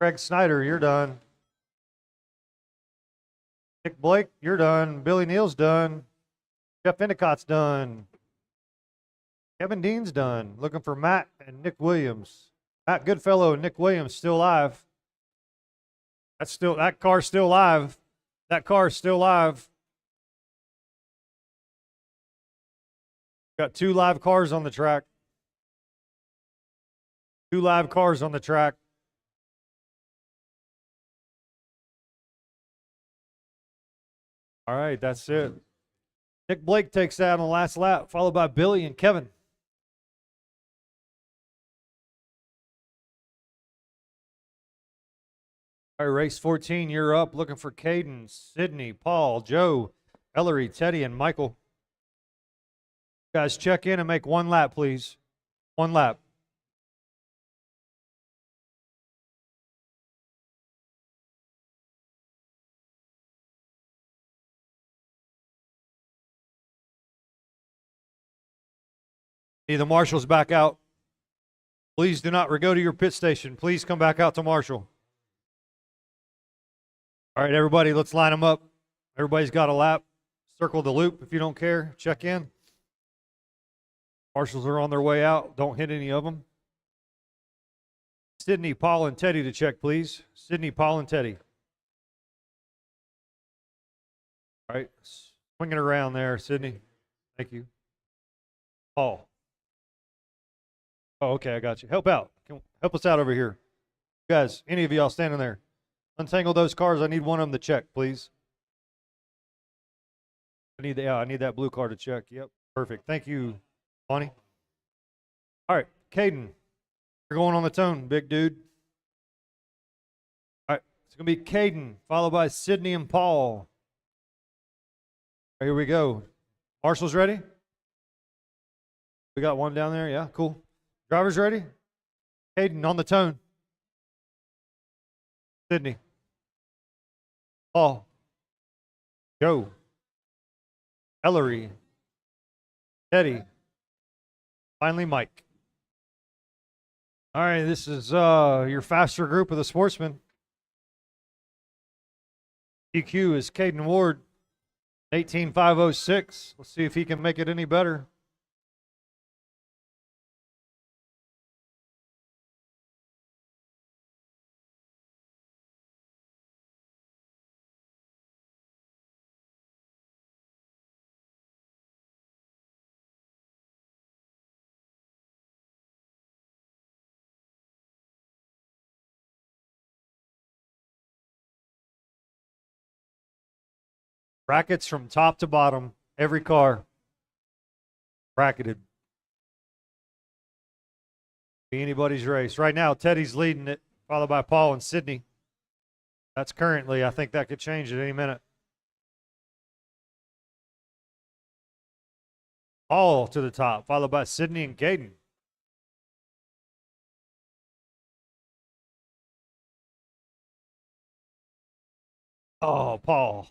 Craig Snyder, you're done. Nick Blake, you're done. Billy Neal's done. Jeff Endicott's done. Kevin Dean's done. Looking for Matt and Nick Williams. Matt Goodfellow and Nick Williams still alive. That car's still live. That car's still live. Got 2 live cars on the track. 2 live cars on the track. All right, that's it. Nick Blake takes that on the last lap, followed by Billy and Kevin. All right, race 14, you're up. Looking for Caden, Sydney, Paul, Joe, Ellery, Teddy, and Michael. Guys, check in and make 1 lap, please. 1 lap. Need the marshals back out. Please do not go to your pit station. Please come back out to marshal. All right, everybody, let's line them up. Everybody's got a lap. Circle the loop if you don't care. Check in. Marshals are on their way out. Don't hit any of them. Sydney, Paul, and Teddy to check, please. Sydney, Paul, and Teddy. All right, swing it around there, Sydney. Thank you. Paul. Oh, okay, I got you. Help out. Help us out over here. Guys, any of y'all standing there. Untangle those cars. I need one of them to check, please. I need that blue car to check. Yep, perfect. Thank you, Bonnie. All right, Caden, you're going on the tone, big dude. All right, it's going to be Caden, followed by Sydney and Paul. All right, here we go. Marshall's ready? We got one down there. Yeah, cool. Drivers ready? Caden on the tone. Sydney. Paul. Joe. Ellery. Teddy. Finally, Mike. All right, this is your faster group of the sportsmen. EQ is Caden Ward, 18.506. Let's see if he can make it any better. Brackets from top to bottom, every car. bracketed. Be anybody's race. Right now, Teddy's leading it, followed by Paul and Sydney. That's currently, I think that could change at any minute. Paul to the top, followed by Sydney and Caden. Oh, Paul.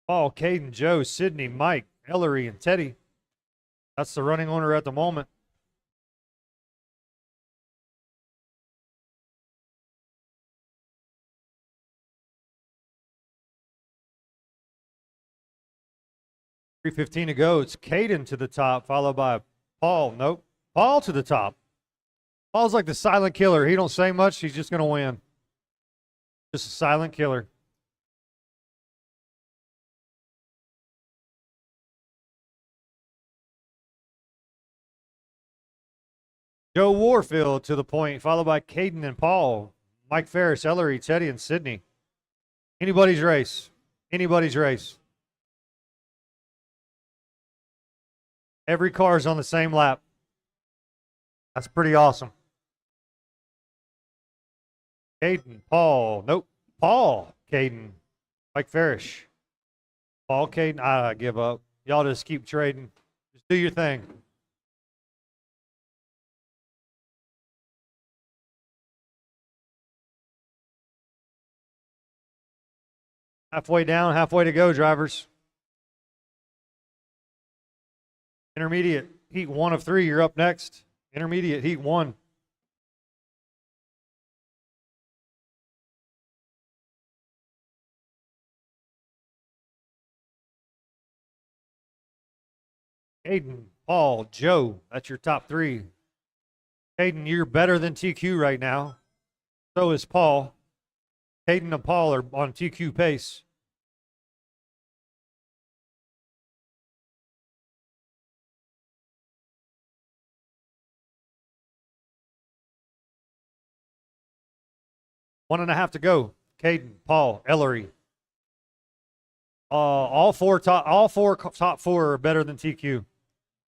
Paul, Caden, Joe, Sydney, Mike, Ellery, and Teddy. That's the running order at the moment. .315 to go. It's Caden to the top, followed by Paul. Nope. Paul to the top. Paul's like the silent killer. He don't say much. He's just going to win. Just a silent killer. Joe Warfield to the point, followed by Caden and Paul. Mike Ferris, Ellery, Teddy, and Sydney. Anybody's race. Anybody's race. Every car's on the same lap. That's pretty awesome. Caden, Paul. Nope. Paul, Caden. Mike Ferris. Paul, Caden. I give up. Y'all just keep trading. Just do your thing. Halfway down, halfway to go, drivers. Intermediate, heat 1 of 3, you're up next. Intermediate, heat 1. Caden, Paul, Joe, that's your top 3. Caden, you're better than TQ right now. So is Paul. Caden and Paul are on TQ pace. One and a half to go. Caden, Paul, Ellery. All four top 4 are better than TQ.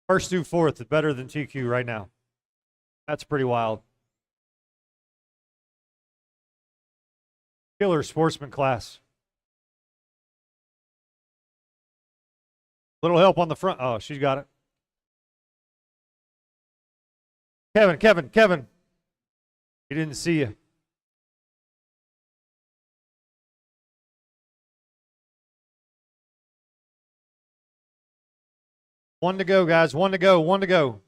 First through fourth is better than TQ right now. That's pretty wild. Killer sportsman class. Little help on the front. Oh, she's got it. Kevin. He didn't see you. One to go, guys. One to go.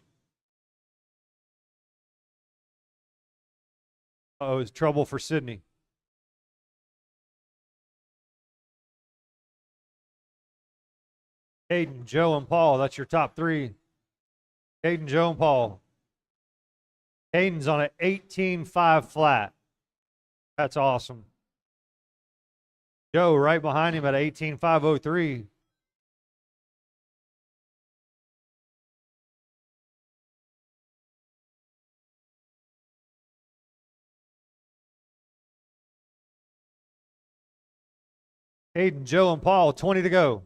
Oh, it's trouble for Sydney. Caden, Joe, and Paul. That's your top 3. Caden, Joe, and Paul. Caden's on an 18.5 flat. That's awesome. Joe right behind him at 18.503. Caden, Joe, and Paul, 20 to go.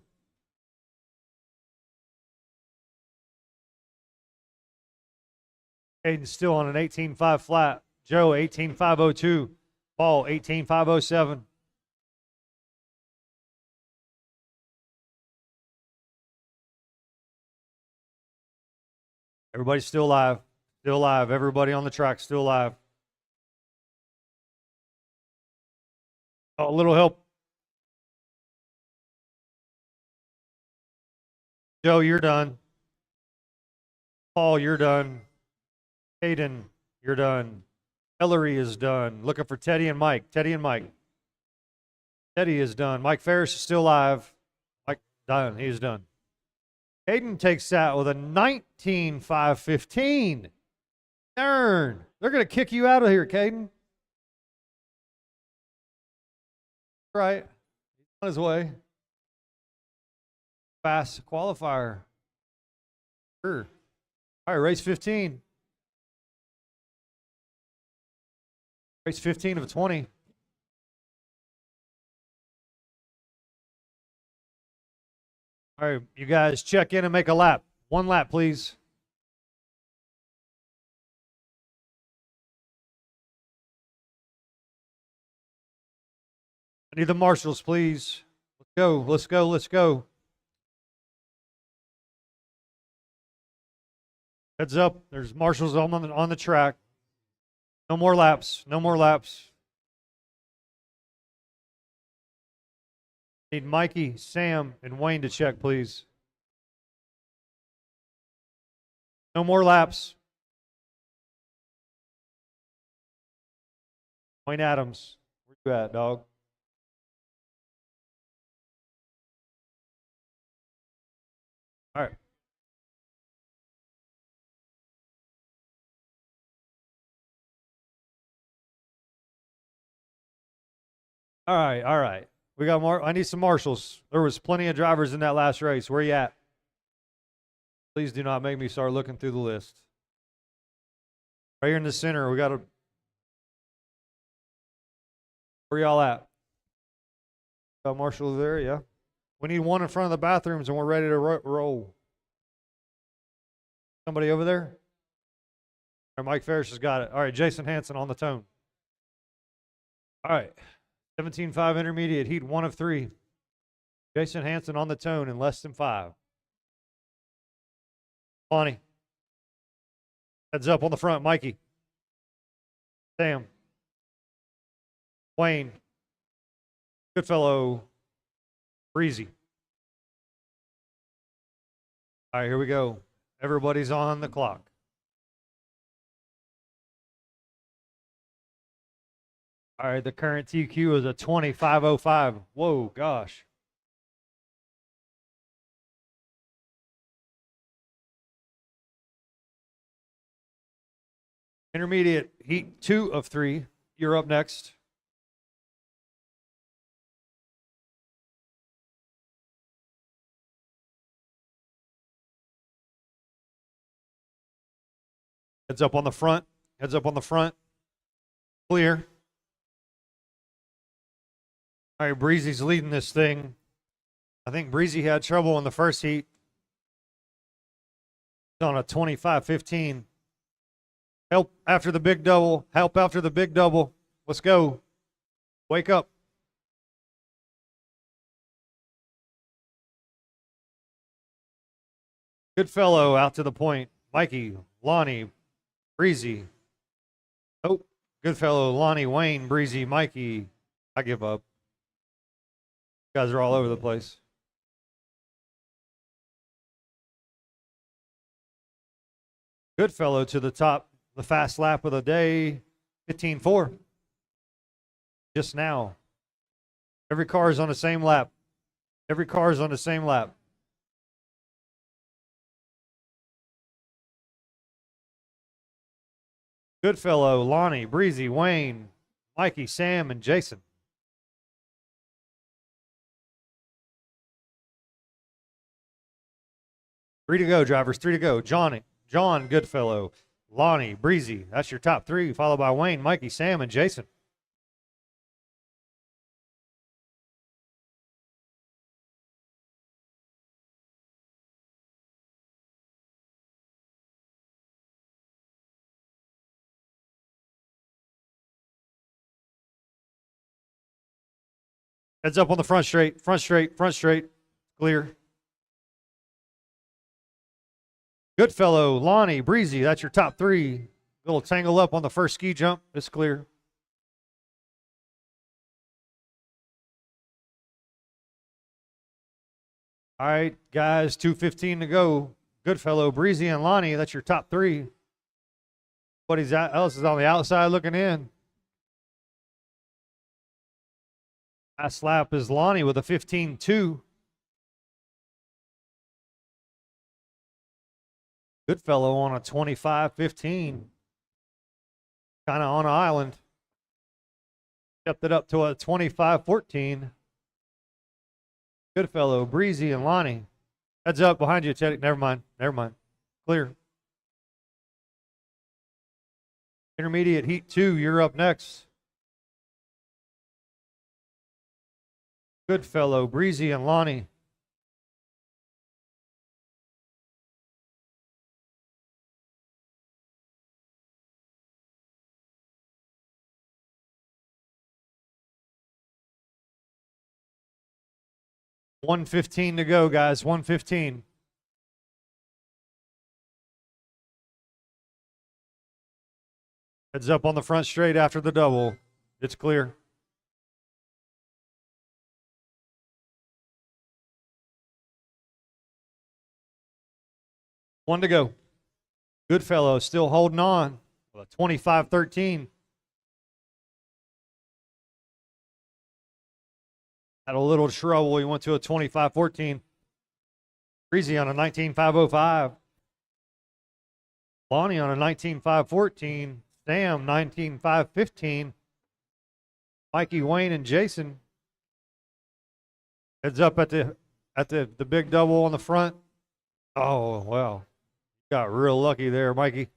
Caden's still on an 18.5 flat. Joe, 18.502. Paul, 18.507. Everybody's still alive. Still alive. Everybody on the track still alive. Oh, a little help. Joe, you're done. Paul, you're done. Caden, you're done. Ellery is done. Looking for Teddy and Mike. Teddy is done. Mike Ferris is still alive. Mike done. He's done. Caden takes that with a 19.515. Darn. They're going to kick you out of here, Caden. Right. He's on his way. Fast qualifier. Sure. All right, race 15. Race 15 of 20. All right, you guys check in and make a lap. One lap, please. I need the marshals, please. Let's go, let's go, let's go. Heads up, there's marshals on the track. No more laps, no more laps. Need Mikey, Sam, and Wayne to check, please. No more laps. Wayne Adams, where you at, dog? All right. All right, all right. We got more. I need some marshals. There was plenty of drivers in that last race. Where you at? Please do not make me start looking through the list. Right here in the center, we got a. Where y'all at? Got marshals there, yeah. We need one in front of the bathrooms, and we're ready to roll. Somebody over there? All right, Mike Ferris has got it. All right, Jason Hansen on the tone. All right. 17.5 intermediate, heat 1 of 3. Jason Hansen on the tone in less than 5. Lonnie. Heads up on the front, Mikey. Sam. Wayne. Goodfellow. Breezy. All right, here we go. Everybody's on the clock. All right, the current TQ is a 25.05. Whoa, gosh. Intermediate, heat 2 of 3. You're up next. Heads up on the front. Heads up on the front. Clear. All right, Breezy's leading this thing. I think Breezy had trouble in the first heat. He's on a 25.15. Help after the big double. Help after the big double. Let's go. Wake up. Good fellow out to the point. Mikey, Lonnie, Breezy. Oh, good fellow, Lonnie, Wayne, Breezy, Mikey. I give up. You guys are all over the place. Good fellow to the top, the fast lap of the day, 15.4. Just now. Every car is on the same lap. Every car is on the same lap. Good fellow, Lonnie, Breezy, Wayne, Mikey, Sam, and Jason. Three to go, drivers. 3 to go. John, Goodfellow, Lonnie, Breezy. That's your top 3, followed by Wayne, Mikey, Sam, and Jason. Heads up on the front straight, front straight, front straight. Clear. Good fellow, Lonnie, Breezy. That's your top 3. Little tangle up on the first ski jump. It's clear. All right, guys, 2:15 to go. Good fellow, Breezy and Lonnie. That's your top 3. What else is on the outside looking in? Last lap is Lonnie with a 15.2. Good fellow on a 25.15. Kind of on an island. Kept it up to a 25.14. Good fellow, Breezy and Lonnie. Heads up behind you, Teddy. Never mind. Never mind. Clear. Intermediate heat 2. You're up next. Good fellow, Breezy and Lonnie. 1:15 to go, guys. 1:15. Heads up on the front straight after the double. It's clear. One to go. Goodfellow still holding on with a 25-13. Had a little trouble. He went to a 25-14. Breezy on a 19.505. Lonnie on a 19.514. Sam 19.515. Mikey, Wayne, and Jason. Heads up at the big double on the front. Oh, well. Got real lucky there, Mikey.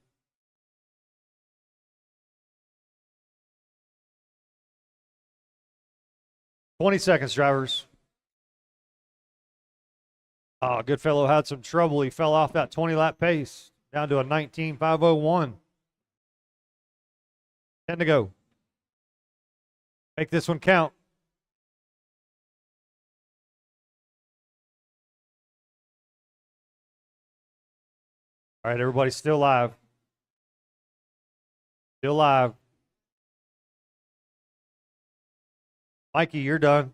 "20 seconds, drivers." Oh, Goodfellow had some trouble. He fell off that 20-lap pace down to a 19.501. 10 to go. Make this one count. All right, everybody's still live. Still live. Mikey, you're done.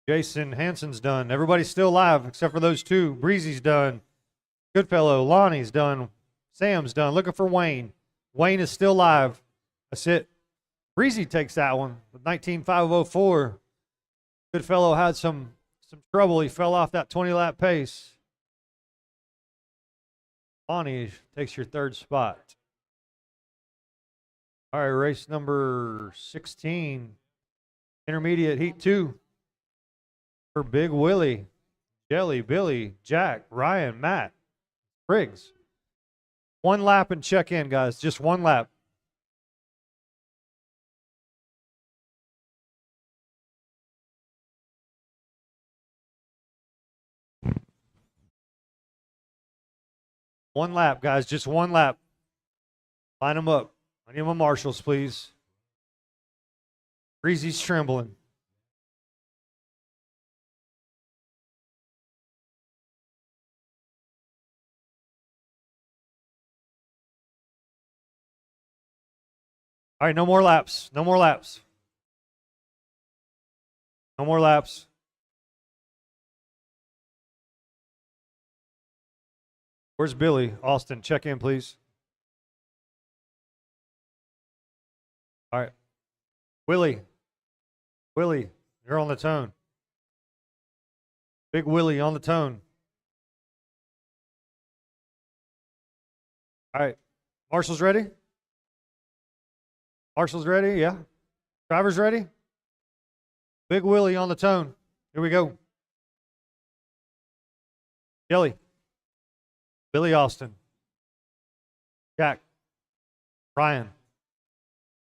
Jason Hansen's done. Everybody's still live except for those two. Breezy's done. Goodfellow. Lonnie's done. Sam's done. Looking for Wayne. Wayne is still live. That's it. Breezy takes that one with 19.504. Goodfellow had some trouble. He fell off that 20-lap pace. Lonnie takes your third spot. All right, race number 16. Intermediate heat 2. For Big Willie, Jelly, Billy, Jack, Ryan, Matt, Briggs. One lap and check in, guys. Just one lap. One lap, guys. Just one lap. Line them up. I need my marshals, please. Breezy's trembling. All right, no more laps. No more laps. No more laps. Where's Billy? Austin, check in, please. All right. Willie, you're on the tone. Big Willie on the tone. All right. Marshall's ready? Marshall's ready? Yeah. Driver's ready? Big Willie on the tone. Here we go. Jelly. Billy Austin. Jack. Ryan.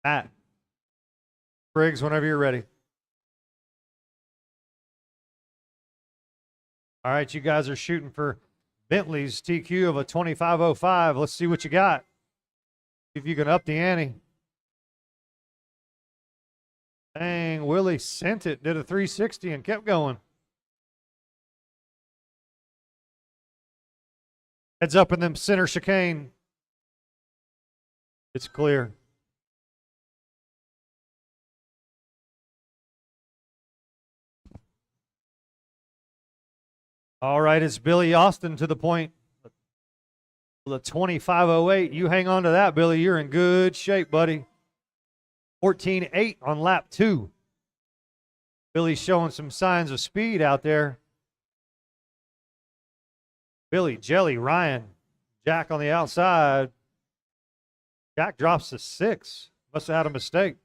Matt. Briggs, whenever you're ready. All right, you guys are shooting for Bentley's TQ of a 2505. Let's see what you got. See if you can up the ante. Dang, Willie sent it, did a 360 and kept going. Heads up in them center chicane. It's clear. All right, it's Billy Austin to the point. The 2508. You hang on to that, Billy. You're in good shape, buddy. 14.8 on lap 2. Billy's showing some signs of speed out there. Billy, Jelly, Ryan, Jack on the outside. Jack drops to 6. Must have had a mistake.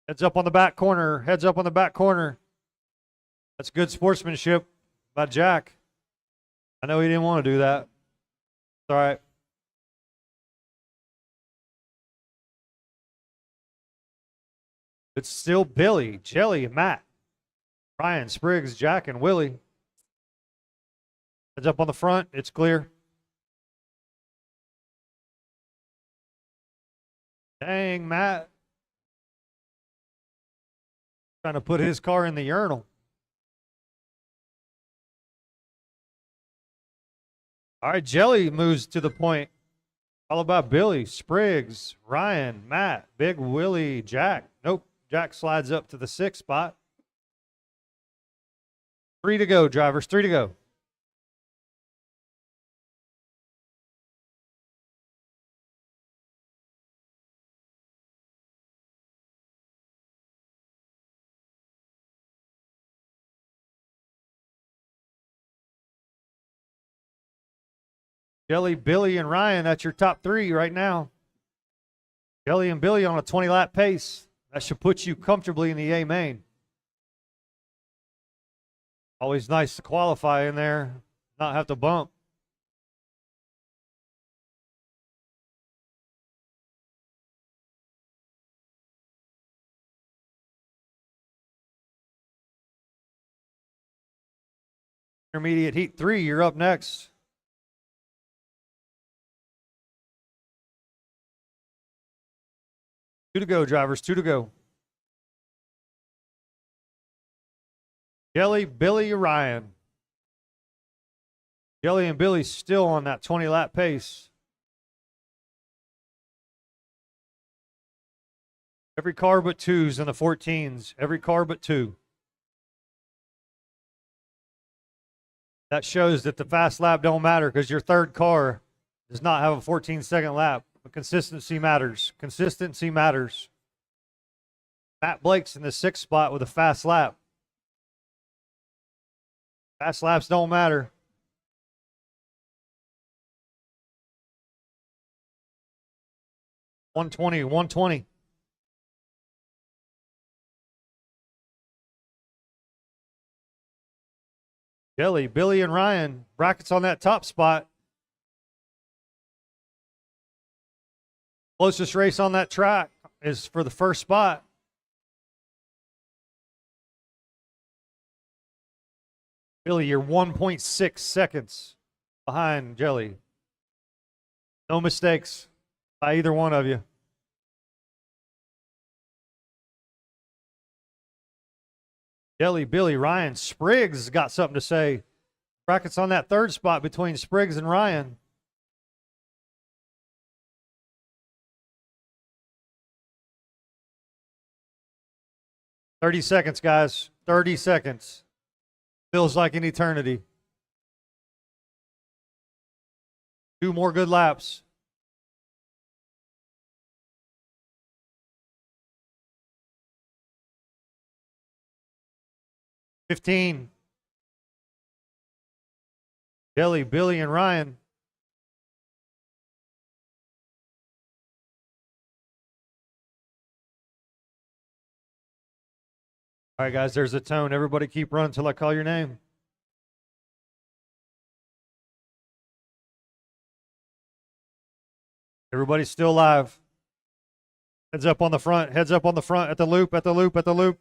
Heads up on the back corner. Heads up on the back corner. That's good sportsmanship by Jack. I know he didn't want to do that. It's all right. It's still Billy, Jelly, Matt, Ryan, Spriggs, Jack, and Willie. Heads up on the front. It's clear. Dang, Matt. Trying to put his car in the urinal. All right, Jelly moves to the point. All about Billy, Spriggs, Ryan, Matt, Big Willie, Jack. Nope, Jack slides up to the 6th spot. 3 to go, drivers, 3 to go. Jelly, Billy, and Ryan, that's your top 3 right now. Jelly and Billy on a 20-lap pace. That should put you comfortably in the A main. Always nice to qualify in there, not have to bump. Intermediate heat 3, you're up next. Two to go, drivers, 2 to go. Jelly, Billy, Ryan. Jelly and Billy still on that 20-lap pace. Every car but 2's in the 14s. Every car but 2. That shows that the fast lap don't matter because your third car does not have a 14-second lap. But consistency matters. Consistency matters. Matt Blake's in the 6th spot with a fast lap. Fast laps don't matter. $120. Jelly, Billy, and Ryan. Brackets on that top spot. Closest race on that track is for the first spot. Billy, you're 1.6 seconds behind Jelly. No mistakes by either one of you. Jelly, Billy, Ryan. Spriggs got something to say. Brackets on that 3rd spot between Spriggs and Ryan. "30 seconds, guys. 30 seconds. Feels like an eternity. 2 more good laps. $15. Jelly, Billy, and Ryan. All right, guys, there's a tone. Everybody keep running until I call your name. Everybody's still live. Heads up on the front. Heads up on the front at the loop, at the loop, at the loop.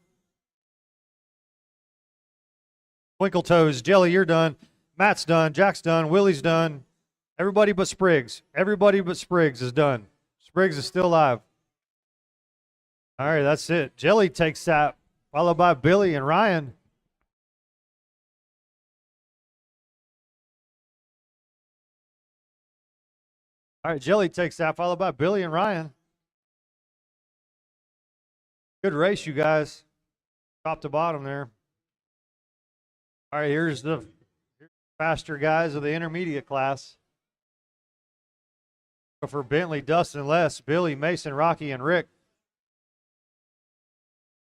Twinkle toes. Jelly, you're done. Matt's done. Jack's done. Willie's done. Everybody but Spriggs. Everybody but Spriggs is done. Spriggs is still live. All right, that's it. Jelly takes that, followed by Billy and Ryan. All right, Jelly takes that, followed by Billy and Ryan. Good race, you guys. Top to bottom there. All right, here's the faster guys of the intermediate class. For Bentley, Dustin, Les, Billy, Mason, Rocky, and Rick.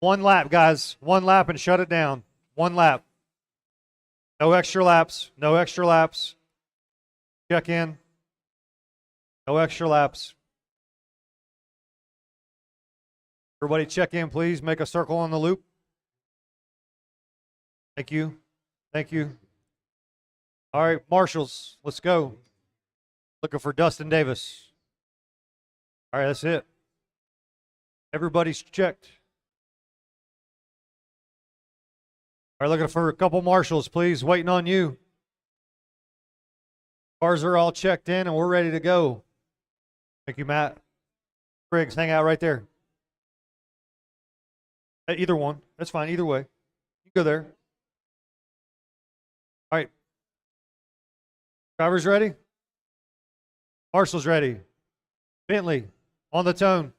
1 lap, guys. 1 lap and shut it down. 1 lap. No extra laps. No extra laps. Check in. No extra laps. Everybody check in, please. Make a circle on the loop. Thank you. Thank you. All right, marshals, let's go. Looking for Dustin Davis. All right, that's it. Everybody's checked. All right, looking for a couple marshals, please. Waiting on you. Cars are all checked in and we're ready to go. Thank you, Matt. Briggs, hang out right there. Either one. That's fine. Either way. You go there. All right. Drivers ready? Marshall's ready. Bentley on the tone.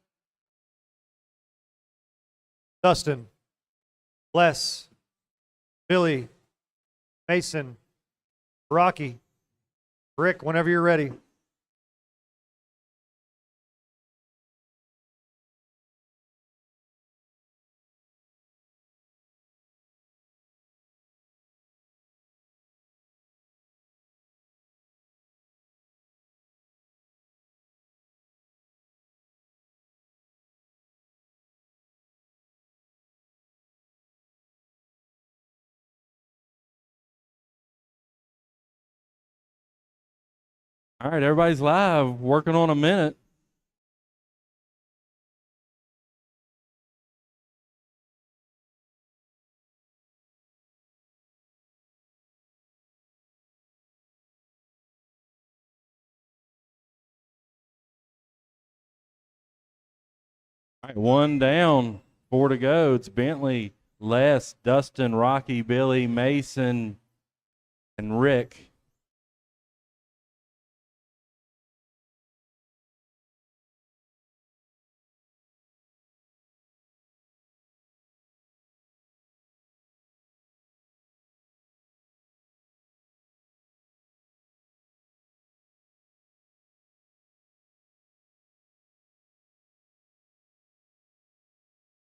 Dustin, Les, Billy, Mason, Rocky, Rick, whenever you're ready. All right, everybody's live, working on a minute. All right, one down, 4 to go. It's Bentley, Les, Dustin, Rocky, Billy, Mason, and Rick.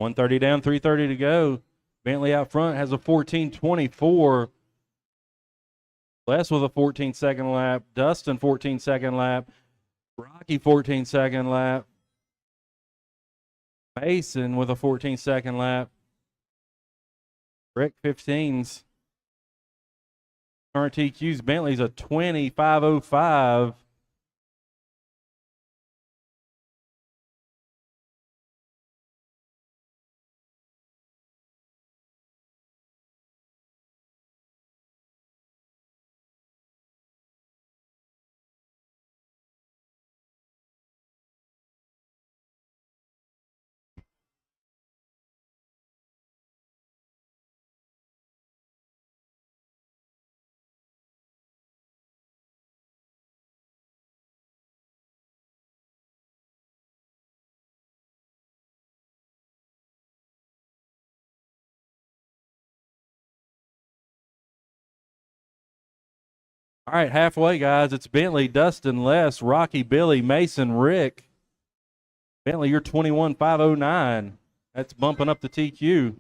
$130 down, 3:30 to go. Bentley out front has a 14:24. Les with a 14-second lap. Dustin 14-second lap. Rocky 14-second lap. Mason with a 14-second lap. Rick 15s. Current TQ's Bentley's a 25:05. All right, halfway, guys. It's Bentley, Dustin, Les, Rocky, Billy, Mason, Rick. Bentley, you're 21:509. That's bumping up the TQ.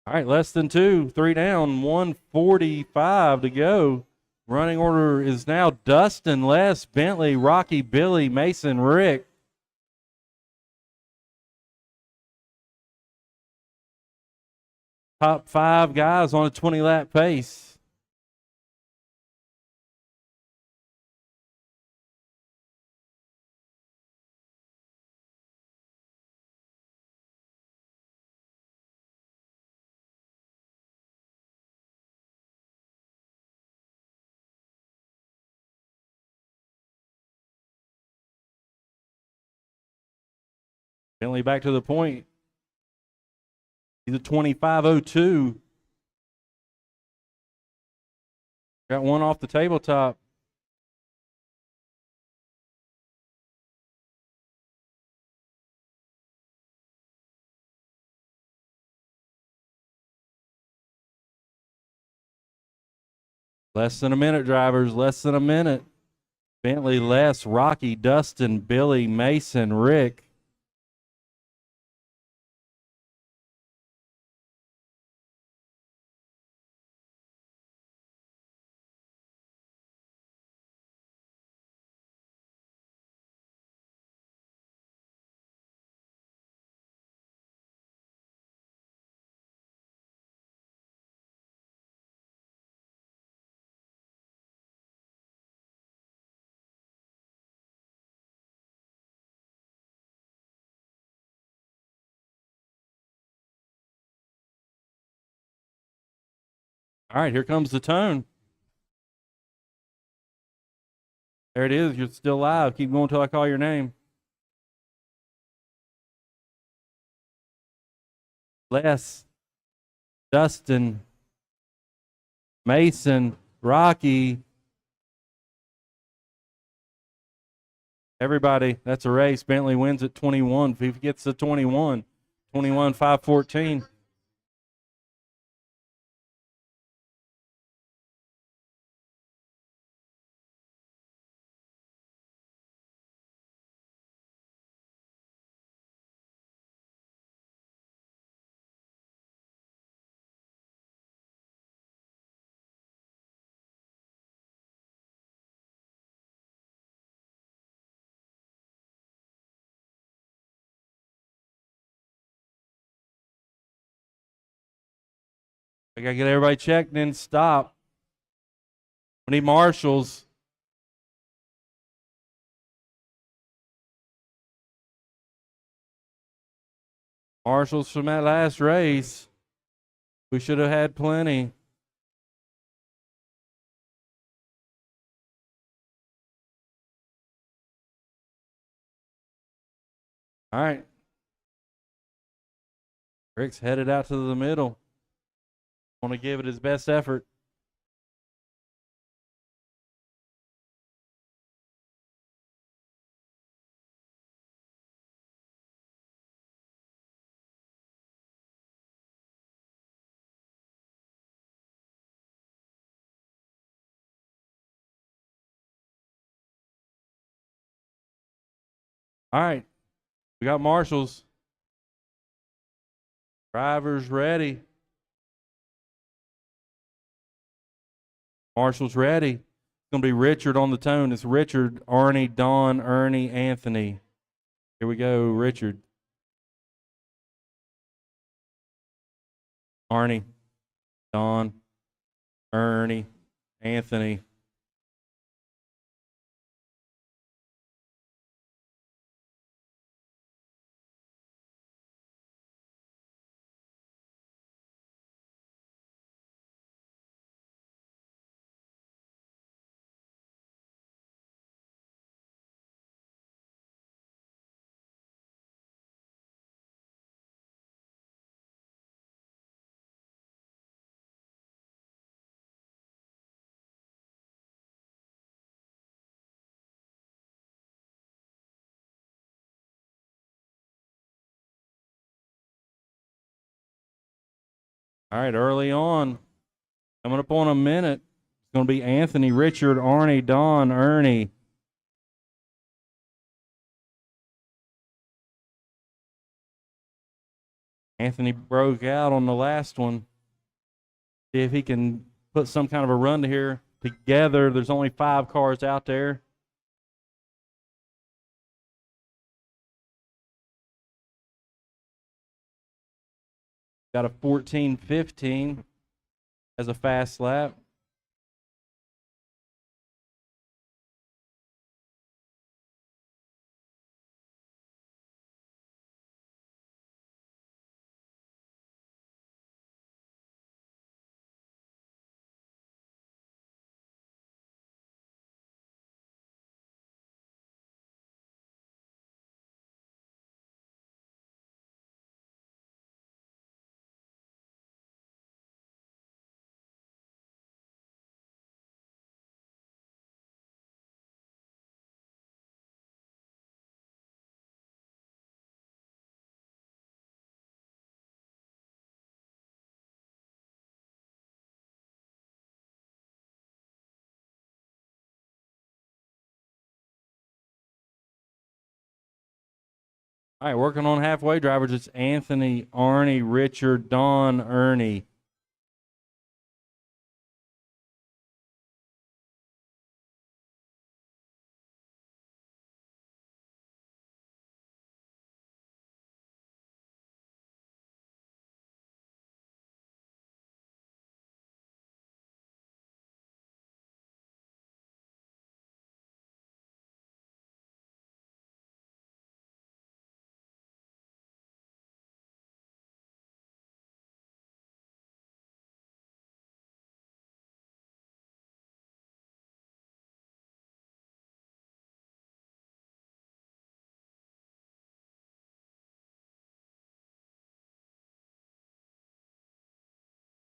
All right, less than 2, 3 down, 1:45 to go. Running order is now Dustin, Les, Bentley, Rocky, Billy, Mason, Rick. Top 5 guys on a 20-lap pace. Bentley back to the point. He's a 25:02. Got one off the tabletop. Less than a minute, drivers. Less than a minute. Bentley, Les, Rocky, Dustin, Billy, Mason, Rick. All right, here comes the tone. There it is. You're still live. Keep going until I call your name. Les, Dustin, Mason, Rocky. Everybody, that's a race. Bentley wins at 21. If he gets to 21, 5:14. I got to get everybody checked, then stop. We need marshals. Marshals from that last race. We should have had plenty. All right. Rick's headed out to the middle. Want to give it his best effort. All right. We got marshals. Drivers ready. Marshals ready. It's going to be Richard on the tone. It's Richard, Arnie, Don, Ernie, Anthony. Here we go, Richard. Arnie, Don, Ernie, Anthony. All right, early on, coming up on a minute, it's going to be Anthony, Richard, Arnie, Don, Ernie. Anthony broke out on the last one. See if he can put some kind of a run here together. There's only 5 cars out there. Got a 14:15 as a fast lap. All right, working on halfway drivers. It's Anthony, Arnie, Richard, Don, Ernie.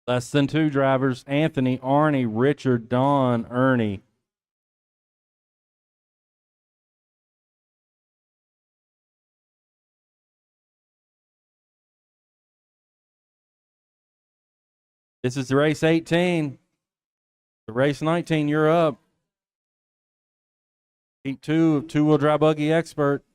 Less than 2 drivers. Anthony, Arnie, Richard, Don, Ernie. This is race 18. The race 19, you're up. Heat 2 of two-wheel drive buggy expert.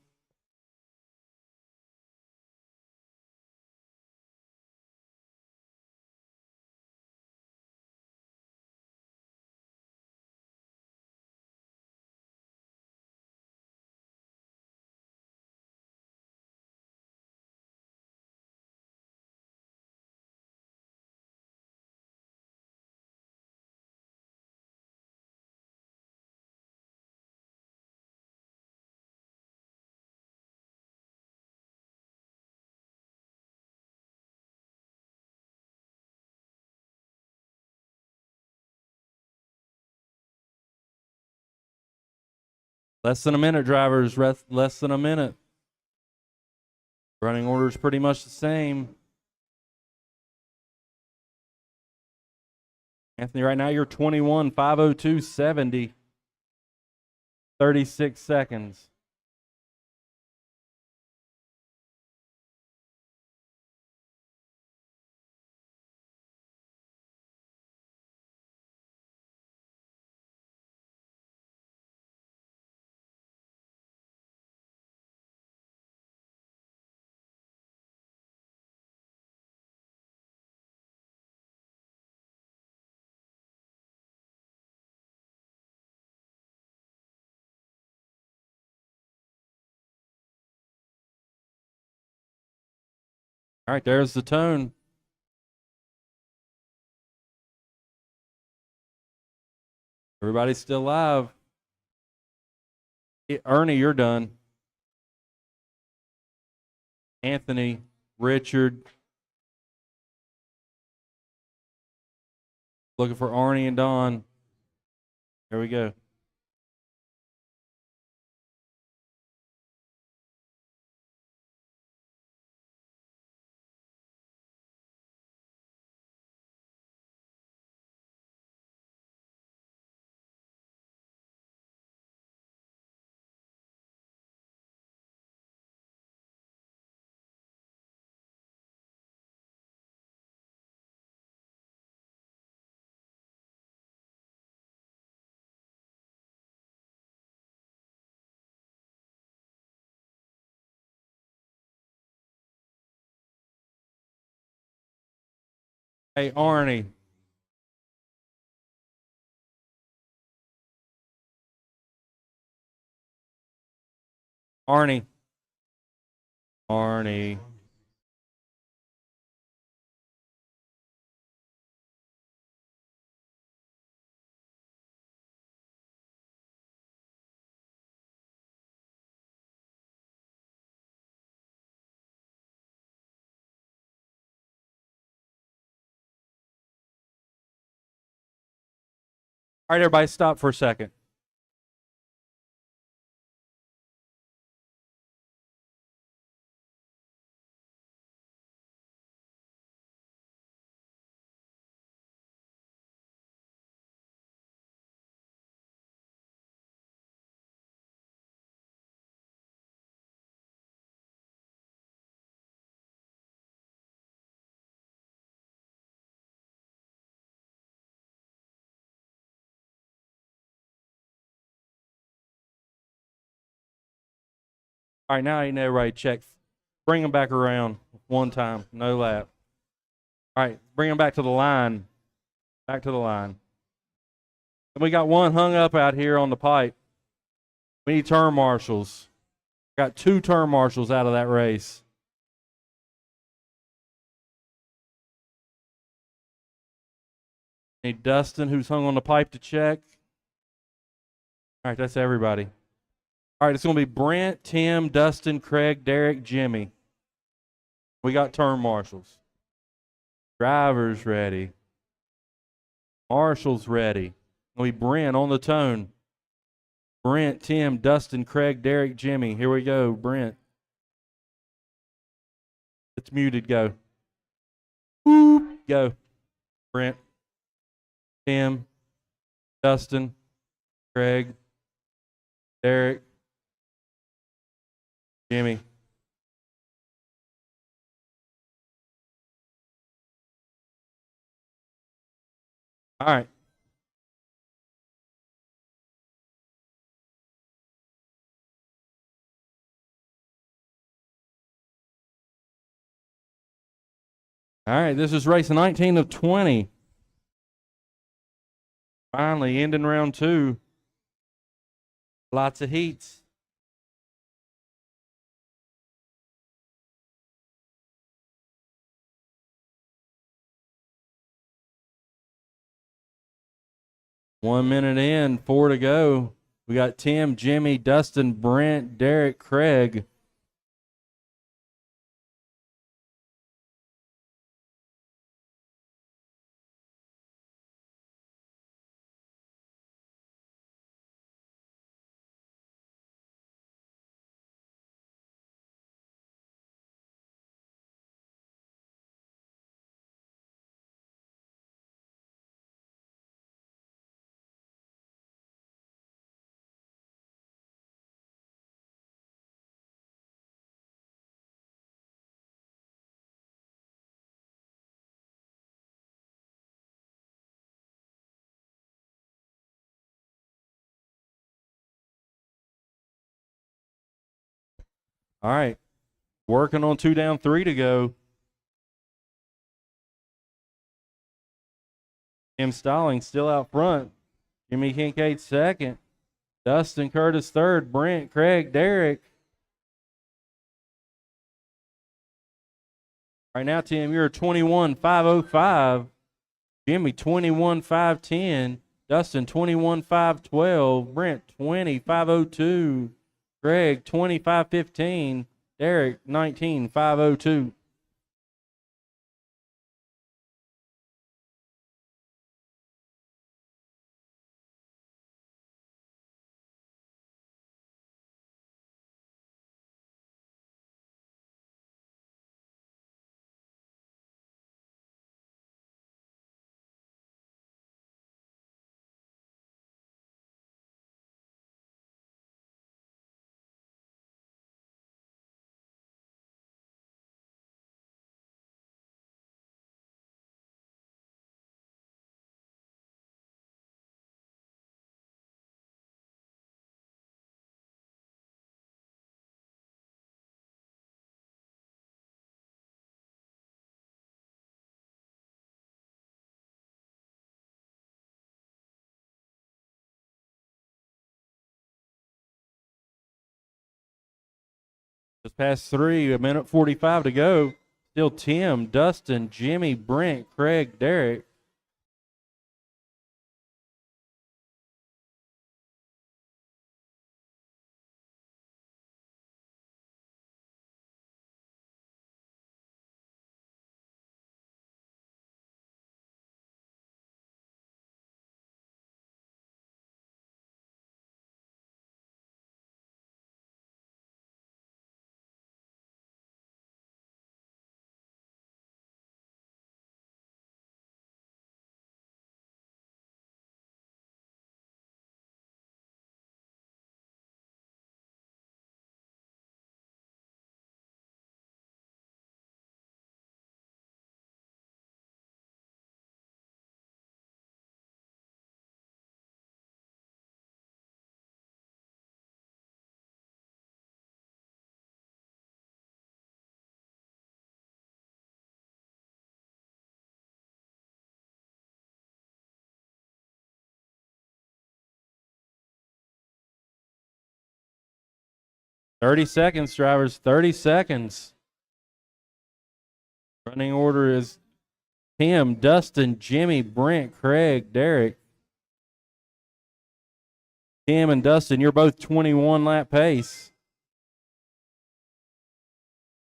Less than a minute, drivers. Less than a minute. Running order is pretty much the same. Anthony, right now you're 21, 5:02.70. 36 seconds. All right, there's the tone. Everybody's still live. Ernie, you're done. Anthony, Richard. Looking for Arnie and Don. Here we go. Hey, Arnie. Arnie. Arnie. All right, everybody, stop for a second. All right, now I need everybody check. Bring them back around one time. No lap. All right, bring them back to the line. Back to the line. And we got one hung up out here on the pipe. We need turn marshals. Got 2 turn marshals out of that race. Need Dustin, who's hung on the pipe, to check. All right, that's everybody. All right, it's going to be Brent, Tim, Dustin, Craig, Derek, Jimmy. We got turn marshals. Drivers ready. Marshals ready. We Brent on the tone. Brent, Tim, Dustin, Craig, Derek, Jimmy. Here we go, Brent. It's muted. Go. Whoop. Go. Brent, Tim, Dustin, Craig, Derek, Jimmy. All right. All right, this is race 19 of 20. Finally ending round 2. Lots of heats. One minute in, 4 to go. We got Tim, Jimmy, Dustin, Brent, Derek, Craig. All right, working on 2 down, 3 to go. Tim Stallings still out front. Jimmy Kincaid second. Dustin Curtis third. Brent, Craig, Derek. Right now, Tim, you're 21.505. Jimmy 21.510. Dustin 21.512. Brent 20.502. Greg 25.15. Derek 19.502. Just past 3, a minute 45 to go. Still Tim, Dustin, Jimmy, Brent, Craig, Derek. .30 seconds, drivers. 30 seconds. Running order is Tim, Dustin, Jimmy, Brent, Craig, Derek. Tim and Dustin, you're both 21 lap pace.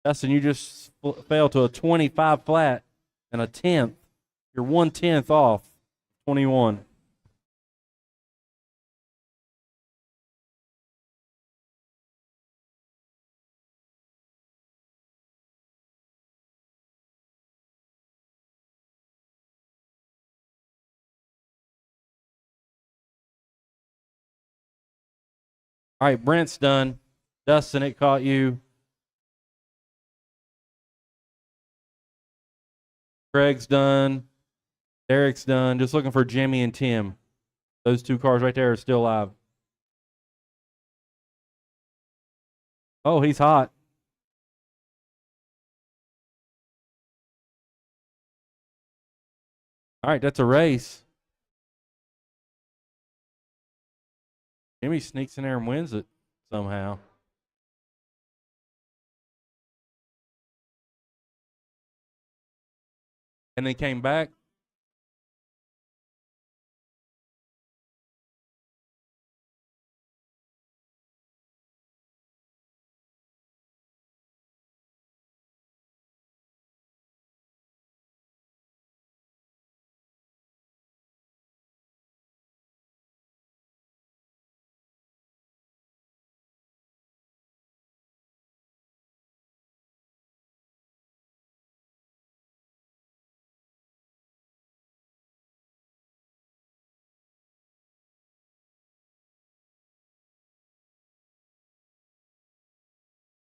Dustin, you just fell to a 25 flat and a 10th. You're 1/10 off 21. All right, Brent's done. Dustin, it caught you. Craig's done. Derek's done. Just looking for Jimmy and Tim. Those 2 cars right there are still alive. Oh, he's hot. All right, that's a race. Jimmy sneaks in there and wins it somehow. And then came back.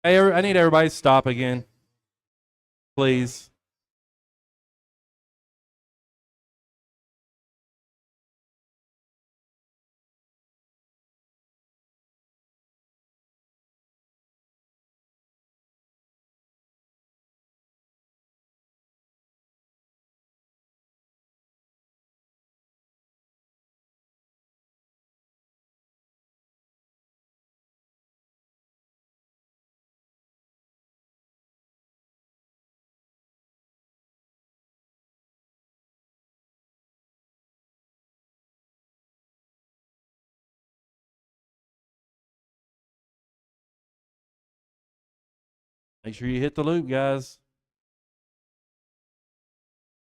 Hey, I need everybody to stop again, please. Make sure you hit the loop, guys.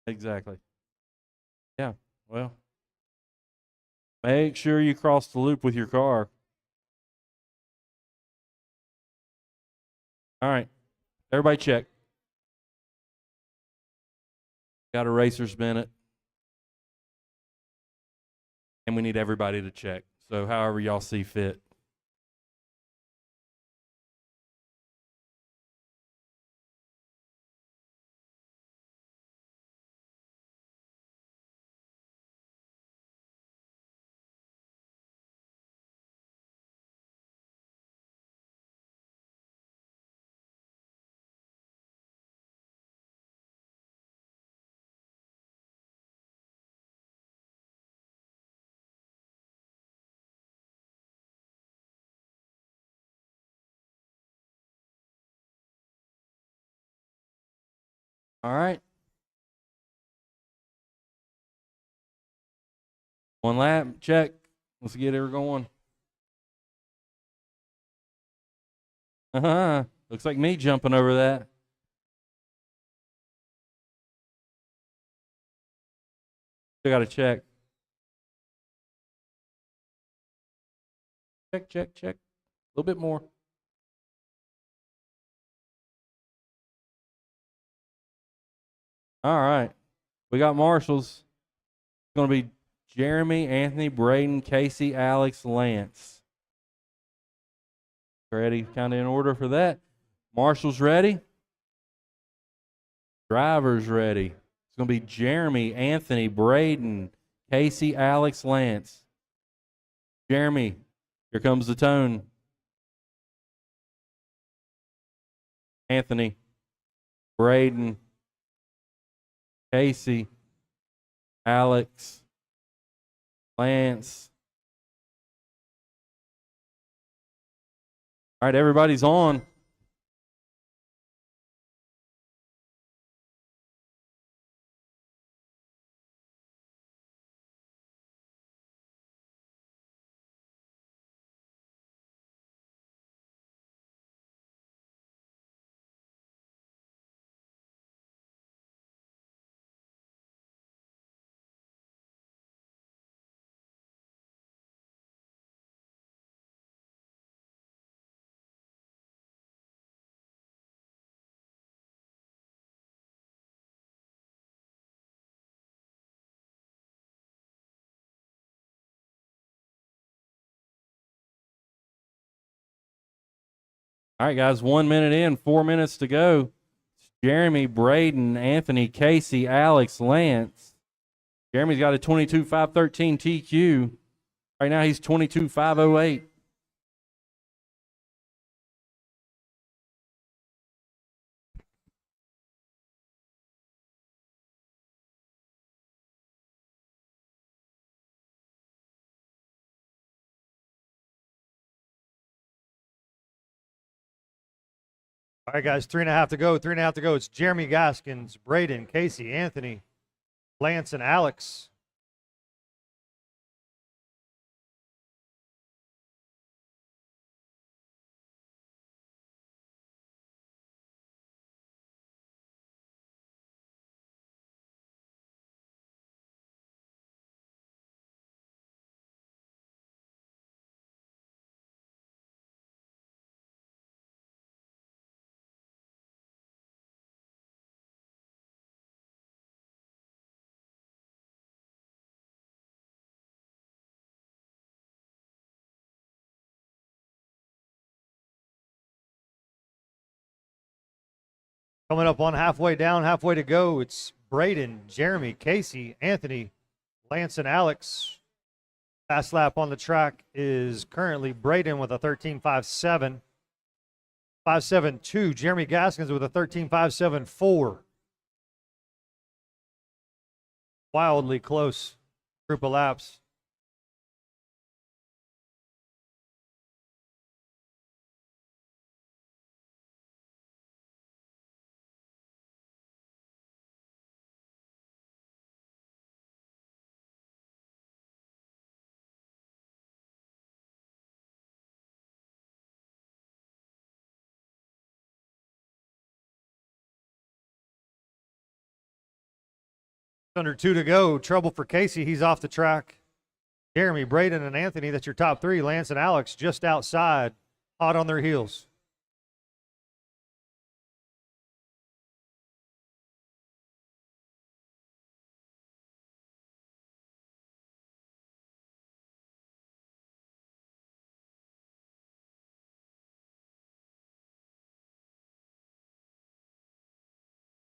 Exactly. Yeah, well, make sure you cross the loop with your car. All right, everybody check. Got a racer's minute. And we need everybody to check. So however y'all see fit. All right. 1 lap, check. Let's get her going. Looks like me jumping over that. Still got to check. Check, check, check. A little bit more. All right. We got marshals. It's going to be Jeremy, Anthony, Braden, Casey, Alex, Lance. Ready, kind of in order for that. Marshals ready. Drivers ready. It's going to be Jeremy, Anthony, Braden, Casey, Alex, Lance. Jeremy, here comes the tone. Anthony, Braden, Casey, Alex, Lance. All right, everybody's on. All right, guys, 1 minute in, 4 minutes to go. It's Jeremy, Braden, Anthony, Casey, Alex, Lance. Jeremy's got a 22.513 TQ. Right now he's 22.508. All right, guys, 3.5 to go. 3.5 to go. It's Jeremy Gaskins, Braden, Casey, Anthony, Lance, and Alex. Coming up on halfway down, halfway to go, it's Braden, Jeremy, Casey, Anthony, Lance, and Alex. Fast lap on the track is currently Braden with a 13.57. 5.72. Jeremy Gaskins with a 13.574. Wildly close group of laps. Under 2 to go. Trouble for Casey. He's off the track. Jeremy, Braden, and Anthony, that's your top three. Lance and Alex just outside, hot on their heels.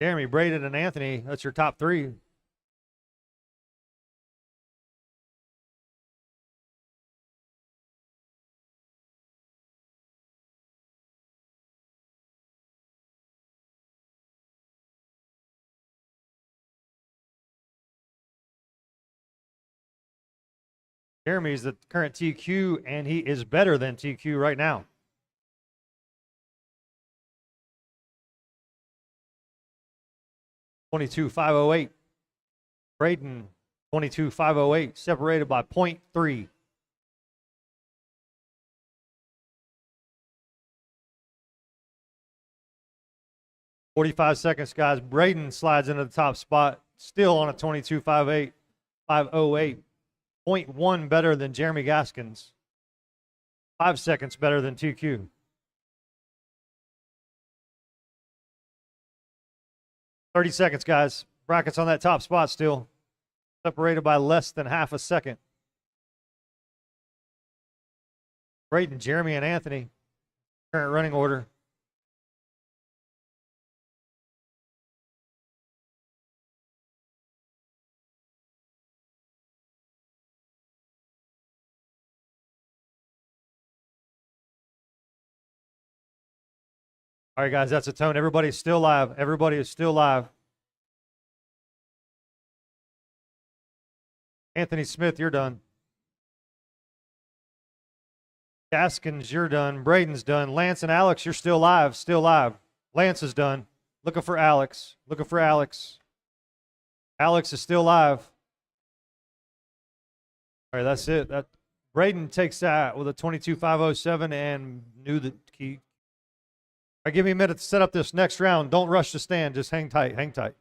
Jeremy, Braden, and Anthony, that's your top three. Jeremy is the current TQ, and he is better than TQ right now. $22,508. Braden, $22,508, separated by 0.3. $45 seconds, guys. Braden slides into the top spot, still on a 22.58, 508. 0.1 better than Jeremy Gaskins. 5 seconds better than TQ. 30 seconds, guys. Brackets on that top spot still. Separated by less than half a second. Braden, Jeremy, and Anthony. Current running order. All right, guys, that's a tone. Everybody's still live. Everybody is still live. Anthony Smith, you're done. Gaskins, you're done. Braden's done. Lance and Alex, you're still live. Still live. Lance is done. Looking for Alex. Looking for Alex. Alex is still live. All right, that's it. Braden takes that with a 22.507 and knew the key. All right, give me a minute to set up this next round. Don't rush the stand. Just hang tight. Hang tight.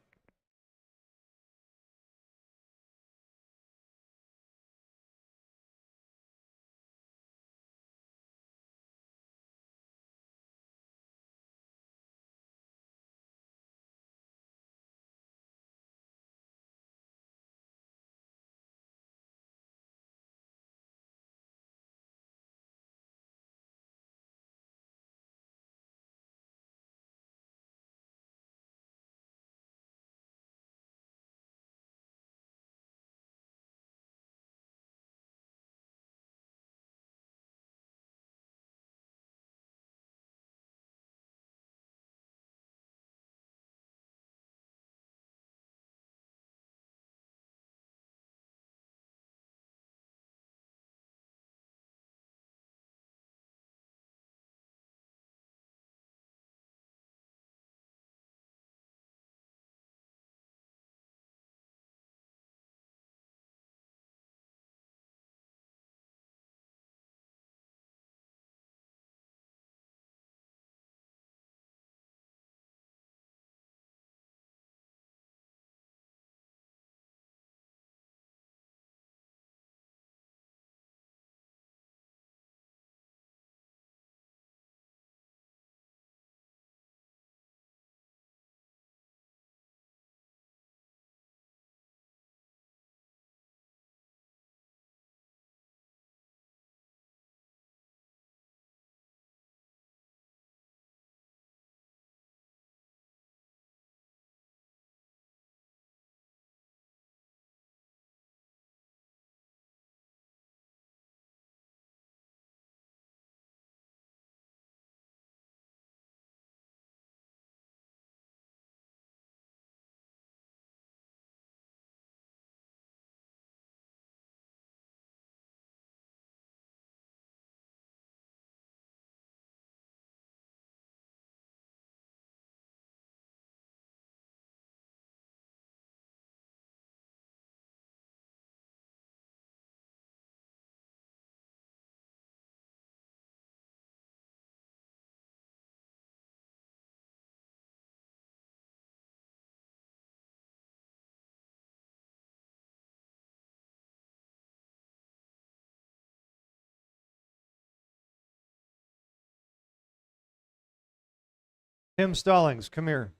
Tim Stallings, come here.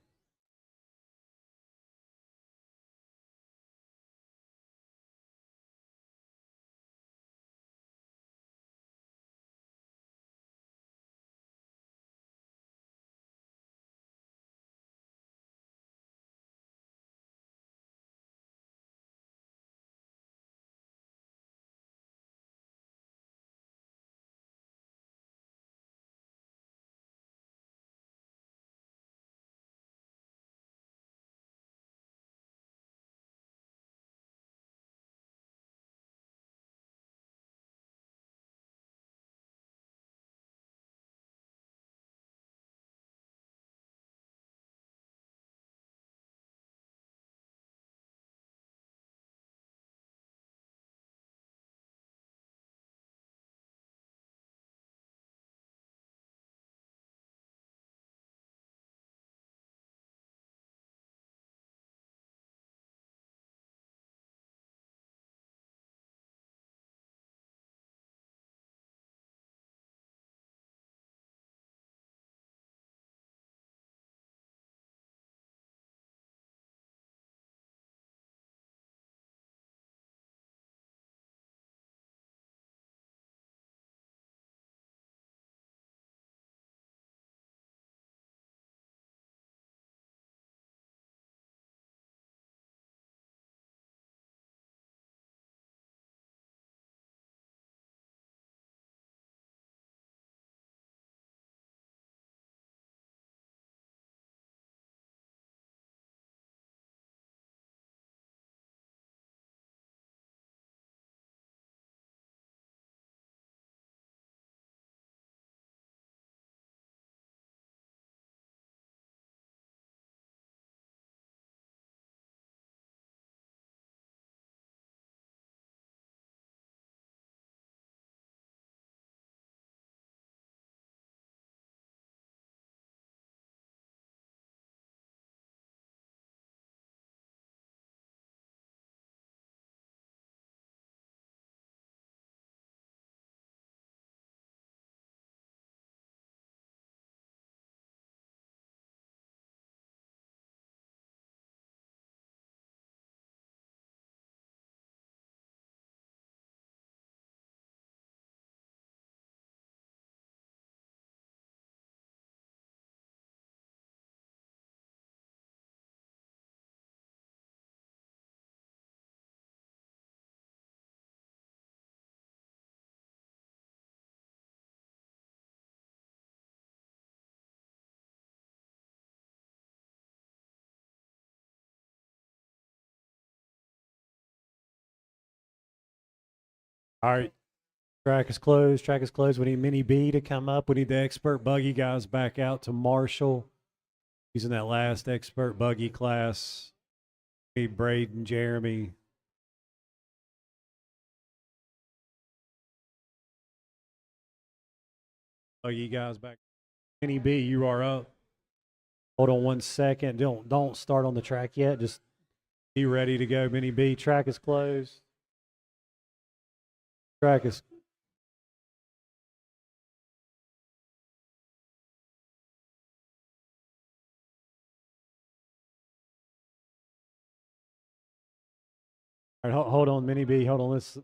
All right. Track is closed. Track is closed. We need Mini B to come up. We need the expert buggy guys back out to Marshall. Using that last expert buggy class. We need Braden, Jeremy. Buggy guys back. Mini B, you are up. Hold on 1 second. Don't start on the track yet. Just be ready to go. Mini B, track is closed. Track is all right, hold on, Mini B. Hold on. Let's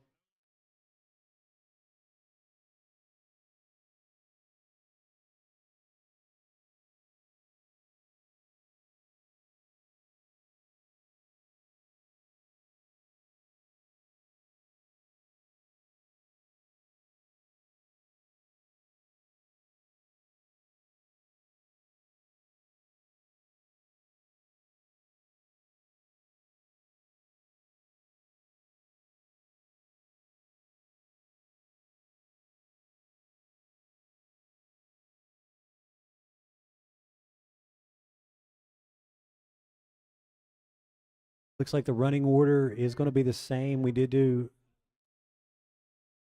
looks like the running order is going to be the same. We did do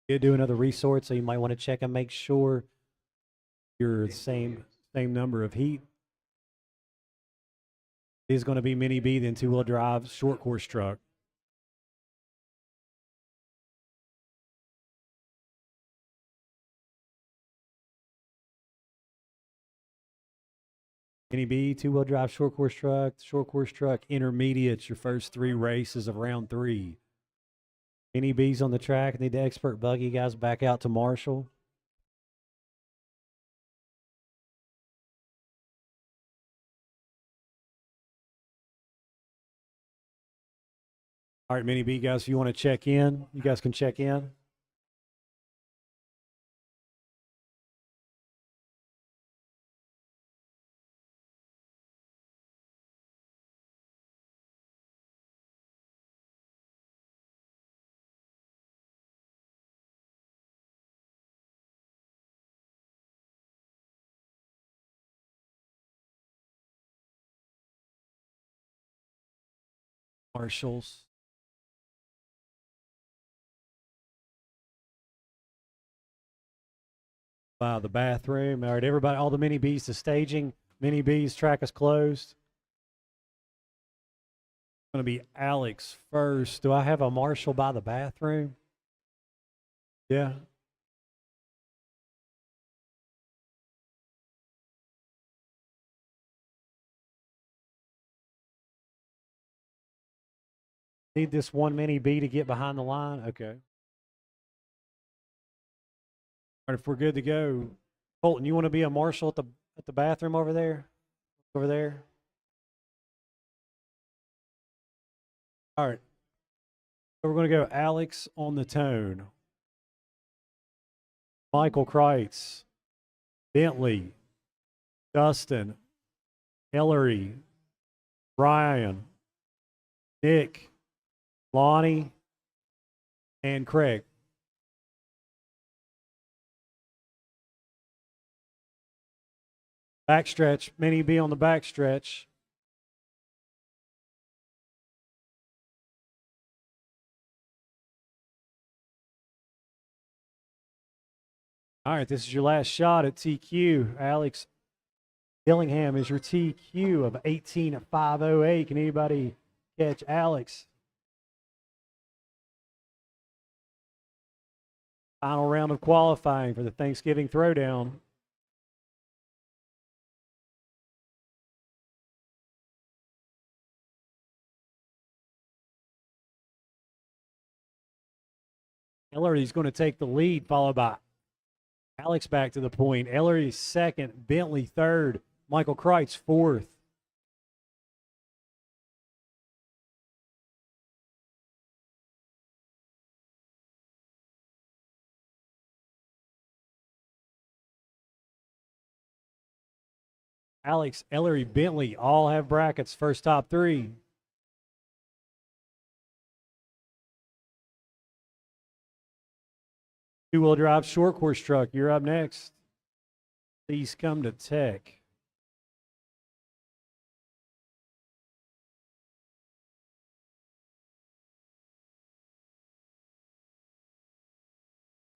another resort, so you might want to check and make sure you're the same number of heat. It is going to be Mini B, then two-wheel drive short course truck. Mini B, two-wheel drive short course truck, intermediates, your first 3 races of round 3. Mini B's on the track. Need the expert buggy guys back out to Marshall. All right, Mini B guys, if you want to check in, you guys can check in. Marshalls. Wow, the bathroom. All right, everybody, all the Mini B's to staging. Mini B's track is closed. Going to be Alex first. Do I have a Marshall by the bathroom? Yeah. Need this one Mini B to get behind the line? Okay. All right, if we're good to go, Colton, you want to be a Marshall at the bathroom over there? Over there? All right. So we're going to go Alex on the tone. Michael Kreitz, Bentley, Dustin, Hillary, Brian, Nick, Lonnie, and Craig. Backstretch, Mini B on the backstretch. All right, this is your last shot at TQ. Alex Dillingham is your TQ of 18.508. Can anybody catch Alex? Final round of qualifying for the Thanksgiving Throwdown. Ellery's going to take the lead, followed by Alex back to the point. Ellery second, Bentley third, Michael Kreitz fourth. Alex, Ellery, Bentley all have brackets, first top 3. Two-wheel drive short course truck, you're up next. Please come to Tech.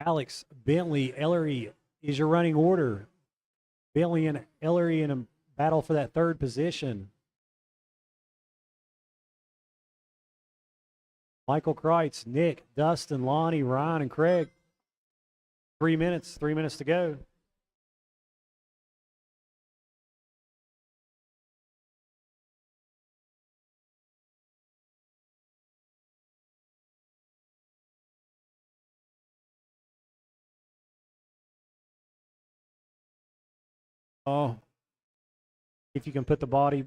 Alex, Bentley, Ellery is your running order. Bentley and Ellery in a battle for that 3rd position. Michael Kreitz, Nick, Dustin, Lonnie, Ryan, and Craig. 3 minutes to go. Oh, if you can put the body.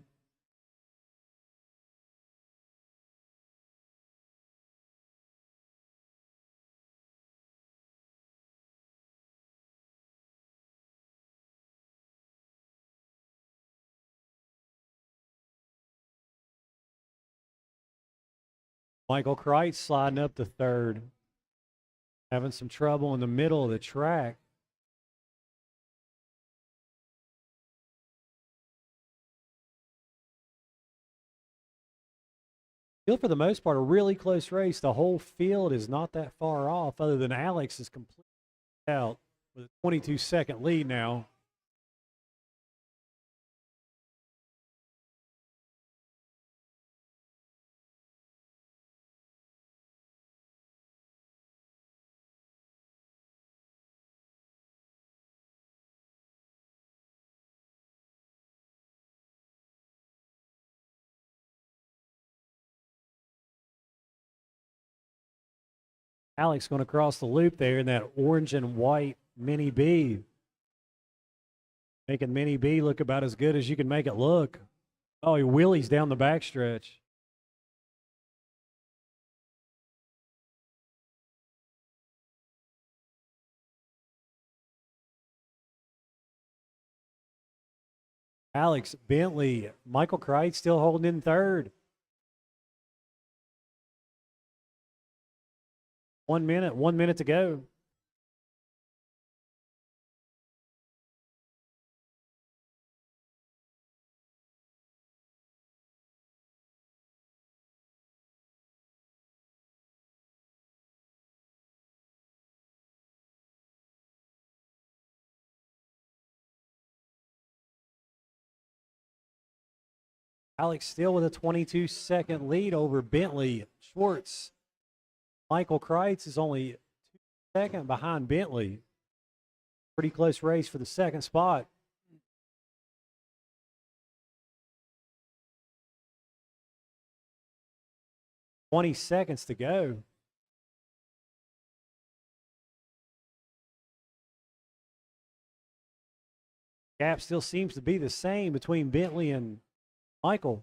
Michael Kreitz sliding up to 3rd. Having some trouble in the middle of the track. Still, for the most part, a really close race. The whole field is not that far off, other than Alex is completely out with a 22-second lead now. Alex going to cross the loop there in that orange and white Mini B. Making Mini B look about as good as you can make it look. Oh, he wheelies down the backstretch. Alex, Bentley, Michael Kreitz still holding in third. 1 minute to go. Alex still with a 22-second lead over Bentley. Schwartz. Michael Kreitz is only 2 seconds behind Bentley. Pretty close race for the second spot. "20 seconds to go. Gap still seems to be the same between Bentley and Michael.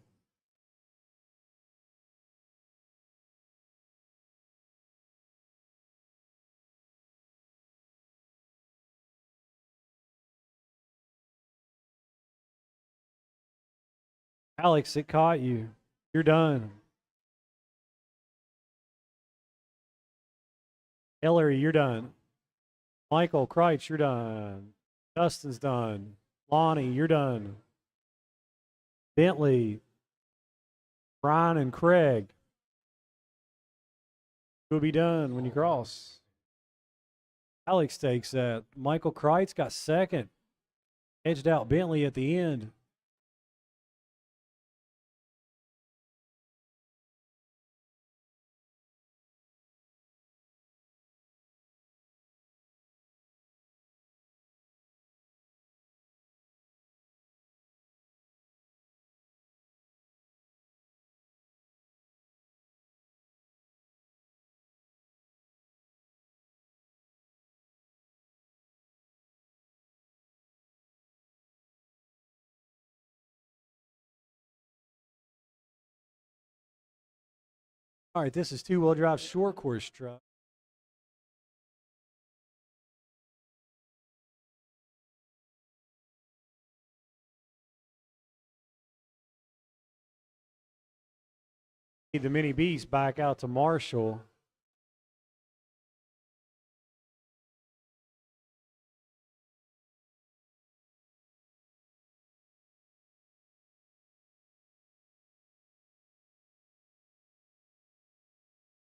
Alex, it caught you. You're done. Ellery, you're done. Michael Kreitz, you're done. Dustin's done. Lonnie, you're done. Bentley, Brian, and Craig. You'll be done when you cross. Alex takes that. Michael Kreitz got second. Edged out Bentley at the end. All right, this is two-wheel drive short course truck. Need the Mini B's back out to Marshall.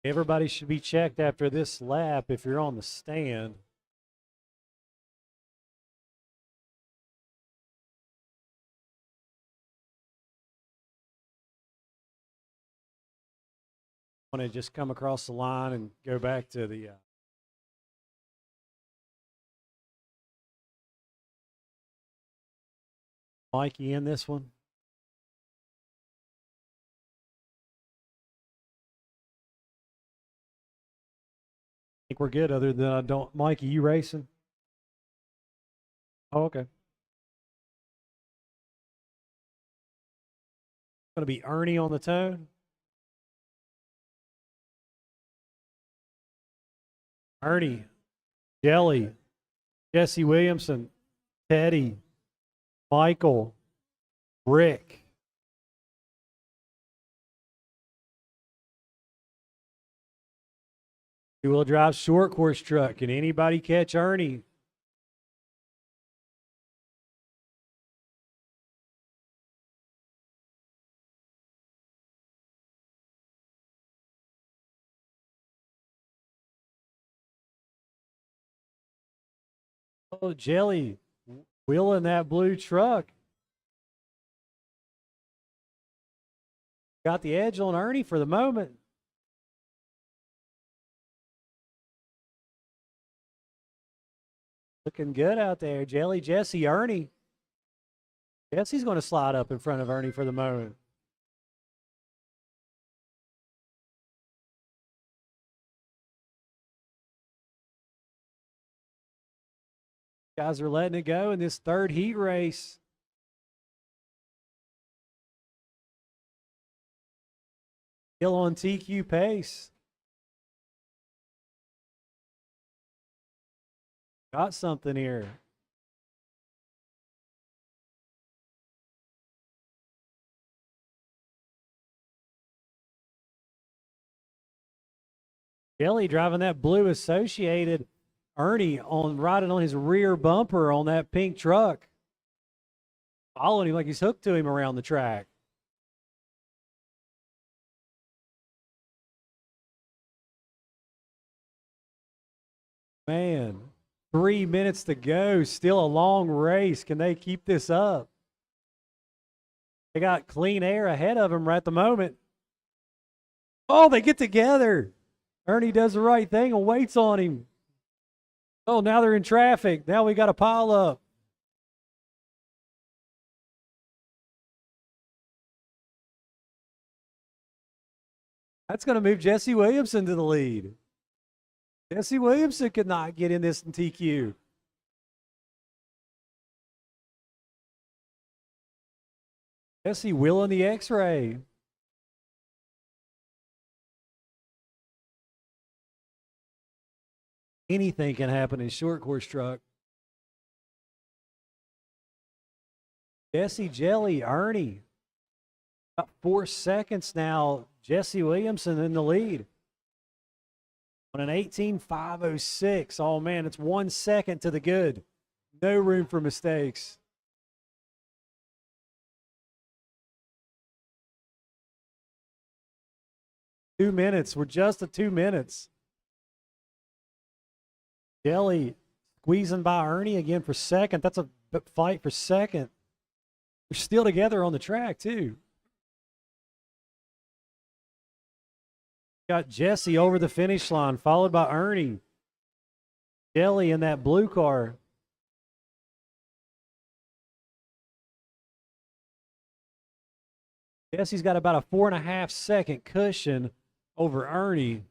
Everybody should be checked after this lap if you're on the stand. Want to just come across the line and go back to the Mikey in this one. I think we're good other than I don't. Mikey, you racing? Oh, okay. Going to be Ernie on the tone. Ernie, Jelly, Jesse Williamson, Teddy, Michael, Rick. Two-wheel drive short course truck. Can anybody catch Ernie? Oh, Jelly, wheeling that blue truck. Got the edge on Ernie for the moment. Looking good out there. Jelly, Jesse, Ernie. Jesse's going to slide up in front of Ernie for the moment. Guys are letting it go in this third heat race. Still on TQ pace. Got something here. Jelly driving that blue Associated. Ernie riding on his rear bumper on that pink truck. Following him like he's hooked to him around the track. Man, 3 minutes to go. Still a long race. Can they keep this up? They got clean air ahead of them right at the moment. Oh, they get together. Ernie does the right thing and waits on him. Oh, now they're in traffic. Now we got a pile up. That's going to move Jesse Williamson to the lead. Jesse Williamson could not get in this in TQ. Jesse wheeling the X-ray. Anything can happen in short course truck. Jesse, Jelly, Ernie. About 4 seconds now. Jesse Williamson in the lead. On an 18.506. Oh, man, it's 1 second to the good. No room for mistakes. Two minutes. We're just at 2 minutes. Jelly squeezing by Ernie again for second. That's a fight for second. They're still together on the track, too. Got Jesse over the finish line, followed by Ernie. Jelly in that blue car. Jesse's got about a 4.5 second cushion over Ernie.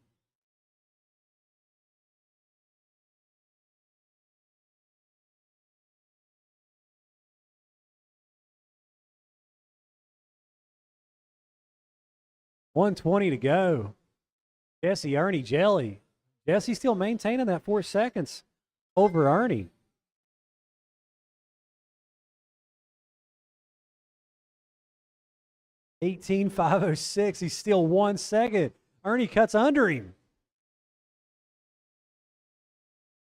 $120 to go. Jesse, Ernie, Jelly. Jesse still maintaining that 4 seconds over Ernie. $18.506. He's still 1 second. Ernie cuts under him.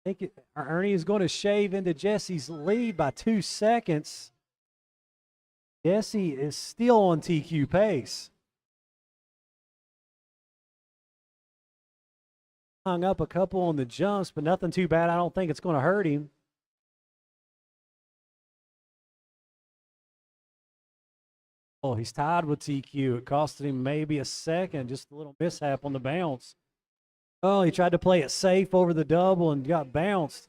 I think Ernie is going to shave into Jesse's lead by 2 seconds. Jesse is still on TQ pace. Hung up a couple on the jumps, but nothing too bad. I don't think it's going to hurt him. Oh, he's tied with TQ. It costed him maybe a second, just a little mishap on the bounce. Oh, he tried to play it safe over the double and got bounced.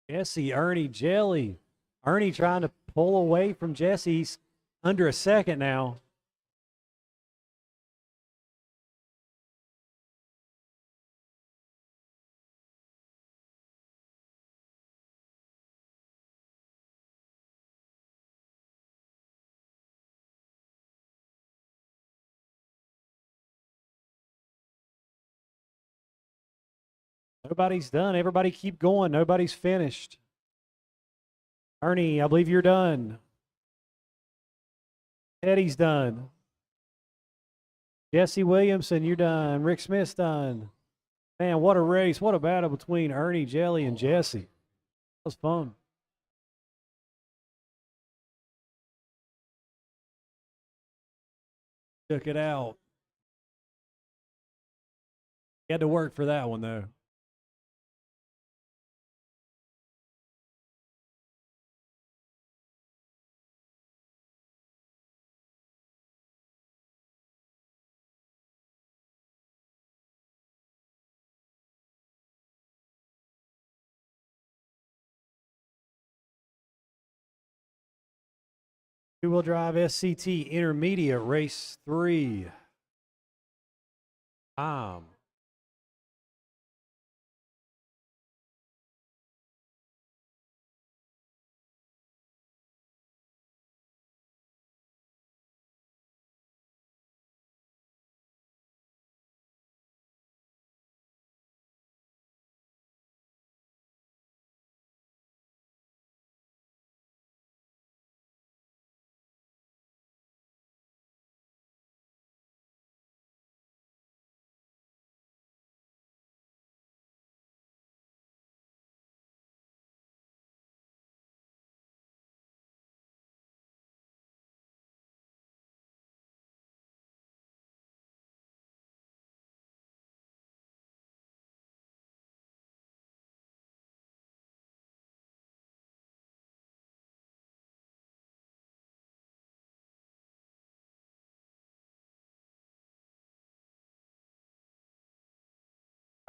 Jesse, Ernie, Jelly. Ernie trying to pull away from Jesse. He's under a second now. Nobody's done. Everybody keep going. Nobody's finished. Ernie, I believe you're done. Eddie's done. Jesse Williamson, you're done. Rick Smith's done. Man, what a race. What a battle between Ernie, Jelly, and Jesse. That was fun. Took it out. He had to work for that one, though. Two-wheel drive SCT Intermediate Race 3. Time.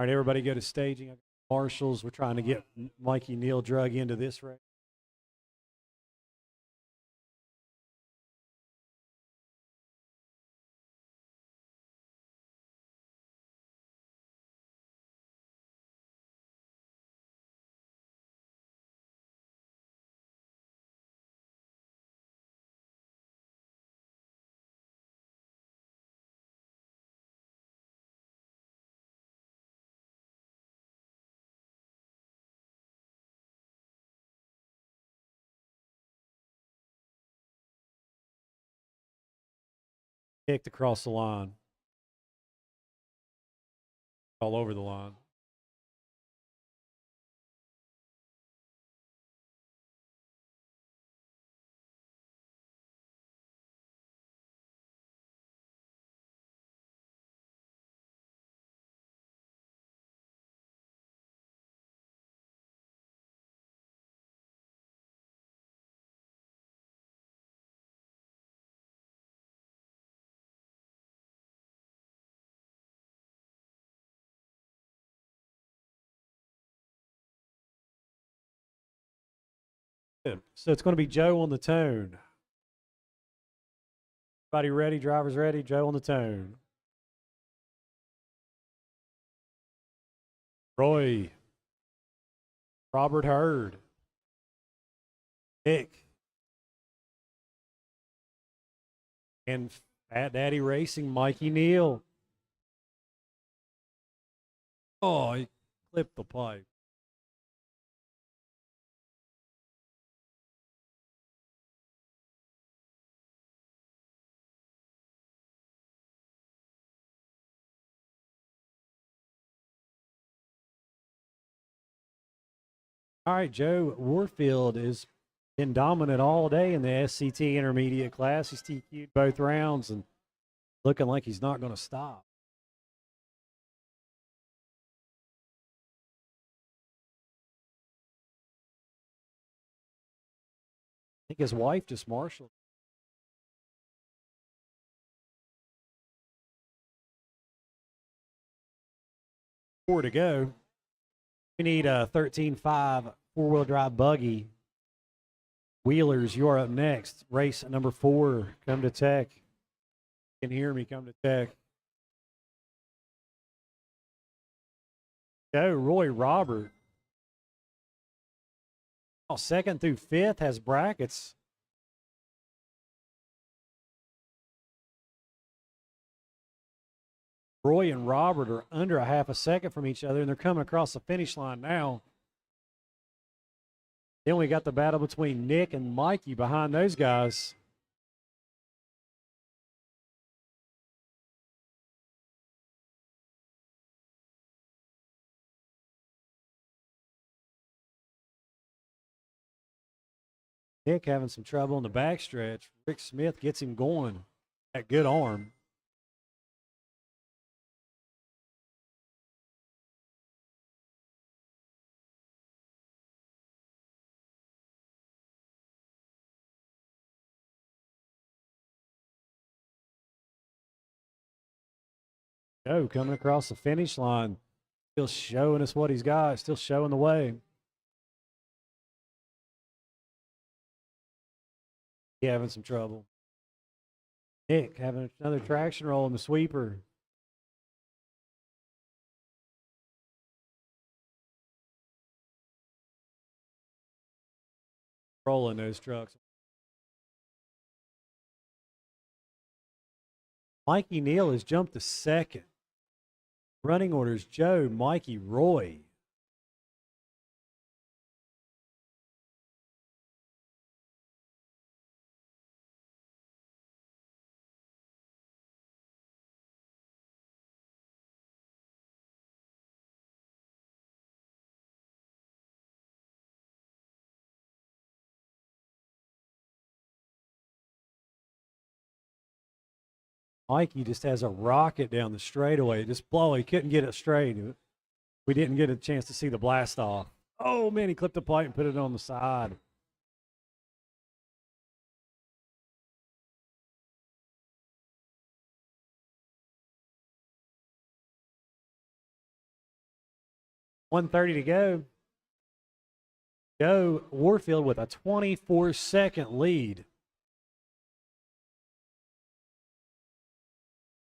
All right, everybody go to staging. Marshals, we're trying to get Mikey Neal drug into this race. Kicked across the line. All over the line. Good. So it's going to be Joe on the tone. Everybody ready? Drivers ready? Joe on the tone. Roy. Robert Hurd. Nick. And Fat Daddy Racing, Mikey Neal. Oh, he clipped the pipe. All right, Joe Warfield has been dominant all day in the SCT intermediate class. He's TQ'd both rounds and looking like he's not going to stop. I think his wife just marshaled. Four to go. We need a 13.5 four-wheel drive buggy. Wheelers, you are up next. Race number 4. Come to Tech. You can hear me. Come to Tech. Go, Roy Robert. Oh, 2nd through 5th has brackets. Roy and Robert are under a half a second from each other, and they're coming across the finish line now. Then we got the battle between Nick and Mikey behind those guys. Nick having some trouble in the backstretch. Rick Smith gets him going. That good arm. Joe coming across the finish line. Still showing us what he's got. Still showing the way. He having some trouble. Nick having another traction roll in the sweeper. rolling those trucks. Mikey Neal has jumped to second. Running orders: Joe, Mikey, Roy. Mikey just has a rocket down the straightaway, just blowing. He couldn't get it straight. We didn't get a chance to see the blast off. Oh man, he clipped the pipe and put it on the side. .130 to go. Joe Warfield with a 24-second lead.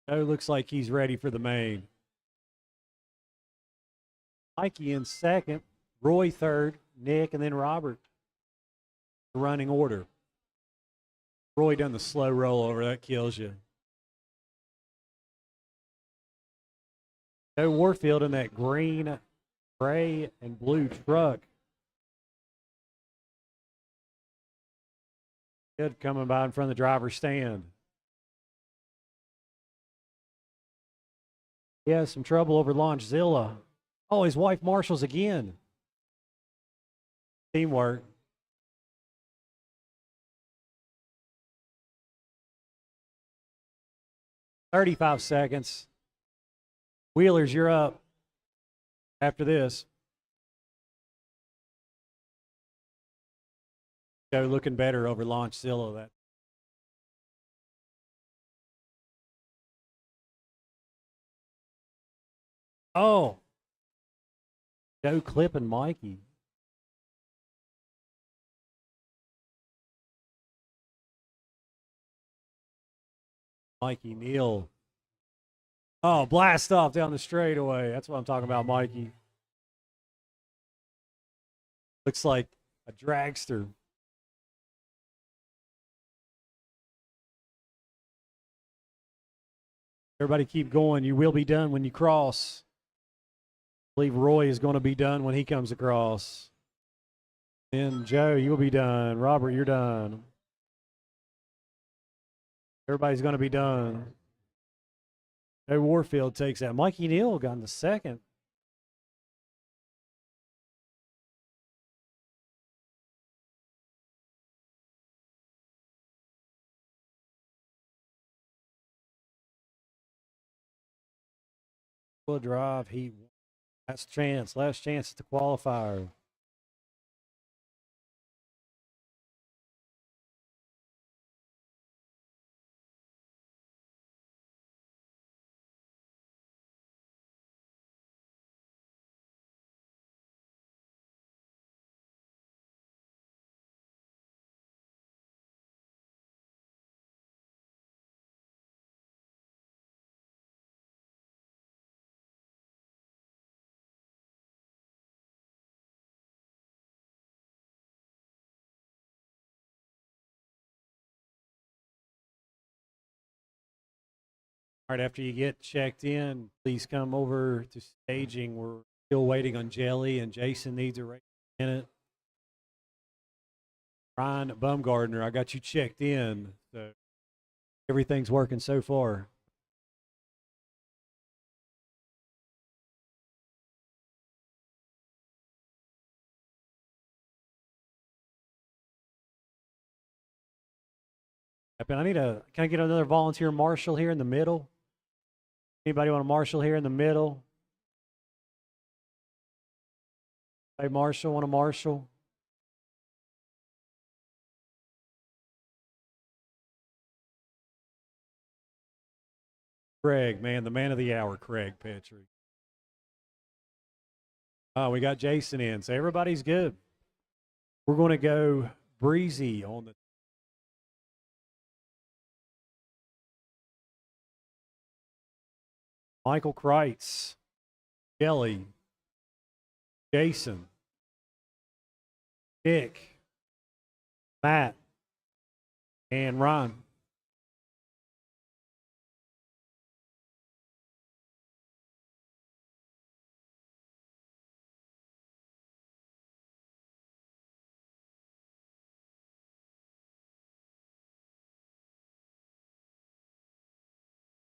Joe looks like he's ready for the main. Mikey in second, Roy third, Nick, and then Robert. The running order. Roy done the slow rollover. That kills you. Joe Warfield in that green, gray, and blue truck. Good coming by in front of the driver's stand. He has some trouble over Launchzilla. Oh, his wife marshals again. Teamwork. .35 seconds. Wheelers, you're up after this. Joe looking better over Launchzilla. That. Oh. Joe clipping Mikey. Mikey Neal. Oh, blast off down the straightaway. That's what I'm talking about, Mikey. Looks like a dragster. Everybody keep going. You will be done when you cross. I believe Roy is going to be done when he comes across. And Joe, you'll be done. Robert, you're done. Everybody's going to be done. Joe Warfield takes that. Mikey Neal got in the second. Will drive. He last chance at the qualifier. All right, after you get checked in, please come over to staging. We're still waiting on Jelly, and Jason needs a right minute. Ryan Bumgardner, I got you checked in, so everything's working so far. Can I get another volunteer marshal here in the middle? Anybody want a marshal here in the middle? Hey, marshal, want a marshal? Craig, man, the man of the hour, Craig Petrie. Oh, we got Jason in, so everybody's good. We're going to go breezy on the Michael Kreitz, Kelly, Jason, Nick, Matt, and Ron.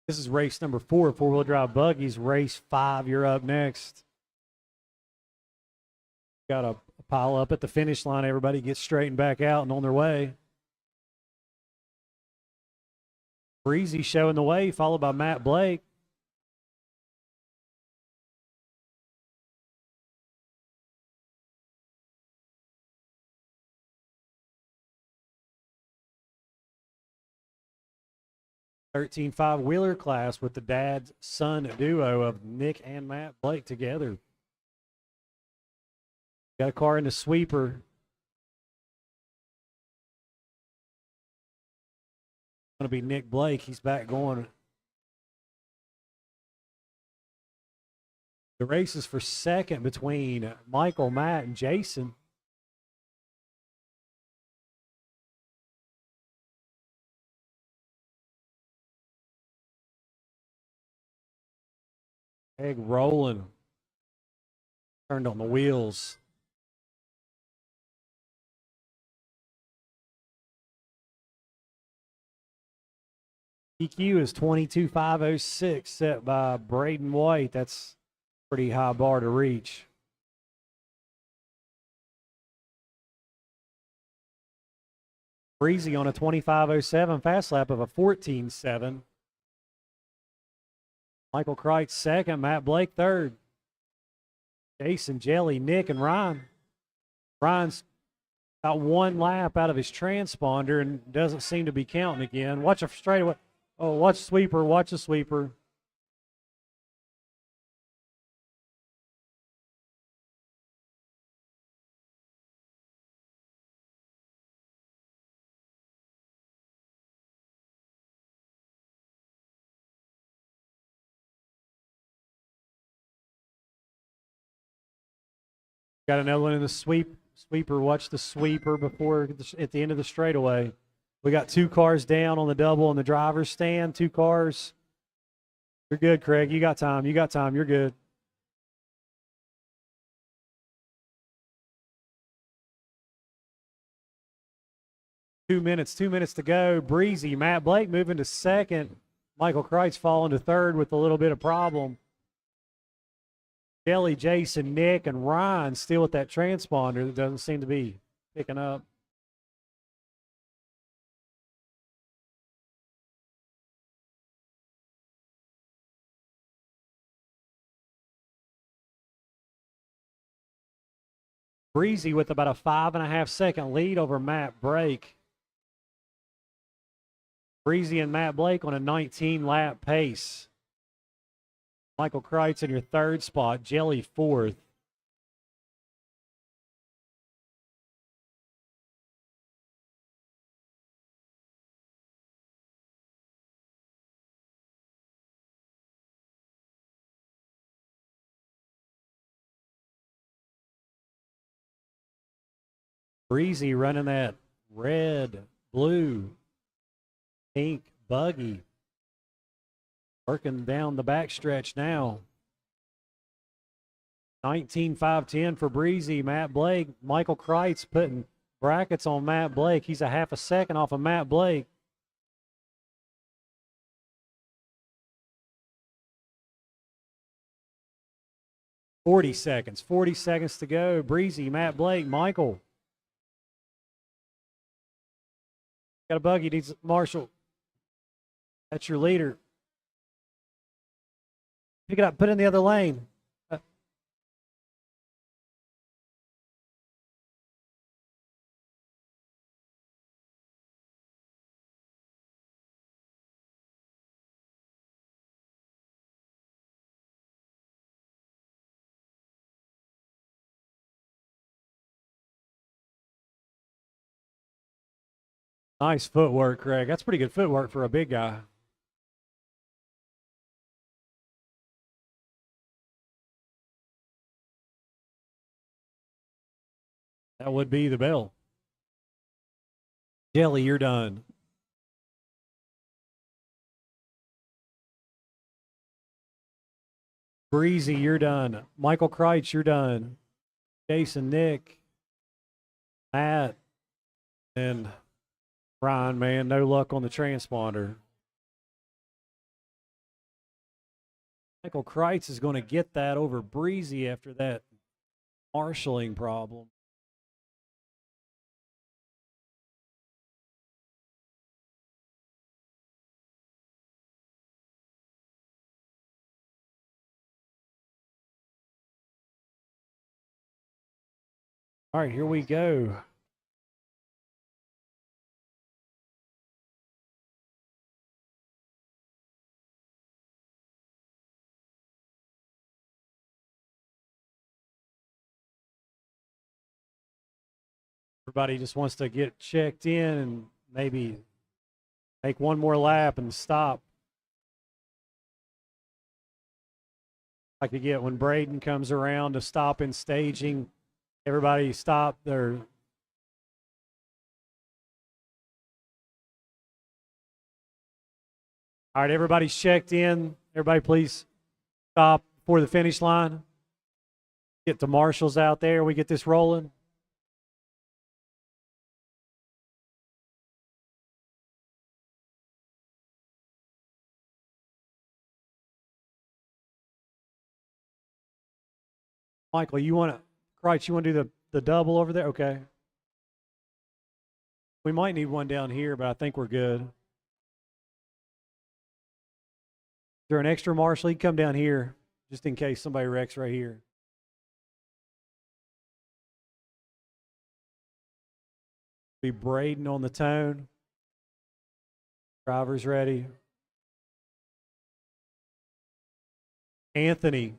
This is race number 4, four-wheel drive buggies. Race 5, you're up next. Got a pile up at the finish line. Everybody gets straightened back out and on their way. Breezy showing the way, followed by Matt Blake. $13.5 wheeler class with the dad-son duo of Nick and Matt Blake together. Got a car in the sweeper. Going to be Nick Blake. He's back going. The race is for second between Michael, Matt, and Jason. Egg rolling. Turned on the wheels. EQ is 22.506 set by Braden White. That's a pretty high bar to reach. Breezy on a 25.07 fast lap of a 14.7. Michael Kreitz second, Matt Blake third. Jason, Jelly, Nick, and Ryan. Ryan's got one lap out of his transponder and doesn't seem to be counting again. Watch a straightaway. Oh, watch sweeper, watch the sweeper. Got another one in the sweeper. Watch the sweeper before at the end of the straightaway. We got 2 cars down on the double in the driver's stand. 2 cars. You're good, Craig. You got time. You got time. You're good. Two minutes to go. Breezy. Matt Blake moving to second. Michael Kreitz falling to third with a little bit of problem. Jelly, Jason, Nick, and Ryan still with that transponder that doesn't seem to be picking up. Breezy with about a 5.5 second lead over Matt Blake. Breezy and Matt Blake on a 19 lap pace. Michael Kreitz in your third spot, Jelly fourth. Breezy running that red, blue, pink buggy. Working down the backstretch now. 19.510 for Breezy. Matt Blake. Michael Kreitz putting brackets on Matt Blake. He's a half a second off of Matt Blake. Forty seconds to go. Breezy, Matt Blake, Michael. Got a buggy, needs Marshall. That's your leader. Pick it up, put it in the other lane. Nice footwork, Craig. That's pretty good footwork for a big guy. That would be the bell. Jelly, you're done. Breezy, you're done. Michael Kreitz, you're done. Jason, Nick, Matt, and Ryan, man, no luck on the transponder. Michael Kreitz is going to get that over Breezy after that marshalling problem. All right, here we go. Everybody just wants to get checked in and maybe make one more lap and stop. Like to get when Braden comes around to stop in staging, everybody stop their. All right, everybody's checked in. Everybody please stop before the finish line. Get the marshals out there. We get this rolling. Michael, you want to, Kreitz, you want to do the double over there? Okay. We might need one down here, but I think we're good. Is there an extra marshal? You can come down here just in case somebody wrecks right here. Be Braden on the tone. Driver's ready. Anthony,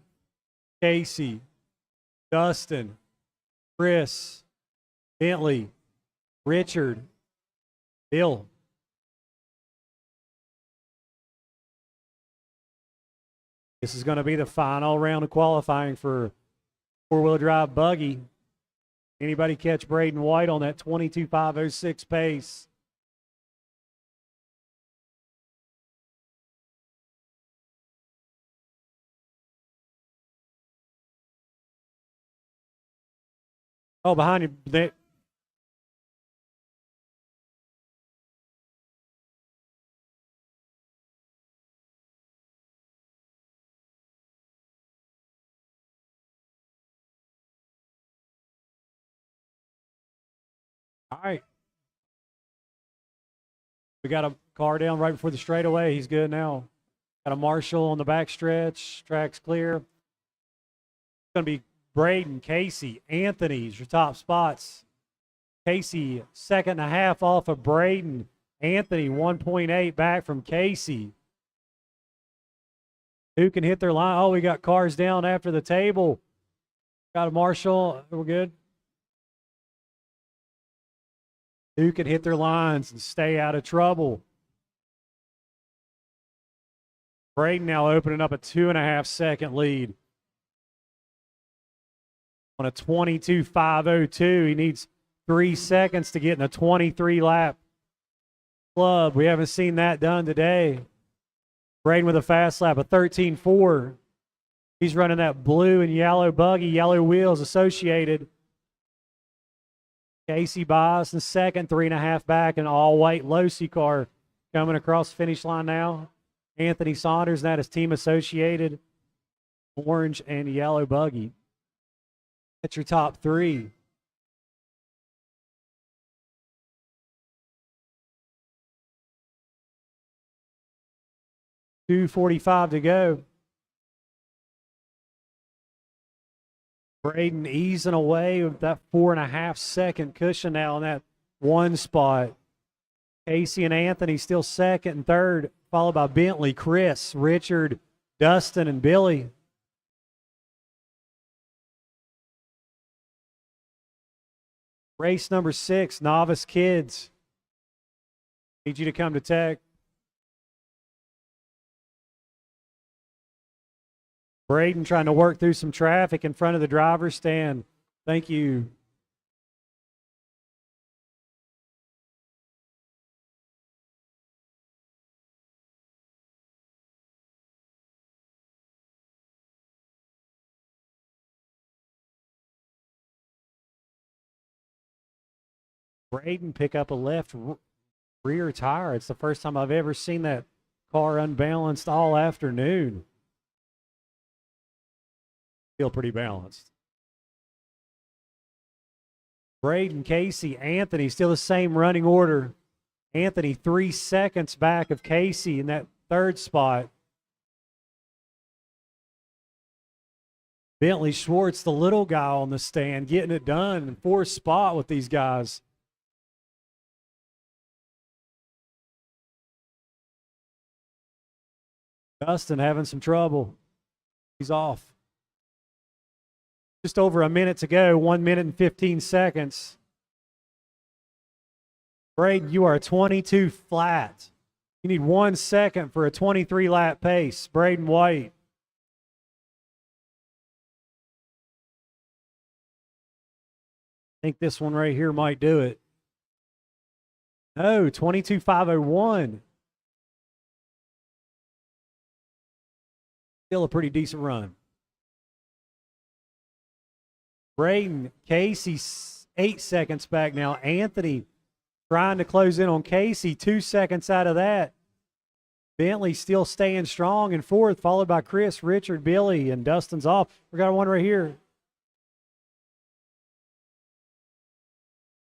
Casey, Dustin, Chris, Bentley, Richard, Bill. This is going to be the final round of qualifying for four-wheel drive buggy. Anybody catch Braden White on that 22.506 pace? Oh, behind you. All right. We got a car down right before the straightaway. He's good now. Got a marshal on the back stretch. Track's clear. It's going to be Braden, Casey, Anthony's your top spots. Casey, 2.5 off of Braden. Anthony, 1.8 back from Casey. Who can hit their line? Oh, we got cars down after the table. Got a marshal. We're good. Who can hit their lines and stay out of trouble? Braden now opening up a 2.5-second lead. On a 22.502, he needs 3 seconds to get in a 23-lap club. We haven't seen that done today. Braden with a fast lap, a 13.4. He's running that blue and yellow buggy, yellow wheels associated. Casey Bias in second, 3.5 back, an all-white Losi car coming across the finish line now. Anthony Saunders, that is team associated, orange and yellow buggy. That's your top three. .245 to go. Braden easing away with that 4.5-second cushion now in that one spot. Casey and Anthony still second and third, followed by Bentley, Chris, Richard, Dustin, and Billy. Race number 6, Novice Kids. Need you to come to tech. Braden trying to work through some traffic in front of the driver's stand. Thank you. Braden pick up a left rear tire. It's the first time I've ever seen that car unbalanced all afternoon. Feel pretty balanced. Braden, Casey, Anthony, still the same running order. Anthony 3 seconds back of Casey in that third spot. Bentley Schwartz, the little guy on the stand, getting it done in fourth spot with these guys. Dustin having some trouble. He's off. Just over a minute to go, 1 minute and 15 seconds. Braden, you are 22 flat. You need 1 second for a 23 lap pace. Braden White. I think this one right here might do it. No, 22.501. Still a pretty decent run. Braden, Casey, 8 seconds back now. Anthony trying to close in on Casey, 2 seconds out of that. Bentley still staying strong in fourth, followed by Chris, Richard, Billy, and Dustin's off. We got one right here.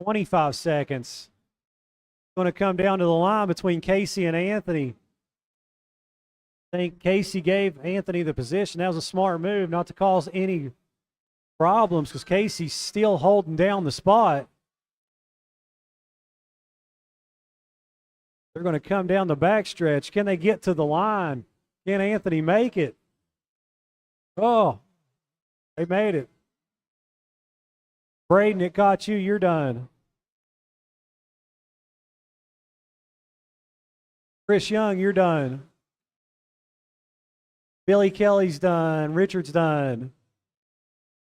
25 seconds. Going to come down to the line between Casey and Anthony. I think Casey gave Anthony the position. That was a smart move not to cause any problems because Casey's still holding down the spot. They're going to come down the backstretch. Can they get to the line? Can Anthony make it? Oh, they made it. Braden, it caught you. You're done. Chris Young, you're done. Billy Kelly's done. Richard's done.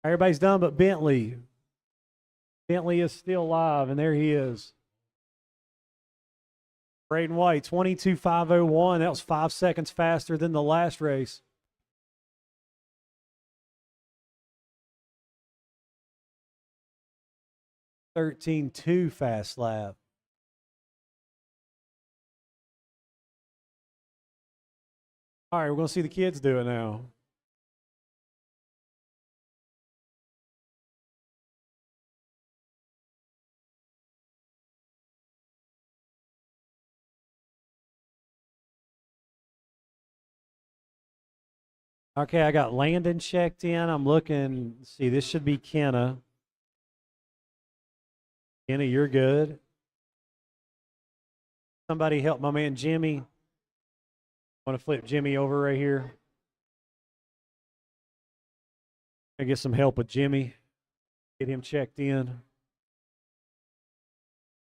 Everybody's done but Bentley. Bentley is still alive, and there he is. Braden White, 22.501. That was 5 seconds faster than the last race. $13.2 fast lap. All right, we're going to see the kids do it now. Okay, I got Landon checked in. I'm looking. Let's see, this should be Kenna. Kenna, you're good. Somebody help my man Jimmy. I want to flip Jimmy over right here. I get some help with Jimmy. Get him checked in.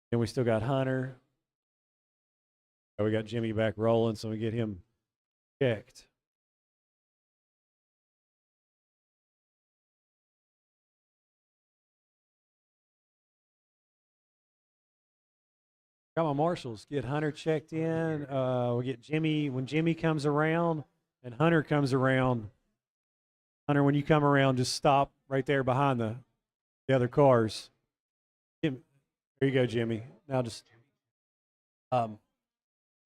Then we still got Hunter. Oh, we got Jimmy back rolling, so we get him checked. Got my marshals. Get Hunter checked in. We'll get Jimmy when Jimmy comes around and Hunter comes around. Hunter, when you come around, just stop right there behind the other cars. There you go, Jimmy. Now just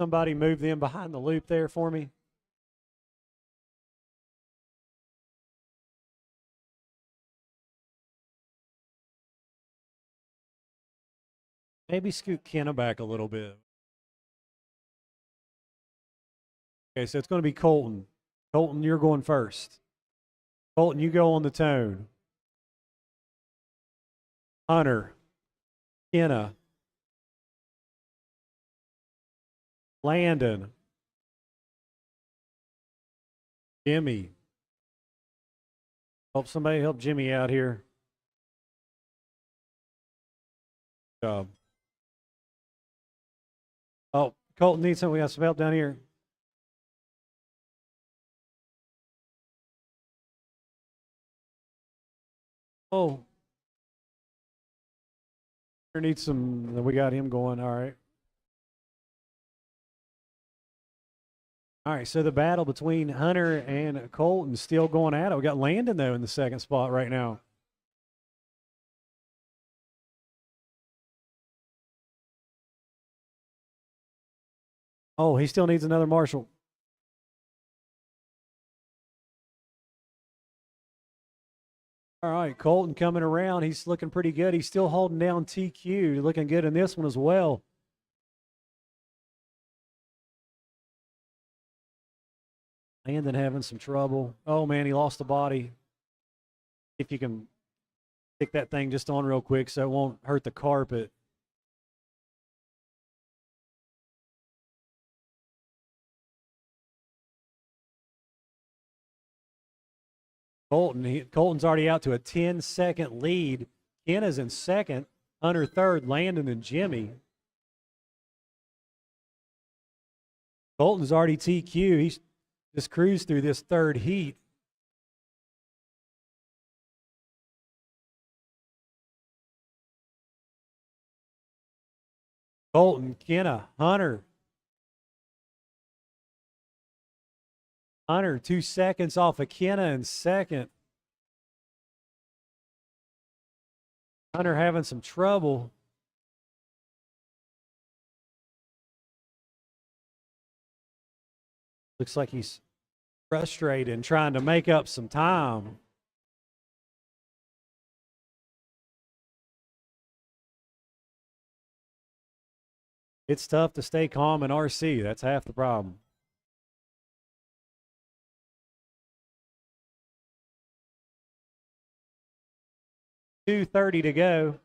somebody move them behind the loop there for me. Maybe scoot Kenna back a little bit. Okay, so it's going to be Colton. Colton, you're going first. Colton, you go on the tone. Hunter, Kenna, Landon, Jimmy. Somebody help Jimmy out here. Good job. Oh, Colton needs something. We got some help down here. Oh. Here needs some. We got him going. All right. All right, so the battle between Hunter and Colton still going at it. We got Landon, though, in the second spot right now. Oh, he still needs another marshal. All right, Colton coming around. He's looking pretty good. He's still holding down TQ. Looking good in this one as well. Landon having some trouble. Oh, man, he lost the body. If you can stick that thing just on real quick so it won't hurt the carpet. Colton's already out to a 10-second lead. Kenna's in second. Hunter third. Landon and Jimmy. Colton's already TQ. He's just cruised through this third heat. Colton, Kenna, Hunter. Hunter 2 seconds off of Kenna in second. Hunter having some trouble. Looks like he's frustrated and trying to make up some time. It's tough to stay calm in RC. That's half the problem. .230 to go.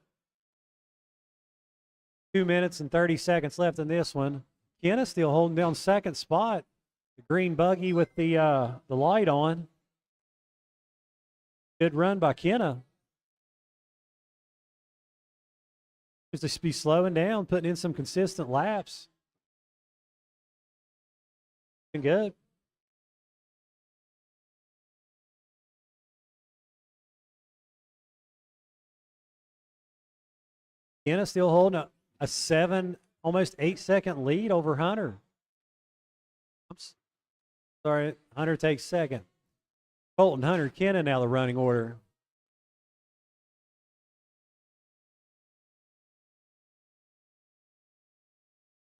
2 minutes and 30 seconds left in this one. Kenna still holding down second spot. The green buggy with the light on. Good run by Kenna. Just be slowing down, putting in some consistent laps. Been good. Kenna still holding a 7, almost 8-second lead over Hunter. Oops. Sorry, Hunter takes second. Colton, Hunter, Kenna now the running order.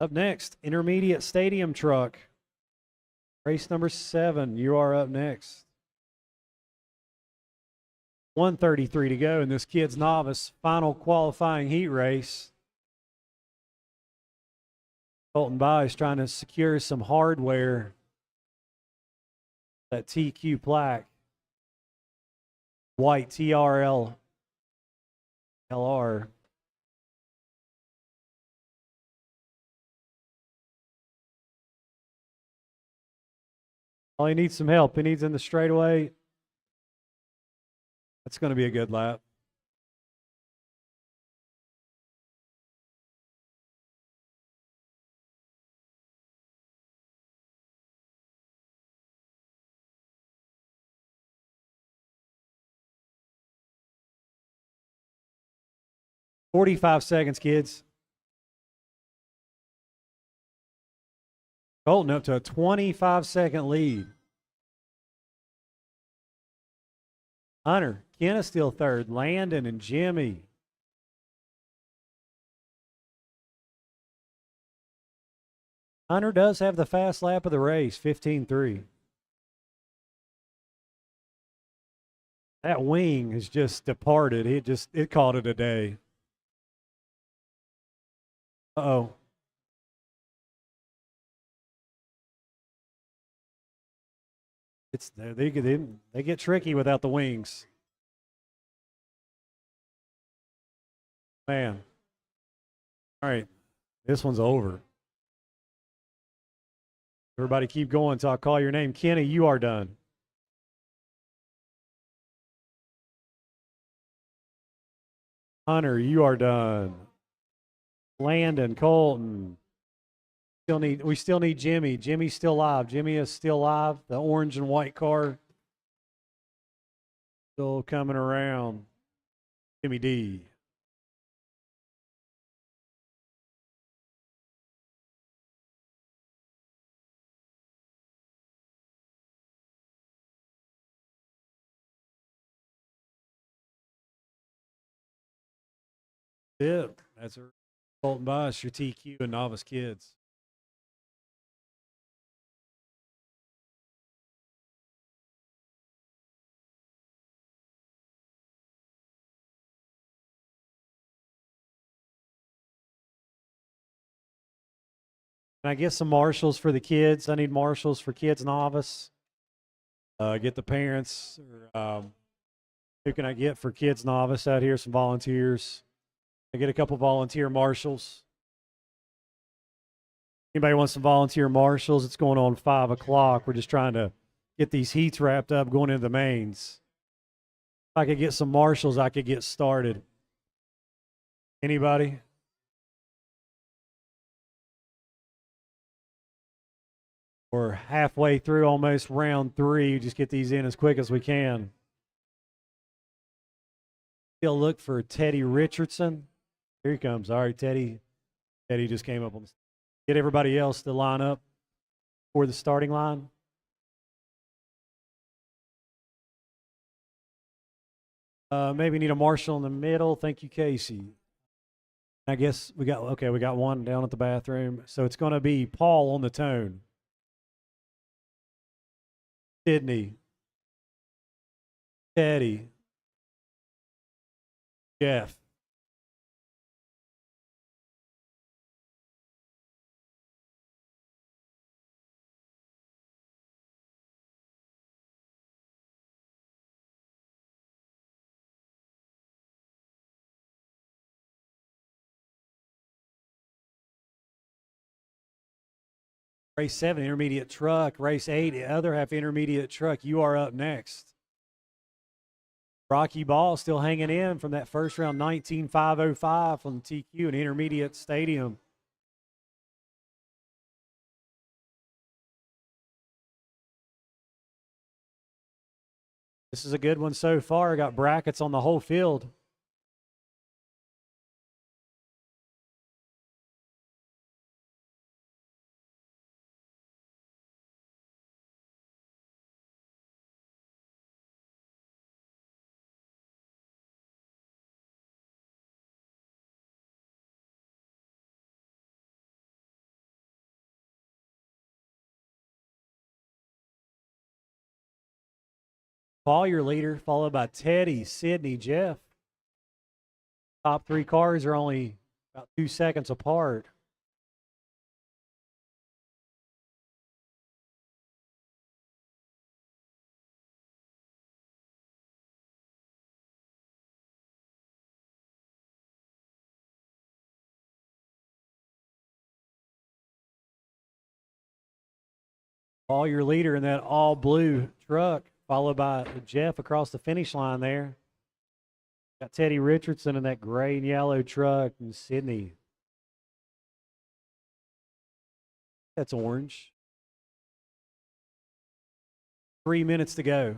Up next, intermediate stadium truck. Race number 7, you are up next. 1:33 to go in this kid's novice final qualifying heat race. Colton Bice trying to secure some hardware. That TQ plaque. White TRL LR. Oh, he needs some help. He needs in the straightaway. That's going to be a good lap. .45 seconds, kids. Colton up to a 25-second lead. Hunter, Kenna still third. Landon and Jimmy. Hunter does have the fast lap of the race, 15.3. That wing has just departed. It called it a day. Uh-oh. They get tricky without the wings. Man. All right. This one's over. Everybody keep going until I call your name. Kenny, you are done. Hunter, you are done. Landon, Colton. We still need Jimmy. Jimmy's still live. Jimmy is still live. The orange and white car still coming around. Jimmy D. Yep, that's her. Colton Bosch, your TQ and novice kids. Can I get some marshals for the kids? I need marshals for kids novice. Get the parents. Or, who can I get for kids novice out here? Some volunteers. I get a couple volunteer marshals. Anybody wants some volunteer marshals? It's going on 5 o'clock. We're just trying to get these heats wrapped up going into the mains. If I could get some marshals, I could get started. Anybody? We're halfway through almost round 3. Just get these in as quick as we can. Still look for Teddy Richardson. Here he comes. All right, Teddy. Teddy just came up on the stage. Get everybody else to line up for the starting line. Maybe need a marshal in the middle. Thank you, Casey. I guess we got one down at the bathroom. So it's going to be Paul on the tone. Sydney. Teddy. Jeff. Race 7, intermediate truck. Race 8, the other half intermediate truck. You are up next. Rocky Ball still hanging in from that first round, 19.505 from the TQ and intermediate stadium. This is a good one so far. Got brackets on the whole field. Paul, your leader, followed by Teddy, Sydney, Jeff. Top 3 cars are only about 2 seconds apart. Paul, your leader in that all blue truck, followed by Jeff across the finish line there. Got Teddy Richardson in that gray and yellow truck, and Sydney. That's orange. 3 minutes to go.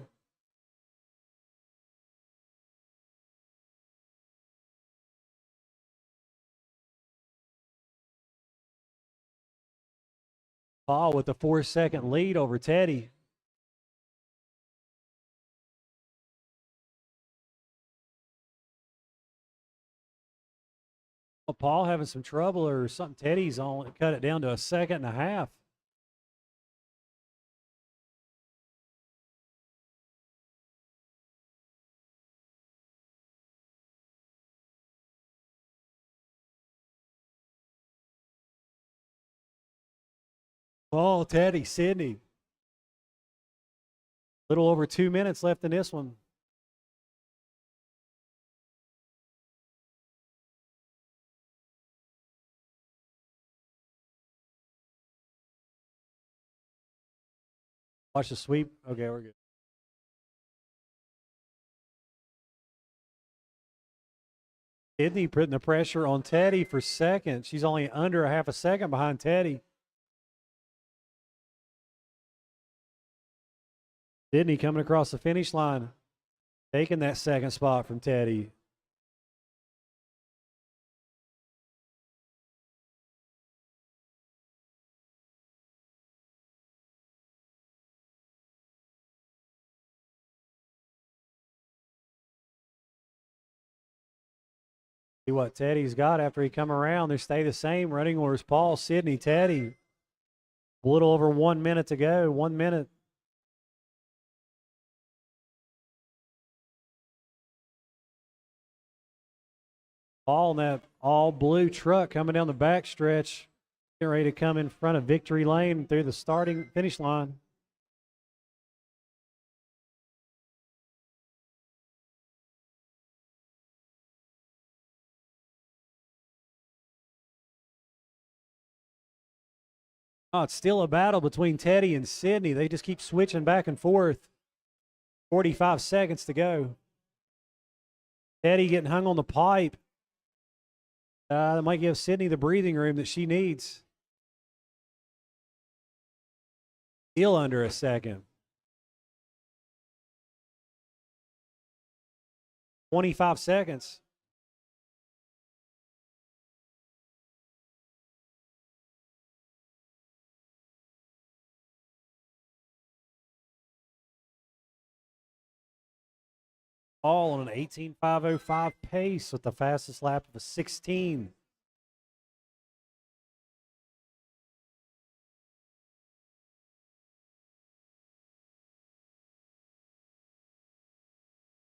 Paul with a 4-second lead over Teddy. Well, Paul having some trouble or something. Teddy's only cut it down to 1.5 seconds. Paul, Teddy, Sydney. Little over 2 minutes left in this one. Watch the sweep. Okay, we're good. Sydney putting the pressure on Teddy for second. She's only under 1/2 second behind Teddy. Sydney coming across the finish line, taking that second spot from Teddy. See what Teddy's got after he come around. They stay the same. Running orders: Paul, Sydney, Teddy. A little over 1 minute to go. 1 minute. Paul in that all blue truck coming down the back stretch. Getting ready to come in front of victory lane through the starting finish line. Oh, it's still a battle between Teddy and Sydney. They just keep switching back and forth. 45 seconds to go. Teddy getting hung on the pipe. That might give Sydney the breathing room that she needs. Still under a second. 25 seconds. All on an 18.505 pace with the fastest lap of a 16.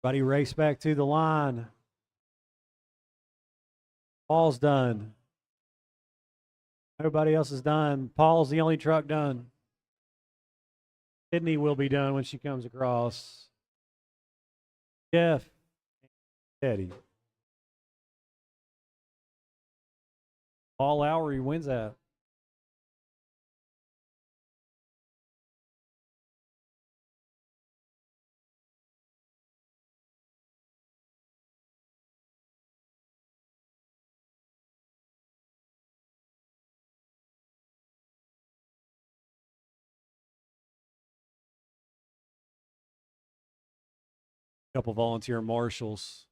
Everybody race back to the line. Paul's done. Everybody else is done. Paul's the only truck done. Sydney will be done when she comes across. Jeff. Teddy. Paul Lowry wins that. Couple volunteer marshals.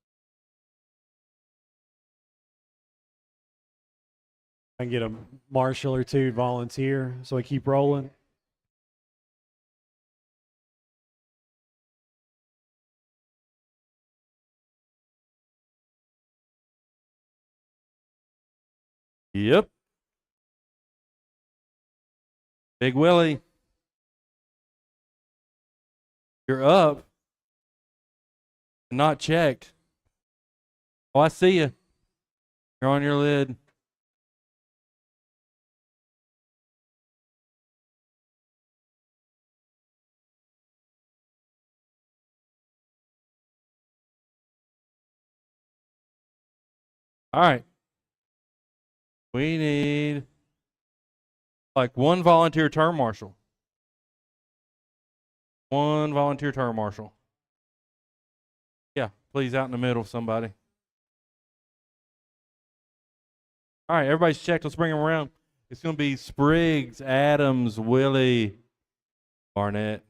I can get a marshal or two volunteer so we keep rolling. Yep. Big Willie. You're up. Not checked. Oh, I see you. You're on your lid. All right. We need like one volunteer turn marshal. One volunteer turn marshal. Yeah, please, out in the middle, somebody. All right, everybody's checked. Let's bring them around. It's going to be Spriggs, Adams, Willie, Barnett.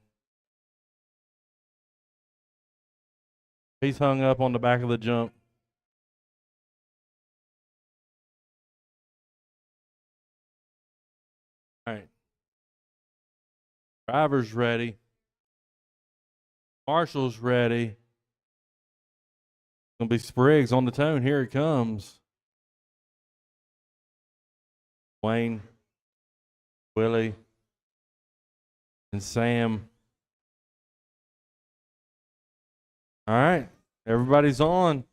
He's hung up on the back of the jump. All right. Driver's ready. Marshall's ready. It's going to be Spriggs on the tone. Here it comes. Wayne, Willie, and Sam. All right. Everybody's on.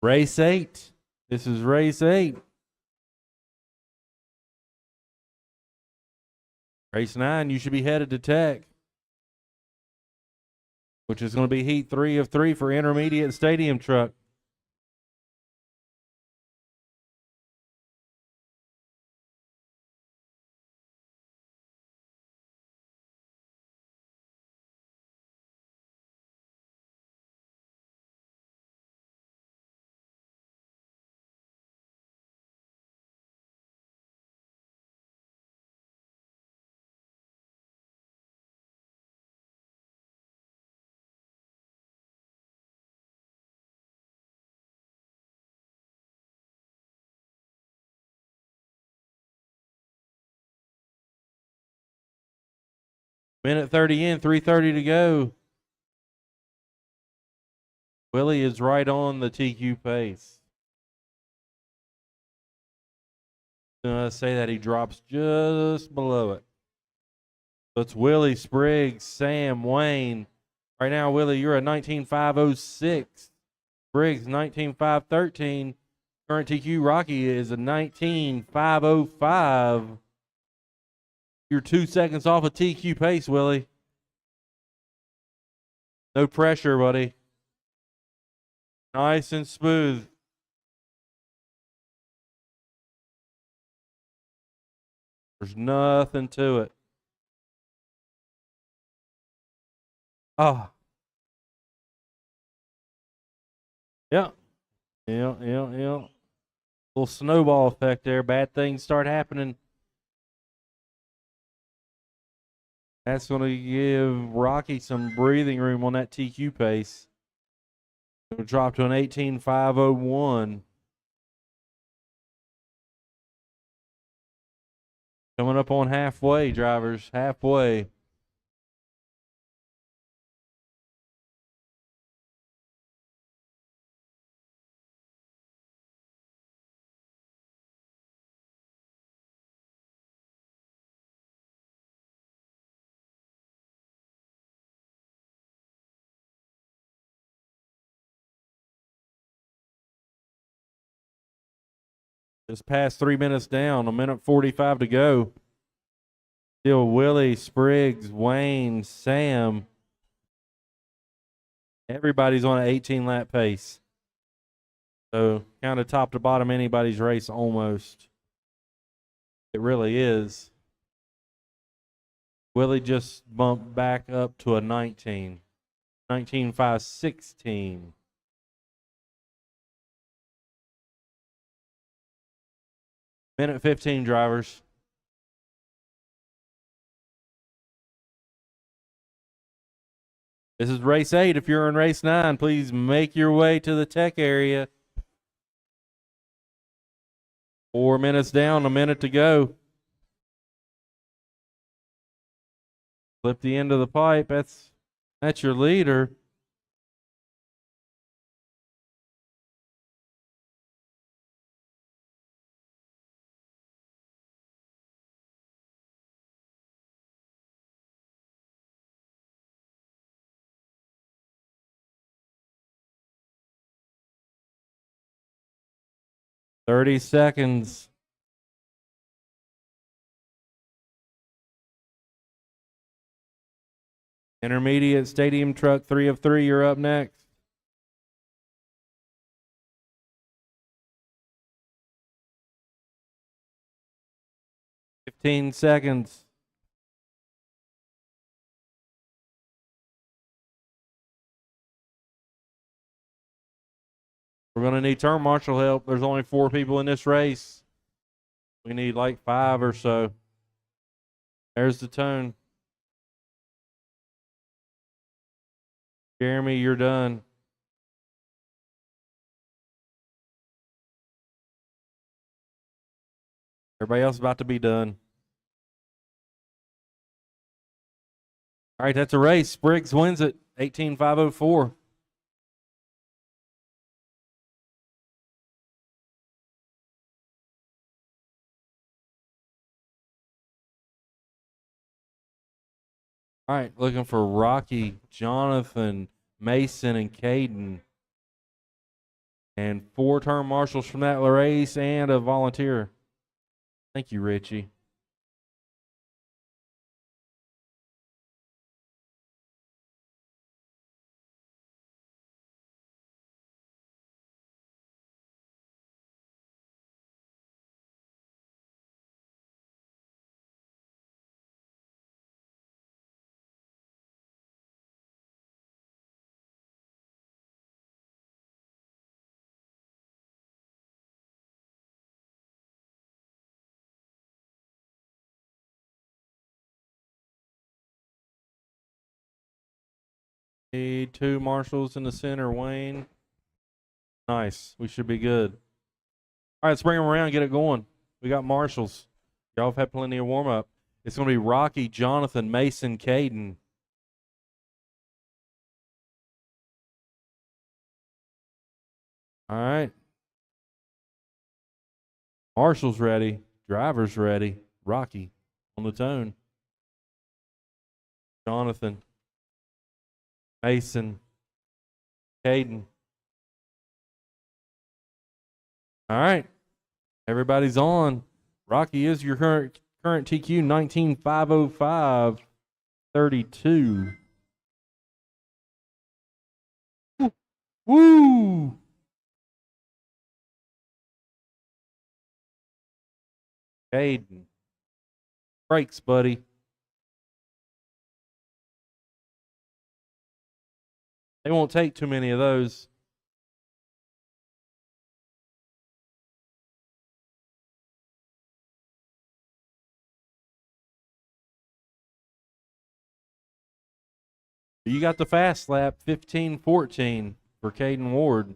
Race 8. This is race 8. Race 9, you should be headed to Tech, which is going to be heat 3 of 3 for intermediate stadium truck. Minute 30 in, 3:30 to go. Willie is right on the TQ pace. Say that he drops just below it. So it's Willie, Spriggs, Sam, Wayne. Right now, Willie, you're at 19.506. Spriggs, 19.513. Current TQ Rocky is a 19.505. You're 2 seconds off of TQ pace, Willie. No pressure, buddy. Nice and smooth. There's nothing to it. Oh. Yeah. Yeah. Little snowball effect there. Bad things start happening. That's going to give Rocky some breathing room on that TQ pace. It'll drop to an 18.501. Coming up on halfway, drivers. Halfway. Just past 3 minutes down, a minute 45 to go. Still Willie, Spriggs, Wayne, Sam. Everybody's on an 18-lap pace. So kind of top to bottom anybody's race almost. It really is. Willie just bumped back up to a 19. 19.516. Minute 15, drivers. This is race 8. If you're in race 9, please make your way to the tech area. 4 minutes down, a minute to go. Flip the end of the pipe. That's your leader. "30 seconds. Intermediate stadium truck 3 of 3, you're up next. "15 seconds. We're going to need turn marshal help. There's only 4 people in this race. We need like 5 or so. There's the tone. Jeremy, you're done. Everybody else about to be done. All right, that's a race. Spriggs wins it, 18.504. All right, looking for Rocky, Jonathan, Mason, and Caden. And 4 turn marshals from that race and a volunteer. Thank you, Richie. Need 2 marshals in the center, Wayne. Nice. We should be good. All right, let's bring them around and get it going. We got marshals. Y'all have had plenty of warm-up. It's going to be Rocky, Jonathan, Mason, Caden. All right. Marshall's ready. Driver's ready. Rocky on the tone. Jonathan, Mason, Caden. All right. Everybody's on. Rocky is your current TQ 19.505.32. Woo! Caden. Brakes, buddy. They won't take too many of those. You got the fast lap, 15-14 for Caden Ward.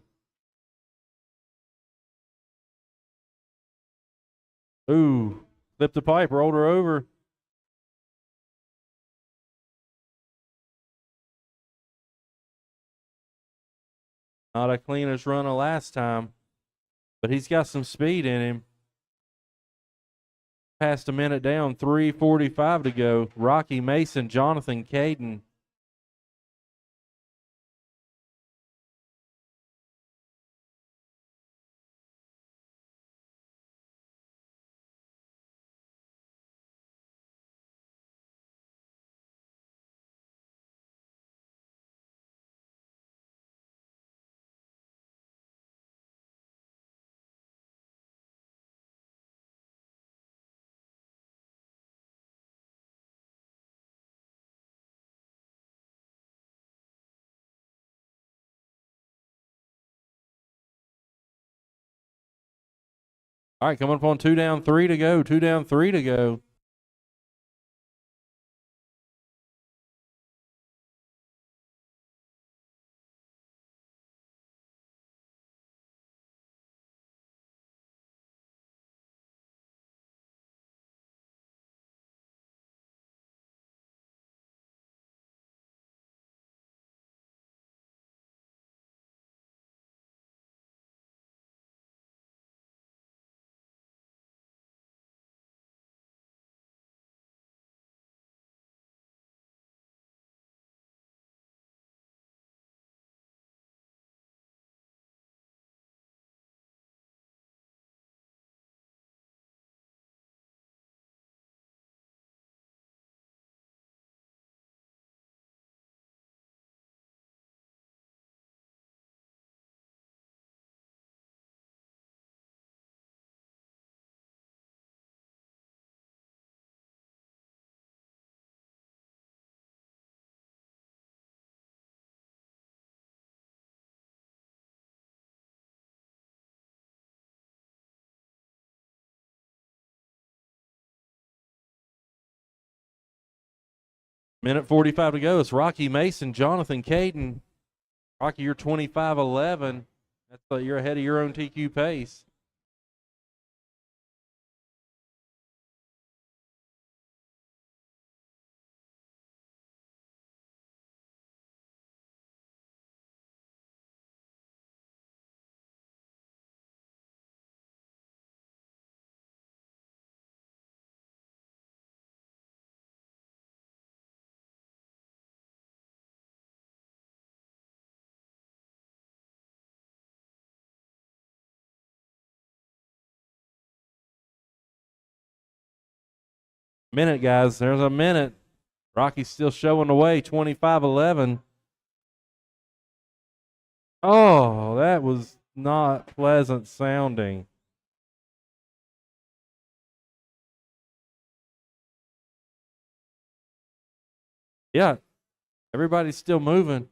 Ooh, flipped the pipe, rolled her over. Not a clean as run of last time, but he's got some speed in him. Past a minute down, 3:45 to go. Rocky, Mason, Jonathan, Caden. All right, coming up on 2 down, 3 to go. 2 down, 3 to go. Minute 45 to go. It's Rocky, Mason, Jonathan, Caden. Rocky, you're 25-11. You're ahead of your own TQ pace. Minute, guys. There's a minute. Rocky's still showing the way, 25-11. Oh, that was not pleasant sounding. Yeah, everybody's still moving.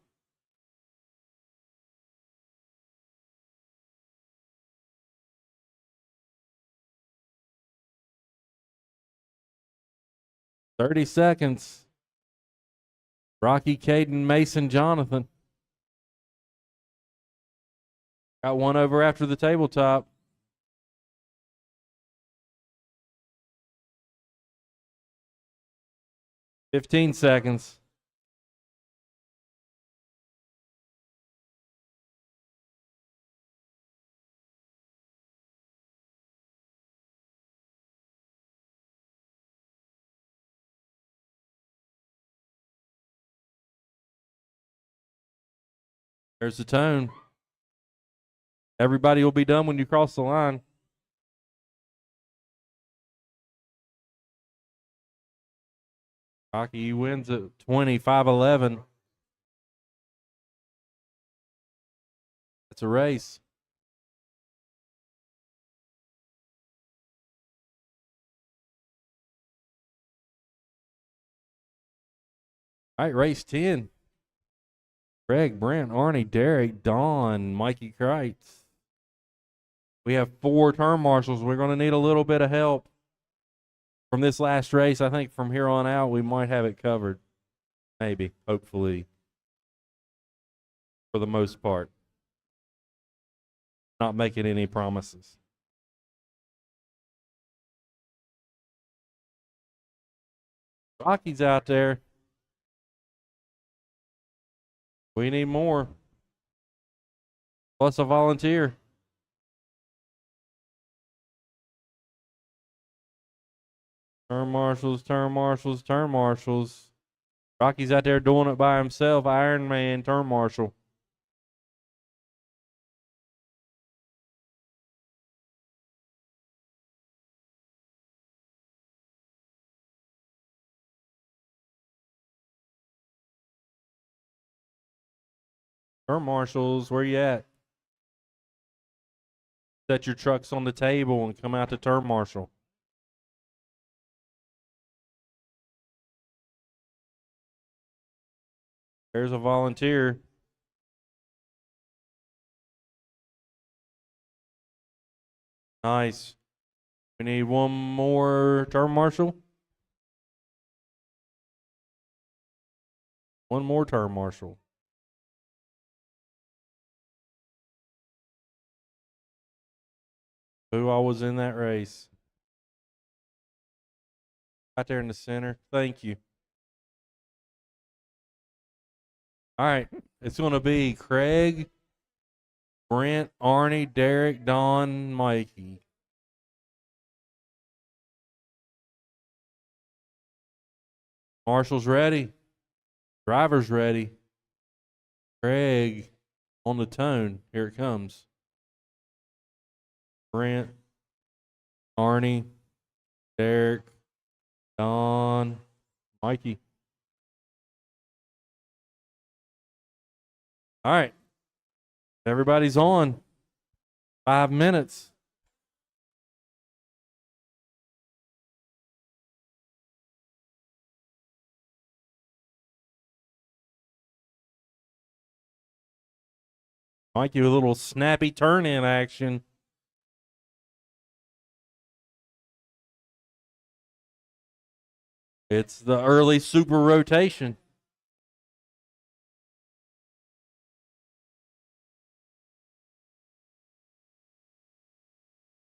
"30 seconds. Rocky, Caden, Mason, Jonathan. Got one over after the tabletop. 15 seconds. There's the tone. Everybody will be done when you cross the line. Rocky wins at 25-11. It's a race. All right, race 10. Craig, Brent, Arnie, Derek, Don, Mikey Kreitz. We have 4 turn marshals. We're going to need a little bit of help from this last race. I think from here on out, we might have it covered. Maybe, hopefully, for the most part. Not making any promises. Rocky's out there. We need more. Plus a volunteer. Turn marshals, turn marshals, turn marshals. Rocky's out there doing it by himself. Iron Man, turn marshal. Turn marshals, where you at? Set your trucks on the table and come out to turn marshal. There's a volunteer. Nice. We need one more turn marshal. One more turn marshal. Who all was in that race? Right there in the center. Thank you. All right. It's going to be Craig, Brent, Arnie, Derek, Don, Mikey. Marshall's ready. Driver's ready. Craig on the tone. Here it comes. Brent, Arnie, Derek, Don, Mikey. All right. Everybody's on. 5 minutes. Mikey with a little snappy turn-in action. It's the early super rotation.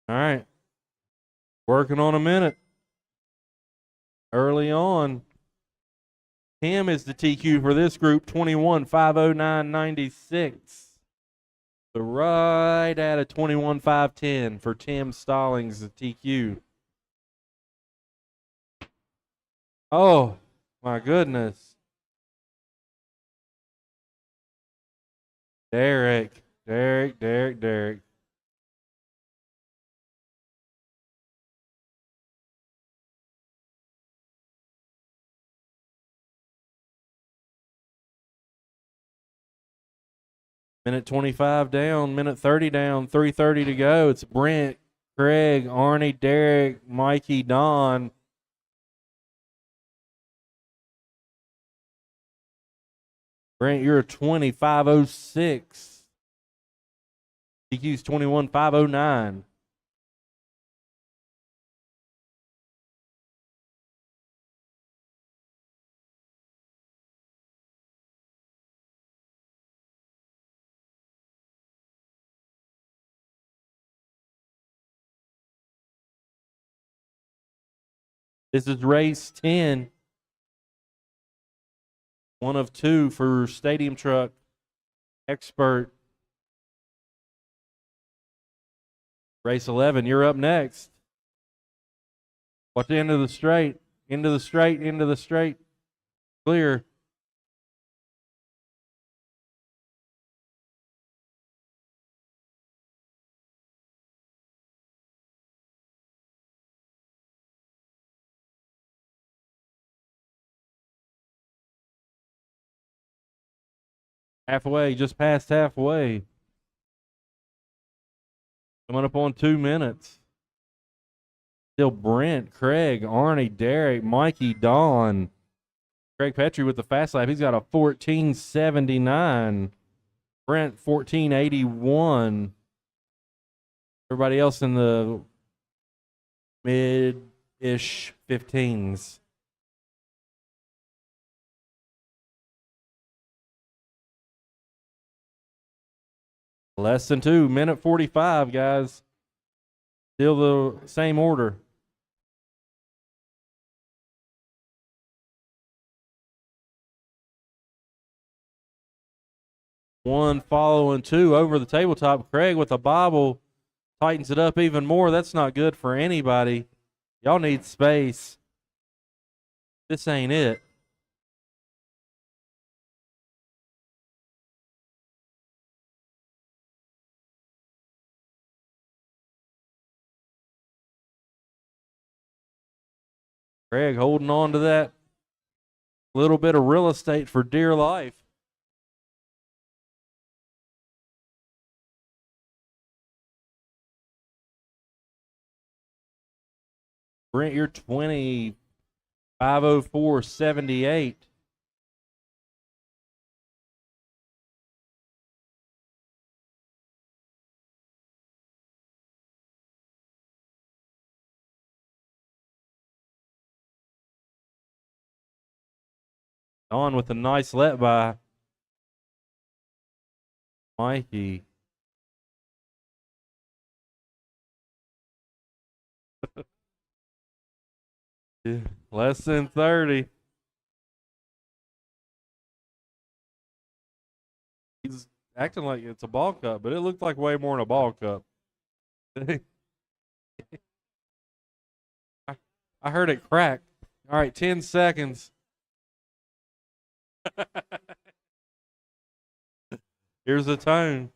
All right. Working on a minute. Early on. Tim is the TQ for this group, 21-509-96. So right at a 21-510 for Tim Stallings, the TQ. Oh, my goodness. Derek. Minute 25 down, minute 30 down, 3:30 to go. It's Brent, Craig, Arnie, Derek, Mikey, Don. Brent, you're a 20-506. DQ's 21-509. This is race 10. 1 of 2 for Stadium Truck Expert. Race 11, you're up next. Watch the end of the straight. Into the straight, into the straight. Clear. Halfway, just past halfway. Coming up on 2 minutes. Still Brent, Craig, Arnie, Derek, Mikey, Don. Craig Petrie with the fast lap. He's got a 14:79. Brent 14:81. Everybody else in the mid-ish 15s. Less than 2, minute 45, guys. Still the same order. One following 2 over the tabletop. Craig with a bobble tightens it up even more. That's not good for anybody. Y'all need space. This ain't it. Craig holding on to that little bit of real estate for dear life. Brent, you're 20, 5:04:78. On with a nice let by Mikey. Less than 30. He's acting like it's a ball cup, but it looked like way more than a ball cup. I heard it crack. All right, 10 seconds. Here's the tone.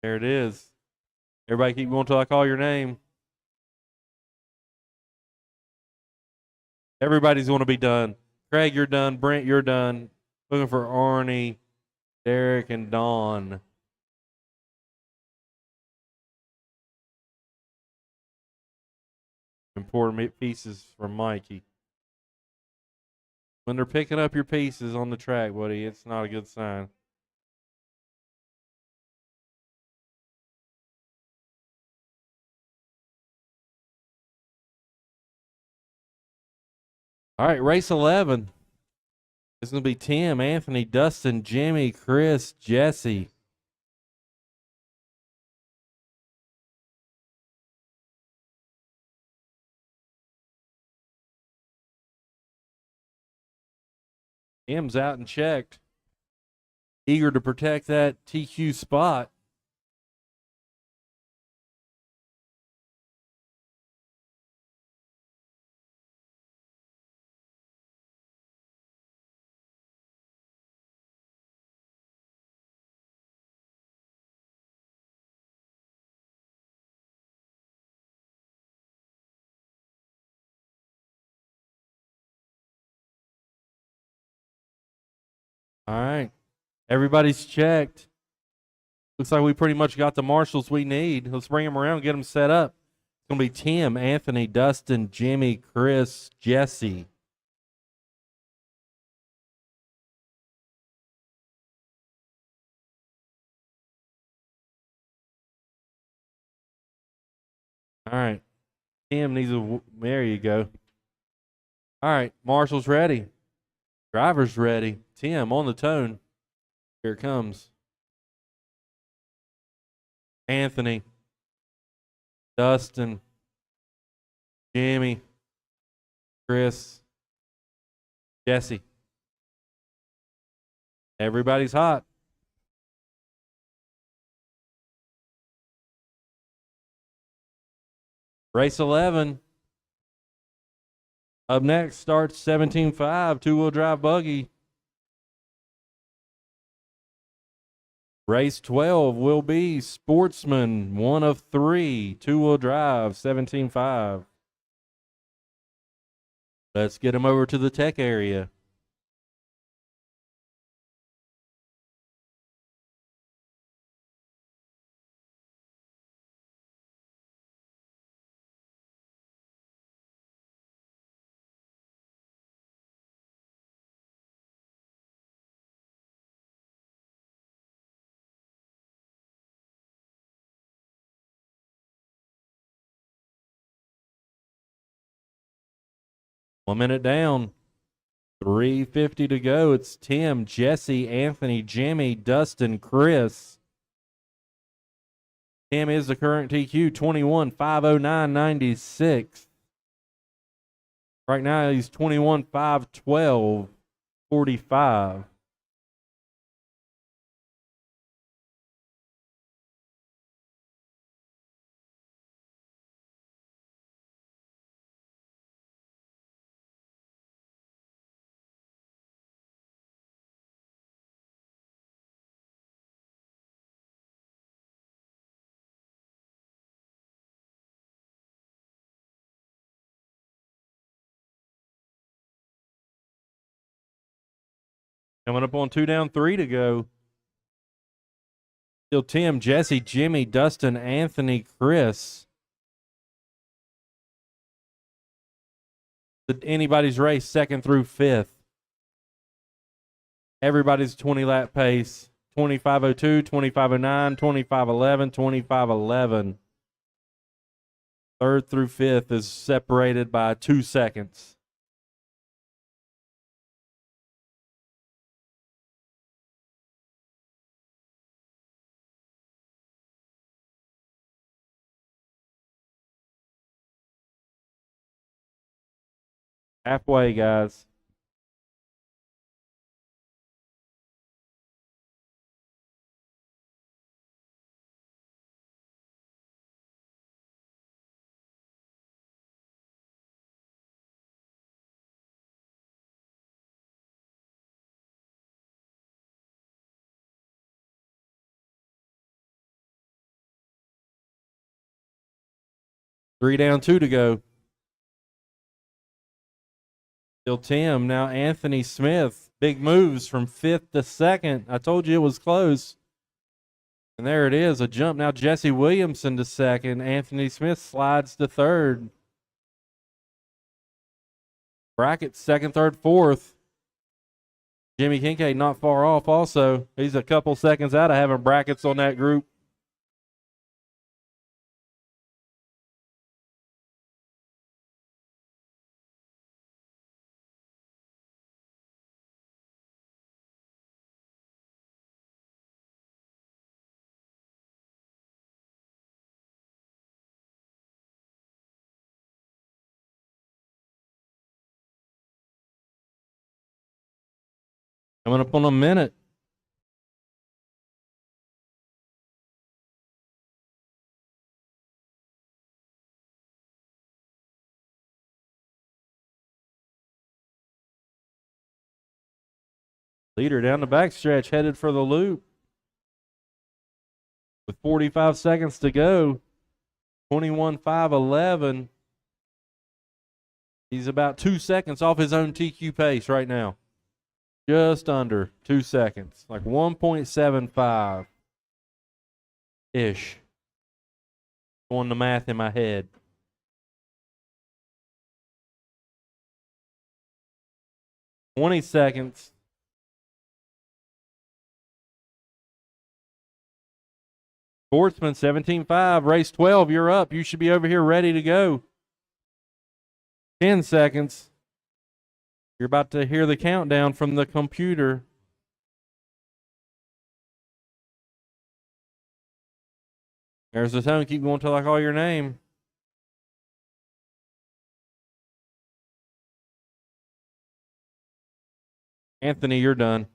There it is. Everybody keep going till I call your name. Everybody's going to be done. Craig, you're done. Brent, you're done. Looking for Arnie, Derek, and Don. Important pieces from Mikey. When they're picking up your pieces on the track, buddy, it's not a good sign. All right, race 11. It's going to be Tim, Anthony, Dustin, Jimmy, Chris, Jesse. Tim's out and checked. Eager to protect that TQ spot. All right. Everybody's checked. Looks like we pretty much got the marshals we need. Let's bring them around, get them set up. It's going to be Tim, Anthony, Dustin, Jimmy, Chris, Jesse. All right. Tim needs a, there you go. All right. Marshall's ready. Driver's ready. Tim on the tone. Here it comes. Anthony, Dustin, Jimmy, Chris, Jesse. Everybody's hot. Race 11. Up next starts 17.5, two-wheel drive buggy. Race 12 will be Sportsman, one of three, two-wheel drive, 17.5. Let's get them over to the tech area. One minute down. 3:50 to go. It's Tim, Jesse, Anthony, Jimmy, Dustin, Chris. Tim is the current TQ, 21.509.96. Right now he's 21.512.45. Coming up on 2 down, 3 to go. Still Tim, Jesse, Jimmy, Dustin, Anthony, Chris. Anybody's race, 2nd through 5th. Everybody's 20-lap pace. 25:02, 25:09, 25:11, 25:11. 3rd through 5th is separated by 2 seconds. Halfway, guys. Three down, 2 to go. Still Tim, now Anthony Smith. Big moves from 5th to 2nd. I told you it was close. And there it is, a jump. Now Jesse Williamson to 2nd. Anthony Smith slides to 3rd. Bracket 2nd, 3rd, 4th. Jimmy Kincaid not far off also. He's a couple seconds out of having brackets on that group. Coming up on a minute. Leader down the backstretch, headed for the loop. With 45 seconds to go, 21.511. He's about 2 seconds off his own TQ pace right now. Just under 2 seconds, like 1.75-ish. Doing the math in my head. "20 seconds. Sportsman, 17.5, race 12, you're up. You should be over here ready to go. 10 seconds. You're about to hear the countdown from the computer. There's the tone. Keep going till I call your name. Anthony, you're done.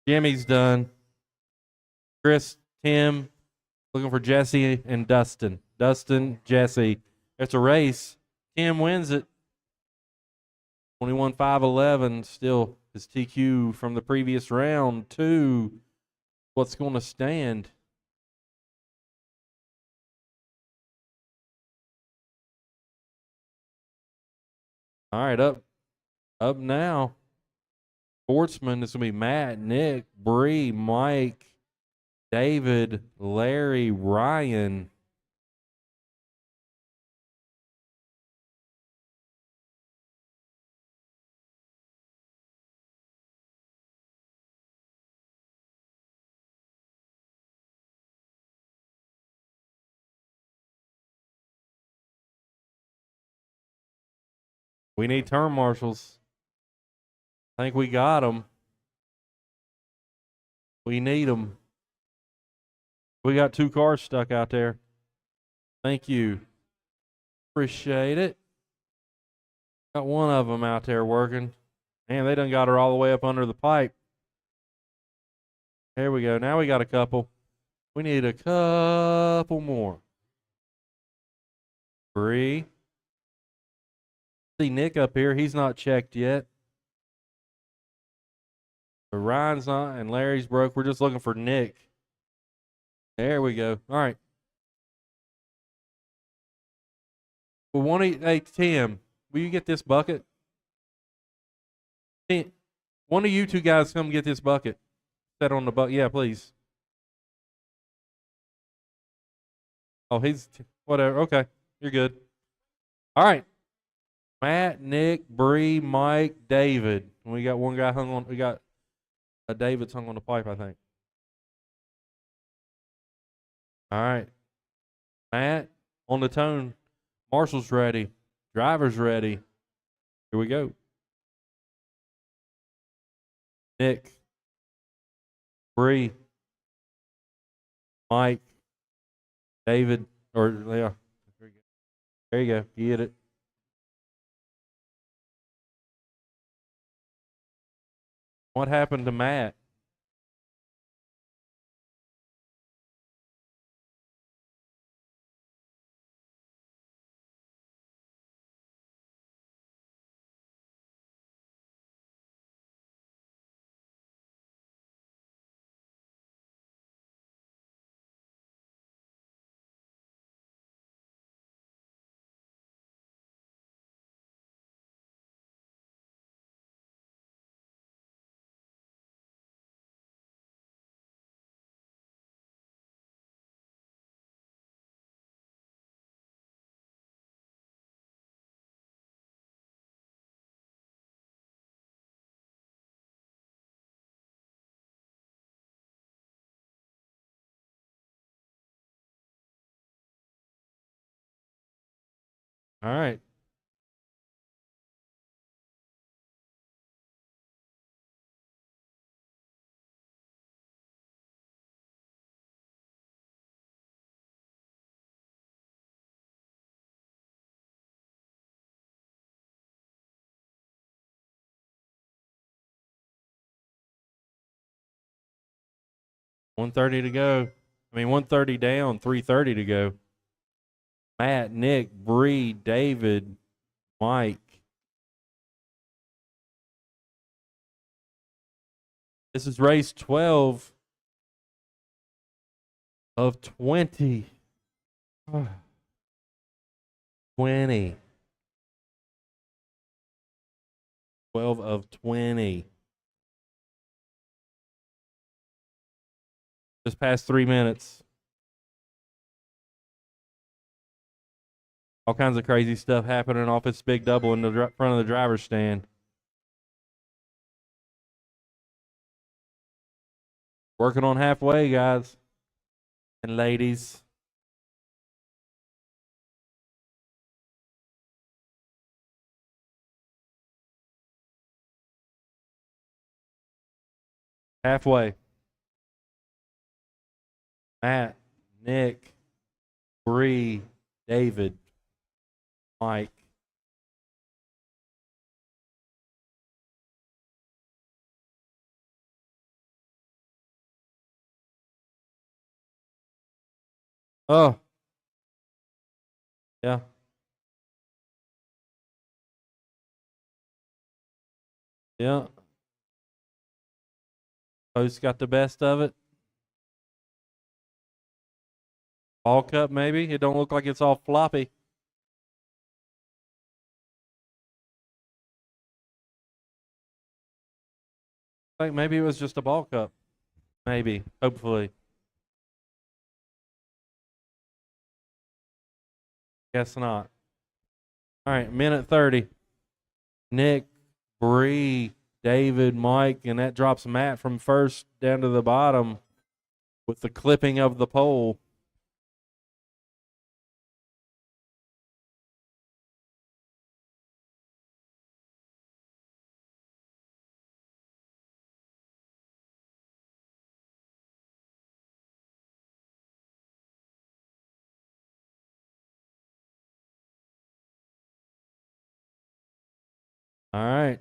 Jimmy's done. Chris, Tim, looking for Jesse and Dustin. Dustin, Jesse. It's a race. Tim wins it. 21-5-11. Still his TQ from the previous round. 2. What's going to stand? All right, up now. Sportsman, this will be Matt, Nick, Bree, Mike, David, Larry, Ryan. We need turn marshals. I think we got them. We need them. We got 2 cars stuck out there. Thank you. Appreciate it. Got one of them out there working. Man, they done got her all the way up under the pipe. There we go. Now we got a couple. We need a couple more. Bree. See Nick up here. He's not checked yet. But Ryan's not, and Larry's broke. We're just looking for Nick. There we go. All right. Well, hey, Tim, will you get this bucket? Tim, one of you 2 guys come get this bucket. Set on the bucket. Yeah, please. Oh, he's whatever. Okay, you're good. All right. Matt, Nick, Bree, Mike, David. We got one guy hung on. We got a David's hung on the pipe, I think. All right. Matt, on the tone. Marshall's ready. Driver's ready. Here we go. Nick. Bree. Mike. David. Or, yeah. There you go. Get it. What happened to Matt? All right. $130 to go. 130 down, 3:30 to go. Matt, Nick, Bree, David, Mike. This is race 12 of 20. 20. 12 of 20. Just past 3 minutes. All kinds of crazy stuff happening off its big double in the front of the driver's stand. Working on halfway, guys and ladies. Halfway. Matt, Nick, Bree, David, Mike. Oh. Yeah. Yeah. Post got the best of it. Ball cup, maybe. It don't look like it's all floppy. I think maybe it was just a ball cup. Maybe. Hopefully. Guess not. All right, minute 30. Nick, Bree, David, Mike, and that drops Matt from first down to the bottom with the clipping of the pole. All right.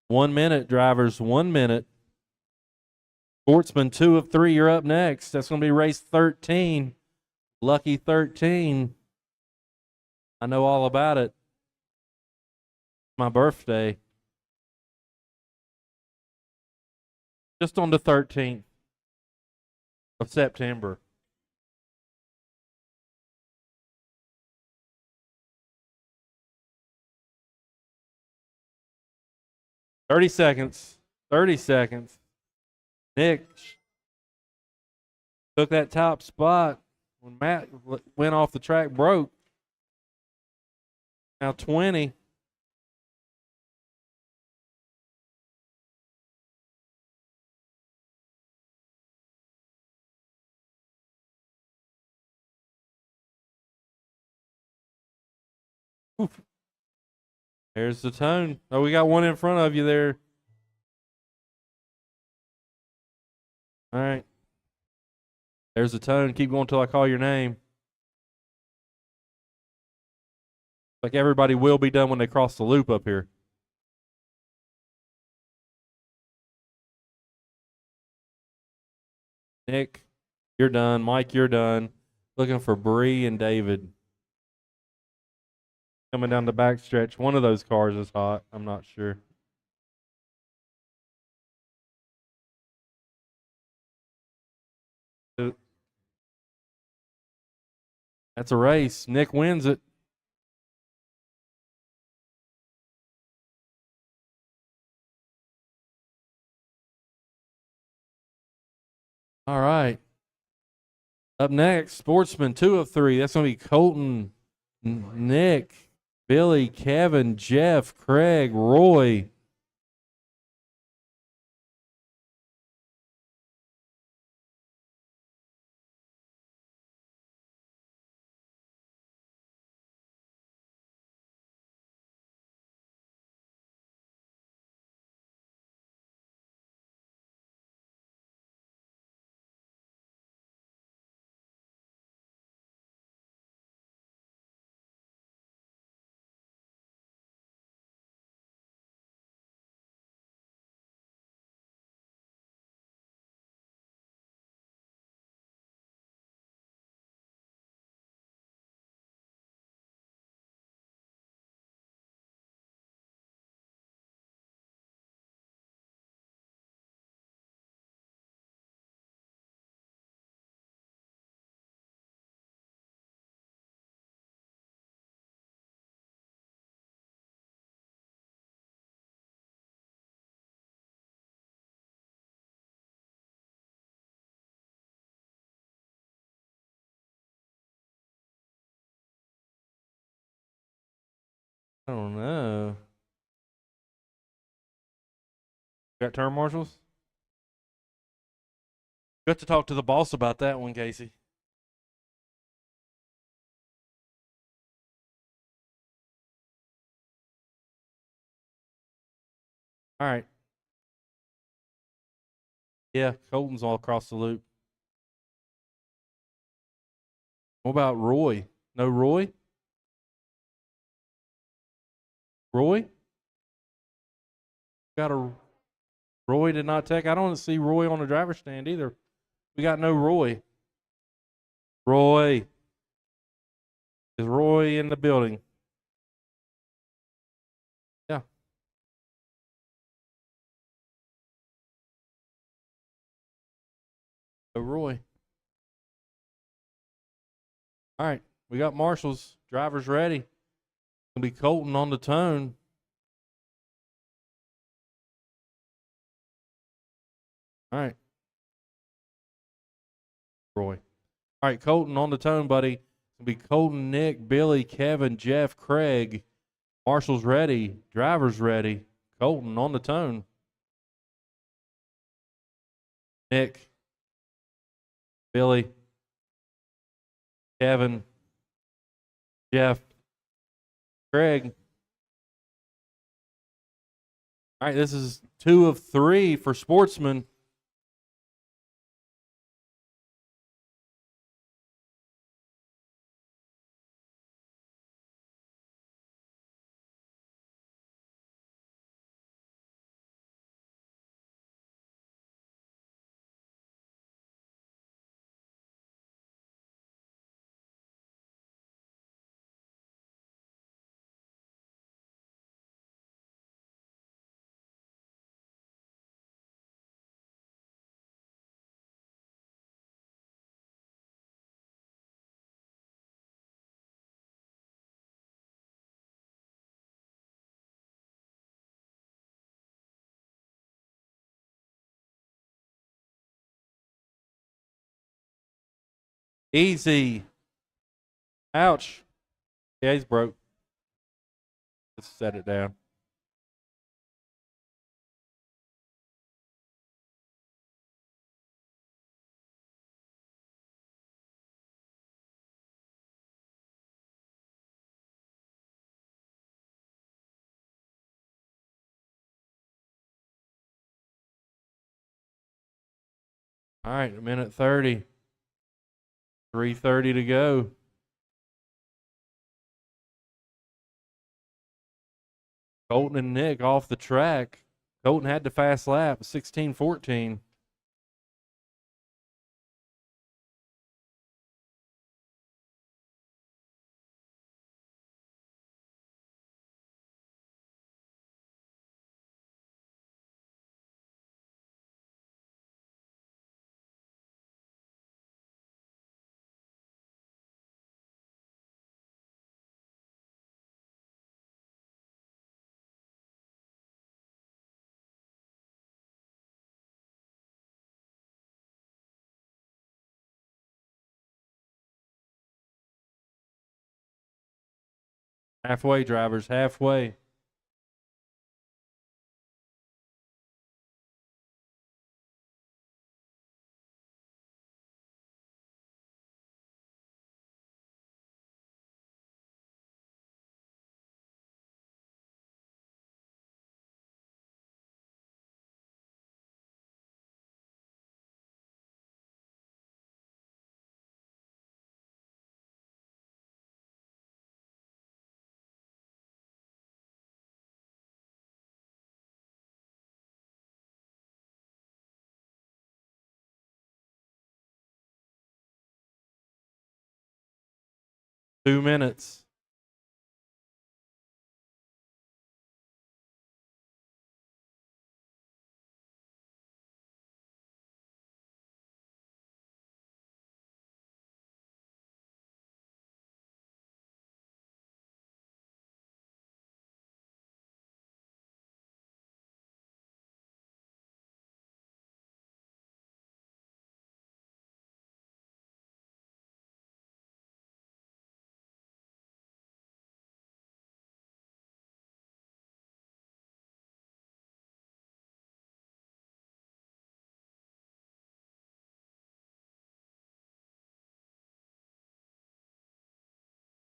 1 minute, drivers. 1 minute. Sportsman 2 of 3. You're up next. That's going to be race 13. Lucky 13. I know all about it. My birthday. Just on the 13th of September. Thirty seconds. 30 seconds. Nick took that top spot when Matt went off the track, broke. Now 20. Oof. There's the tone. Oh, we got one in front of you there. All right. There's the tone. Keep going till I call your name. Like everybody will be done when they cross the loop up here. Nick, you're done. Mike, you're done. Looking for Bree and David. Coming down the back stretch. One of those cars is hot. I'm not sure. That's a race. Nick wins it. All right. Up next, Sportsman 2 of 3. That's going to be Colton, Nick, Billy, Kevin, Jeff, Craig, Roy. I don't know. Got turn marshals? Got to talk to the boss about that one, Casey. All right. Yeah, Colton's all across the loop. What about Roy? No Roy? Roy? Got a Roy did not take. I don't see Roy on the driver's stand either. We got no Roy. Roy. Is Roy in the building? Yeah. So Roy. All right. We got marshals. Drivers ready. Gonna be Colton on the tone. All right. Roy. All right, Colton on the tone, buddy. It's gonna be Colton, Nick, Billy, Kevin, Jeff, Craig. Marshall's ready. Drivers ready. Colton on the tone. Nick, Billy, Kevin, Jeff, Craig. All right, this is 2 of 3 for Sportsman. Easy. Ouch. Yeah, he's broke. Let's set it down. All right, 1:30. 3:30 to go. Colton and Nick off the track. Colton had the fast lap, 16:14. Halfway, drivers, halfway. Two minutes.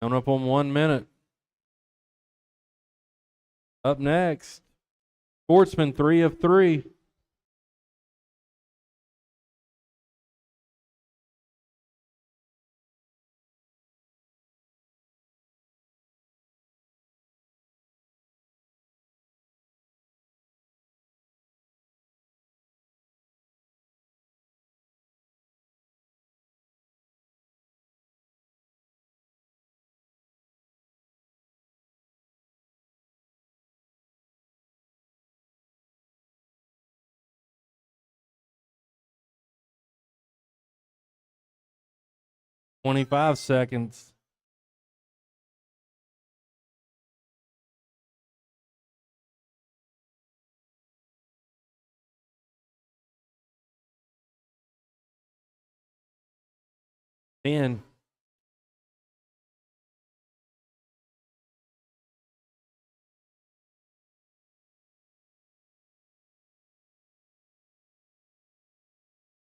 Coming up on 1 minute. Up next, Sportsman, 3 of 3. 25 seconds. Ten.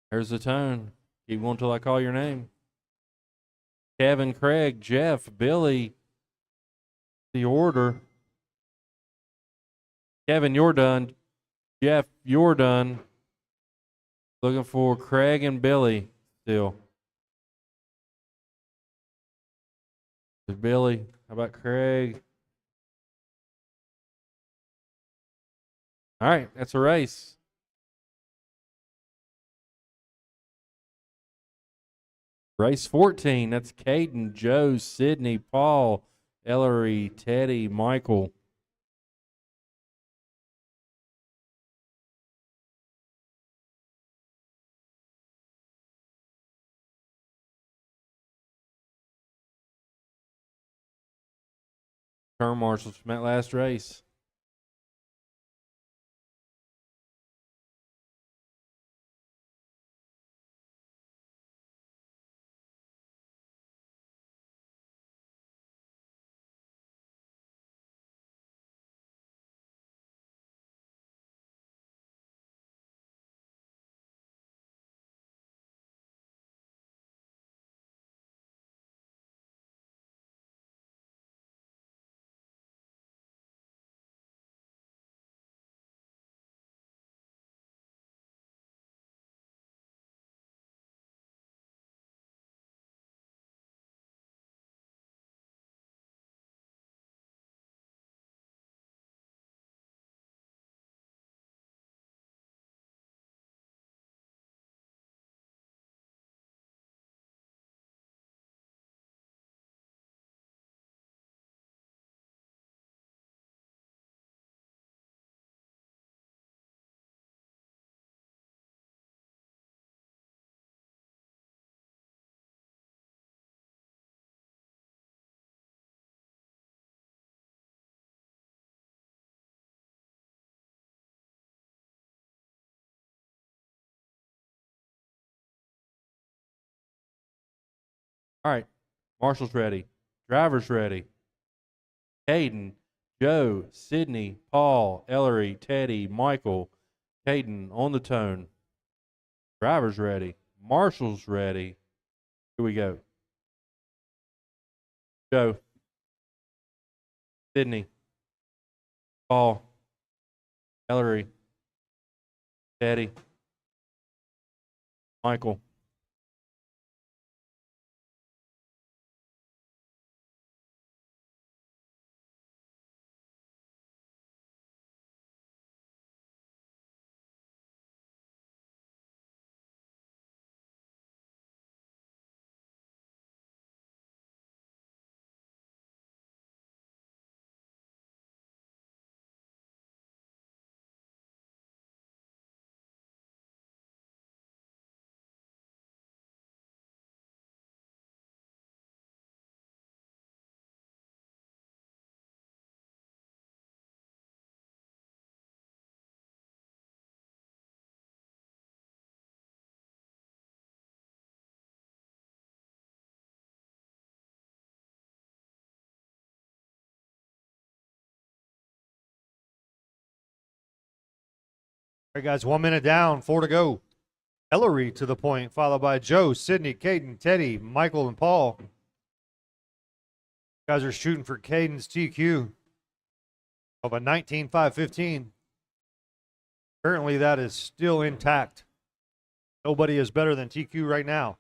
There's the tone. Keep going till I call your name. Kevin, Craig, Jeff, Billy. The order. Kevin, you're done. Jeff, you're done. Looking for Craig and Billy still. There's Billy. How about Craig? All right, that's a race. Race 14. That's Caden, Joe, Sydney, Paul, Ellery, Teddy, Michael. Turn marshals from that last race. All right, marshals ready. Drivers ready. Caden, Joe, Sydney, Paul, Ellery, Teddy, Michael. Caden on the tone. Drivers ready. Marshals ready. Here we go. Joe, Sydney, Paul, Ellery, Teddy, Michael. All right, guys, 1 minute down, 4 to go. Ellery to the point, followed by Joe, Sydney, Caden, Teddy, Michael, and Paul. Guys are shooting for Caden's TQ of a 19.515. Currently, that is still intact. Nobody is better than TQ right now.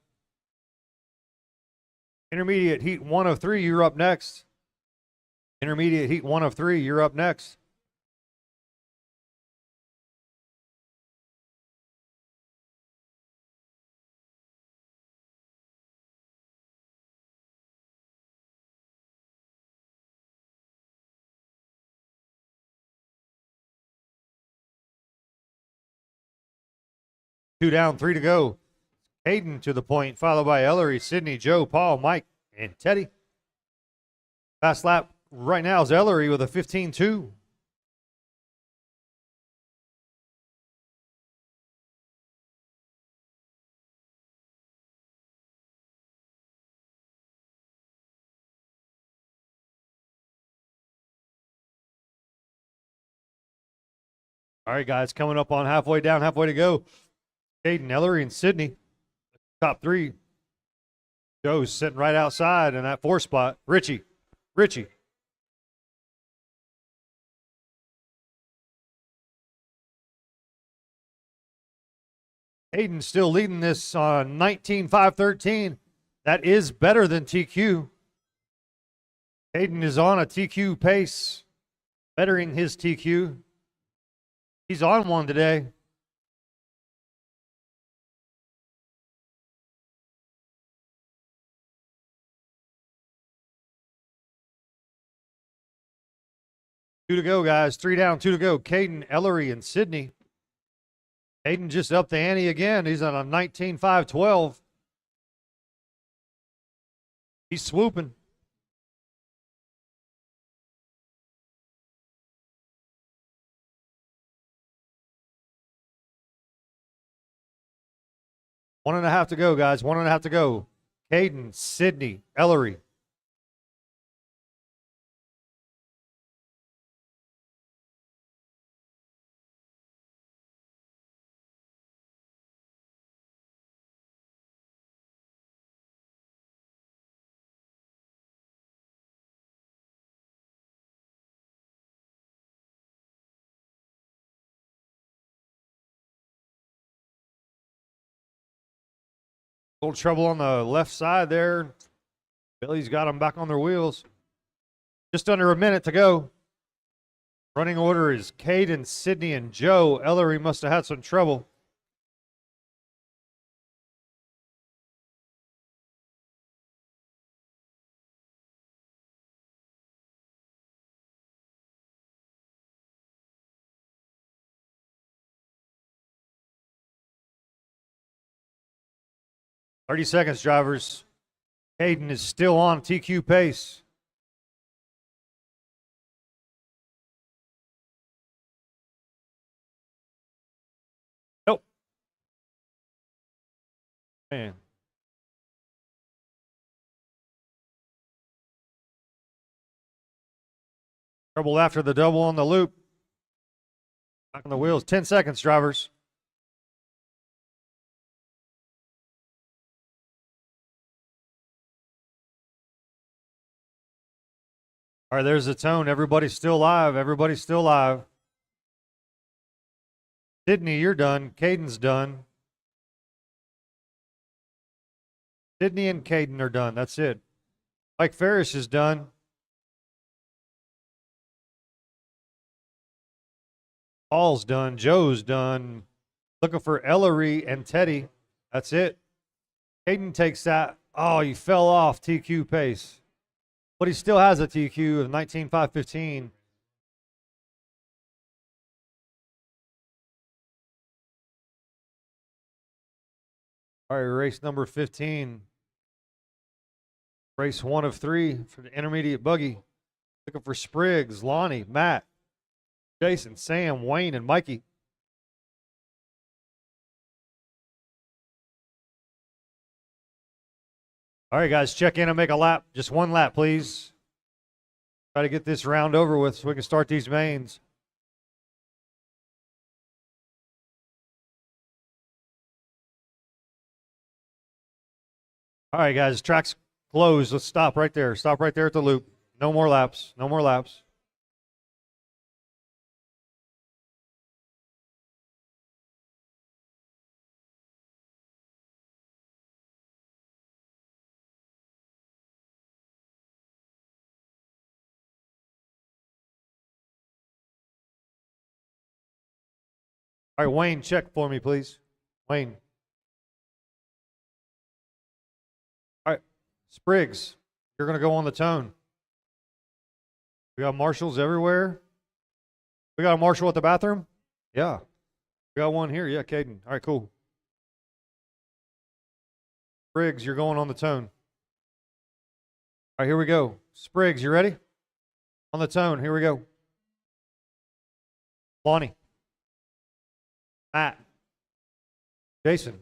Intermediate heat 1 of 3, you're up next. Intermediate heat 1 of 3, you're up next. Two down, 3 to go. Hayden to the point, followed by Ellery, Sydney, Joe, Paul, Mike, and Teddy. Fast lap right now is Ellery with a 15.2. All right, guys, coming up on halfway down, halfway to go. Hayden, Ellery, and Sydney. Top three. Joe's sitting right outside in that 4 spot. Richie. Hayden still leading this on 19.513. That is better than TQ. Hayden is on a TQ pace, bettering his TQ. He's on one today. Two to go, guys. 3 down, 2 to go. Caden, Ellery, and Sydney. Hayden just upped the ante again. He's on a 19.512. He's swooping. One and a half to go, guys. 1.5 to go. Caden, Sydney, Ellery. Little trouble on the left side there. Billy's got them back on their wheels. Just under a minute to go. Running order is Caden, Sydney, and Joe. Ellery must have had some trouble. "30 seconds, drivers." Caden is still on TQ pace. Nope. Man. Trouble after the double on the loop. Back on the wheels. 10 seconds, drivers. All right, there's the tone. Everybody's still live. Everybody's still live. Sydney, you're done. Caden's done. Sydney and Caden are done. That's it. Mike Ferris is done. Paul's done. Joe's done. Looking for Ellery and Teddy. That's it. Caden takes that. Oh, he fell off TQ pace. But he still has a TQ of 19.515. All right, race number 15. Race 1 of 3 for the intermediate buggy. Looking for Spriggs, Lonnie, Matt, Jason, Sam, Wayne, and Mikey. All right, guys, check in and make a lap. Just one lap, please. Try to get this round over with so we can start these mains. All right, guys, track's closed. Let's stop right there. Stop right there at the loop. No more laps. No more laps. All right, Wayne, check for me, please. Wayne. All right, Spriggs, you're going to go on the tone. We got marshals everywhere. We got a marshal at the bathroom? Yeah. We got one here. Yeah, Caden. All right, cool. Spriggs, you're going on the tone. All right, here we go. Spriggs, you ready? On the tone, here we go. Lonnie. Matt. Jason.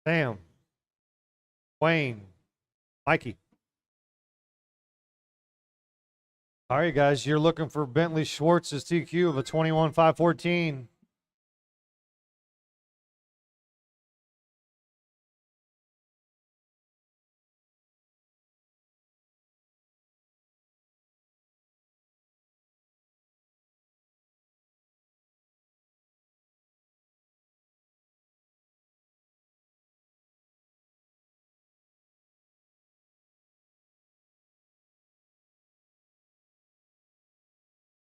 Sam. Wayne. Mikey. All right, guys, you're looking for Bentley Schwartz's TQ of a 21.514.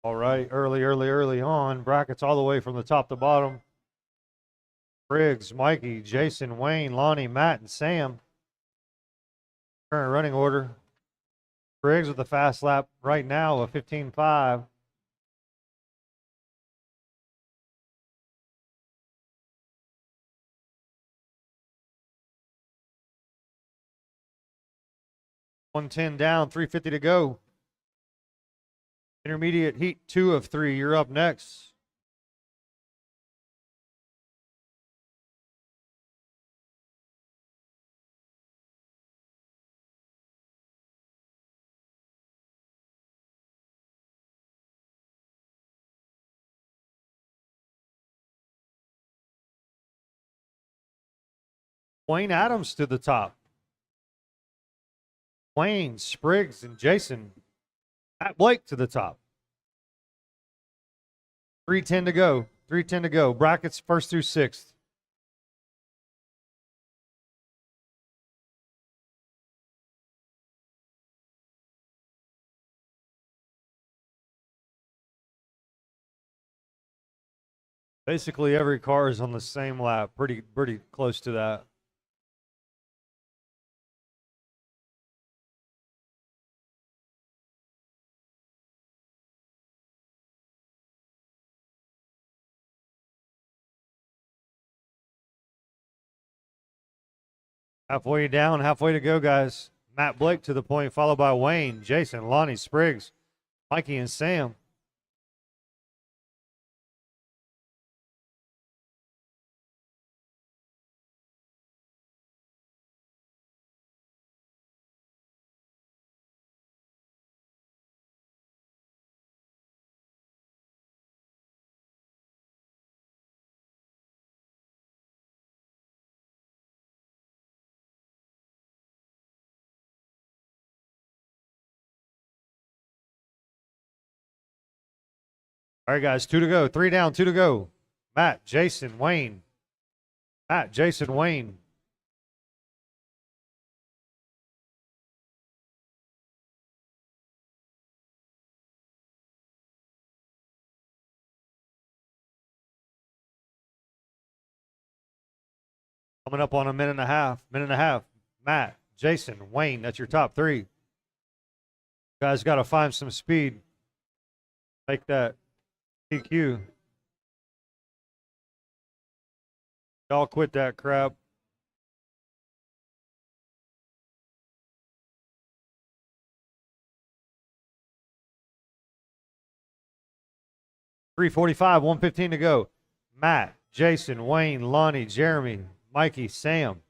All right, early on. Brackets all the way from the top to bottom. Briggs, Mikey, Jason, Wayne, Lonnie, Matt, and Sam. Current running order. Briggs with the fast lap right now of 15.5. .110 down, 350 to go. Intermediate heat 2 of 3. You're up next. Wayne Adams to the top. Wayne, Spriggs, and Jason. Matt Blake to the top. 3:10 to go. 3:10 to go. Brackets first through sixth. Basically, every car is on the same lap. Pretty close to that. Halfway down, halfway to go, guys. Matt Blake to the point, followed by Wayne, Jason, Lonnie, Spriggs, Mikey, and Sam. All right, guys, 2 to go. 3 down, 2 to go. Matt, Jason, Wayne. Matt, Jason, Wayne. Coming up on a minute and a half. Matt, Jason, Wayne, that's your top 3. You guys got to find some speed. Make that TQ. Y'all quit that crap. .345, 1:15 to go. Matt, Jason, Wayne, Lonnie, Jeremy, Mikey, Sam.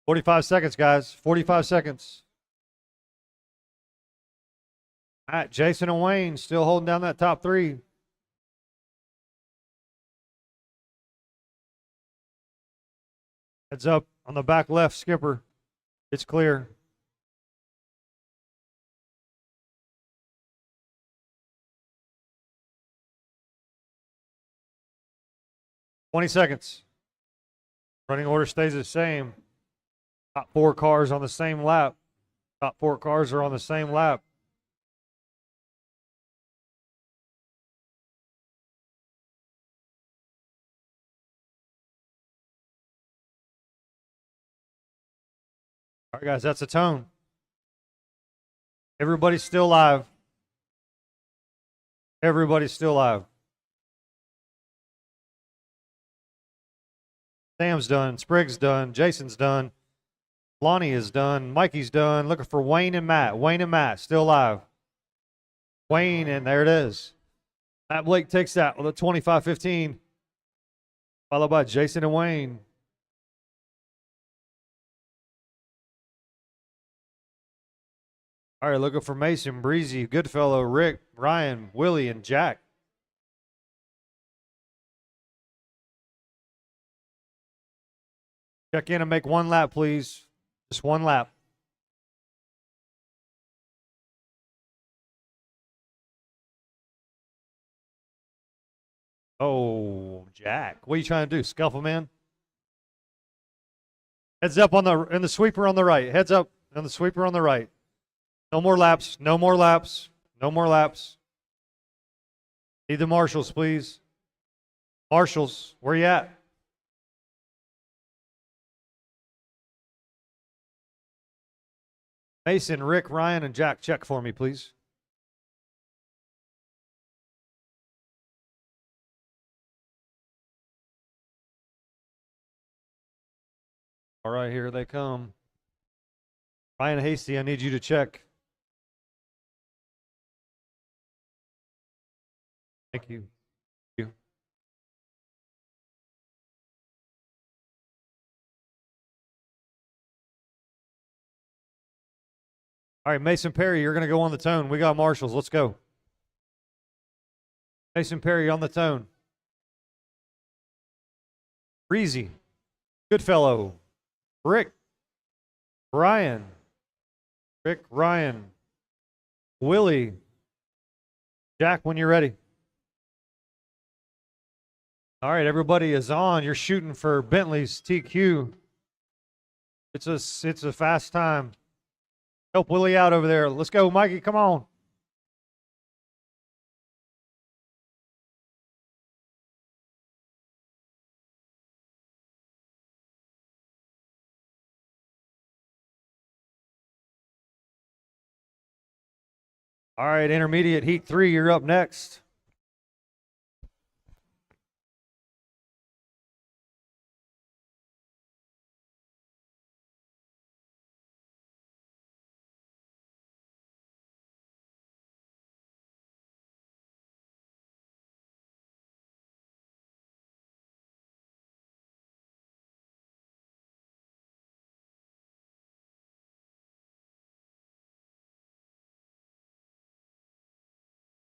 .45 seconds, guys. 45 seconds. Matt, Jason, and Wayne still holding down that top 3. Heads up on the back left, skipper. It's clear. .20 seconds. Running order stays the same. Top 4 cars on the same lap. Top 4 cars are on the same lap. All right, guys, that's a tone. Everybody's still live. Everybody's still live. Sam's done. Sprig's done. Jason's done. Lonnie is done. Mikey's done. Looking for Wayne and Matt. Wayne and Matt still live. Wayne, and there it is. Matt Blake takes that with a 25-15, followed by Jason and Wayne. All right, looking for Mason, Breezy, Goodfellow, Rick, Ryan, Willie, and Jack. Check in and make one lap, please. Just one lap. Oh, Jack. What are you trying to do? Scuffle, man? Heads up in the sweeper on the right. Heads up on the sweeper on the right. No more laps. No more laps. No more laps. Need the marshals, please. Marshals, where you at? Mason, Rick, Ryan, and Jack, check for me, please. All right, here they come. Ryan Hasty, I need you to check. Thank you. Thank you. All right, Mason Perry, you're going to go on the tone. We got marshals. Let's go. Mason Perry on the tone. Breezy. Goodfellow. Rick. Ryan. Rick, Ryan. Willie. Jack, when you're ready. All right, everybody is on. You're shooting for Bentley's TQ. It's a fast time. Help Willie out over there. Let's go, Mikey. Come on. All right, intermediate heat 3, you're up next.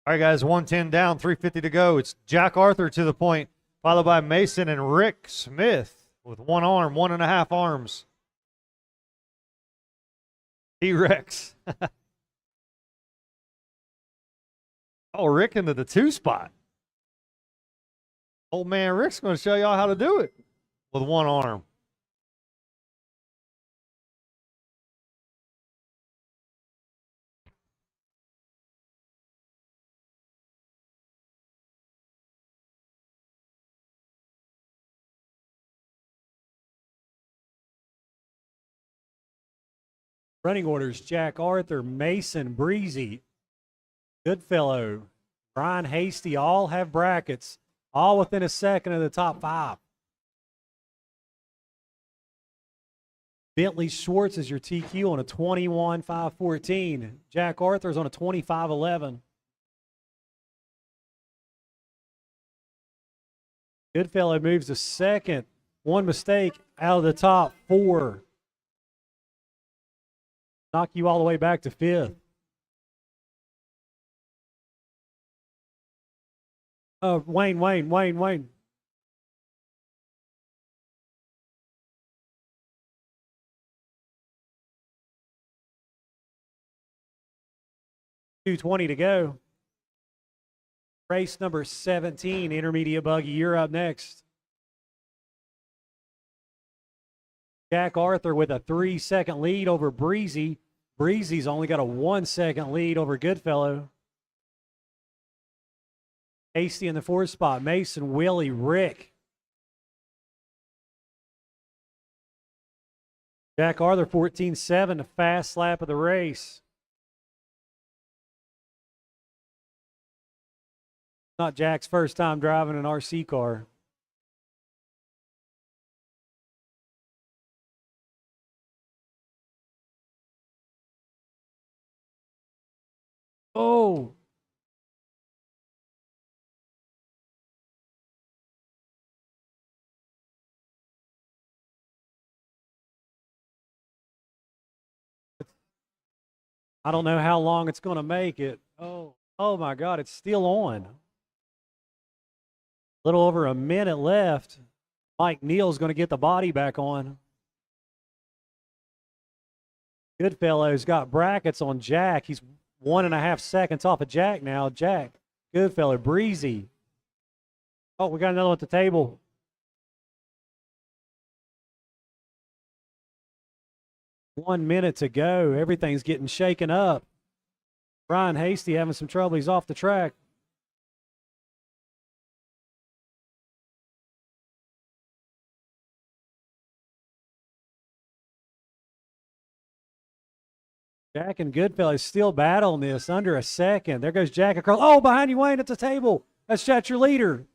All right, guys, 110 down, 350 to go. It's Jack Arthur to the point, followed by Mason and Rick Smith with one arm, 1.5 arms. T-Rex. Oh, Rick into the 2 spot. Old man Rick's going to show y'all how to do it with one arm. Running orders: Jack Arthur, Mason, Breezy, Goodfellow, Brian Hasty, all have brackets, all within a second of the top 5. Bentley Schwartz is your TQ on a 21.514. Jack Arthur's on a 25.11. Goodfellow moves to second. One mistake out of the top 4. Knock you all the way back to 5th. Wayne. 2:20 to go. Race number 17, intermediate buggy. You're up next. Jack Arthur with a 3-second lead over Breezy. Breezy's only got a 1-second lead over Goodfellow. Hasty in the 4th spot. Mason, Willie, Rick. Jack Arthur 14.7, the fast lap of the race. Not Jack's first time driving an RC car. Oh. I don't know how long it's going to make it. Oh my God, it's still on. A little over a minute left. Mike Neal's going to get the body back on. Goodfellow's got brackets on Jack. He's 1.5 seconds off of Jack now. Jack, Goodfellow, Breezy. Oh, we got another one at the table. One minute to go. Everything's getting shaken up. Ryan Hasty having some trouble. He's off the track. Jack and Goodfellow still battling this under a second. There goes Jack across. Oh, behind you, Wayne, at the table. That's your leader.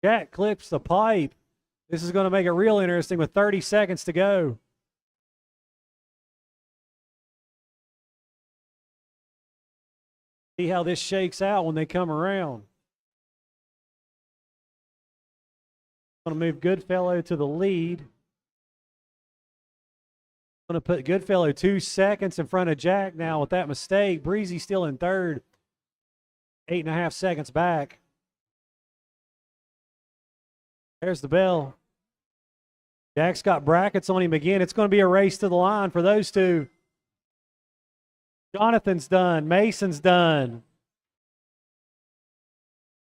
Jack clips the pipe. This is going to make it real interesting with 30 seconds to go. See how this shakes out when they come around. Going to move Goodfellow to the lead. Going to put Goodfellow 2 seconds in front of Jack now with that mistake. Breezy still in third. 8.5 seconds back. There's the bell. Jack's got brackets on him again. It's going to be a race to the line for those two. Jonathan's done. Mason's done.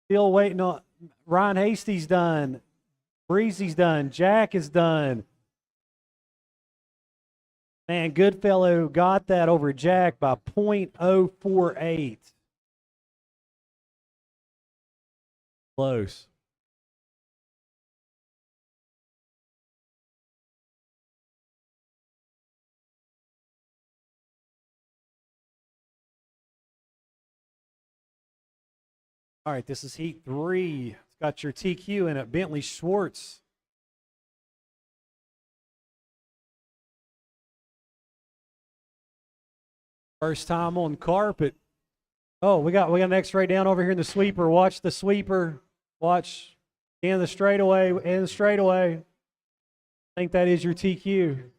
Still waiting on Ryan Hasty's done. Breezy's done. Jack is done. Man, Goodfellow got that over Jack by .048. Close. All right, this is heat 3. It's got your TQ in it. Bentley Schwartz. First time on carpet. Oh, we got an X-ray down over here in the sweeper. Watch the sweeper. Watch in the straightaway. In the straightaway. I think that is your TQ.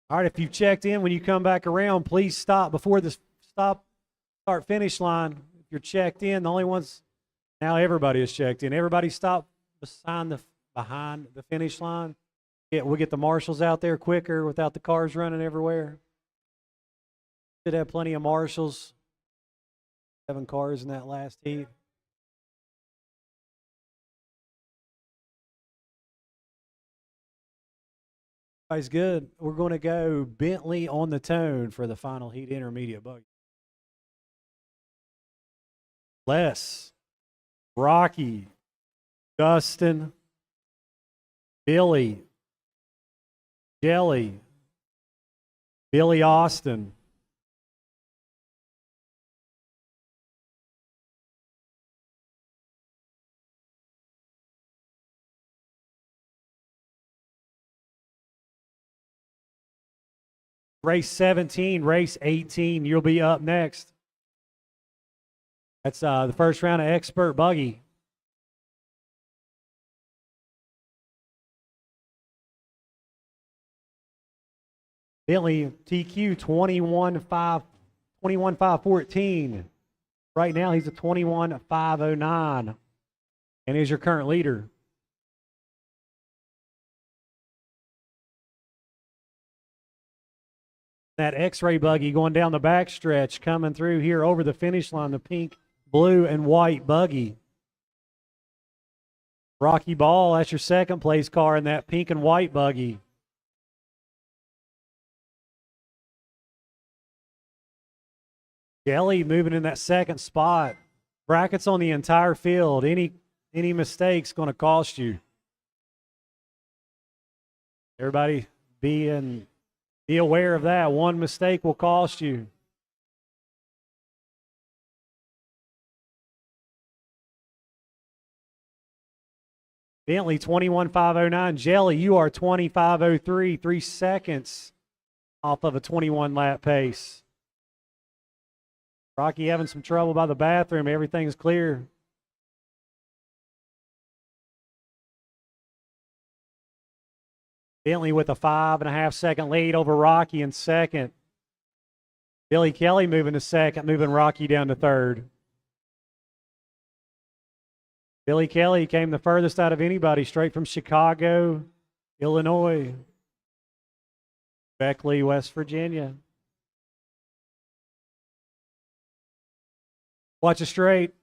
All right, if you've checked in, when you come back around, please stop before the start finish line. If you're checked in, the only ones now everybody is checked in. Everybody stop behind the finish line. Yeah, we'll get the marshals out there quicker without the cars running everywhere. Should have plenty of marshals. 7 cars in that last heat. Everybody's good. We're going to go Bentley on the tone for the final heat intermediate buggy. Les, Rocky, Dustin, Billy, Jelly, Billy Austin, race 17, race 18, you'll be up next. That's the first round of expert buggy. Bentley TQ 21.514. Right now he's a 21.509 and is your current leader. That X-ray buggy going down the backstretch, coming through here over the finish line, the pink, blue, and white buggy. Rocky Ball, that's your second place car in that pink and white buggy. Jelly moving in that second spot. Brackets on the entire field. Any Any mistake's going to cost you. Everybody be aware of that. One mistake will cost you. Bentley 21.509. Jelly, you are 25.03, 3 seconds off of a 21 lap pace. Rocky having some trouble by the bathroom. Everything's clear. Bentley with a 5.5 second lead over Rocky in second. Billy Kelly moving to second, moving Rocky down to third. Billy Kelly came the furthest out of anybody, straight from Chicago, Illinois. Beckley, West Virginia. Watch it straight.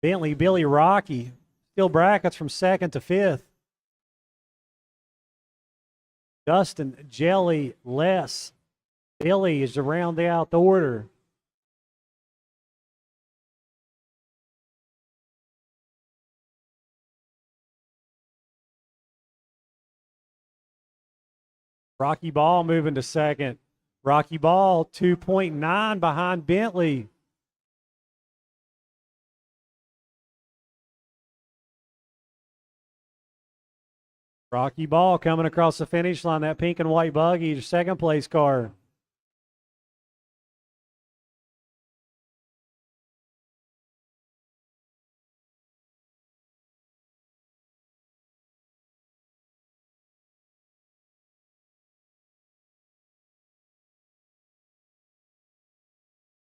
Bentley, Billy, Rocky. Still brackets from second to fifth. Dustin, Jelly, Les. Billy is to round out the order. Rocky Ball moving to second. Rocky Ball 2.9 behind Bentley. Rocky Ball coming across the finish line. That pink and white buggy, your second place car.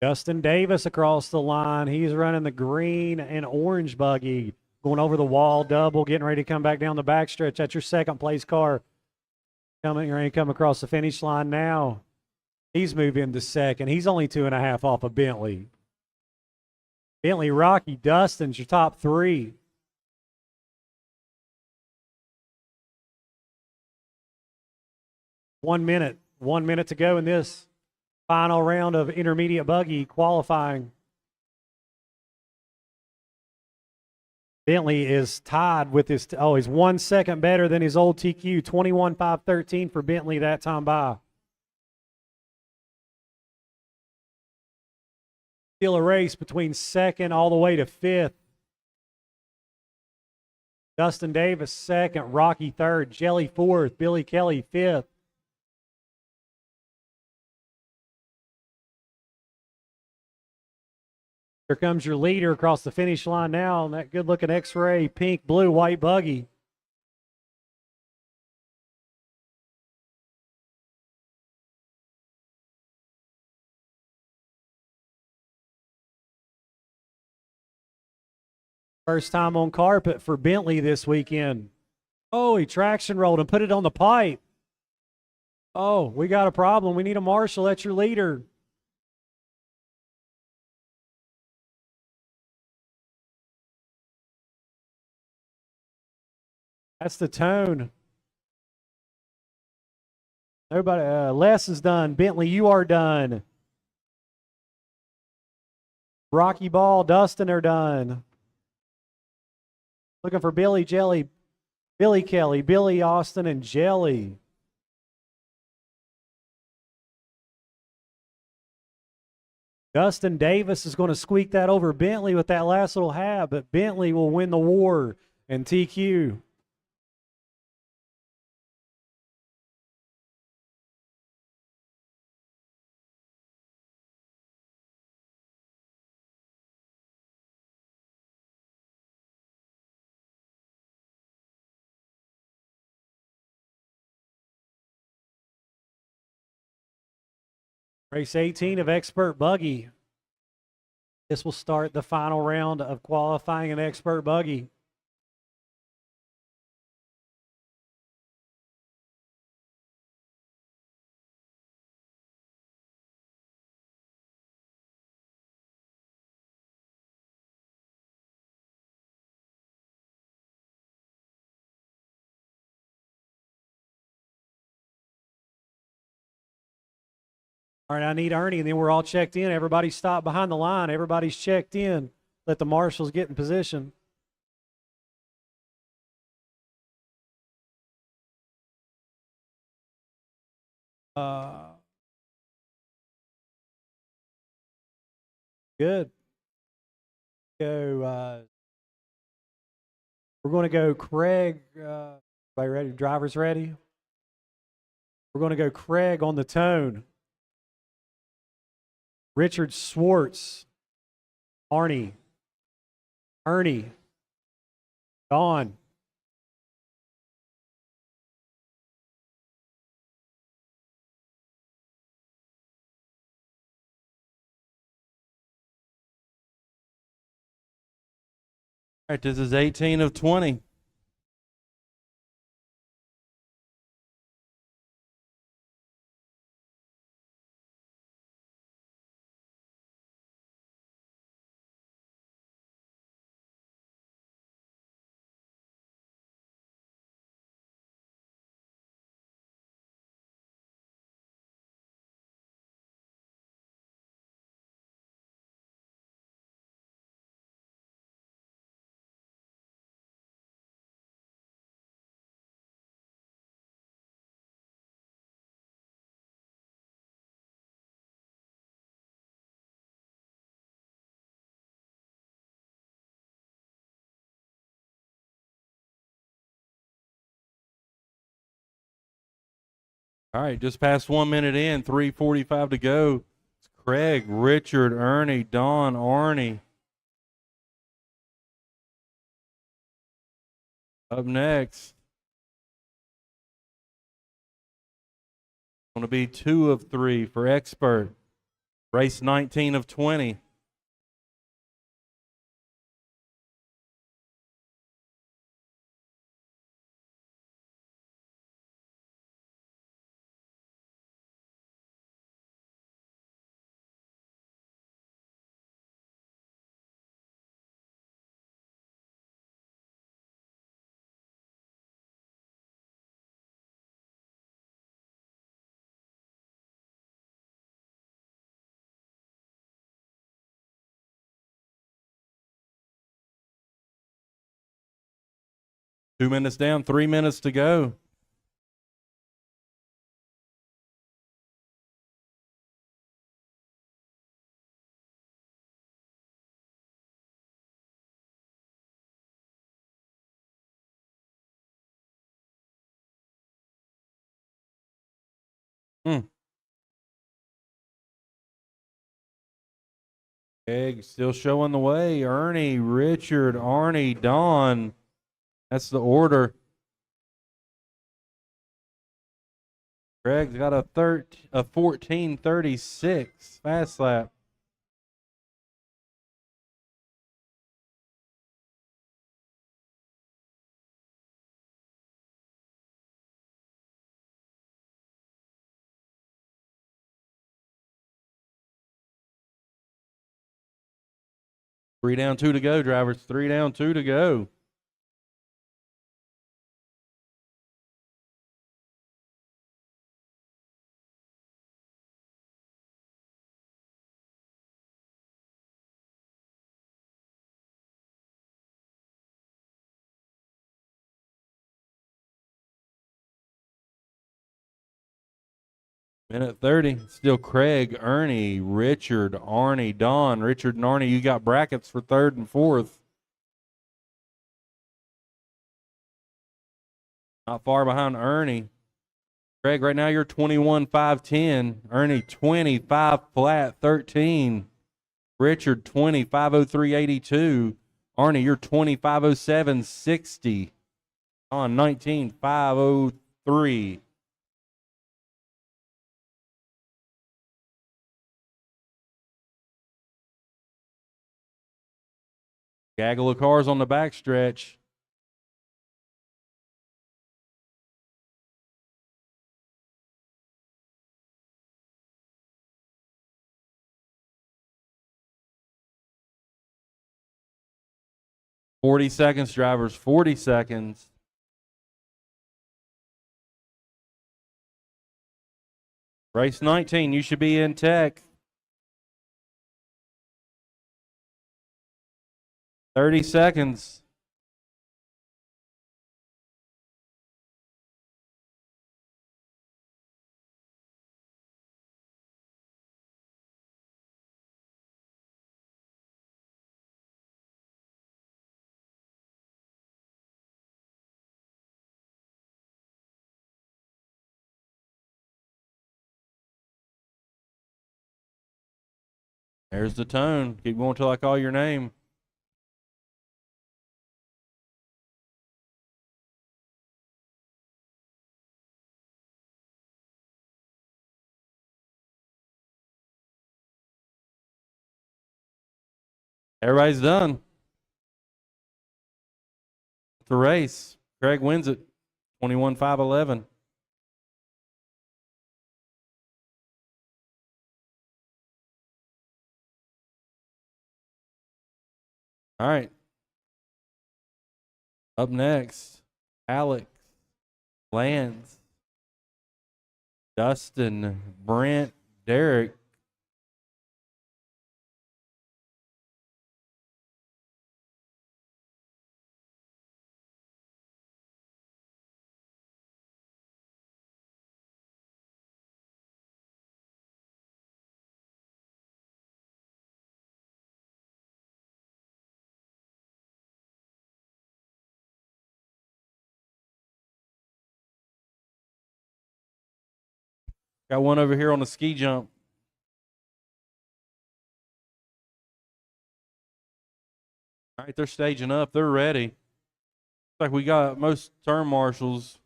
Justin Davis across the line. He's running the green and orange buggy. Going over the wall double, getting ready to come back down the backstretch. That's your second place car. Ready to come across the finish line now. He's moving to second. He's only 2.5 off of Bentley. Bentley, Rocky, Dustin's your top three. One minute to go in this final round of intermediate buggy qualifying. Bentley is tied with his, he's 1 second better than his old TQ. 21.513 for Bentley that time by. Still a race between second all the way to fifth. Dustin Davis second, Rocky third, Jelly fourth, Billy Kelly fifth. Here comes your leader across the finish line now on that good-looking X-ray pink, blue, white buggy. First time on carpet for Bentley this weekend. Oh, he traction rolled and put it on the pipe. Oh, we got a problem. We need a marshal. That's your leader. That's the tone. Everybody, Les is done. Bentley, you are done. Rocky Ball, Dustin are done. Looking for Billy Jelly, Billy Kelly, Billy Austin, and Jelly. Dustin Davis is going to squeak that over Bentley with that last little half, but Bentley will win the war in TQ. Race 18 of Expert Buggy. This will start the final round of qualifying an Expert Buggy. All right, I need Ernie, and then we're all checked in. Everybody stop behind the line. Everybody's checked in. Let the marshals get in position. Good. Go. We're going to go Craig. Everybody ready? Drivers ready? We're going to go Craig on the tone. Richard Swartz. Arnie. Ernie. Don. All right, this is 18 of 20. All right, just past 1 minute in, 3:45 to go. It's Craig, Richard, Ernie, Don, Arnie. Up next, going to be 2 of 3 for Expert. Race 19 of 20. Two minutes down, 3 minutes to go. Egg still showing the way. Ernie, Richard, Arnie, Don. That's the order. Greg's got a 14:36 fast lap. Three down, 2 to go, drivers. 3 down, 2 to go. Minute 30. Still Craig, Ernie, Richard, Arnie, Don. Richard and Arnie, you got brackets for 3rd and 4th. Not far behind Ernie. Craig, right now you're 21.510. Ernie 25 flat 13. Richard 20.503.82. Arnie, you're 20.507.60. On 19.503. Gaggle of cars on the backstretch. "40 seconds, drivers. 40 seconds. Race 19, you should be in tech. 30 seconds. There's the tone. Keep going till I call your name. Everybody's done. The race. Craig wins it. 21-5-11. All right. Up next, Alex, Lance, Dustin, Brent, Derek. Got one over here on the ski jump. All right, they're staging up. They're ready. Looks like we got most turn marshals.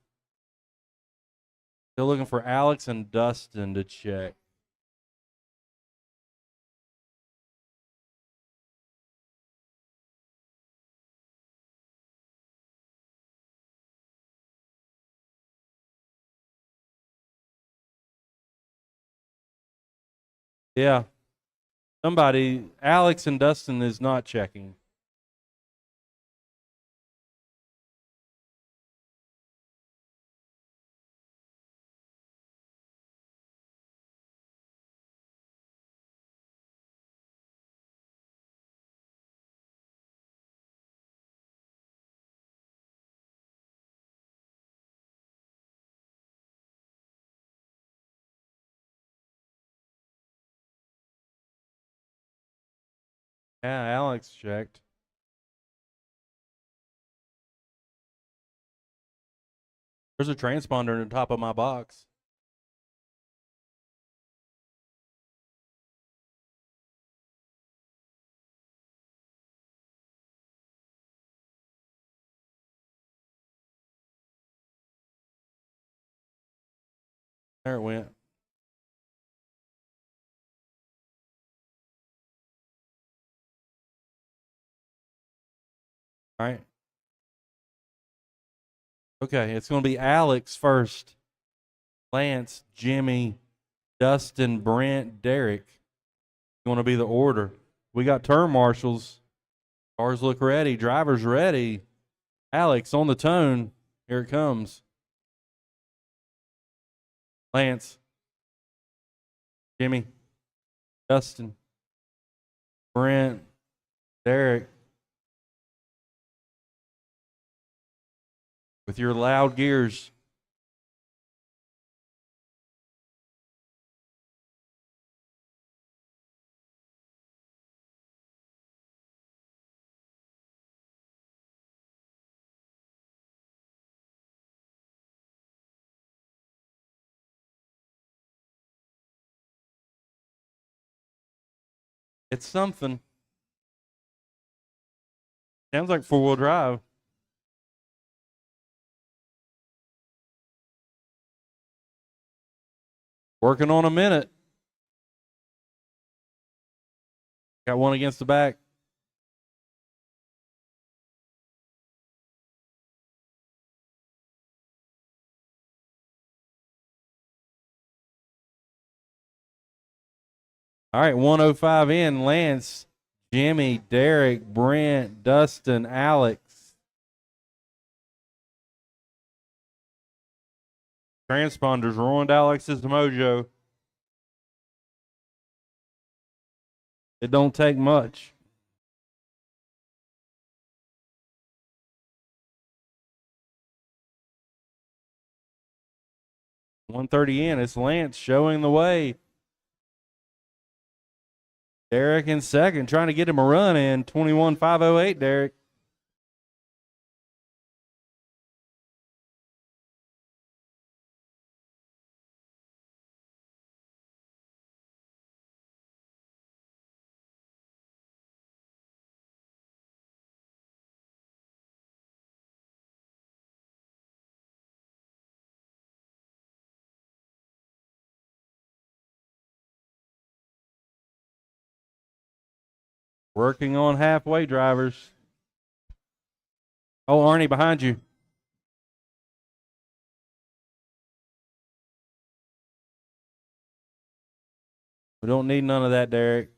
They're looking for Alex and Dustin to check. Yeah. Somebody, Alex and Dustin is not checking. Yeah, Alex checked. There's a transponder in the top of my box. There it went. All right. Okay, it's going to be Alex first. Lance, Jimmy, Dustin, Brent, Derek. Going to be the order. We got turn marshals. Cars look ready. Drivers ready. Alex on the tone. Here it comes. Lance, Jimmy, Dustin, Brent, Derek. With your loud gears. It's something. Sounds like four-wheel drive. Working on a minute. Got one against the back. All right, 105 in. Lance, Jimmy, Derek, Brent, Dustin, Alex. Transponders ruined Alex's mojo. It don't take much. .130 in. It's Lance showing the way. Derek in second, trying to get him a run in. 21.508, Derek. Working on halfway drivers. Oh, Arnie, behind you. We don't need none of that, Derek.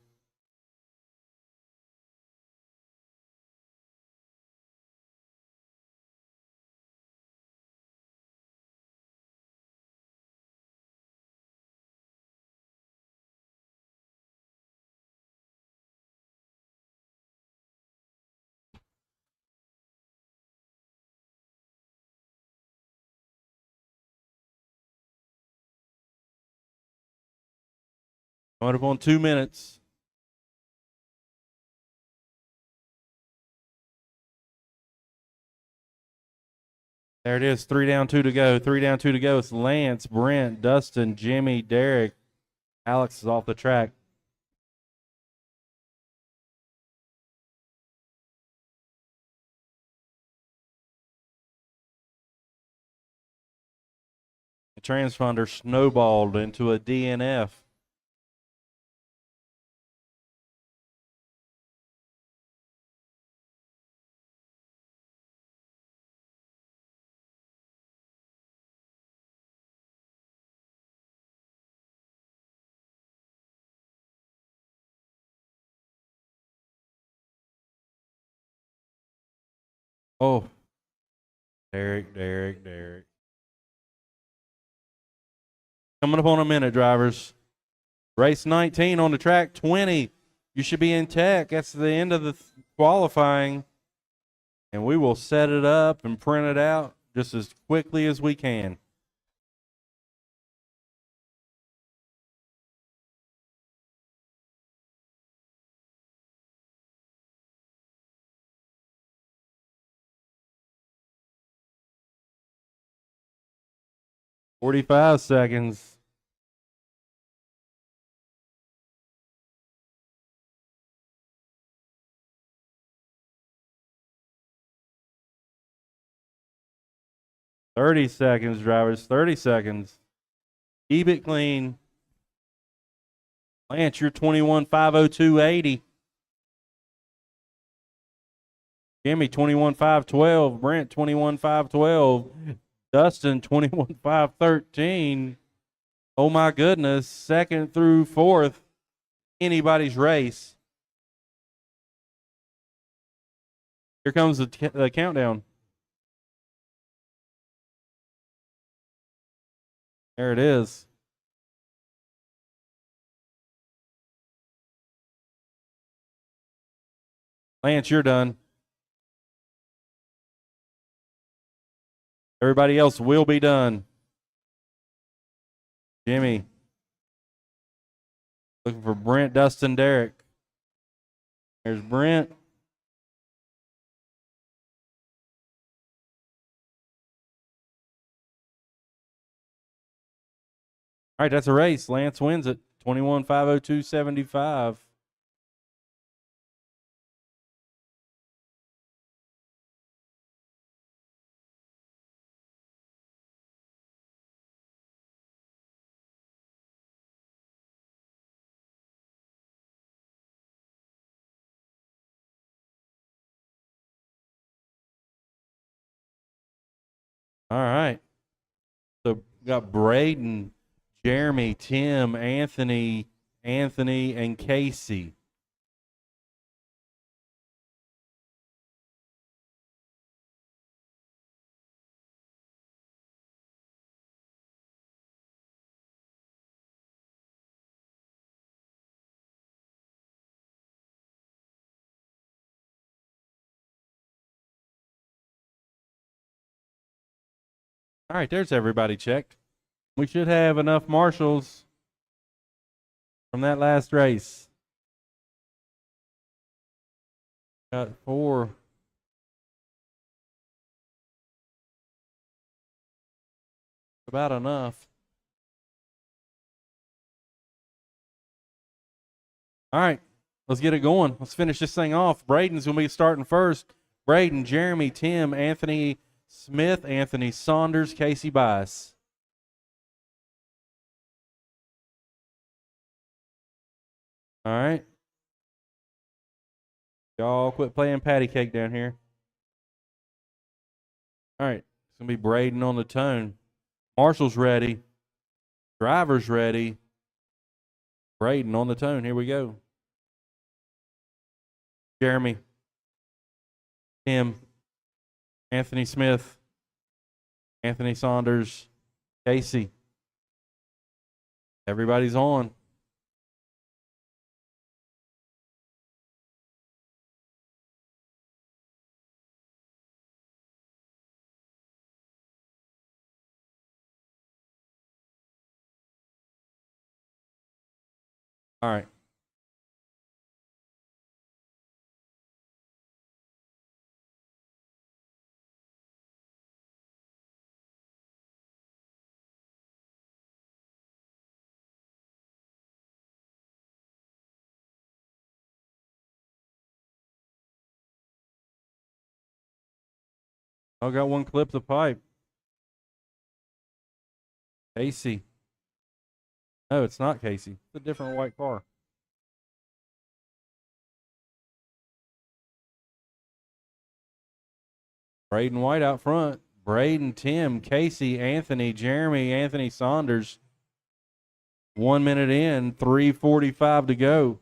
Coming up on 2 minutes. There it is. 3 down, 2 to go. 3 down, 2 to go. It's Lance, Brent, Dustin, Jimmy, Derek. Alex is off the track. The transponder snowballed into a DNF. Oh, Derek. Coming up on a minute, drivers. Race 19 on the track, 20. You should be in tech. That's the end of the qualifying. And we will set it up and print it out just as quickly as we can. .45 seconds. .30 seconds, drivers. 30 seconds. Keep it clean. Lance, you're 21.502.80. Jimmy, 21.512. Brent, 21.512. Dustin, 21.513. Oh, my goodness. Second through fourth. Anybody's race. Here comes the countdown. There it is. Lance, you're done. Everybody else will be done. Jimmy. Looking for Brent, Dustin, Derek. There's Brent. All right, that's a race. Lance wins it. 21.502.75. All right. So got Braden, Jeremy, Tim, Anthony, and Casey. All right, there's everybody checked. We should have enough marshals from that last race. Got 4. About enough. All right, let's get it going. Let's finish this thing off. Braden's going to be starting first. Braden, Jeremy, Tim, Anthony Smith, Anthony Saunders, Casey Bice. All right. Y'all quit playing patty cake down here. All right, it's going to be Braden on the tone. Marshall's ready. Driver's ready. Braden on the tone. Here we go. Jeremy, Tim, Anthony Smith, Anthony Saunders, Casey. Everybody's on. All right. I got one clip the pipe. Casey. No, it's not Casey. It's a different white car. Braden White out front. Braden, Tim, Casey, Anthony, Jeremy, Anthony Saunders. 1 minute in, 3:45 to go.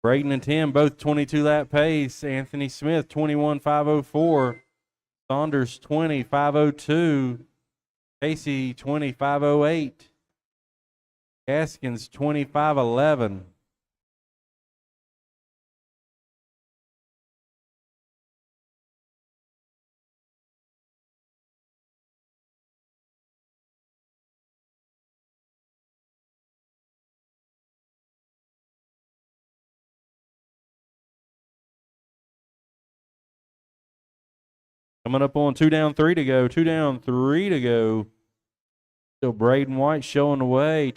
Braden and Tim both 22 lap pace. Anthony Smith 21.504. Saunders 20.502. Casey 20.508. Gaskins 25.11. Coming up on 2 down, 3 to go. 2 down, 3 to go. Still Braden White showing the way.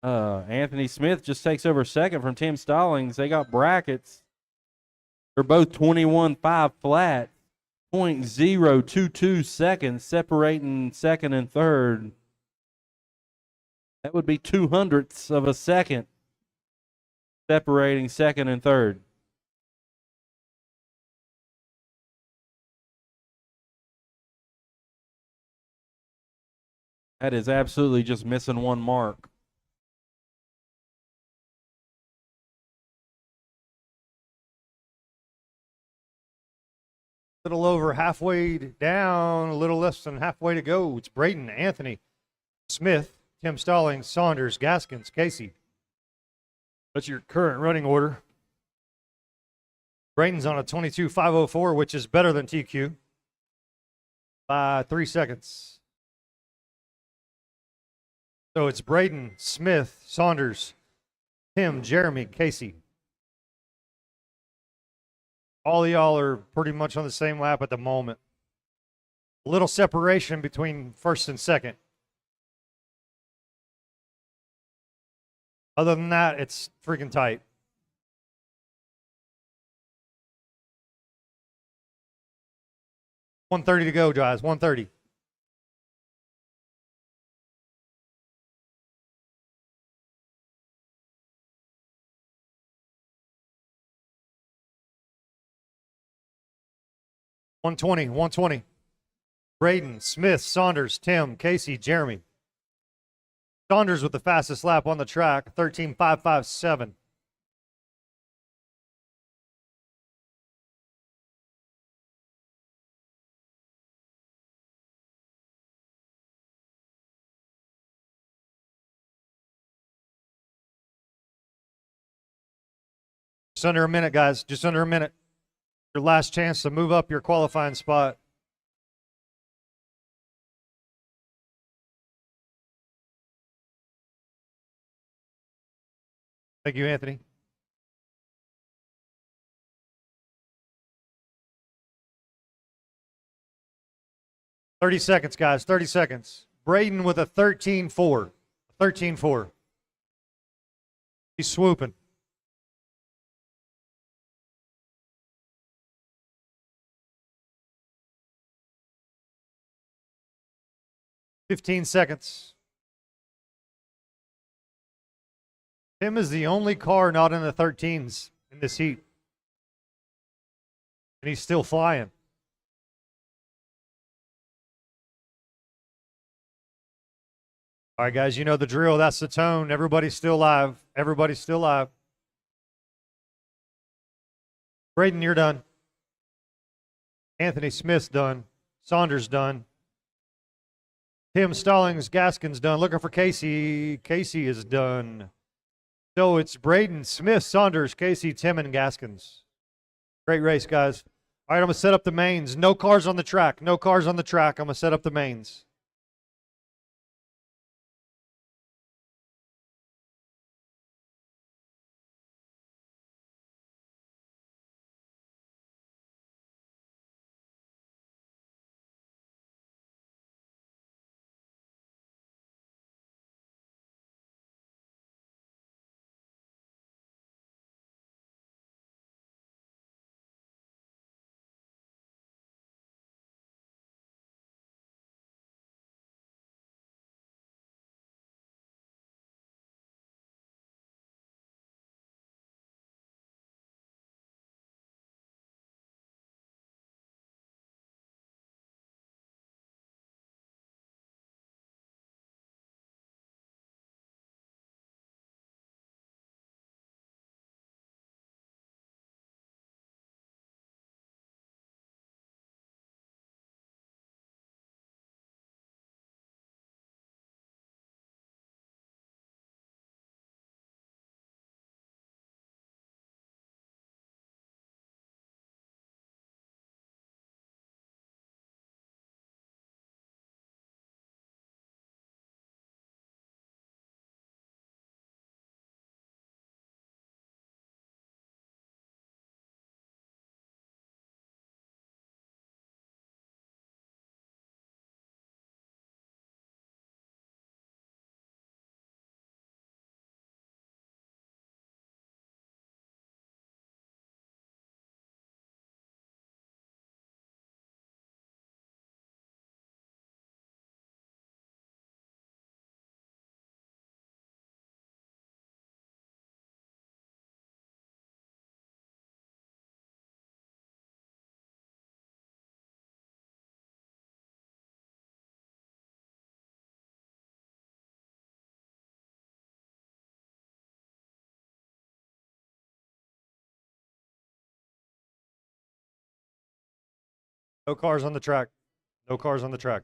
Anthony Smith just takes over second from Tim Stallings. They got brackets. They're both 21.5 flat. 0.022 seconds separating second and third. That would be 200ths of a second separating second and third. That is absolutely just missing one mark. A little over halfway down, a little less than halfway to go. It's Braden, Anthony Smith, Tim Stallings, Saunders, Gaskins, Casey. That's your current running order. Braden's on a 22.504, which is better than TQ by 3 seconds. So it's Braden, Smith, Saunders, Tim, Jeremy, Casey. All of y'all are pretty much on the same lap at the moment. A little separation between first and second. Other than that, it's freaking tight. $130 to go, guys. 130. $120. Braden, Smith, Saunders, Tim, Casey, Jeremy. Saunders with the fastest lap on the track, 13.557. Just under a minute, guys. Just under a minute. Your last chance to move up your qualifying spot. Thank you, Anthony. "30 seconds, guys. 30 seconds. Braden with a 13-4. 13-4. He's swooping. "15 seconds. Tim is the only car not in the 13s in this heat. And he's still flying. All right, guys, you know the drill. That's the tone. Everybody's still live. Everybody's still live. Braden, you're done. Anthony Smith's done. Saunders done. Tim Stallings, Gaskin's done. Looking for Casey. Casey is done. So it's Braden, Smith, Saunders, Casey, Tim, and Gaskins. Great race, guys. All right, I'm going to set up the mains. No cars on the track. No cars on the track. I'm going to set up the mains. No cars on the track. No cars on the track.